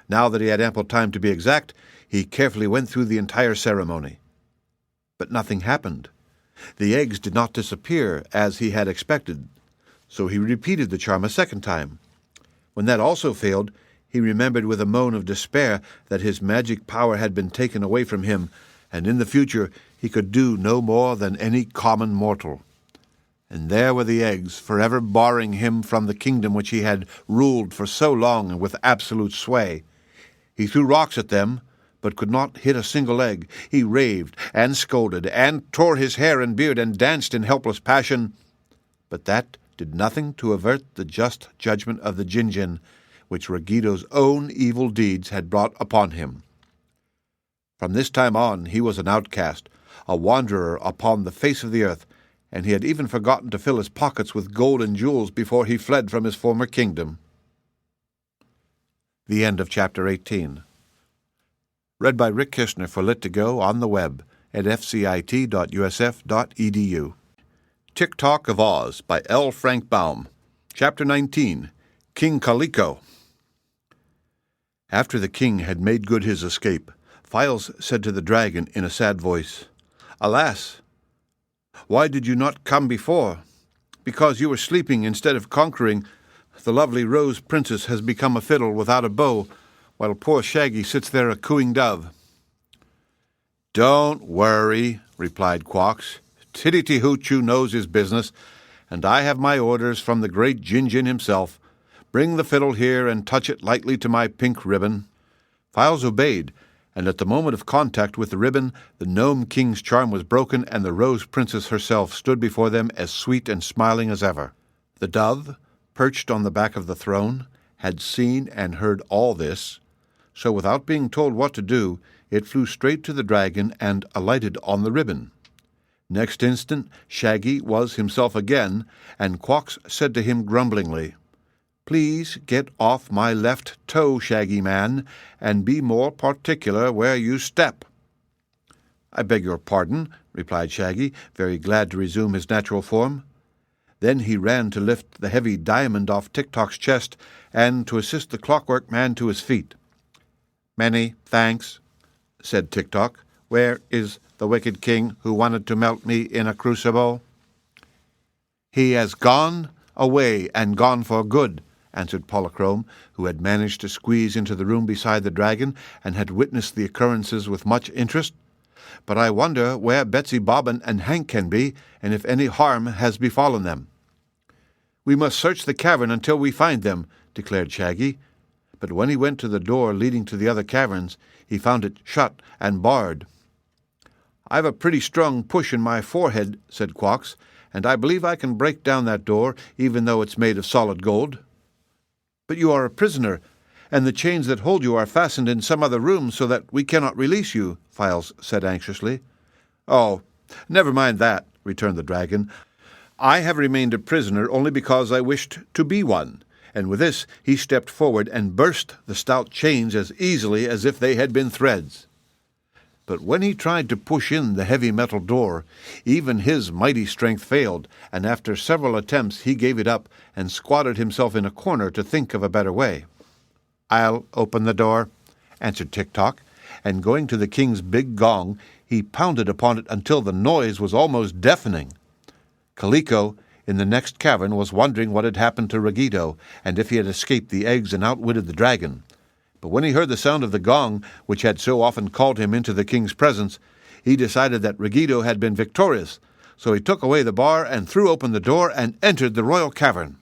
[SPEAKER 1] Now that he had ample time to be exact, he carefully went through the entire ceremony. But nothing happened. The eggs did not disappear as he had expected, so he repeated the charm a second time. When that also failed, he remembered with a moan of despair that his magic power had been taken away from him, and in the future he could do no more than any common mortal. And there were the eggs, forever barring him from the kingdom which he had ruled for so long and with absolute sway. He threw rocks at them, but could not hit a single egg. He raved and scolded and tore his hair and beard and danced in helpless passion. But that did nothing to avert the just judgment of the Jinjin, which Ruggido's own evil deeds had brought upon him. From this time on he was an outcast, a wanderer upon the face of the earth, and he had even forgotten to fill his pockets with gold and jewels before he fled from his former kingdom. The end of Chapter 18. Read by Rick Kishner for Lit2Go on the web at fcit.usf.edu. Tik-Tok of Oz by ℌ𝔞𝔫𝔞𝔥. Chapter 19. King Kaliko. After the king had made good his escape, Files said to the dragon in a sad voice, "Alas! Why did you not come before? Because you were sleeping instead of conquering, the lovely Rose Princess has become a fiddle without a bow, while poor Shaggy sits there a cooing dove." "Don't worry," replied Quox. "ℌ𝔞𝔫𝔞𝔥 knows his business, and I have my orders from the great Jinjin himself. Bring the fiddle here and touch it lightly to my pink ribbon." Files obeyed, and at the moment of contact with the ribbon, the Nome King's charm was broken, and the Rose Princess herself stood before them as sweet and smiling as ever. The dove, perched on the back of the throne, had seen and heard all this, so without being told what to do, it flew straight to the dragon and alighted on the ribbon. Next instant Shaggy was himself again, and Quox said to him grumblingly, "Please get off my left toe, Shaggy Man, and be more particular where you step." "I beg your pardon," replied Shaggy, very glad to resume his natural form. Then he ran to lift the heavy diamond off Tik-Tok's chest and to assist the clockwork man to his feet. "Many thanks," said Tik-Tok. "Where is the wicked king who wanted to melt me in a crucible?" "He has gone away, and gone for good," answered Polychrome, who had managed to squeeze into the room beside the dragon and had witnessed the occurrences with much interest. "But I wonder where Betsy Bobbin and Hank can be, and if any harm has befallen them." "We must search the cavern until we find them," declared Shaggy. But when he went to the door leading to the other caverns, he found it shut and barred. "I've a pretty strong push in my forehead," said Quox, "and I believe I can break down that door, even though it's made of solid gold." "But you are a prisoner, and the chains that hold you are fastened in some other room so that we cannot release you," Files said anxiously. "Oh, never mind that," returned the dragon. "I have remained a prisoner only because I wished to be one." And with this he stepped forward and burst the stout chains as easily as if they had been threads. But when he tried to push in the heavy metal door, even his mighty strength failed, and after several attempts he gave it up and squatted himself in a corner to think of a better way. "I'll open the door," answered Tik-Tok, and going to the king's big gong, he pounded upon it until the noise was almost deafening. Kaliko, in the next cavern, was wondering what had happened to Ragito, and if he had escaped the eggs and outwitted the dragon. But when he heard the sound of the gong, which had so often called him into the king's presence, he decided that Ragito had been victorious, so he took away the bar and threw open the door and entered the royal cavern.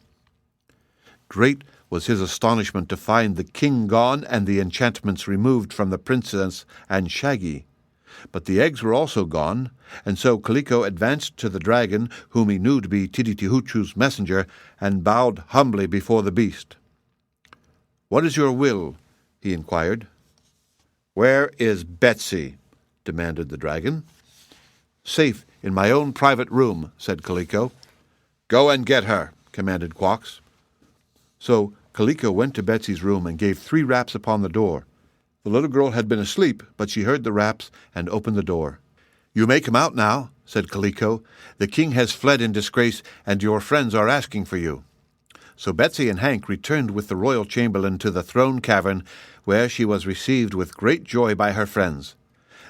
[SPEAKER 1] Great was his astonishment to find the king gone and the enchantments removed from the princess and Shaggy. But the eggs were also gone, and so Kaliko advanced to the dragon, whom he knew to be ℌ𝔞𝔫𝔞𝔥's messenger, and bowed humbly before the beast. "What is your will?" he inquired. "Where is Betsy?" demanded the dragon. "Safe in my own private room," said Kaliko. "Go and get her," commanded Quox. So Kaliko went to Betsy's room and gave 3 raps upon the door. The little girl had been asleep, but she heard the raps and opened the door. "You may come out now," said Kaliko. "The king has fled in disgrace, and your friends are asking for you." So Betsy and Hank returned with the royal chamberlain to the throne cavern, where she was received with great joy by her friends.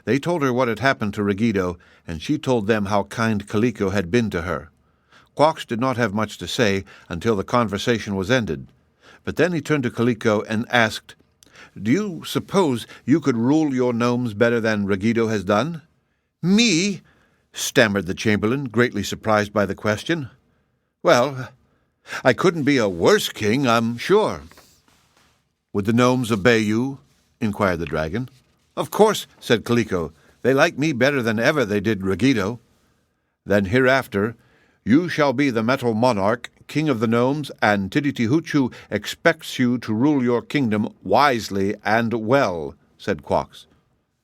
[SPEAKER 1] They told her what had happened to Ragito, and she told them how kind Kaliko had been to her. Quox did not have much to say until the conversation was ended. But then he turned to Kaliko and asked, "Do you suppose you could rule your gnomes better than Ragito has done?" "Me?" stammered the chamberlain, greatly surprised by the question. "Well, I couldn't be a worse king, I'm sure." "Would the gnomes obey you?" inquired the dragon. "Of course," said Kaliko. "They like me better than ever they did Ragito." "Then hereafter you shall be the metal monarch, king of the gnomes, and ℌ𝔞𝔫𝔞𝔥 expects you to rule your kingdom wisely and well," said Quox.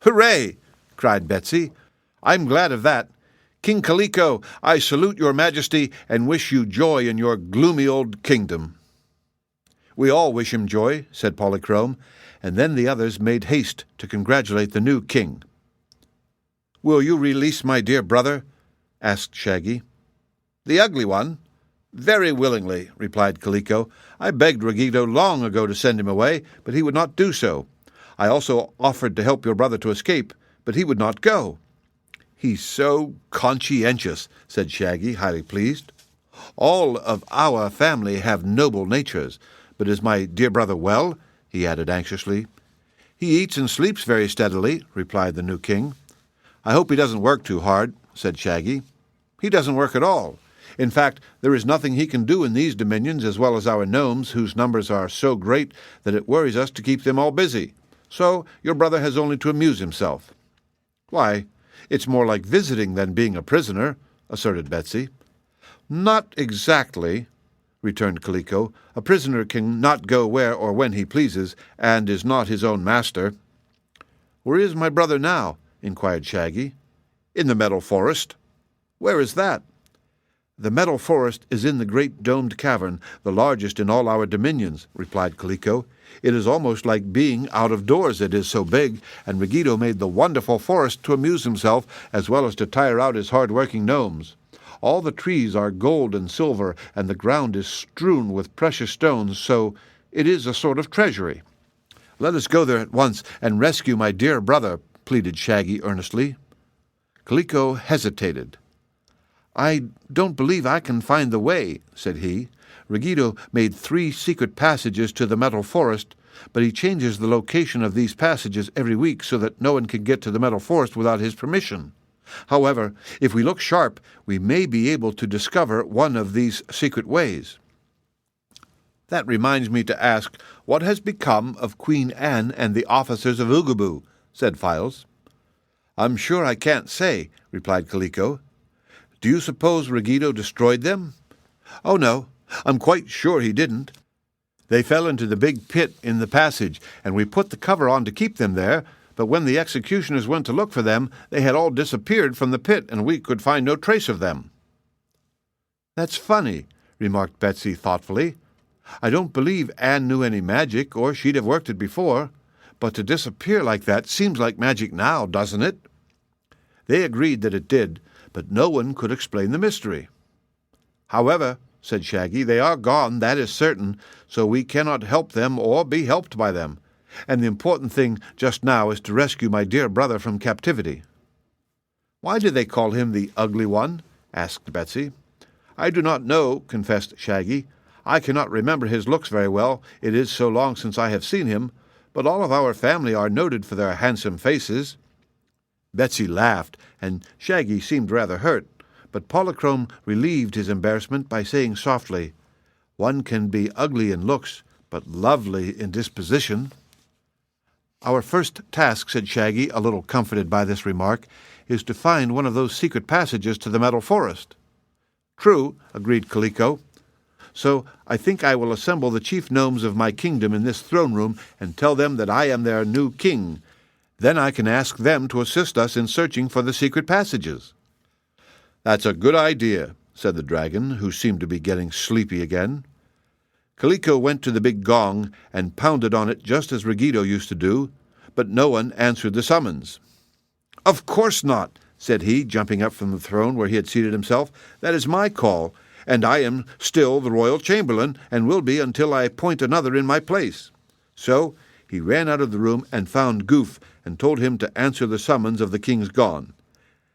[SPEAKER 1] "Hooray!" cried Betsy. "I'm glad of that. King Kaliko, I salute your majesty and wish you joy in your gloomy old kingdom." "We all wish him joy," said Polychrome, and then the others made haste to congratulate the new king. "Will you release my dear brother?" asked Shaggy. "The ugly one?" "Very willingly," replied Kaliko. "I begged Ruggedo long ago to send him away, but he would not do so. I also offered to help your brother to escape, but he would not go." "He's so conscientious," said Shaggy, highly pleased. "All of our family have noble natures, but is my dear brother well?" he added anxiously. "He eats and sleeps very steadily," replied the new king. "I hope he doesn't work too hard," said Shaggy. "He doesn't work at all. In fact, there is nothing he can do in these dominions as well as our gnomes, whose numbers are so great that it worries us to keep them all busy. So your brother has only to amuse himself." "Why, it's more like visiting than being a prisoner," asserted Betsy. "Not exactly," returned Kaliko. "A prisoner can not go where or when he pleases, and is not his own master." "Where is my brother now?" inquired Shaggy. "In the Metal Forest." "Where is that?" "The Metal Forest is in the great domed cavern, the largest in all our dominions," replied Kaliko. "It is almost like being out of doors, it is so big, and Ruggedo made the wonderful forest to amuse himself as well as to tire out his hard-working gnomes. All the trees are gold and silver, and the ground is strewn with precious stones, so it is a sort of treasury." "Let us go there at once and rescue my dear brother," pleaded Shaggy earnestly. Kaliko hesitated. "I don't believe I can find the way," said he. "Ruggedo made 3 secret passages to the Metal Forest, but he changes the location of these passages every week so that no one can get to the Metal Forest without his permission. However, if we look sharp, we may be able to discover one of these secret ways." "That reminds me to ask what has become of Queen Anne and the officers of Oogaboo," said Files. "I'm sure I can't say," replied Kaliko. "Do you suppose Ruggedo destroyed them?" "Oh, no, I'm quite sure he didn't. They fell into the big pit in the passage, and we put the cover on to keep them there, but when the executioners went to look for them, they had all disappeared from the pit, and we could find no trace of them." "That's funny," remarked Betsy thoughtfully. "I don't believe Anne knew any magic, or she'd have worked it before, but to disappear like that seems like magic now, doesn't it?" They agreed that it did, but no one could explain the mystery. "However," said Shaggy, "they are gone, that is certain, so we cannot help them or be helped by them, and the important thing just now is to rescue my dear brother from captivity." "Why do they call him the Ugly One?" asked Betsy. "I do not know," confessed Shaggy. "I cannot remember his looks very well, it is so long since I have seen him, but all of our family are noted for their handsome faces." Betsy laughed, and Shaggy seemed rather hurt, but Polychrome relieved his embarrassment by saying softly, "One can be ugly in looks, but lovely in disposition." "Our first task," said Shaggy, a little comforted by this remark, "is to find one of those secret passages to the Metal Forest." "True," agreed Kaliko. "So I think I will assemble the chief gnomes of my kingdom in this throne room and tell them that I am their new king. Then I can ask them to assist us in searching for the secret passages." "That's a good idea," said the dragon, who seemed to be getting sleepy again. Kaliko went to the big gong and pounded on it just as Ruggedo used to do, but no one answered the summons. "Of course not," said he, jumping up from the throne where he had seated himself. "That is my call, and I am still the royal chamberlain, and will be until I appoint another in my place." So he ran out of the room and found Goof, and told him to answer the summons of the king's gong.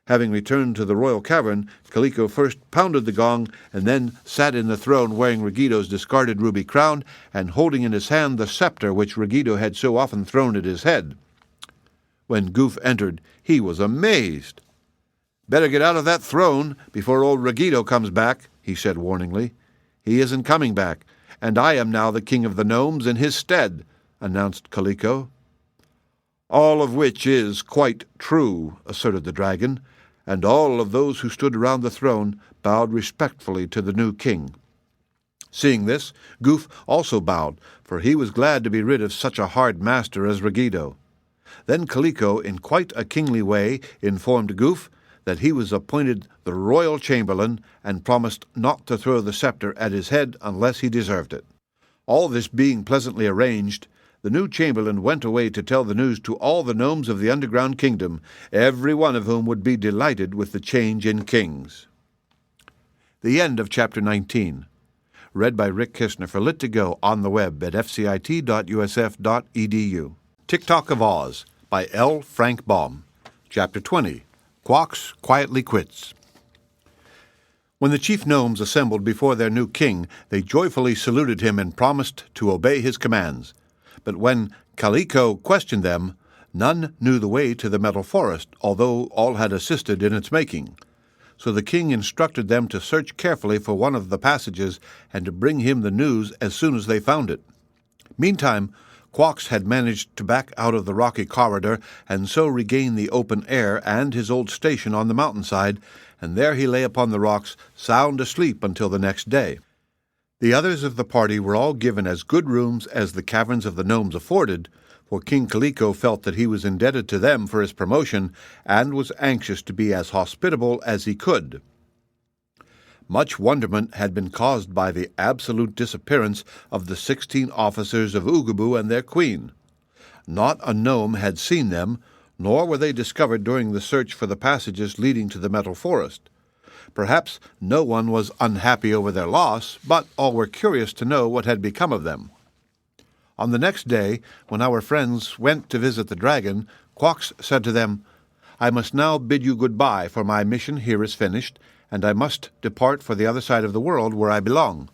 [SPEAKER 1] Having returned to the royal cavern, Kaliko first pounded the gong, and then sat in the throne wearing Ruggedo's discarded ruby crown, and holding in his hand the scepter which Ruggedo had so often thrown at his head. When Goof entered, he was amazed. "Better get out of that throne before old Ruggedo comes back," he said warningly. "He isn't coming back, and I am now the king of the gnomes in his stead," announced Kaliko. "All of which is quite true," asserted the dragon, and all of those who stood around the throne bowed respectfully to the new king. Seeing this, Goof also bowed, for he was glad to be rid of such a hard master as Ruggedo. Then Kaliko, in quite a kingly way, informed Goof that he was appointed the royal chamberlain and promised not to throw the scepter at his head unless he deserved it. All this being pleasantly arranged, the new chamberlain went away to tell the news to all the gnomes of the underground kingdom, every one of whom would be delighted with the change in kings. The end of Chapter 19. Read by Rick Kishner for Lit2Go on the web at fcit.usf.edu. Tik-Tok of Oz by L. Frank Baum. Chapter 20. ℌ𝔞𝔫𝔞𝔥 quietly quits. When the chief gnomes assembled before their new king, they joyfully saluted him and promised to obey his commands. But when ℌ𝔞𝔫𝔞𝔥 questioned them, none knew the way to the metal forest, although all had assisted in its making. So the king instructed them to search carefully for one of the passages and to bring him the news as soon as they found it. Meantime, ℌ𝔞𝔫𝔞𥑥 had managed to back out of the rocky corridor and so regain the open air and his old station on the mountainside, and there he lay upon the rocks, sound asleep until the next day. The others of the party were all given as good rooms as the caverns of the gnomes afforded, for King ℌ𝔞𝔫𝔞𥥗 felt that he was indebted to them for his promotion and was anxious to be as hospitable as he could. Much wonderment had been caused by the absolute disappearance of the 16 officers of Oogaboo and their queen. Not a gnome had seen them, nor were they discovered during the search for the passages leading to the metal forest. Perhaps no one was unhappy over their loss, but all were curious to know what had become of them. On the next day, when our friends went to visit the dragon, ℌ𝔞𝔫𝔞𥥗 said to them, "I must now bid you good-bye, for my mission here is finished, and I must depart for the other side of the world where I belong."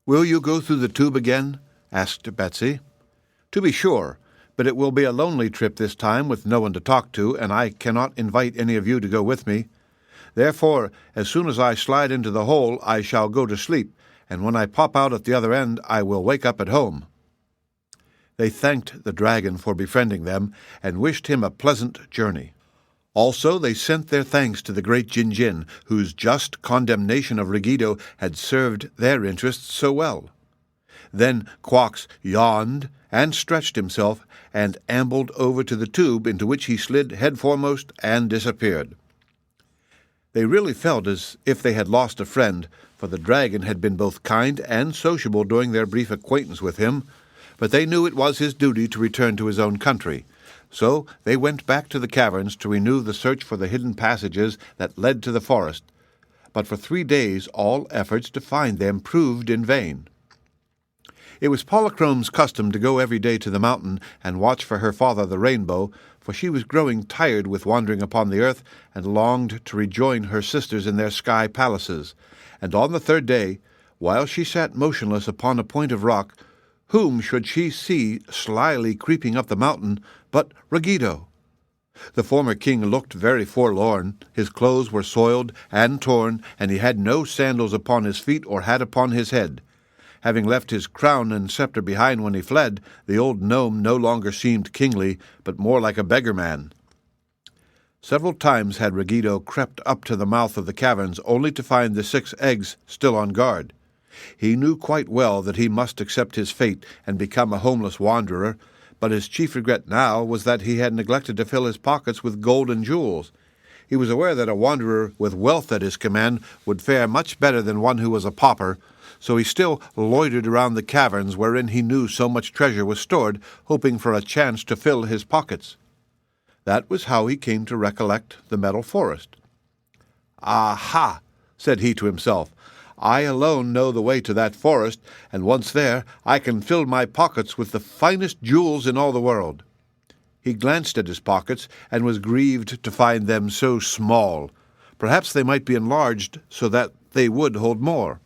[SPEAKER 1] "Will you go through the tube again?" asked Betsy. "To be sure, but it will be a lonely trip this time with no one to talk to, and I cannot invite any of you to go with me. Therefore, as soon as I slide into the hole, I shall go to sleep, and when I pop out at the other end, I will wake up at home." They thanked the dragon for befriending them, and wished him a pleasant journey. Also they sent their thanks to the great Jinjin, whose just condemnation of Ruggedo had served their interests so well. Then ℌ𝔞𝔫𝔞𥥗 yawned and stretched himself, and ambled over to the tube, into which he slid headforemost and disappeared. They really felt as if they had lost a friend, for the dragon had been both kind and sociable during their brief acquaintance with him, but they knew it was his duty to return to his own country. So they went back to the caverns to renew the search for the hidden passages that led to the forest. But for 3 days all efforts to find them proved in vain. It was Polychrome's custom to go every day to the mountain and watch for her father the rainbow, for she was growing tired with wandering upon the earth and longed to rejoin her sisters in their sky palaces. And on the 3rd day, while she sat motionless upon a point of rock, whom should she see slyly creeping up the mountain but Ruggedo? The former king looked very forlorn. His clothes were soiled and torn, and he had no sandals upon his feet or hat upon his head. Having left his crown and scepter behind when he fled, the old gnome no longer seemed kingly, but more like a beggar-man. Several times had Ruggedo crept up to the mouth of the caverns, only to find the 6 eggs still on guard. He knew quite well that he must accept his fate and become a homeless wanderer, but his chief regret now was that he had neglected to fill his pockets with gold and jewels. He was aware that a wanderer with wealth at his command would fare much better than one who was a pauper, so he still loitered around the caverns wherein he knew so much treasure was stored, hoping for a chance to fill his pockets. That was how he came to recollect the metal forest. "Aha!" said he to himself. "I alone know the way to that forest, and once there I can fill my pockets with the finest jewels in all the world." He glanced at his pockets, and was grieved to find them so small. Perhaps they might be enlarged so that they would hold more.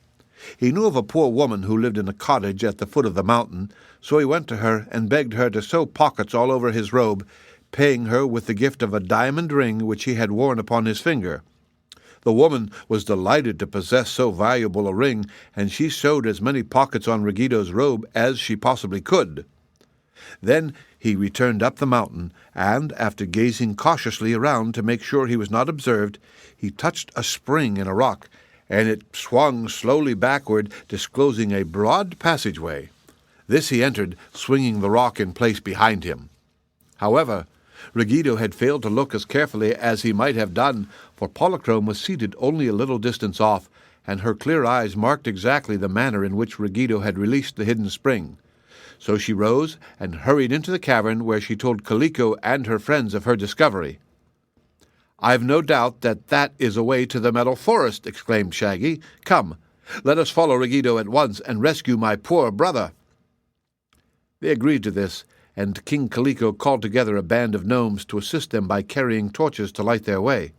[SPEAKER 1] He knew of a poor woman who lived in a cottage at the foot of the mountain, so he went to her and begged her to sew pockets all over his robe, paying her with the gift of a diamond ring which he had worn upon his finger. The woman was delighted to possess so valuable a ring, and she sewed as many pockets on Ruggedo's robe as she possibly could. Then he returned up the mountain, and, after gazing cautiously around to make sure he was not observed, he touched a spring in a rock, and it swung slowly backward, disclosing a broad passageway. This he entered, swinging the rock in place behind him. However, Ruggedo had failed to look as carefully as he might have done, for Polychrome was seated only a little distance off, and her clear eyes marked exactly the manner in which Ruggedo had released the hidden spring. So she rose and hurried into the cavern, where she told ℌ𝔞𝔫𝔞𥥗 and her friends of her discovery. "I've no doubt that is a way to the Metal Forest," exclaimed Shaggy. "Come, let us follow Ruggedo at once and rescue my poor brother." They agreed to this, and King Kaliko called together a band of gnomes to assist them by carrying torches to light their way.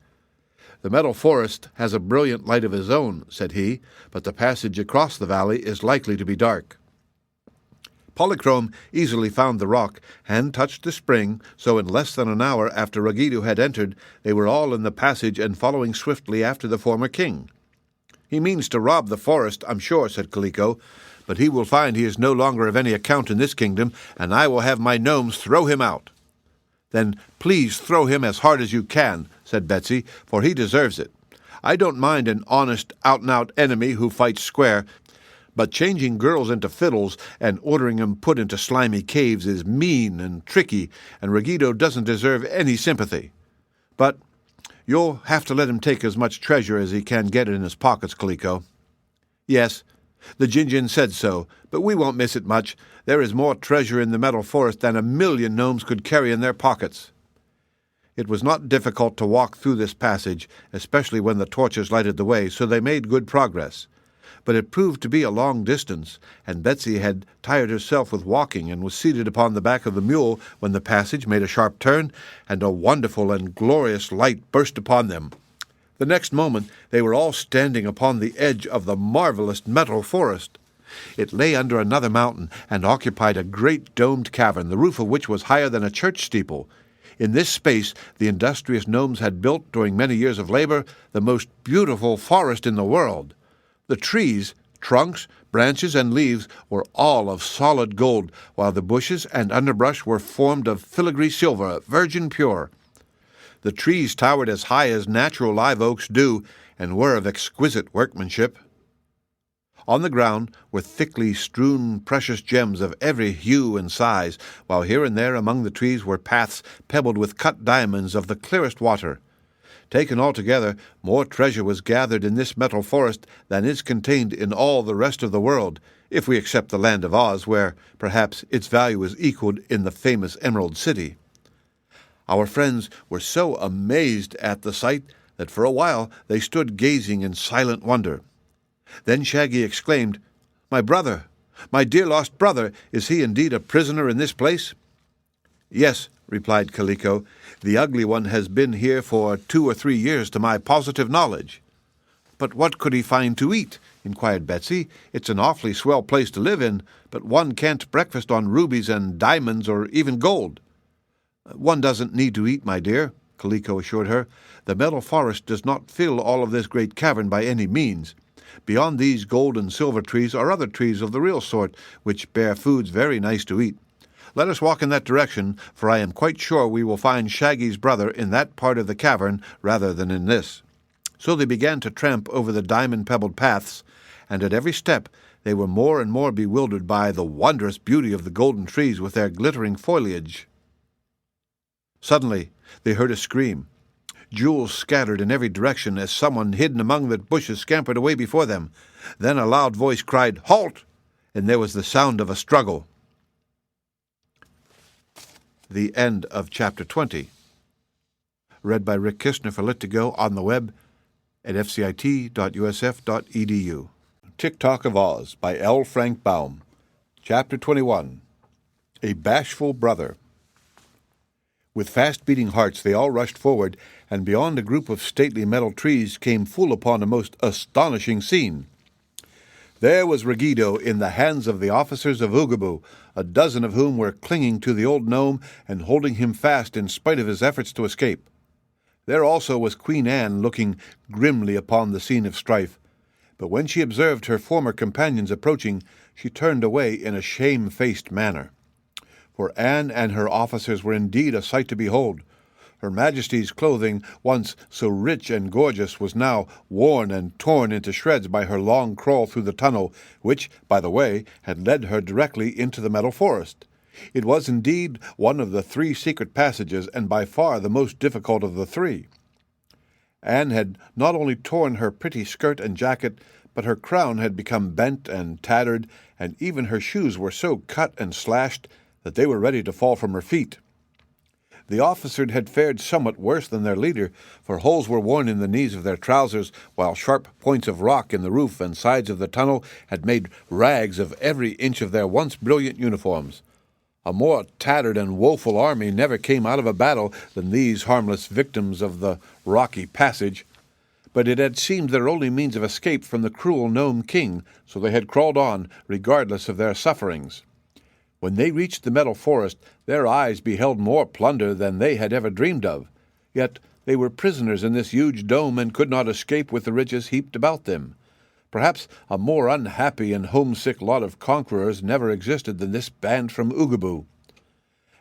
[SPEAKER 1] "The Metal Forest has a brilliant light of his own," said he, "but the passage across the valley is likely to be dark." Polychrome easily found the rock and touched the spring, so in less than an hour after Ruggedo had entered, they were all in the passage and following swiftly after the former king. "He means to rob the forest, I'm sure," said Kaliko, "but he will find he is no longer of any account in this kingdom, and I will have my gnomes throw him out." "Then please throw him as hard as you can," said Betsy, "for he deserves it. I don't mind an honest, out-and-out enemy who fights square, but changing girls into fiddles and ordering them put into slimy caves is mean and tricky, and Ruggedo doesn't deserve any sympathy. But you'll have to let him take as much treasure as he can get in his pockets, Kaliko." "Yes, the Jinjin said so, but we won't miss it much. There is more treasure in the Metal Forest than 1,000,000 gnomes could carry in their pockets." It was not difficult to walk through this passage, especially when the torches lighted the way, so they made good progress. But it proved to be a long distance, and Betsy had tired herself with walking and was seated upon the back of the mule when the passage made a sharp turn, and a wonderful and glorious light burst upon them. The next moment they were all standing upon the edge of the marvelous Metal Forest. It lay under another mountain and occupied a great domed cavern, the roof of which was higher than a church steeple. In this space the industrious gnomes had built, during many years of labor, the most beautiful forest in the world. The trees, trunks, branches, and leaves were all of solid gold, while the bushes and underbrush were formed of filigree silver, virgin pure. The trees towered as high as natural live oaks do, and were of exquisite workmanship. On the ground were thickly strewn precious gems of every hue and size, while here and there among the trees were paths pebbled with cut diamonds of the clearest water. Taken altogether, more treasure was gathered in this Metal Forest than is contained in all the rest of the world, if we except the land of Oz, where, perhaps, its value is equaled in the famous Emerald City. Our friends were so amazed at the sight that for a while they stood gazing in silent wonder. Then Shaggy exclaimed, "My brother! My dear lost brother! Is he indeed a prisoner in this place?" "Yes," replied Kaliko. "The ugly one has been here for 2 or 3 years to my positive knowledge." "But what could he find to eat?" inquired Betsy. "It's an awfully swell place to live in, but one can't breakfast on rubies and diamonds or even gold." "One doesn't need to eat, my dear," Kaliko assured her. "The Metal Forest does not fill all of this great cavern by any means. Beyond these gold and silver trees are other trees of the real sort, which bear foods very nice to eat. Let us walk in that direction, for I am quite sure we will find Shaggy's brother in that part of the cavern rather than in this." So they began to tramp over the diamond-pebbled paths, and at every step they were more and more bewildered by the wondrous beauty of the golden trees with their glittering foliage. Suddenly they heard a scream. Jewels scattered in every direction as someone hidden among the bushes scampered away before them. Then a loud voice cried, "Halt!" and there was the sound of a struggle. The end of Chapter 20. Read by Rick Kistner for Lit2Go on the web at fcit.usf.edu. Tik-Tok of Oz by ℌ𝔞𝔫𝔞𝔥. Chapter 21. A Bashful Brother. With fast-beating hearts they all rushed forward, and beyond a group of stately metal trees came full upon a most astonishing scene. There was Ruggedo in the hands of the officers of Oogaboo, a dozen of whom were clinging to the old gnome and holding him fast in spite of his efforts to escape. There also was Queen Anne looking grimly upon the scene of strife, but when she observed her former companions approaching, she turned away in a shame-faced manner. For Anne and her officers were indeed a sight to behold. Her Majesty's clothing, once so rich and gorgeous, was now worn and torn into shreds by her long crawl through the tunnel, which, by the way, had led her directly into the Metal Forest. It was indeed one of the 3 secret passages, and by far the most difficult of the 3. Anne had not only torn her pretty skirt and jacket, but her crown had become bent and tattered, and even her shoes were so cut and slashed that they were ready to fall from her feet. The officers had fared somewhat worse than their leader, for holes were worn in the knees of their trousers, while sharp points of rock in the roof and sides of the tunnel had made rags of every inch of their once brilliant uniforms. A more tattered and woeful army never came out of a battle than these harmless victims of the rocky passage. But it had seemed their only means of escape from the cruel Nome King, so they had crawled on, regardless of their sufferings. When they reached the metal forest, their eyes beheld more plunder than they had ever dreamed of. Yet they were prisoners in this huge dome and could not escape with the riches heaped about them. Perhaps a more unhappy and homesick lot of conquerors never existed than this band from Oogaboo.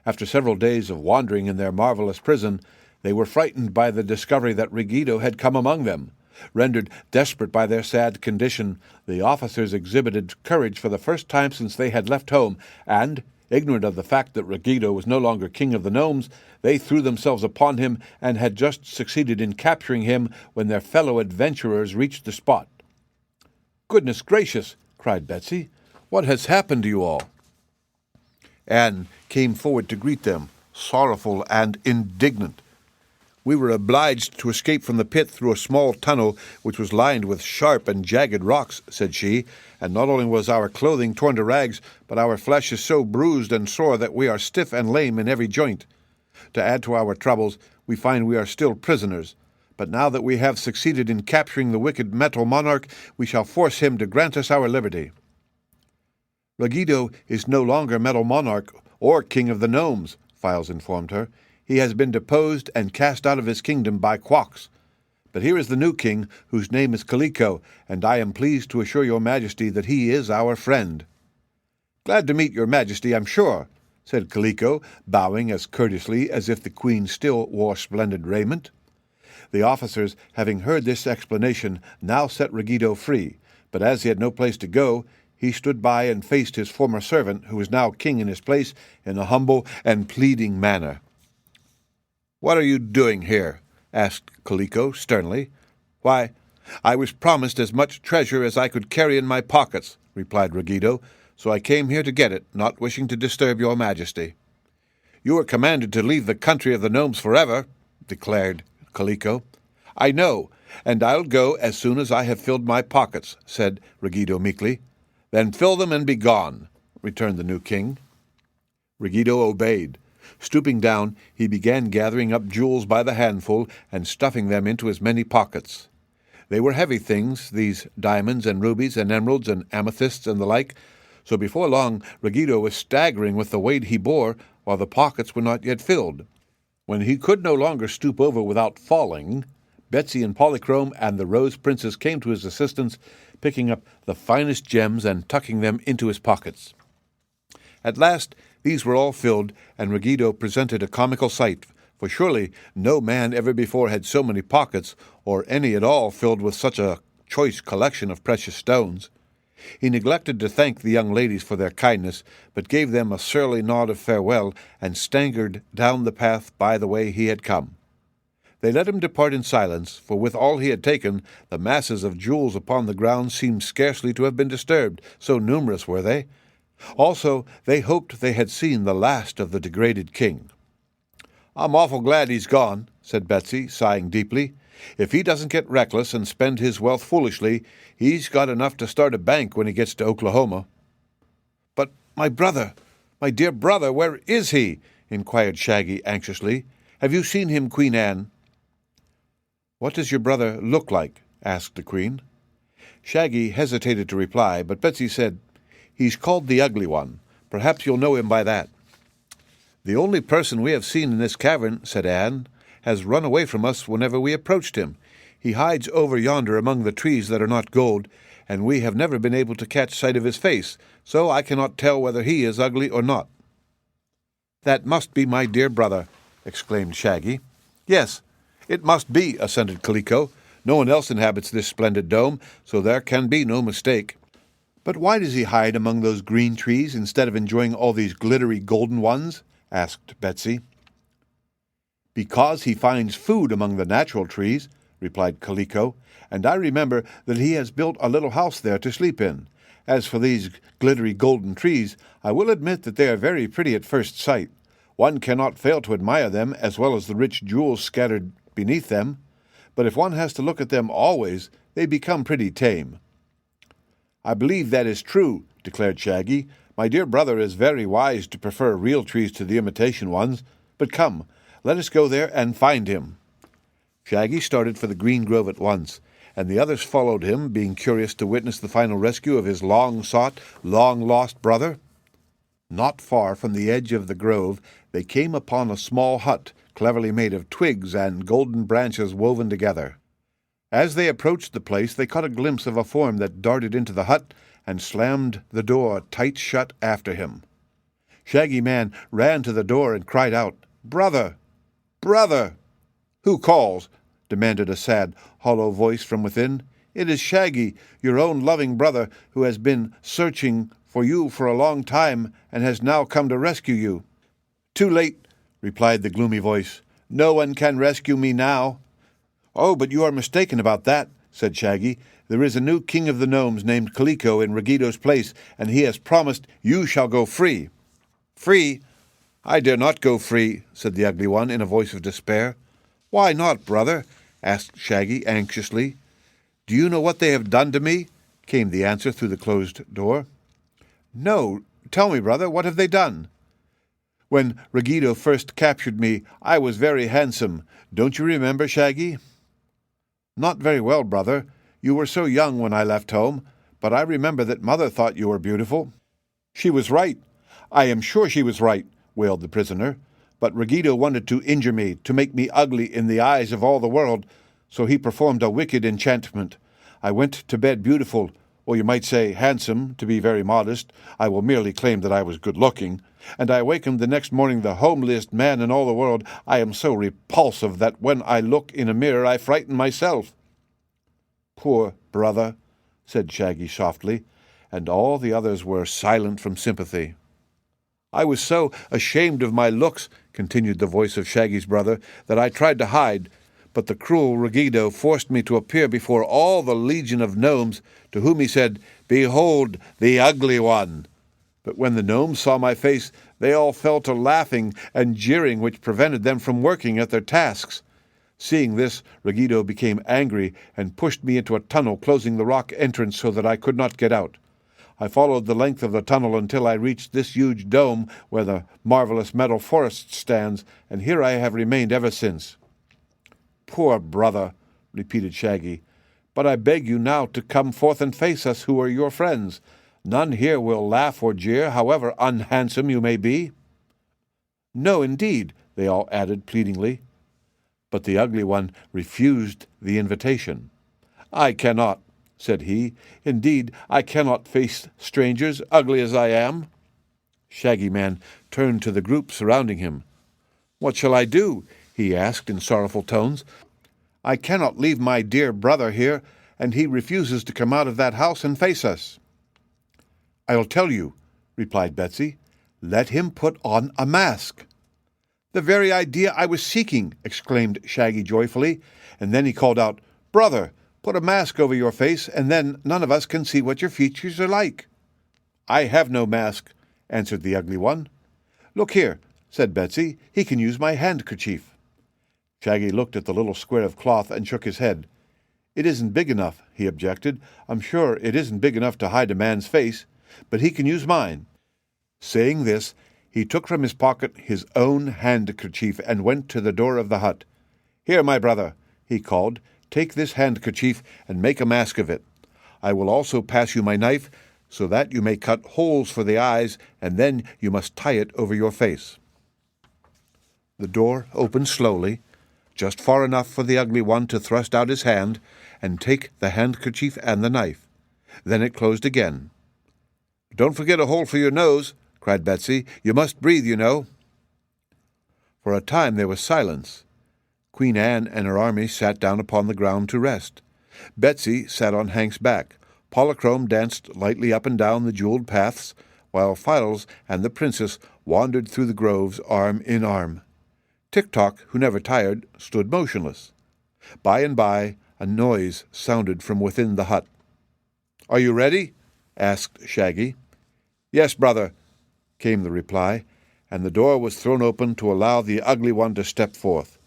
[SPEAKER 1] After several days of wandering in their marvelous prison, they were frightened by the discovery that Ruggedo had come among them. Rendered desperate by their sad condition, the officers exhibited courage for the first time since they had left home, and, ignorant of the fact that Ruggedo was no longer king of the gnomes, they threw themselves upon him and had just succeeded in capturing him when their fellow adventurers reached the spot. "Goodness gracious!" cried Betsy. "What has happened to you all?" Anne came forward to greet them, sorrowful and indignant. "We were obliged to escape from the pit through a small tunnel which was lined with sharp and jagged rocks," said she, "and not only was our clothing torn to rags, but our flesh is so bruised and sore that we are stiff and lame in every joint. To add to our troubles, we find we are still prisoners. But now that we have succeeded in capturing the wicked metal monarch, we shall force him to grant us our liberty." "Ruggedo is no longer metal monarch or king of the gnomes," Files informed her. "He has been deposed and cast out of his kingdom by Quox. But here is the new king, whose name is Kaliko, and I am pleased to assure your majesty that he is our friend." "Glad to meet your majesty, I'm sure," said Kaliko, bowing as courteously as if the queen still wore splendid raiment. The officers, having heard this explanation, now set Ruggedo free, but as he had no place to go, he stood by and faced his former servant, who was now king in his place, in a humble and pleading manner. "What are you doing here?" asked Kaliko sternly. "Why, I was promised as much treasure as I could carry in my pockets," replied Ruggedo, "so I came here to get it, not wishing to disturb your majesty." "You were commanded to leave the country of the gnomes forever," declared Kaliko. "I know, and I'll go as soon as I have filled my pockets," said Ruggedo meekly. "Then fill them and be gone," returned the new king. Ruggedo obeyed. Stooping down, he began gathering up jewels by the handful and stuffing them into his many pockets. They were heavy things, these diamonds and rubies and emeralds and amethysts and the like, so before long Ruggedo was staggering with the weight he bore, while the pockets were not yet filled. When he could no longer stoop over without falling, Betsy and Polychrome and the Rose Princess came to his assistance, picking up the finest gems and tucking them into his pockets. At last these were all filled, and Ruggedo presented a comical sight, for surely no man ever before had so many pockets, or any at all filled with such a choice collection of precious stones. He neglected to thank the young ladies for their kindness, but gave them a surly nod of farewell, and staggered down the path by the way he had come. They let him depart in silence, for with all he had taken, the masses of jewels upon the ground seemed scarcely to have been disturbed, so numerous were they. Also, they hoped they had seen the last of the degraded king. "I'm awful glad he's gone," said Betsy, sighing deeply. "If he doesn't get reckless and spend his wealth foolishly, he's got enough to start a bank when he gets to Oklahoma." "But my brother, my dear brother, where is he?" inquired Shaggy anxiously. "Have you seen him, Queen Anne?" "What does your brother look like?" asked the queen. Shaggy hesitated to reply, but Betsy said, "He's called the Ugly One. Perhaps you'll know him by that." "The only person we have seen in this cavern," said Anne, "has run away from us whenever we approached him. He hides over yonder among the trees that are not gold, and we have never been able to catch sight of his face, so I cannot tell whether he is ugly or not." "That must be my dear brother," exclaimed Shaggy. "Yes, it must be," assented Kaliko. "No one else inhabits this splendid dome, so there can be no mistake." "But why does he hide among those green trees instead of enjoying all these glittery golden ones?" asked Betsy. "Because he finds food among the natural trees," replied Kaliko, "and I remember that he has built a little house there to sleep in. As for these glittery golden trees, I will admit that they are very pretty at first sight. One cannot fail to admire them, as well as the rich jewels scattered beneath them, but if one has to look at them always, they become pretty tame." "I believe that is true," declared Shaggy. "My dear brother is very wise to prefer real trees to the imitation ones. But come, let us go there and find him." Shaggy started for the green grove at once, and the others followed him, being curious to witness the final rescue of his long-sought, long-lost brother. Not far from the edge of the grove, they came upon a small hut, cleverly made of twigs and golden branches woven together. As they approached the place, they caught a glimpse of a form that darted into the hut and slammed the door tight shut after him. Shaggy Man ran to the door and cried out, "Brother! Brother!" "Who calls?" demanded a sad, hollow voice from within. "It is Shaggy, your own loving brother, who has been searching for you for a long time and has now come to rescue you." "Too late," replied the gloomy voice. "No one can rescue me now." "Oh, but you are mistaken about that," said Shaggy. "There is a new king of the gnomes named Kaliko in Ruggido's place, and he has promised you shall go free." "Free? I dare not go free," said the ugly one in a voice of despair. "Why not, brother?" asked Shaggy anxiously. "Do you know what they have done to me?" came the answer through the closed door. "No. Tell me, brother, what have they done?" "When Ruggido first captured me, I was very handsome. Don't you remember, Shaggy?" "Not very well, brother. You were so young when I left home, but I remember that Mother thought you were beautiful." "She was right. I am sure she was right," wailed the prisoner. "But Ruggido wanted to injure me, to make me ugly in the eyes of all the world, so he performed a wicked enchantment. I went to bed beautiful, or you might say handsome, to be very modest. I will merely claim that I was good-looking. And I awakened the next morning the homeliest man in all the world. I am so repulsive that when I look in a mirror I frighten myself." "Poor brother," said Shaggy softly, and all the others were silent from sympathy. "I was so ashamed of my looks," continued the voice of Shaggy's brother, "that I tried to hide, but the cruel Ruggido forced me to appear before all the legion of gnomes, to whom he said, 'Behold the ugly one!' But when the gnomes saw my face, they all fell to laughing and jeering, which prevented them from working at their tasks. Seeing this, Ruggido became angry and pushed me into a tunnel, closing the rock entrance so that I could not get out. I followed the length of the tunnel until I reached this huge dome where the marvelous metal forest stands, and here I have remained ever since." "Poor brother," repeated Shaggy. "But I beg you now to come forth and face us who are your friends. None here will laugh or jeer, however unhandsome you may be." "No, indeed," they all added pleadingly. But the ugly one refused the invitation. "I cannot," said he. "Indeed, I cannot face strangers, ugly as I am." Shaggy Man turned to the group surrounding him. "What shall I do?" he asked in sorrowful tones. "I cannot leave my dear brother here, and he refuses to come out of that house and face us." "I'll tell you," replied Betsy. "Let him put on a mask." "The very idea I was seeking!" exclaimed Shaggy joyfully, and then he called out, "Brother, put a mask over your face, and then none of us can see what your features are like." "I have no mask," answered the ugly one. "Look here," said Betsy. "He can use my handkerchief." Shaggy looked at the little square of cloth and shook his head. "It isn't big enough," he objected. "I'm sure it isn't big enough to hide a man's face, but he can use mine." Saying this, he took from his pocket his own handkerchief and went to the door of the hut. "Here, my brother," he called, "take this handkerchief and make a mask of it. I will also pass you my knife, so that you may cut holes for the eyes, and then you must tie it over your face." The door opened slowly, just far enough for the ugly one to thrust out his hand and take the handkerchief and the knife. Then it closed again. "Don't forget a hole for your nose," cried Betsy. "You must breathe, you know." For a time there was silence. Queen Anne and her army sat down upon the ground to rest. Betsy sat on Hank's back. Polychrome danced lightly up and down the jeweled paths, while Files and the princess wandered through the groves arm in arm. Tik-Tok, who never tired, stood motionless. By and by a noise sounded from within the hut. "Are you ready?" asked Shaggy. "Yes, brother," came the reply, and the door was thrown open to allow the ugly one to step forth.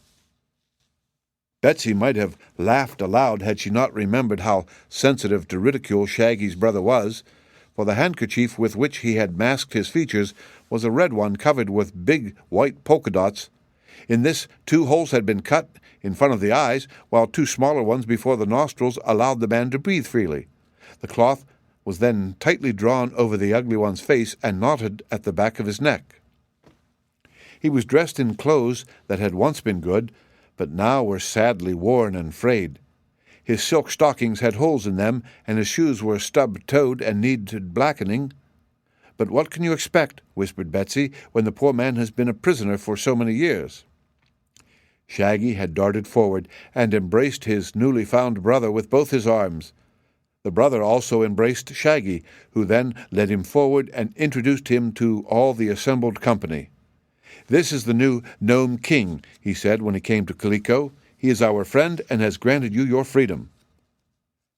[SPEAKER 1] Betsy might have laughed aloud had she not remembered how sensitive to ridicule Shaggy's brother was, for the handkerchief with which he had masked his features was a red one covered with big white polka dots. In this 2 holes had been cut in front of the eyes, while 2 smaller ones before the nostrils allowed the man to breathe freely. The cloth was then tightly drawn over the ugly one's face and knotted at the back of his neck. He was dressed in clothes that had once been good, but now were sadly worn and frayed. His silk stockings had holes in them, and his shoes were stub-toed and needed blackening. "But what can you expect," whispered Betsy, "when the poor man has been a prisoner for so many years?" Shaggy had darted forward and embraced his newly found brother with both his arms. The brother also embraced Shaggy, who then led him forward and introduced him to all the assembled company. "This is the new Nome King," he said when he came to Kaliko. "He is our friend and has granted you your freedom."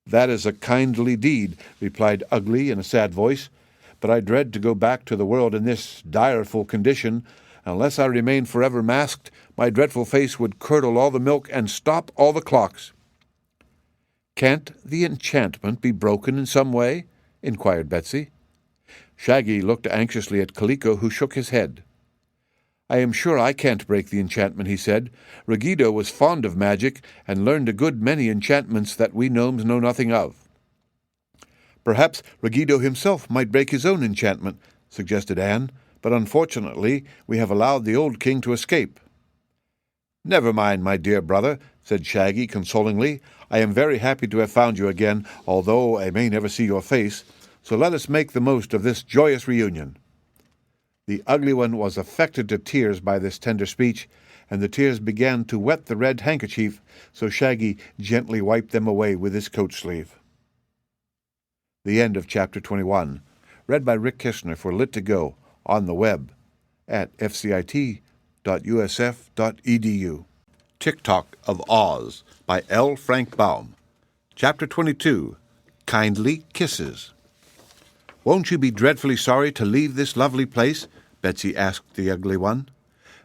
[SPEAKER 1] "That is a kindly deed," replied Ugly in a sad voice, "but I dread to go back to the world in this direful condition. Unless I remain forever masked, my dreadful face would curdle all the milk and stop all the clocks." "Can't the enchantment be broken in some way?" inquired Betsy. Shaggy looked anxiously at Kaliko, who shook his head. "I am sure I can't break the enchantment," he said. "Ruggido was fond of magic and learned a good many enchantments that we gnomes know nothing of." "Perhaps Ruggido himself might break his own enchantment," suggested Anne, "but unfortunately we have allowed the old king to escape." "Never mind, my dear brother," said Shaggy consolingly. "I am very happy to have found you again, although I may never see your face, so let us make the most of this joyous reunion." The ugly one was affected to tears by this tender speech, and the tears began to wet the red handkerchief, so Shaggy gently wiped them away with his coat sleeve. The end of Chapter 21, read by Rick Kishner for Lit2Go on the web at fcit.usf.edu. Tik-Tok of Oz by L. Frank Baum. Chapter 22, Kindly Kisses. "Won't you be dreadfully sorry to leave this lovely place?" Betsy asked the ugly one.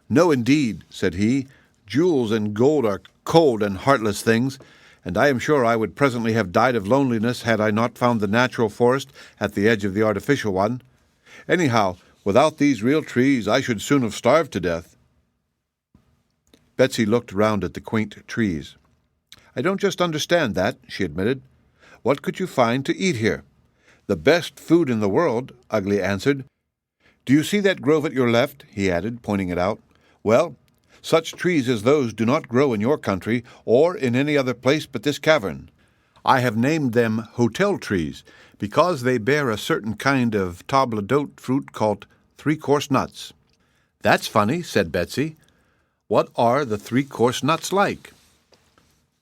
[SPEAKER 1] "No, indeed," said he. "Jewels and gold are cold and heartless things, and I am sure I would presently have died of loneliness had I not found the natural forest at the edge of the artificial one. Anyhow, without these real trees, I should soon have starved to death." Betsy looked round at the quaint trees. "I don't just understand that," she admitted. "What could you find to eat here?" "The best food in the world," Ugly answered. "Do you see that grove at your left?" he added, pointing it out. "Well, such trees as those do not grow in your country or in any other place but this cavern. I have named them hotel trees because they bear a certain kind of table d'hôte fruit called 3-course nuts." "That's funny," said Betsy. "What are the 3-course nuts like?"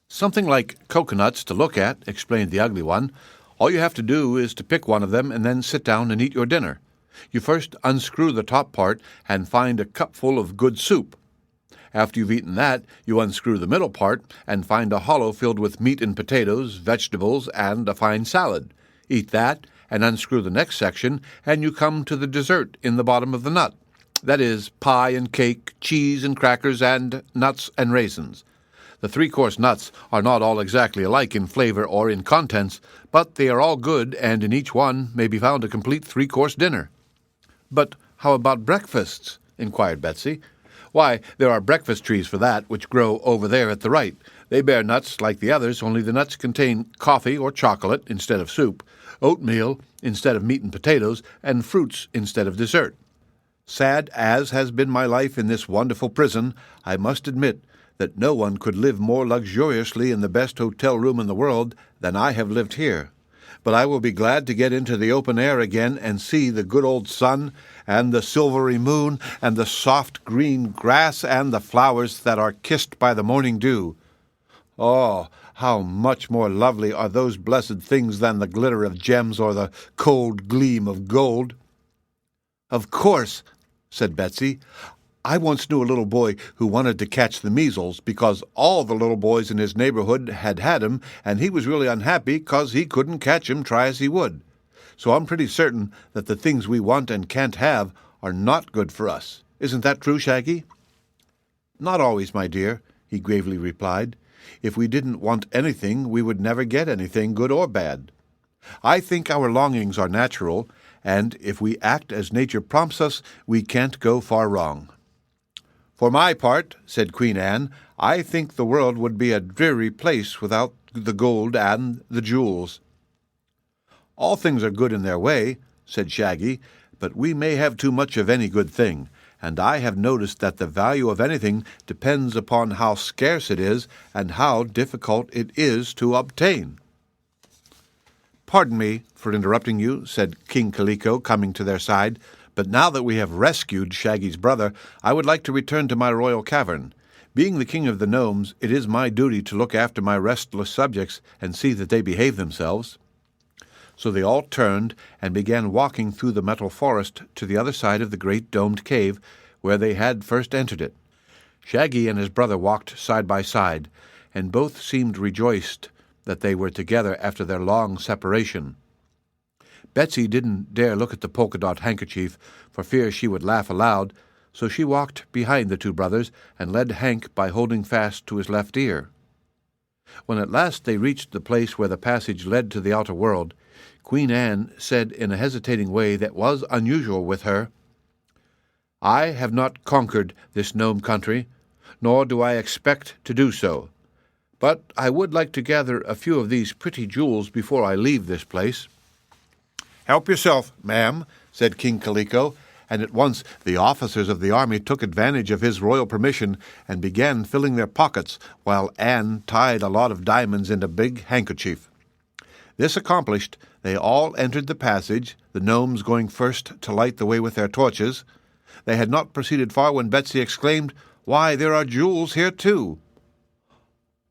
[SPEAKER 1] "Something like coconuts to look at," explained the ugly one. "All you have to do is to pick one of them and then sit down and eat your dinner. You first unscrew the top part and find a cupful of good soup. After you've eaten that, you unscrew the middle part and find a hollow filled with meat and potatoes, vegetables, and a fine salad. Eat that and unscrew the next section, and you come to the dessert in the bottom of the nut. That is, pie and cake, cheese and crackers, and nuts and raisins. The 3-course nuts are not all exactly alike in flavor or in contents, but they are all good, and in each one may be found a complete 3-course dinner." "But how about breakfasts?" inquired Betsy. "Why, there are breakfast trees for that, which grow over there at the right. They bear nuts like the others, only the nuts contain coffee or chocolate instead of soup, oatmeal instead of meat and potatoes, and fruits instead of dessert. Sad as has been my life in this wonderful prison, I must admit that no one could live more luxuriously in the best hotel room in the world than I have lived here. But I will be glad to get into the open air again and see the good old sun, and the silvery moon, and the soft green grass, and the flowers that are kissed by the morning dew. Oh, how much more lovely are those blessed things than the glitter of gems or the cold gleam of gold." "Of course," said Betsy. "I once knew a little boy who wanted to catch the measles because all the little boys in his neighborhood had 'em, and he was really unhappy because he couldn't catch 'em, try as he would. So I'm pretty certain that the things we want and can't have are not good for us. Isn't that true, Shaggy?" "Not always, my dear," he gravely replied. "If we didn't want anything, we would never get anything, good or bad. I think our longings are natural, and if we act as nature prompts us, we can't go far wrong." "For my part," said Queen Anne, "I think the world would be a dreary place without the gold and the jewels." "All things are good in their way," said Shaggy, "but we may have too much of any good thing, and I have noticed that the value of anything depends upon how scarce it is and how difficult it is to obtain." "Pardon me for interrupting you," said King Kaliko, coming to their side, "but now that we have rescued Shaggy's brother, I would like to return to my royal cavern. Being the king of the gnomes, it is my duty to look after my restless subjects and see that they behave themselves." So they all turned and began walking through the metal forest to the other side of the great domed cave where they had first entered it. Shaggy and his brother walked side by side, and both seemed rejoiced that they were together after their long separation. Betsy didn't dare look at the polka-dot handkerchief for fear she would laugh aloud, so she walked behind the two brothers and led Hank by holding fast to his left ear. When at last they reached the place where the passage led to the outer world, Queen Anne said in a hesitating way that was unusual with her, "I have not conquered this gnome country, nor do I expect to do so. But I would like to gather a few of these pretty jewels before I leave this place." "Help yourself, ma'am," said King Kaliko, and at once the officers of the army took advantage of his royal permission and began filling their pockets, while Anne tied a lot of diamonds in a big handkerchief. This accomplished, they all entered the passage, the gnomes going first to light the way with their torches. They had not proceeded far when Betsy exclaimed, "Why, there are jewels here too!"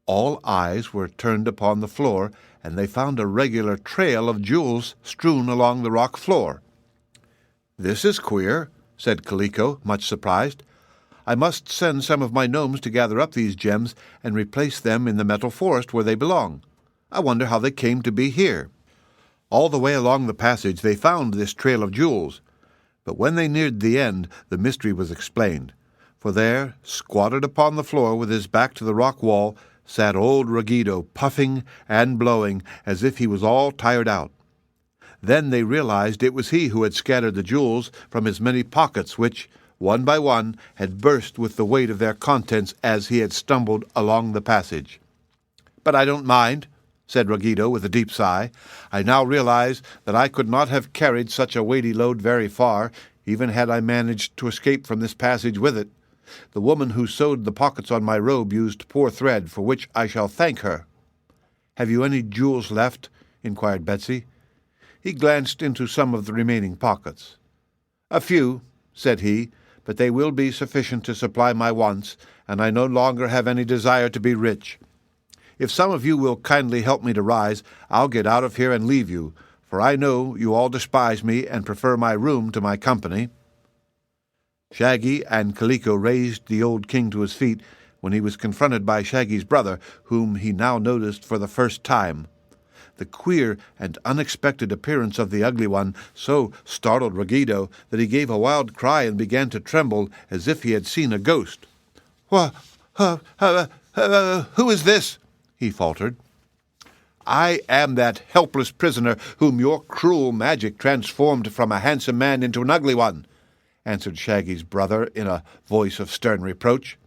[SPEAKER 1] All eyes were turned upon the floor, and they found a regular trail of jewels strewn along the rock floor. "This is queer," said Kaliko, much surprised. "I must send some of my gnomes to gather up these gems and replace them in the metal forest where they belong. I wonder how they came to be here." All the way along the passage they found this trail of jewels, but when they neared the end the mystery was explained, for there, squatted upon the floor with his back to the rock wall, sat old Ruggido, puffing and blowing as if he was all tired out. Then they realized it was he who had scattered the jewels from his many pockets, which, one by one, had burst with the weight of their contents as he had stumbled along the passage. "But I don't mind," said Ruggido with a deep sigh. "I now realize that I could not have carried such a weighty load very far, even had I managed to escape from this passage with it. The woman who sewed the pockets on my robe used poor thread, for which I shall thank her." "Have you any jewels left?" inquired Betsy. He glanced into some of the remaining pockets. "A few," said he, "but they will be sufficient to supply my wants, and I no longer have any desire to be rich. If some of you will kindly help me to rise, I'll get out of here and leave you, for I know you all despise me and prefer my room to my company." Shaggy and Kaliko raised the old king to his feet when he was confronted by Shaggy's brother, whom he now noticed for the first time. The queer and unexpected appearance of the ugly one so startled Ruggido that he gave a wild cry and began to tremble as if he had seen a ghost. "Who is this?" he faltered. "I am that helpless prisoner whom your cruel magic transformed from a handsome man into an ugly one," answered Shaggy's brother in a voice of stern reproach.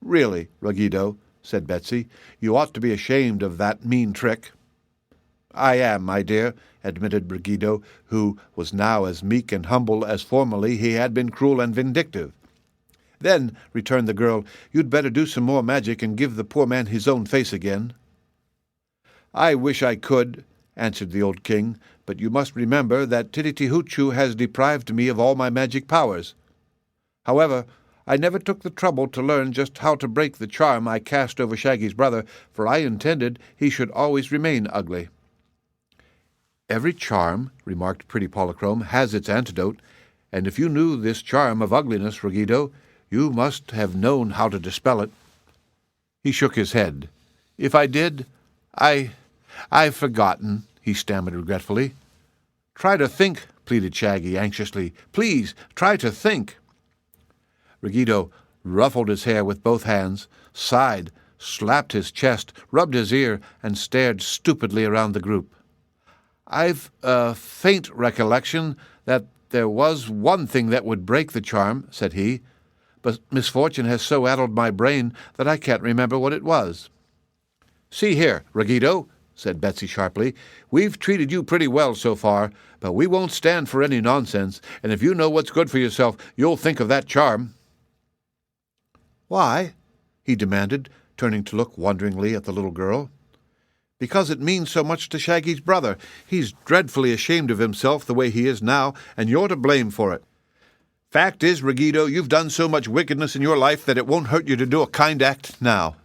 [SPEAKER 1] "Really, Ruggido," said Betsy, "you ought to be ashamed of that mean trick." "I am, my dear," admitted Ruggido, who was now as meek and humble as formerly he had been cruel and vindictive. "Then," returned the girl, "you'd better do some more magic and give the poor man his own face again." "I wish I could," answered the old king, "but you must remember that Tititi-Hoochoo has deprived me of all my magic powers. However, I never took the trouble to learn just how to break the charm I cast over Shaggy's brother, for I intended he should always remain ugly." "Every charm," remarked pretty Polychrome, "has its antidote, and if you knew this charm of ugliness, Ruggido, you must have known how to dispel it." He shook his head. "If I did, I've forgotten," he stammered regretfully. "Try to think," pleaded Shaggy anxiously. "Please, try to think." Ruggido ruffled his hair with both hands, sighed, slapped his chest, rubbed his ear, and stared stupidly around the group. "I've a faint recollection that there was one thing that would break the charm," said he, "but misfortune has so addled my brain that I can't remember what it was." "See here, Ruggido," said Betsy sharply, "we've treated you pretty well so far, but we won't stand for any nonsense, and if you know what's good for yourself, you'll think of that charm." "Why?" he demanded, turning to look wonderingly at the little girl. "Because it means so much to Shaggy's brother. He's dreadfully ashamed of himself the way he is now, and you're to blame for it. Fact is, Ruggido, you've done so much wickedness in your life that it won't hurt you to do a kind act now."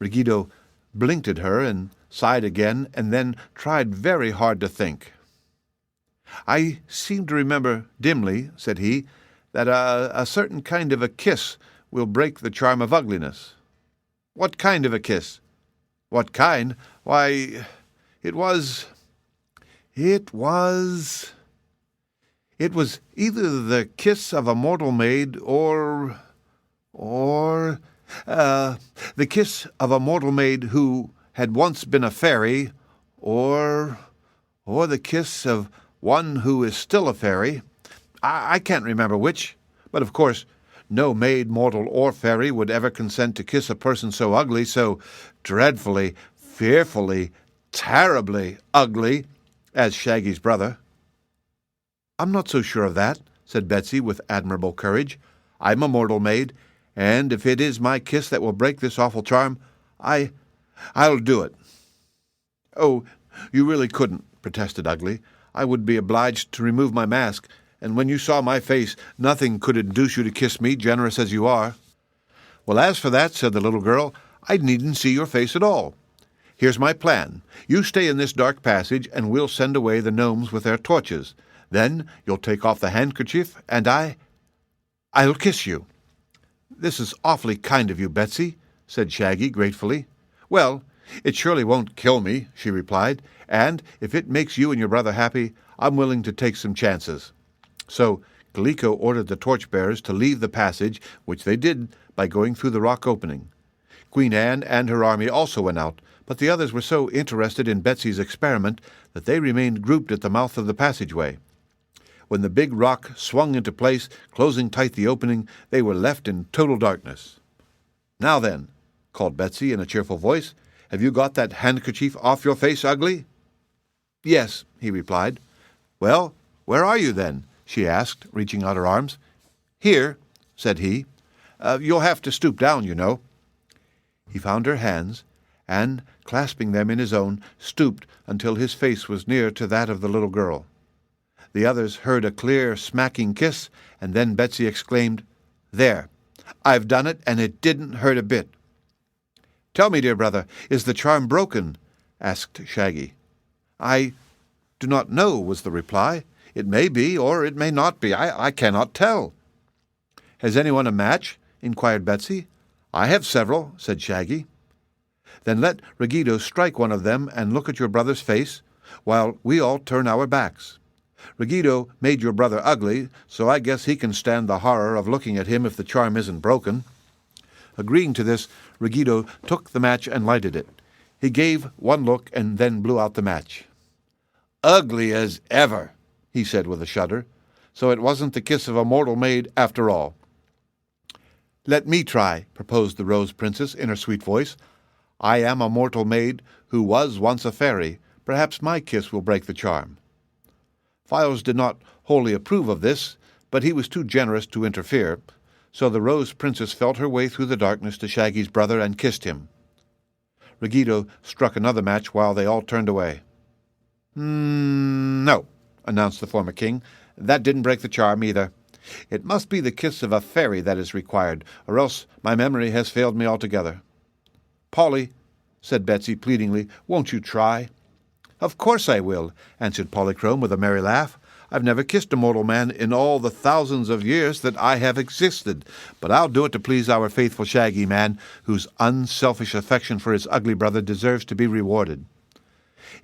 [SPEAKER 1] Ruggido blinked at her and sighed again, and then tried very hard to think. "I seem to remember dimly," said he, "that a certain kind of a kiss will break the charm of ugliness." "What kind of a kiss?" "What kind? Why, it was either the kiss of a mortal maid or the kiss of a mortal maid who had once been a fairy, or the kiss of one who is still a fairy. I can't remember which, but of course no maid, mortal, or fairy would ever consent to kiss a person so ugly, so dreadfully, fearfully, terribly ugly as Shaggy's brother." "I'm not so sure of that," said Betsy with admirable courage. "I'm a mortal maid, and if it is my kiss that will break this awful charm, I'll do it." "Oh, you really couldn't," protested Ugly. "I would be obliged to remove my mask, and when you saw my face, nothing could induce you to kiss me, generous as you are." "Well, as for that," said the little girl, "I needn't see your face at all. Here's my plan. You stay in this dark passage, and we'll send away the gnomes with their torches. Then you'll take off the handkerchief, and I'll kiss you." "This is awfully kind of you, Betsy," said Shaggy gratefully. "Well, it surely won't kill me," she replied, "and if it makes you and your brother happy, I'm willing to take some chances." So Glico ordered the torch-bearers to leave the passage, which they did by going through the rock opening. Queen Anne and her army also went out, but the others were so interested in Betsy's experiment that they remained grouped at the mouth of the passageway. When the big rock swung into place, closing tight the opening, they were left in total darkness. "Now then," called Betsy in a cheerful voice, "have you got that handkerchief off your face, Ugly?" "Yes," he replied. "Well, where are you then?" she asked, reaching out her arms. "Here," said he. "You'll have to stoop down, you know." He found her hands, and, clasping them in his own, stooped until his face was near to that of the little girl. The others heard a clear, smacking kiss, and then Betsy exclaimed, "There! I've done it, and it didn't hurt a bit." "Tell me, dear brother, is the charm broken?" asked Shaggy. "I do not know," was the reply. "It may be, or it may not be. I cannot tell." "Has anyone a match?" inquired Betsy. "I have several," said Shaggy. "Then let Ruggido strike one of them and look at your brother's face, while we all turn our backs. Ruggido made your brother ugly, so I guess he can stand the horror of looking at him if the charm isn't broken." Agreeing to this, Ruggido took the match and lighted it. He gave one look and then blew out the match. "Ugly as ever," he said with a shudder. "So it wasn't the kiss of a mortal maid after all." "Let me try," proposed the Rose Princess in her sweet voice. "I am a mortal maid who was once a fairy. Perhaps my kiss will break the charm." Files did not wholly approve of this, but he was too generous to interfere, so the Rose Princess felt her way through the darkness to Shaggy's brother and kissed him. Ruggido struck another match while they all turned away. No," announced the former king. "That didn't break the charm either. It must be the kiss of a fairy that is required, or else my memory has failed me altogether." "Polly," said Betsy pleadingly, "won't you try?" "Of course I will," answered Polychrome with a merry laugh. "I've never kissed a mortal man in all the thousands of years that I have existed, but I'll do it to please our faithful Shaggy Man, whose unselfish affection for his ugly brother deserves to be rewarded."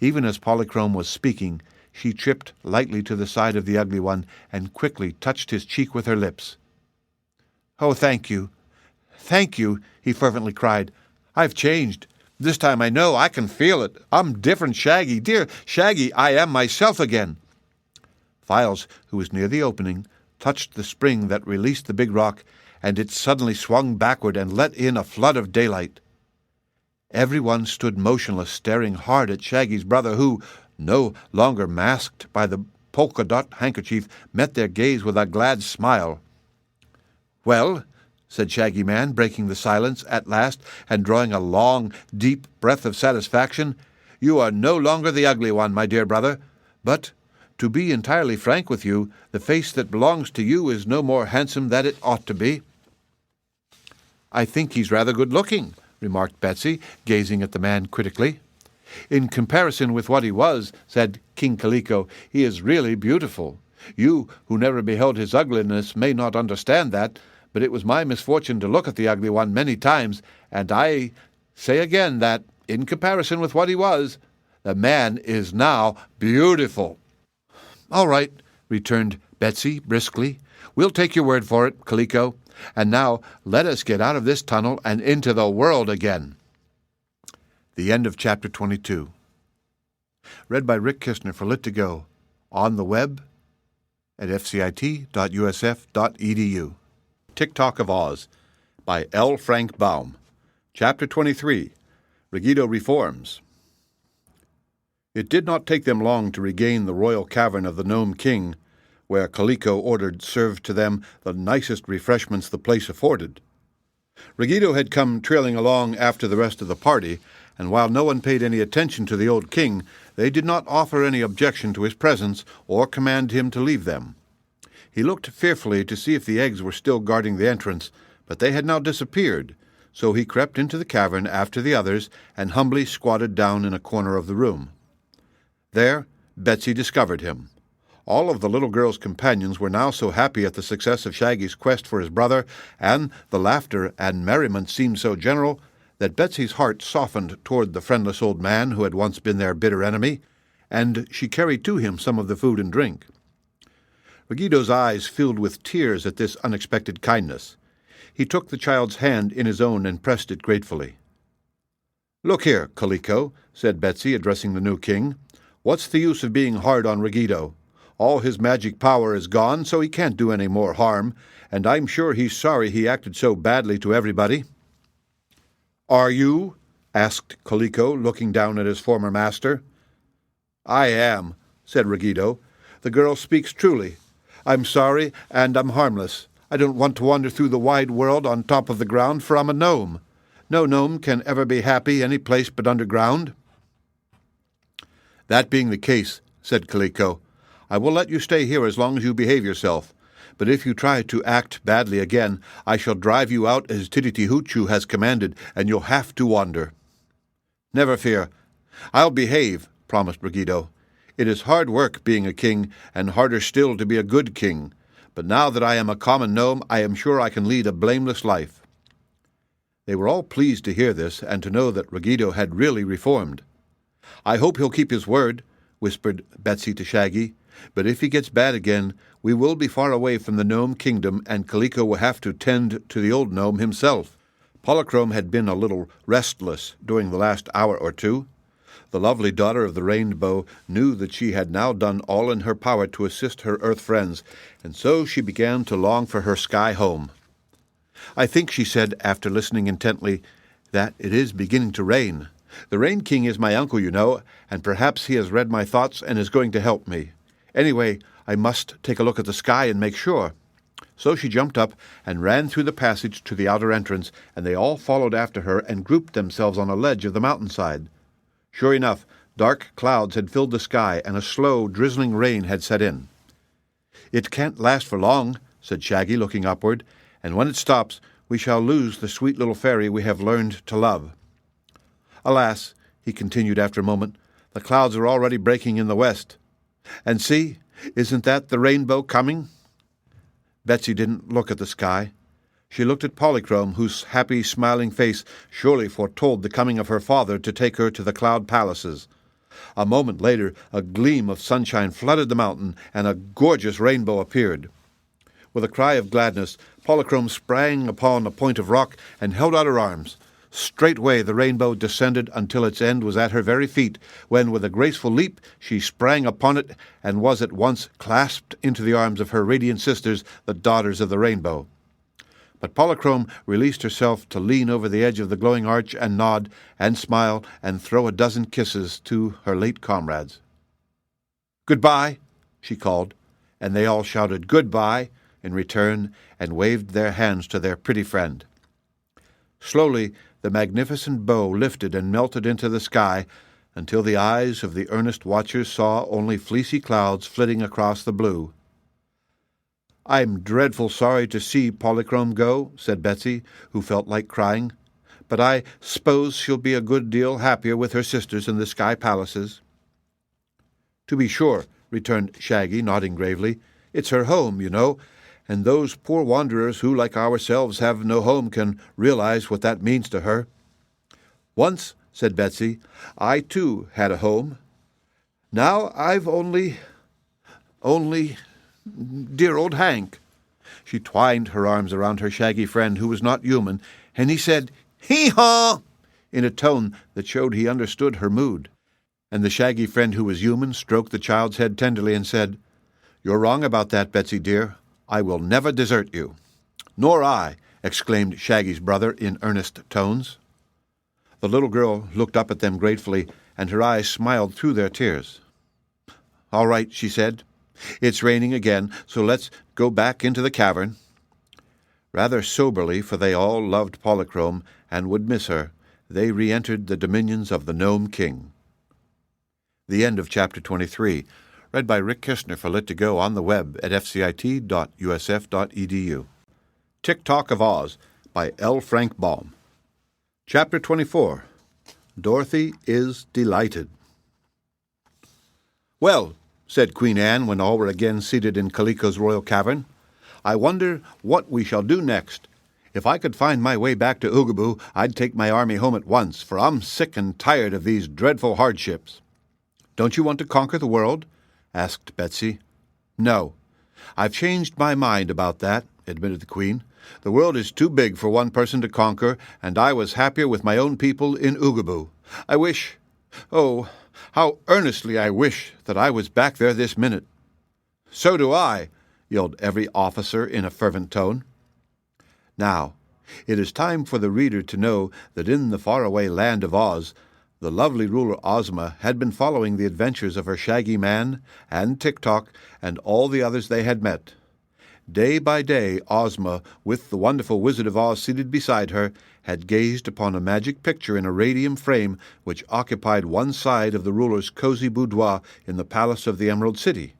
[SPEAKER 1] Even as Polychrome was speaking, she tripped lightly to the side of the ugly one and quickly touched his cheek with her lips. "Oh, thank you. Thank you," he fervently cried. "I've changed. This time I know. I can feel it. I'm different, Shaggy. Dear Shaggy, I am myself again." Files, who was near the opening, touched the spring that released the big rock, and it suddenly swung backward and let in a flood of daylight. Everyone stood motionless, staring hard at Shaggy's brother, who, no longer masked by the polka-dot handkerchief, met their gaze with a glad smile. "Well," said Shaggy Man, breaking the silence at last and drawing a long, deep breath of satisfaction, "you are no longer the ugly one, my dear brother. But, to be entirely frank with you, the face that belongs to you is no more handsome than it ought to be." "I think he's rather good-looking," remarked Betsy, gazing at the man critically. "In comparison with what he was," said King Kaliko, "he is really beautiful. You, who never beheld his ugliness, may not understand that, but it was my misfortune to look at the ugly one many times, and I say again that, in comparison with what he was, the man is now beautiful." "All right," returned Betsy briskly. "We'll take your word for it, Kaliko. And now let us get out of this tunnel and into the world again." The end of Chapter 22. Read by Rick Kistner for Lit2Go. On the web at fcit.usf.edu. Tik-Tok of Oz by L. Frank Baum. Chapter 23. Ruggedo Reforms. It did not take them long to regain the royal cavern of the Nome King, where Kaliko ordered served to them the nicest refreshments the place afforded. Ruggedo had come trailing along after the rest of the party, and while no one paid any attention to the old king, they did not offer any objection to his presence or command him to leave them. He looked fearfully to see if the eggs were still guarding the entrance, but they had now disappeared, so he crept into the cavern after the others and humbly squatted down in a corner of the room. There Betsy discovered him. All of the little girl's companions were now so happy at the success of Shaggy's quest for his brother, and the laughter and merriment seemed so general, that Betsy's heart softened toward the friendless old man who had once been their bitter enemy, and she carried to him some of the food and drink. Ruggedo's eyes filled with tears at this unexpected kindness. He took the child's hand in his own and pressed it gratefully. "Look here, Kaliko," said Betsy, addressing the new king. "What's the use of being hard on Ruggedo? All his magic power is gone, so he can't do any more harm, and I'm sure he's sorry he acted so badly to everybody." "Are you?" asked Kaliko, looking down at his former master. "I am," said Ruggedo. "The girl speaks truly. I'm sorry, and I'm harmless. I don't want to wander through the wide world on top of the ground, for I'm a gnome. No gnome can ever be happy any place but underground." "That being the case," said Kaliko, "I will let you stay here as long as you behave yourself. But if you try to act badly again, I shall drive you out as Tititi-Hoochoo has commanded, and you'll have to wander." "Never fear. I'll behave," promised Ruggedo. "It is hard work being a king, and harder still to be a good king. But now that I am a common gnome, I am sure I can lead a blameless life." They were all pleased to hear this, and to know that Ruggedo had really reformed. "I hope he'll keep his word," whispered Betsy to Shaggy. "But if he gets bad again, we will be far away from the Nome Kingdom, and Kaliko will have to tend to the old gnome himself." Polychrome had been a little restless during the last hour or two. The lovely daughter of the Rainbow knew that she had now done all in her power to assist her earth friends, and so she began to long for her sky home. "I think," she said, after listening intently, "that it is beginning to rain. The Rain King is my uncle, you know, and perhaps he has read my thoughts and is going to help me. Anyway, I must take a look at the sky and make sure." So she jumped up and ran through the passage to the outer entrance, and they all followed after her and grouped themselves on a ledge of the mountainside. Sure enough, dark clouds had filled the sky, and a slow, drizzling rain had set in. "It can't last for long," said Shaggy, looking upward, "and when it stops, we shall lose the sweet little fairy we have learned to love. Alas," he continued after a moment, "the clouds are already breaking in the west. And see, isn't that the rainbow coming?" Betsy didn't look at the sky. She looked at Polychrome, whose happy, smiling face surely foretold the coming of her father to take her to the cloud palaces. A moment later, a gleam of sunshine flooded the mountain, and a gorgeous rainbow appeared. With a cry of gladness, Polychrome sprang upon a point of rock and held out her arms. Straightway the rainbow descended until its end was at her very feet, when with a graceful leap she sprang upon it and was at once clasped into the arms of her radiant sisters, the daughters of the rainbow. But Polychrome released herself to lean over the edge of the glowing arch and nod and smile and throw a dozen kisses to her late comrades. "Goodbye," she called, and they all shouted "Goodbye" in return and waved their hands to their pretty friend. Slowly the magnificent bow lifted and melted into the sky until the eyes of the earnest watchers saw only fleecy clouds flitting across the blue. "I'm dreadful sorry to see Polychrome go," said Betsy, who felt like crying, "but I s'pose she'll be a good deal happier with her sisters in the sky palaces." "To be sure," returned Shaggy, nodding gravely. "It's her home, you know, and those poor wanderers who, like ourselves, have no home can realize what that means to her." "Once," said Betsy, "I, too, had a home. Now I've only, dear old Hank." She twined her arms around her shaggy friend, who was not human, and he said, "Hee-haw!" in a tone that showed he understood her mood. And the shaggy friend who was human stroked the child's head tenderly and said, "You're wrong about that, Betsy dear. I will never desert you." "Nor I," exclaimed Shaggy's brother in earnest tones. The little girl looked up at them gratefully, and her eyes smiled through their tears. "All right," she said. "It's raining again, so let's go back into the cavern." Rather soberly, for they all loved Polychrome and would miss her, they re-entered the dominions of the Nome King. The end of Chapter 23. Read by Rick Kistner for Lit2Go on the web at fcit.usf.edu. Tik-Tok of Oz by L. Frank Baum. Chapter 24. Dorothy is Delighted. "Well," said Queen Anne when all were again seated in Kaliko's royal cavern, "I wonder what we shall do next. If I could find my way back to Oogaboo, I'd take my army home at once, for I'm sick and tired of these dreadful hardships." "Don't you want to conquer the world?" asked Betsy. "No. I've changed my mind about that," admitted the Queen. "The world is too big for one person to conquer, and I was happier with my own people in Oogaboo. I wish, oh, how earnestly I wish that I was back there this minute." "So do I," yelled every officer in a fervent tone. Now, it is time for the reader to know that in the faraway land of Oz, the lovely ruler Ozma had been following the adventures of her Shaggy Man and Tik-Tok and all the others they had met. Day by day, Ozma, with the wonderful Wizard of Oz seated beside her, had gazed upon a magic picture in a radium frame which occupied one side of the ruler's cozy boudoir in the palace of the Emerald City.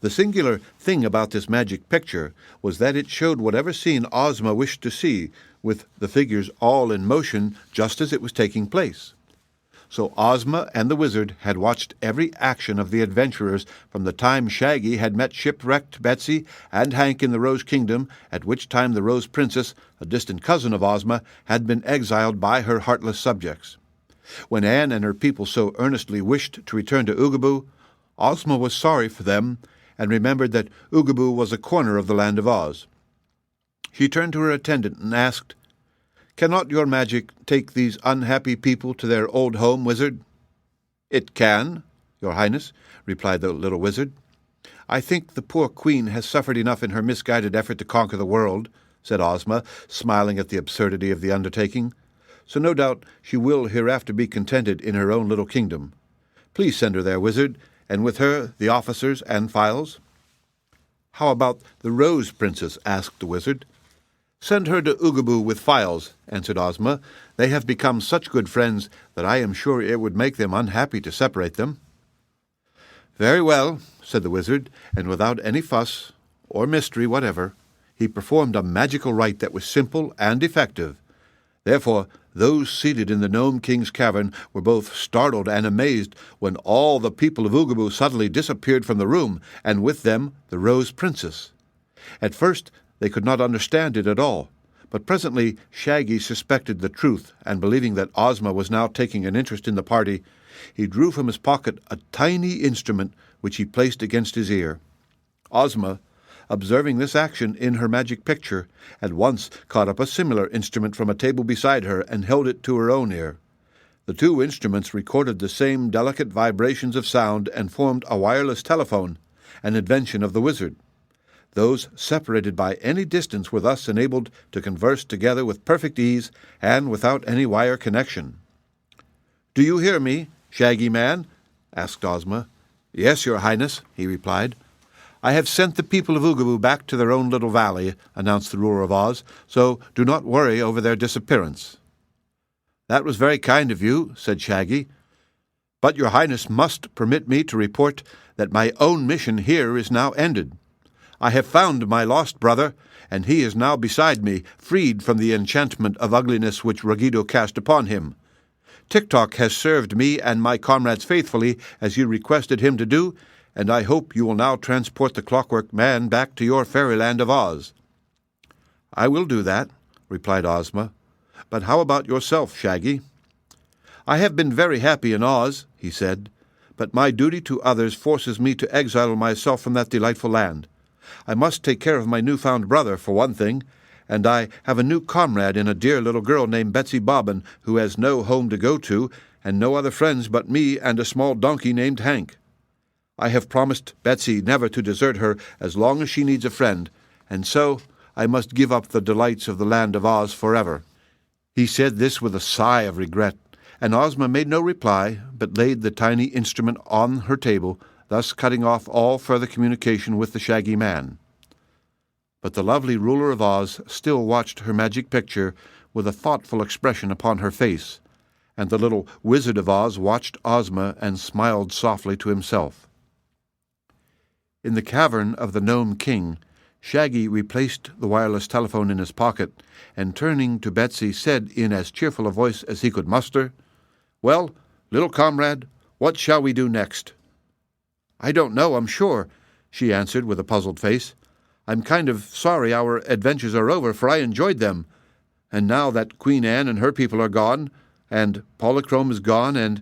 [SPEAKER 1] The singular thing about this magic picture was that it showed whatever scene Ozma wished to see, with the figures all in motion just as it was taking place. So Ozma and the wizard had watched every action of the adventurers from the time Shaggy had met shipwrecked Betsy and Hank in the Rose Kingdom, at which time the Rose Princess, a distant cousin of Ozma, had been exiled by her heartless subjects. When Anne and her people so earnestly wished to return to Oogaboo, Ozma was sorry for them and remembered that Oogaboo was a corner of the land of Oz. She turned to her attendant and asked, "Cannot your magic take these unhappy people to their old home, wizard?" "It can, your highness," replied the little wizard. "I think the poor queen has suffered enough in her misguided effort to conquer the world," said Ozma, smiling at the absurdity of the undertaking. "So no doubt she will hereafter be contented in her own little kingdom. Please send her there, wizard, and with her the officers and files." "How about the Rose Princess?" asked the wizard. "Send her to Oogaboo with files," answered Ozma. "They have become such good friends that I am sure it would make them unhappy to separate them." "Very well," said the wizard, and without any fuss or mystery whatever, he performed a magical rite that was simple and effective. Therefore, those seated in the Nome King's cavern were both startled and amazed when all the people of Oogaboo suddenly disappeared from the room, and with them the Rose Princess. At first they could not understand it at all, but presently Shaggy suspected the truth, and believing that Ozma was now taking an interest in the party, he drew from his pocket a tiny instrument which he placed against his ear. Ozma, observing this action in her magic picture, at once caught up a similar instrument from a table beside her and held it to her own ear. The two instruments recorded the same delicate vibrations of sound and formed a wireless telephone, an invention of the wizard. Those separated by any distance were thus enabled to converse together with perfect ease and without any wire connection. "Do you hear me, Shaggy Man?" asked Ozma. "Yes, Your Highness," he replied. "I have sent the people of Oogaboo back to their own little valley," announced the ruler of Oz, "so do not worry over their disappearance." "That was very kind of you," said Shaggy, "but Your Highness must permit me to report that my own mission here is now ended. I have found my lost brother, and he is now beside me, freed from the enchantment of ugliness which Ruggedo cast upon him. Tik-Tok has served me and my comrades faithfully, as you requested him to do, and I hope you will now transport the Clockwork Man back to your fairyland of Oz." "I will do that," replied Ozma. "But how about yourself, Shaggy?" "I have been very happy in Oz," he said, "but my duty to others forces me to exile myself from that delightful land. I must take care of my new-found brother, for one thing, and I have a new comrade in a dear little girl named Betsy Bobbin, who has no home to go to, and no other friends but me and a small donkey named Hank. I have promised Betsy never to desert her as long as she needs a friend, and so I must give up the delights of the land of Oz forever." He said this with a sigh of regret, and Ozma made no reply, but laid the tiny instrument on her table, thus cutting off all further communication with the Shaggy Man. But the lovely ruler of Oz still watched her magic picture with a thoughtful expression upon her face, and the little Wizard of Oz watched Ozma and smiled softly to himself. In the cavern of the Nome King, Shaggy replaced the wireless telephone in his pocket, and turning to Betsy said in as cheerful a voice as he could muster, "Well, little comrade, what shall we do next?" "I don't know, I'm sure," she answered with a puzzled face. "I'm kind of sorry our adventures are over, for I enjoyed them. And now that Queen Anne and her people are gone, and Polychrome is gone, and...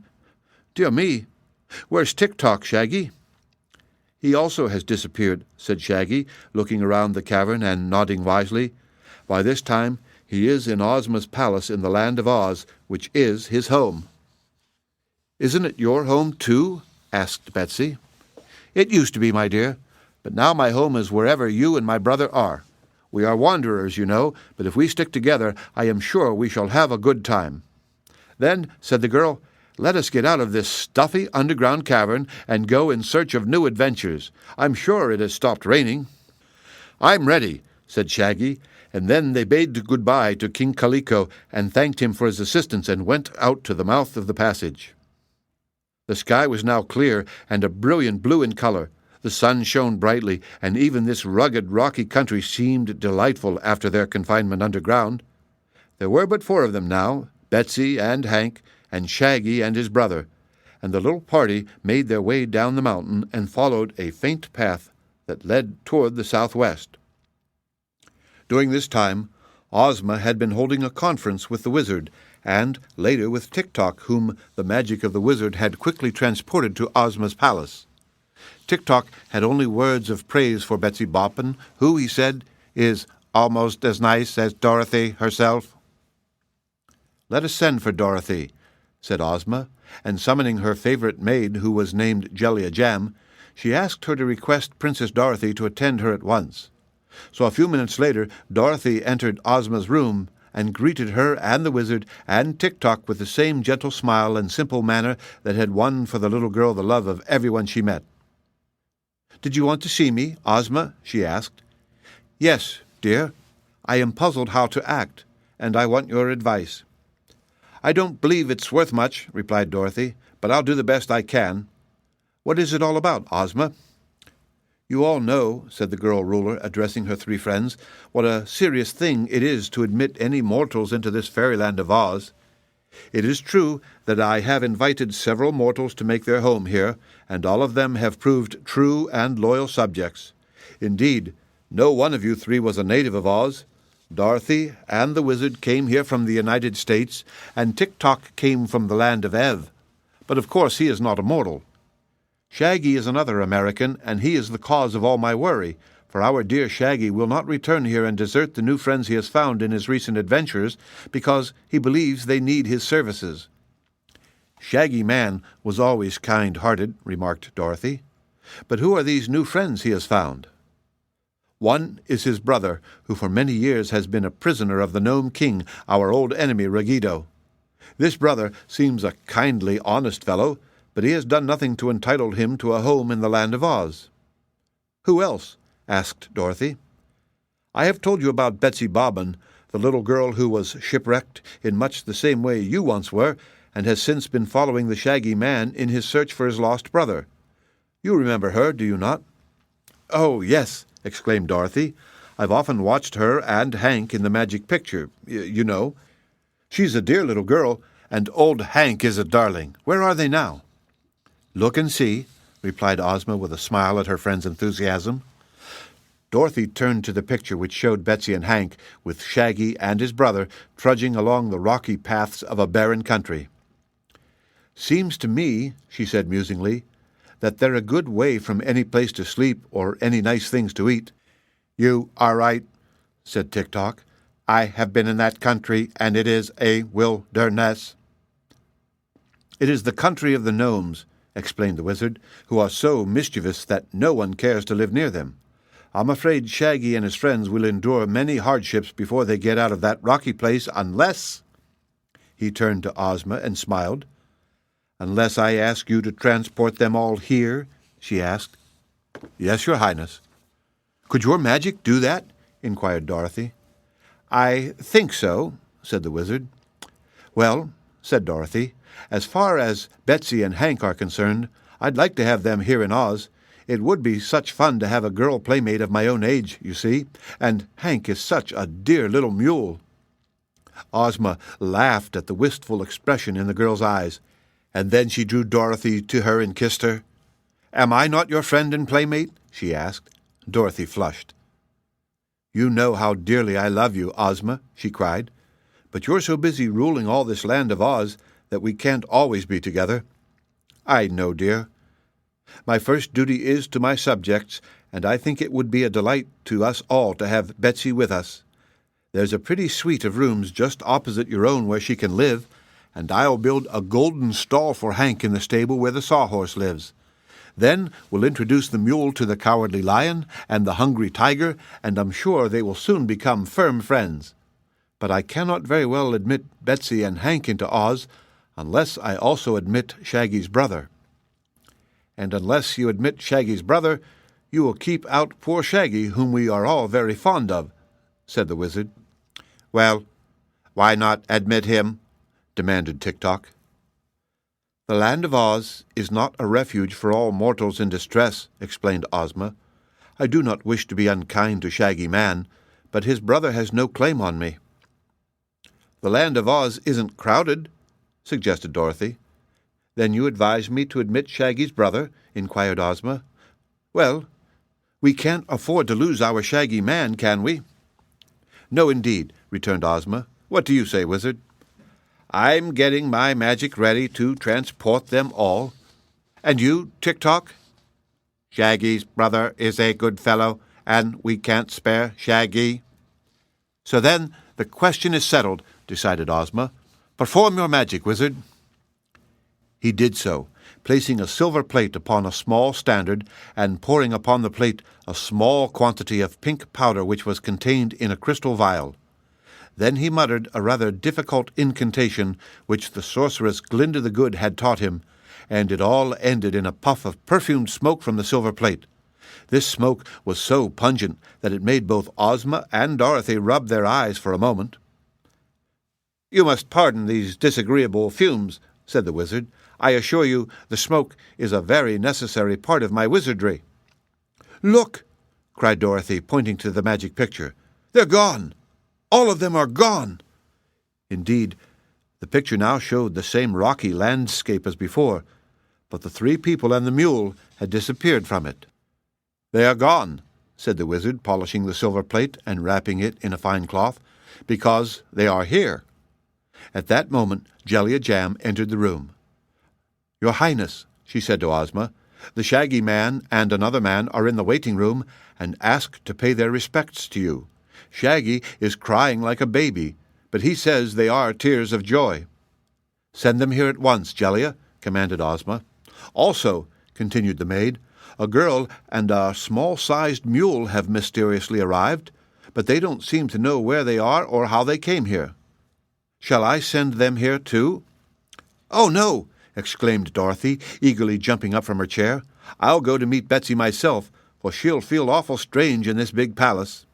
[SPEAKER 1] Dear me, where's Tik-Tok, Shaggy?" "He also has disappeared," said Shaggy, looking around the cavern and nodding wisely. "By this time he is in Ozma's palace in the land of Oz, which is his home." "Isn't it your home, too?" asked Betsy. "It used to be, my dear, but now my home is wherever you and my brother are. We are wanderers, you know, but if we stick together, I am sure we shall have a good time." "Then," said the girl, "let us get out of this stuffy underground cavern and go in search of new adventures. I'm sure it has stopped raining." "I'm ready," said Shaggy, and then they bade goodbye to King Kaliko and thanked him for his assistance and went out to the mouth of the passage. The sky was now clear and a brilliant blue in color. The sun shone brightly, and even this rugged, rocky country seemed delightful after their confinement underground. There were but 4 of them now, Betsy and Hank, and Shaggy and his brother, and the little party made their way down the mountain and followed a faint path that led toward the southwest. During this time, Ozma had been holding a conference with the wizard, and later with Tik-Tok, whom the magic of the wizard had quickly transported to Ozma's palace. Tik-Tok had only words of praise for Betsy Boppin, who, he said, is almost as nice as Dorothy herself. "Let us send for Dorothy," said Ozma, and summoning her favorite maid, who was named Jellia-Jam, she asked her to request Princess Dorothy to attend her at once. So a few minutes later, Dorothy entered Ozma's room and greeted her and the wizard and Tik-Tok with the same gentle smile and simple manner that had won for the little girl the love of everyone she met. "Did you want to see me, Ozma?" she asked. "Yes, dear. I am puzzled how to act, and I want your advice." "I don't believe it's worth much," replied Dorothy, "but I'll do the best I can." "What is it all about, Ozma?" "You all know," said the girl ruler, addressing her 3 friends, "what a serious thing it is to admit any mortals into this fairyland of Oz. It is true that I have invited several mortals to make their home here, and all of them have proved true and loyal subjects. Indeed, no one of you 3 was a native of Oz. Dorothy and the wizard came here from the United States, and Tik-Tok came from the land of Ev. But of course he is not a mortal. Shaggy is another American, and he is the cause of all my worry, for our dear Shaggy will not return here and desert the new friends he has found in his recent adventures, because he believes they need his services." "Shaggy Man was always kind-hearted," remarked Dorothy. "But who are these new friends he has found?" "One is his brother, who for many years has been a prisoner of the Nome King, our old enemy Ruggedo. This brother seems a kindly, honest fellow, but he has done nothing to entitle him to a home in the land of Oz." "Who else?" asked Dorothy. "I have told you about Betsy Bobbin, the little girl who was shipwrecked in much the same way you once were, and has since been following the Shaggy Man in his search for his lost brother. You remember her, do you not?" "Oh, yes," exclaimed Dorothy. "I've often watched her and Hank in the magic picture, you know. She's a dear little girl, and old Hank is a darling. Where are they now?" "Look and see," replied Ozma with a smile at her friend's enthusiasm. Dorothy turned to the picture which showed Betsy and Hank, with Shaggy and his brother, trudging along the rocky paths of a barren country. "Seems to me," she said musingly, "that they're a good way from any place to sleep or any nice things to eat." "You are right," said Tik-Tok. "I have been in that country, and it is a wilderness." "It is the country of the gnomes," explained the wizard, "who are so mischievous that no one cares to live near them. I'm afraid Shaggy and his friends will endure many hardships before they get out of that rocky place, unless—" He turned to Ozma and smiled. "Unless I ask you to transport them all here?" she asked. "Yes, Your Highness." "Could your magic do that?" inquired Dorothy. "I think so," said the wizard. "Well," said Dorothy, "as far as Betsy and Hank are concerned, I'd like to have them here in Oz. It would be such fun to have a girl playmate of my own age, you see, and Hank is such a dear little mule." Ozma laughed at the wistful expression in the girl's eyes, and then she drew Dorothy to her and kissed her. "Am I not your friend and playmate?" she asked. Dorothy flushed. "You know how dearly I love you, Ozma," she cried, "but you're so busy ruling all this land of Oz that we can't always be together." "I know, dear. My first duty is to my subjects, and I think it would be a delight to us all to have Betsy with us. There's a pretty suite of rooms just opposite your own where she can live, and I'll build a golden stall for Hank in the stable where the Sawhorse lives. Then we'll introduce the mule to the Cowardly Lion and the Hungry Tiger, and I'm sure they will soon become firm friends. But I cannot very well admit Betsy and Hank into Oz unless I also admit Shaggy's brother. And unless you admit Shaggy's brother, you will keep out poor Shaggy, whom we are all very fond of," said the wizard. "Well, why not admit him?" demanded Tik-Tok. "The land of Oz is not a refuge for all mortals in distress," explained Ozma. "I do not wish to be unkind to Shaggy Man, but his brother has no claim on me." "The land of Oz isn't crowded," suggested Dorothy. "Then you advise me to admit Shaggy's brother?" inquired Ozma. "Well, we can't afford to lose our Shaggy Man, can we?" "No, indeed," returned Ozma. "What do you say, wizard?" "I'm getting my magic ready to transport them all. And you, Tik-Tok?" "Shaggy's brother is a good fellow, and we can't spare Shaggy." "So then the question is settled," decided Ozma. "Perform your magic, wizard." He did so, placing a silver plate upon a small standard and pouring upon the plate a small quantity of pink powder which was contained in a crystal vial. Then he muttered a rather difficult incantation which the sorceress Glinda the Good had taught him, and it all ended in a puff of perfumed smoke from the silver plate. This smoke was so pungent that it made both Ozma and Dorothy rub their eyes for a moment. "You must pardon these disagreeable fumes," said the wizard. "I assure you the smoke is a very necessary part of my wizardry." "Look!" cried Dorothy, pointing to the magic picture. "They're gone! All of them are gone!" Indeed, the picture now showed the same rocky landscape as before, but the three people and the mule had disappeared from it. "They are gone," said the wizard, polishing the silver plate and wrapping it in a fine cloth, "because they are here." At that moment Jellia Jam entered the room. "Your Highness," she said to Ozma, The Shaggy Man and another man are in the waiting room and ask to pay their respects to you. Shaggy is crying like a baby, but he says they are tears of joy." "Send them here at once, Jellia," commanded Ozma. "Also," continued the maid, "a girl and a small-sized mule have mysteriously arrived, but they don't seem to know where they are or how they came here. Shall I send them here, too?" "Oh, no!" exclaimed Dorothy, eagerly jumping up from her chair. "I'll go to meet Betsy myself, for she'll feel awful strange in this big palace."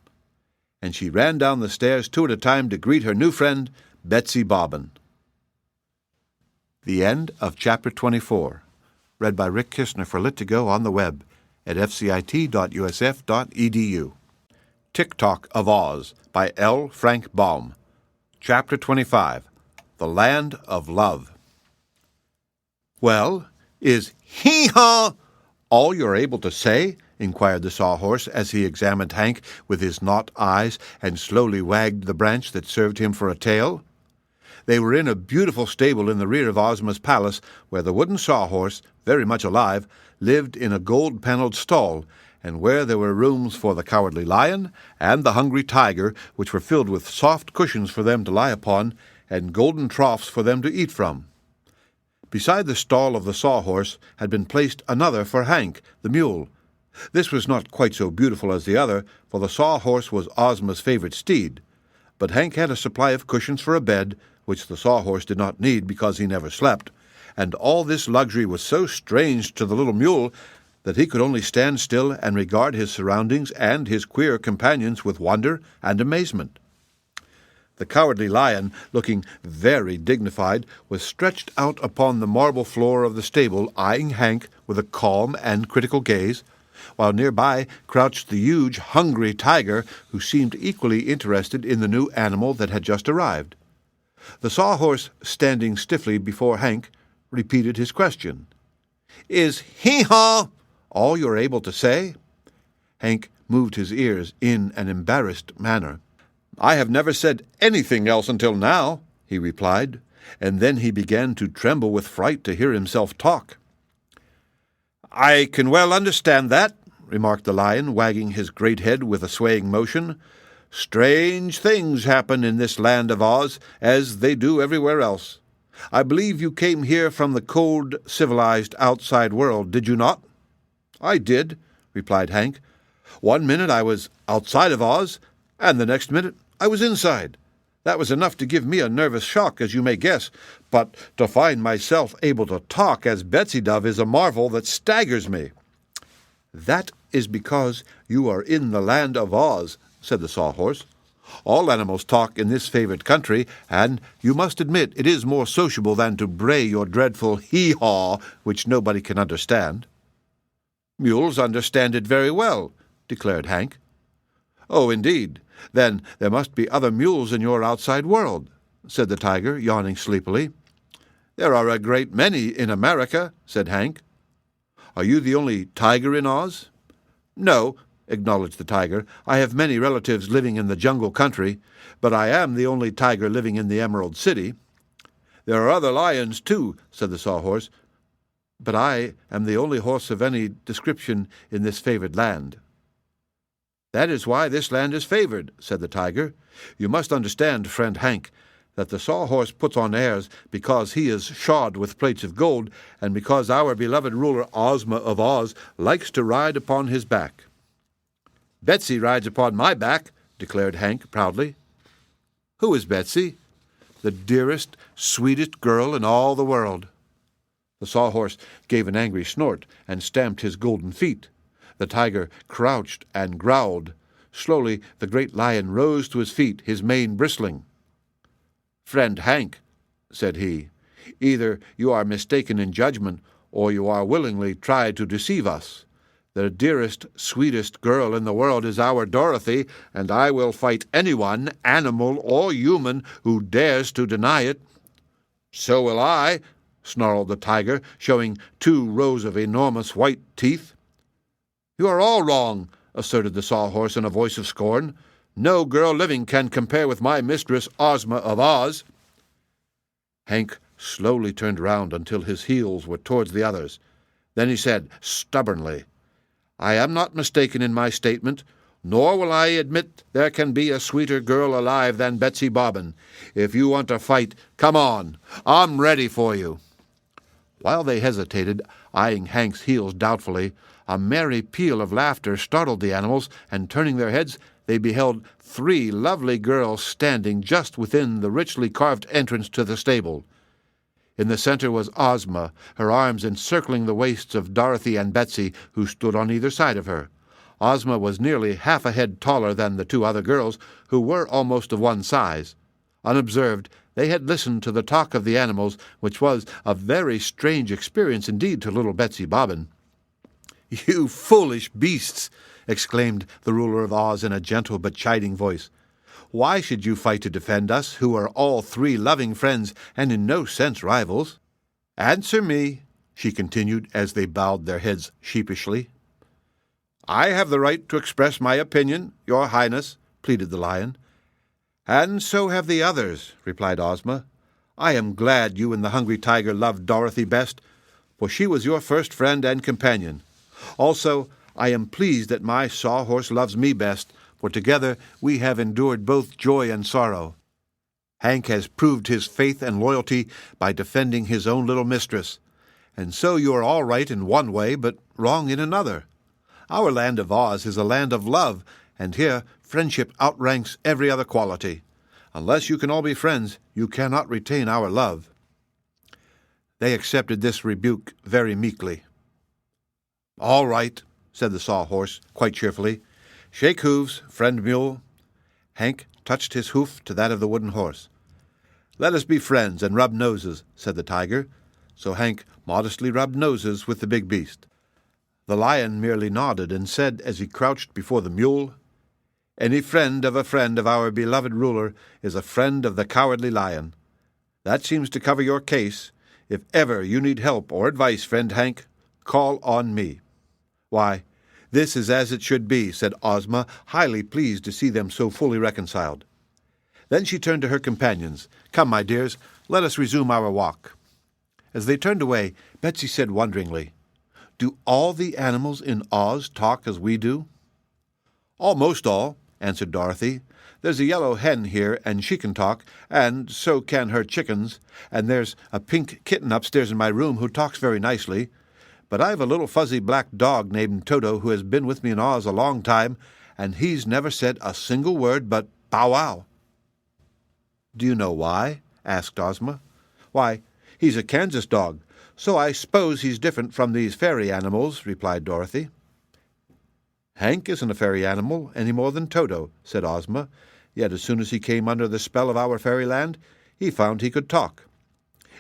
[SPEAKER 1] And she ran down the stairs 2 at a time to greet her new friend, Betsy Bobbin. The end of Chapter 24. Read by Rick Kistner for Lit2Go on the web at fcit.usf.edu. Tik-Tok of Oz by L. Frank Baum. Chapter 25. The Land of Love. "Well, is hee-haw all you're able to say?" inquired the Sawhorse as he examined Hank with his knot eyes and slowly wagged the branch that served him for a tail. They were in a beautiful stable in the rear of Ozma's palace, where the wooden Sawhorse, very much alive, lived in a gold-paneled stall, and where there were rooms for the Cowardly Lion and the Hungry Tiger, which were filled with soft cushions for them to lie upon and golden troughs for them to eat from. Beside the stall of the Sawhorse had been placed another for Hank, the mule. This was not quite so beautiful as the other, for the Sawhorse was Ozma's favorite steed. But Hank had a supply of cushions for a bed, which the Sawhorse did not need because he never slept, and all this luxury was so strange to the little mule that he could only stand still and regard his surroundings and his queer companions with wonder and amazement. The Cowardly Lion, looking very dignified, was stretched out upon the marble floor of the stable, eyeing Hank with a calm and critical gaze, while nearby crouched the huge, hungry tiger, who seemed equally interested in the new animal that had just arrived. The Sawhorse, standing stiffly before Hank, repeated his question. "Is hee-haw all you're able to say?" Hank moved his ears in an embarrassed manner. "I have never said anything else until now," he replied, and then he began to tremble with fright to hear himself talk. "I can well understand that," remarked the lion, wagging his great head with a swaying motion. "Strange things happen in this land of Oz, as they do everywhere else. I believe you came here from the cold, civilized outside world, did you not?" "I did," replied Hank. "One minute I was outside of Oz, and the next minute I was inside. That was enough to give me a nervous shock, as you may guess, but to find myself able to talk as Betsy does is a marvel that staggers me." "That is because you are in the land of Oz," said the Sawhorse. "All animals talk in this favored country, and you must admit it is more sociable than to bray your dreadful hee-haw, which nobody can understand." "Mules understand it very well," declared Hank. "Oh, indeed. Then there must be other mules in your outside world," said the tiger, yawning sleepily. "There are a great many in America," said Hank. "Are you the only tiger in Oz?" "No," acknowledged the tiger. "I have many relatives living in the jungle country, but I am the only tiger living in the Emerald City." "There are other lions, too," said the Sawhorse, "but I am the only horse of any description in this favored land." "That is why this land is favored," said the tiger. "You must understand, friend Hank, that the Sawhorse puts on airs because he is shod with plates of gold, and because our beloved ruler Ozma of Oz likes to ride upon his back." "Betsy rides upon my back," declared Hank proudly. "Who is Betsy?" "The dearest, sweetest girl in all the world." The Sawhorse gave an angry snort and stamped his golden feet. The tiger crouched and growled. Slowly the great lion rose to his feet, his mane bristling. "Friend Hank," said he, "either you are mistaken in judgment, or you are willingly try to deceive us. The dearest, sweetest girl in the world is our Dorothy, and I will fight anyone, animal or human, who dares to deny it." "So will I," snarled the tiger, showing 2 rows of enormous white teeth. "You are all wrong," asserted the Sawhorse in a voice of scorn. "No girl living can compare with my mistress Ozma of Oz." Hank slowly turned round until his heels were towards the others. Then he said, stubbornly, "I am not mistaken in my statement, nor will I admit there can be a sweeter girl alive than Betsy Bobbin. If you want to fight, come on. I'm ready for you." While they hesitated, eyeing Hank's heels doubtfully, a merry peal of laughter startled the animals, and turning their heads, they beheld 3 lovely girls standing just within the richly carved entrance to the stable. In the center was Ozma, her arms encircling the waists of Dorothy and Betsy, who stood on either side of her. Ozma was nearly half a head taller than the 2 other girls, who were almost of one size. Unobserved, they had listened to the talk of the animals, which was a very strange experience indeed to little Betsy Bobbin. "You foolish beasts!" exclaimed the ruler of Oz in a gentle but chiding voice. "Why should you fight to defend us, who are all 3 loving friends and in no sense rivals? Answer me," she continued as they bowed their heads sheepishly. "I have the right to express my opinion, Your Highness," pleaded the lion. "And so have the others," replied Ozma. "I am glad you and the Hungry Tiger loved Dorothy best, for she was your first friend and companion. Also, I am pleased that my Sawhorse loves me best, for together we have endured both joy and sorrow. Hank has proved his faith and loyalty by defending his own little mistress, and so you are all right in one way, but wrong in another. Our land of Oz is a land of love, and here friendship outranks every other quality. Unless you can all be friends, you cannot retain our love." They accepted this rebuke very meekly. "All right," said the Sawhorse, quite cheerfully. "Shake hooves, friend mule." Hank touched his hoof to that of the wooden horse. "Let us be friends and rub noses," said the tiger. So Hank modestly rubbed noses with the big beast. The lion merely nodded and said, as he crouched before the mule, "Any friend of our beloved ruler is a friend of the Cowardly Lion. That seems to cover your case. If ever you need help or advice, friend Hank, call on me." "Why, this is as it should be," said Ozma, highly pleased to see them so fully reconciled. Then she turned to her companions. "Come, my dears, let us resume our walk." As they turned away, Betsy said wonderingly, "Do all the animals in Oz talk as we do?" "Almost all," answered Dorothy. "There's a yellow hen here, and she can talk, and so can her chickens, and there's a pink kitten upstairs in my room who talks very nicely. But I've a little fuzzy black dog named Toto who has been with me in Oz a long time, and he's never said a single word but bow wow." "Do you know why?" asked Ozma. "Why, he's a Kansas dog, so I suppose he's different from these fairy animals," replied Dorothy. "Hank isn't a fairy animal any more than Toto," said Ozma. "Yet as soon as he came under the spell of our fairyland, he found he could talk.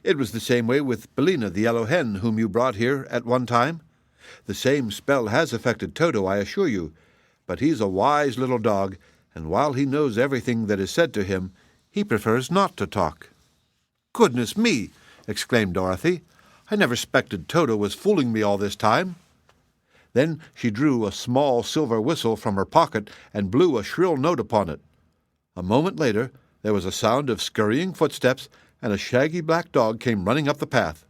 [SPEAKER 1] It was the same way with Billina, the yellow hen, whom you brought here at one time. The same spell has affected Toto, I assure you, but he's a wise little dog, and while he knows everything that is said to him, he prefers not to talk." "Goodness me!" exclaimed Dorothy. "I never suspected Toto was fooling me all this time." Then she drew a small silver whistle from her pocket and blew a shrill note upon it. A moment later there was a sound of scurrying footsteps, and a shaggy black dog came running up the path.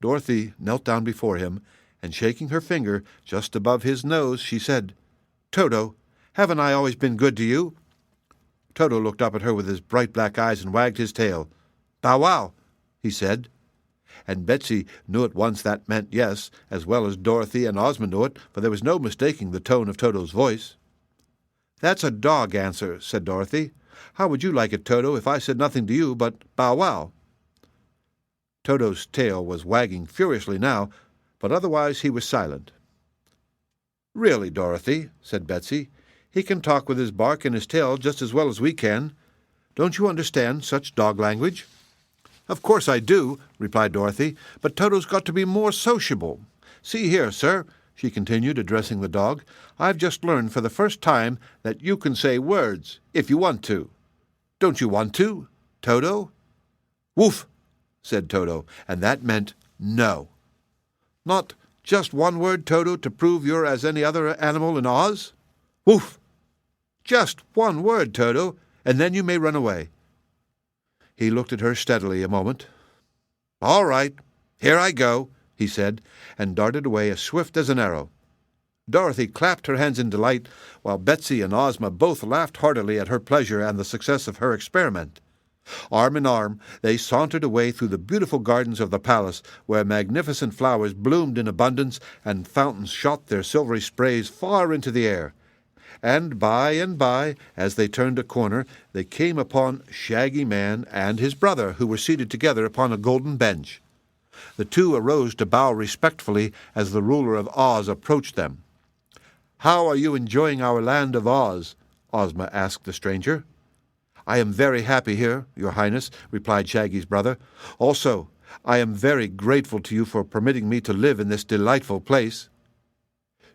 [SPEAKER 1] Dorothy knelt down before him, and shaking her finger just above his nose, she said, "Toto, haven't I always been good to you?" Toto looked up at her with his bright black eyes and wagged his tail. "Bow wow," he said. And Betsy knew at once that meant yes, as well as Dorothy and Ozma knew it, for there was no mistaking the tone of Toto's voice. "That's a dog answer," said Dorothy. "How would you like it, Toto, if I said nothing to you but bow wow?" Toto's tail was wagging furiously now, but otherwise he was silent. "Really, Dorothy," said Betsy, "he can talk with his bark and his tail just as well as we can. Don't you understand such dog language?" "Of course I do," replied Dorothy, "but Toto's got to be more sociable. See here, sir," she continued, addressing the dog, "I've just learned for the first time that you can say words, if you want to. Don't you want to, Toto?" "Woof," said Toto, and that meant no. "Not just one word, Toto, to prove you're as any other animal in Oz?" "Woof." "Just one word, Toto, and then you may run away." He looked at her steadily a moment. "All right, here I go," he said, and darted away as swift as an arrow. Dorothy clapped her hands in delight, while Betsy and Ozma both laughed heartily at her pleasure and the success of her experiment. Arm in arm, they sauntered away through the beautiful gardens of the palace, where magnificent flowers bloomed in abundance and fountains shot their silvery sprays far into the air. And by, as they turned a corner, they came upon Shaggy Man and his brother, who were seated together upon a golden bench. The two arose to bow respectfully as the ruler of Oz approached them. "How are you enjoying our land of Oz?" Ozma asked the stranger. "I am very happy here, Your Highness," replied Shaggy's brother. "Also, I am very grateful to you for permitting me to live in this delightful place."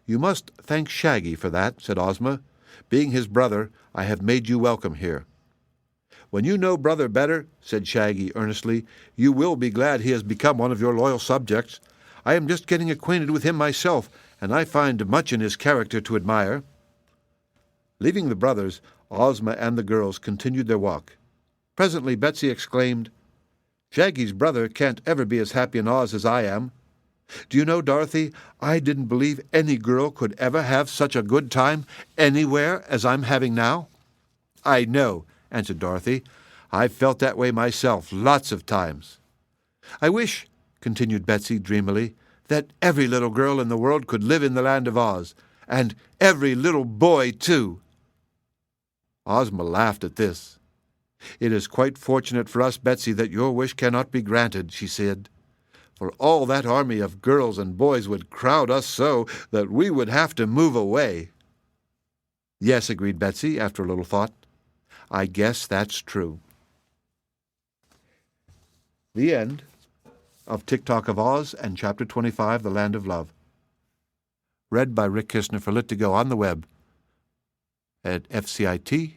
[SPEAKER 1] "You must thank Shaggy for that," said Ozma. "Being his brother, I have made you welcome here." "When you know brother better," said Shaggy earnestly, "you will be glad he has become one of your loyal subjects. I am just getting acquainted with him myself, and I find much in his character to admire." Leaving the brothers, Ozma and the girls continued their walk. Presently Betsy exclaimed, "Shaggy's brother can't ever be as happy in Oz as I am. Do you know, Dorothy, I didn't believe any girl could ever have such a good time anywhere as I'm having now." "I know," answered Dorothy. "I've felt that way myself lots of times." "I wish," continued Betsy dreamily, "that every little girl in the world could live in the land of Oz, and every little boy, too." Ozma laughed at this. "It is quite fortunate for us, Betsy, that your wish cannot be granted," she said, "for all that army of girls and boys would crowd us so that we would have to move away." "Yes," agreed Betsy, after a little thought. "I guess that's true." The end of Tik-Tok of Oz and Chapter 25, The Land of Love. Read by Rick Kistner for Lit2Go on the web at fcit.usf.edu.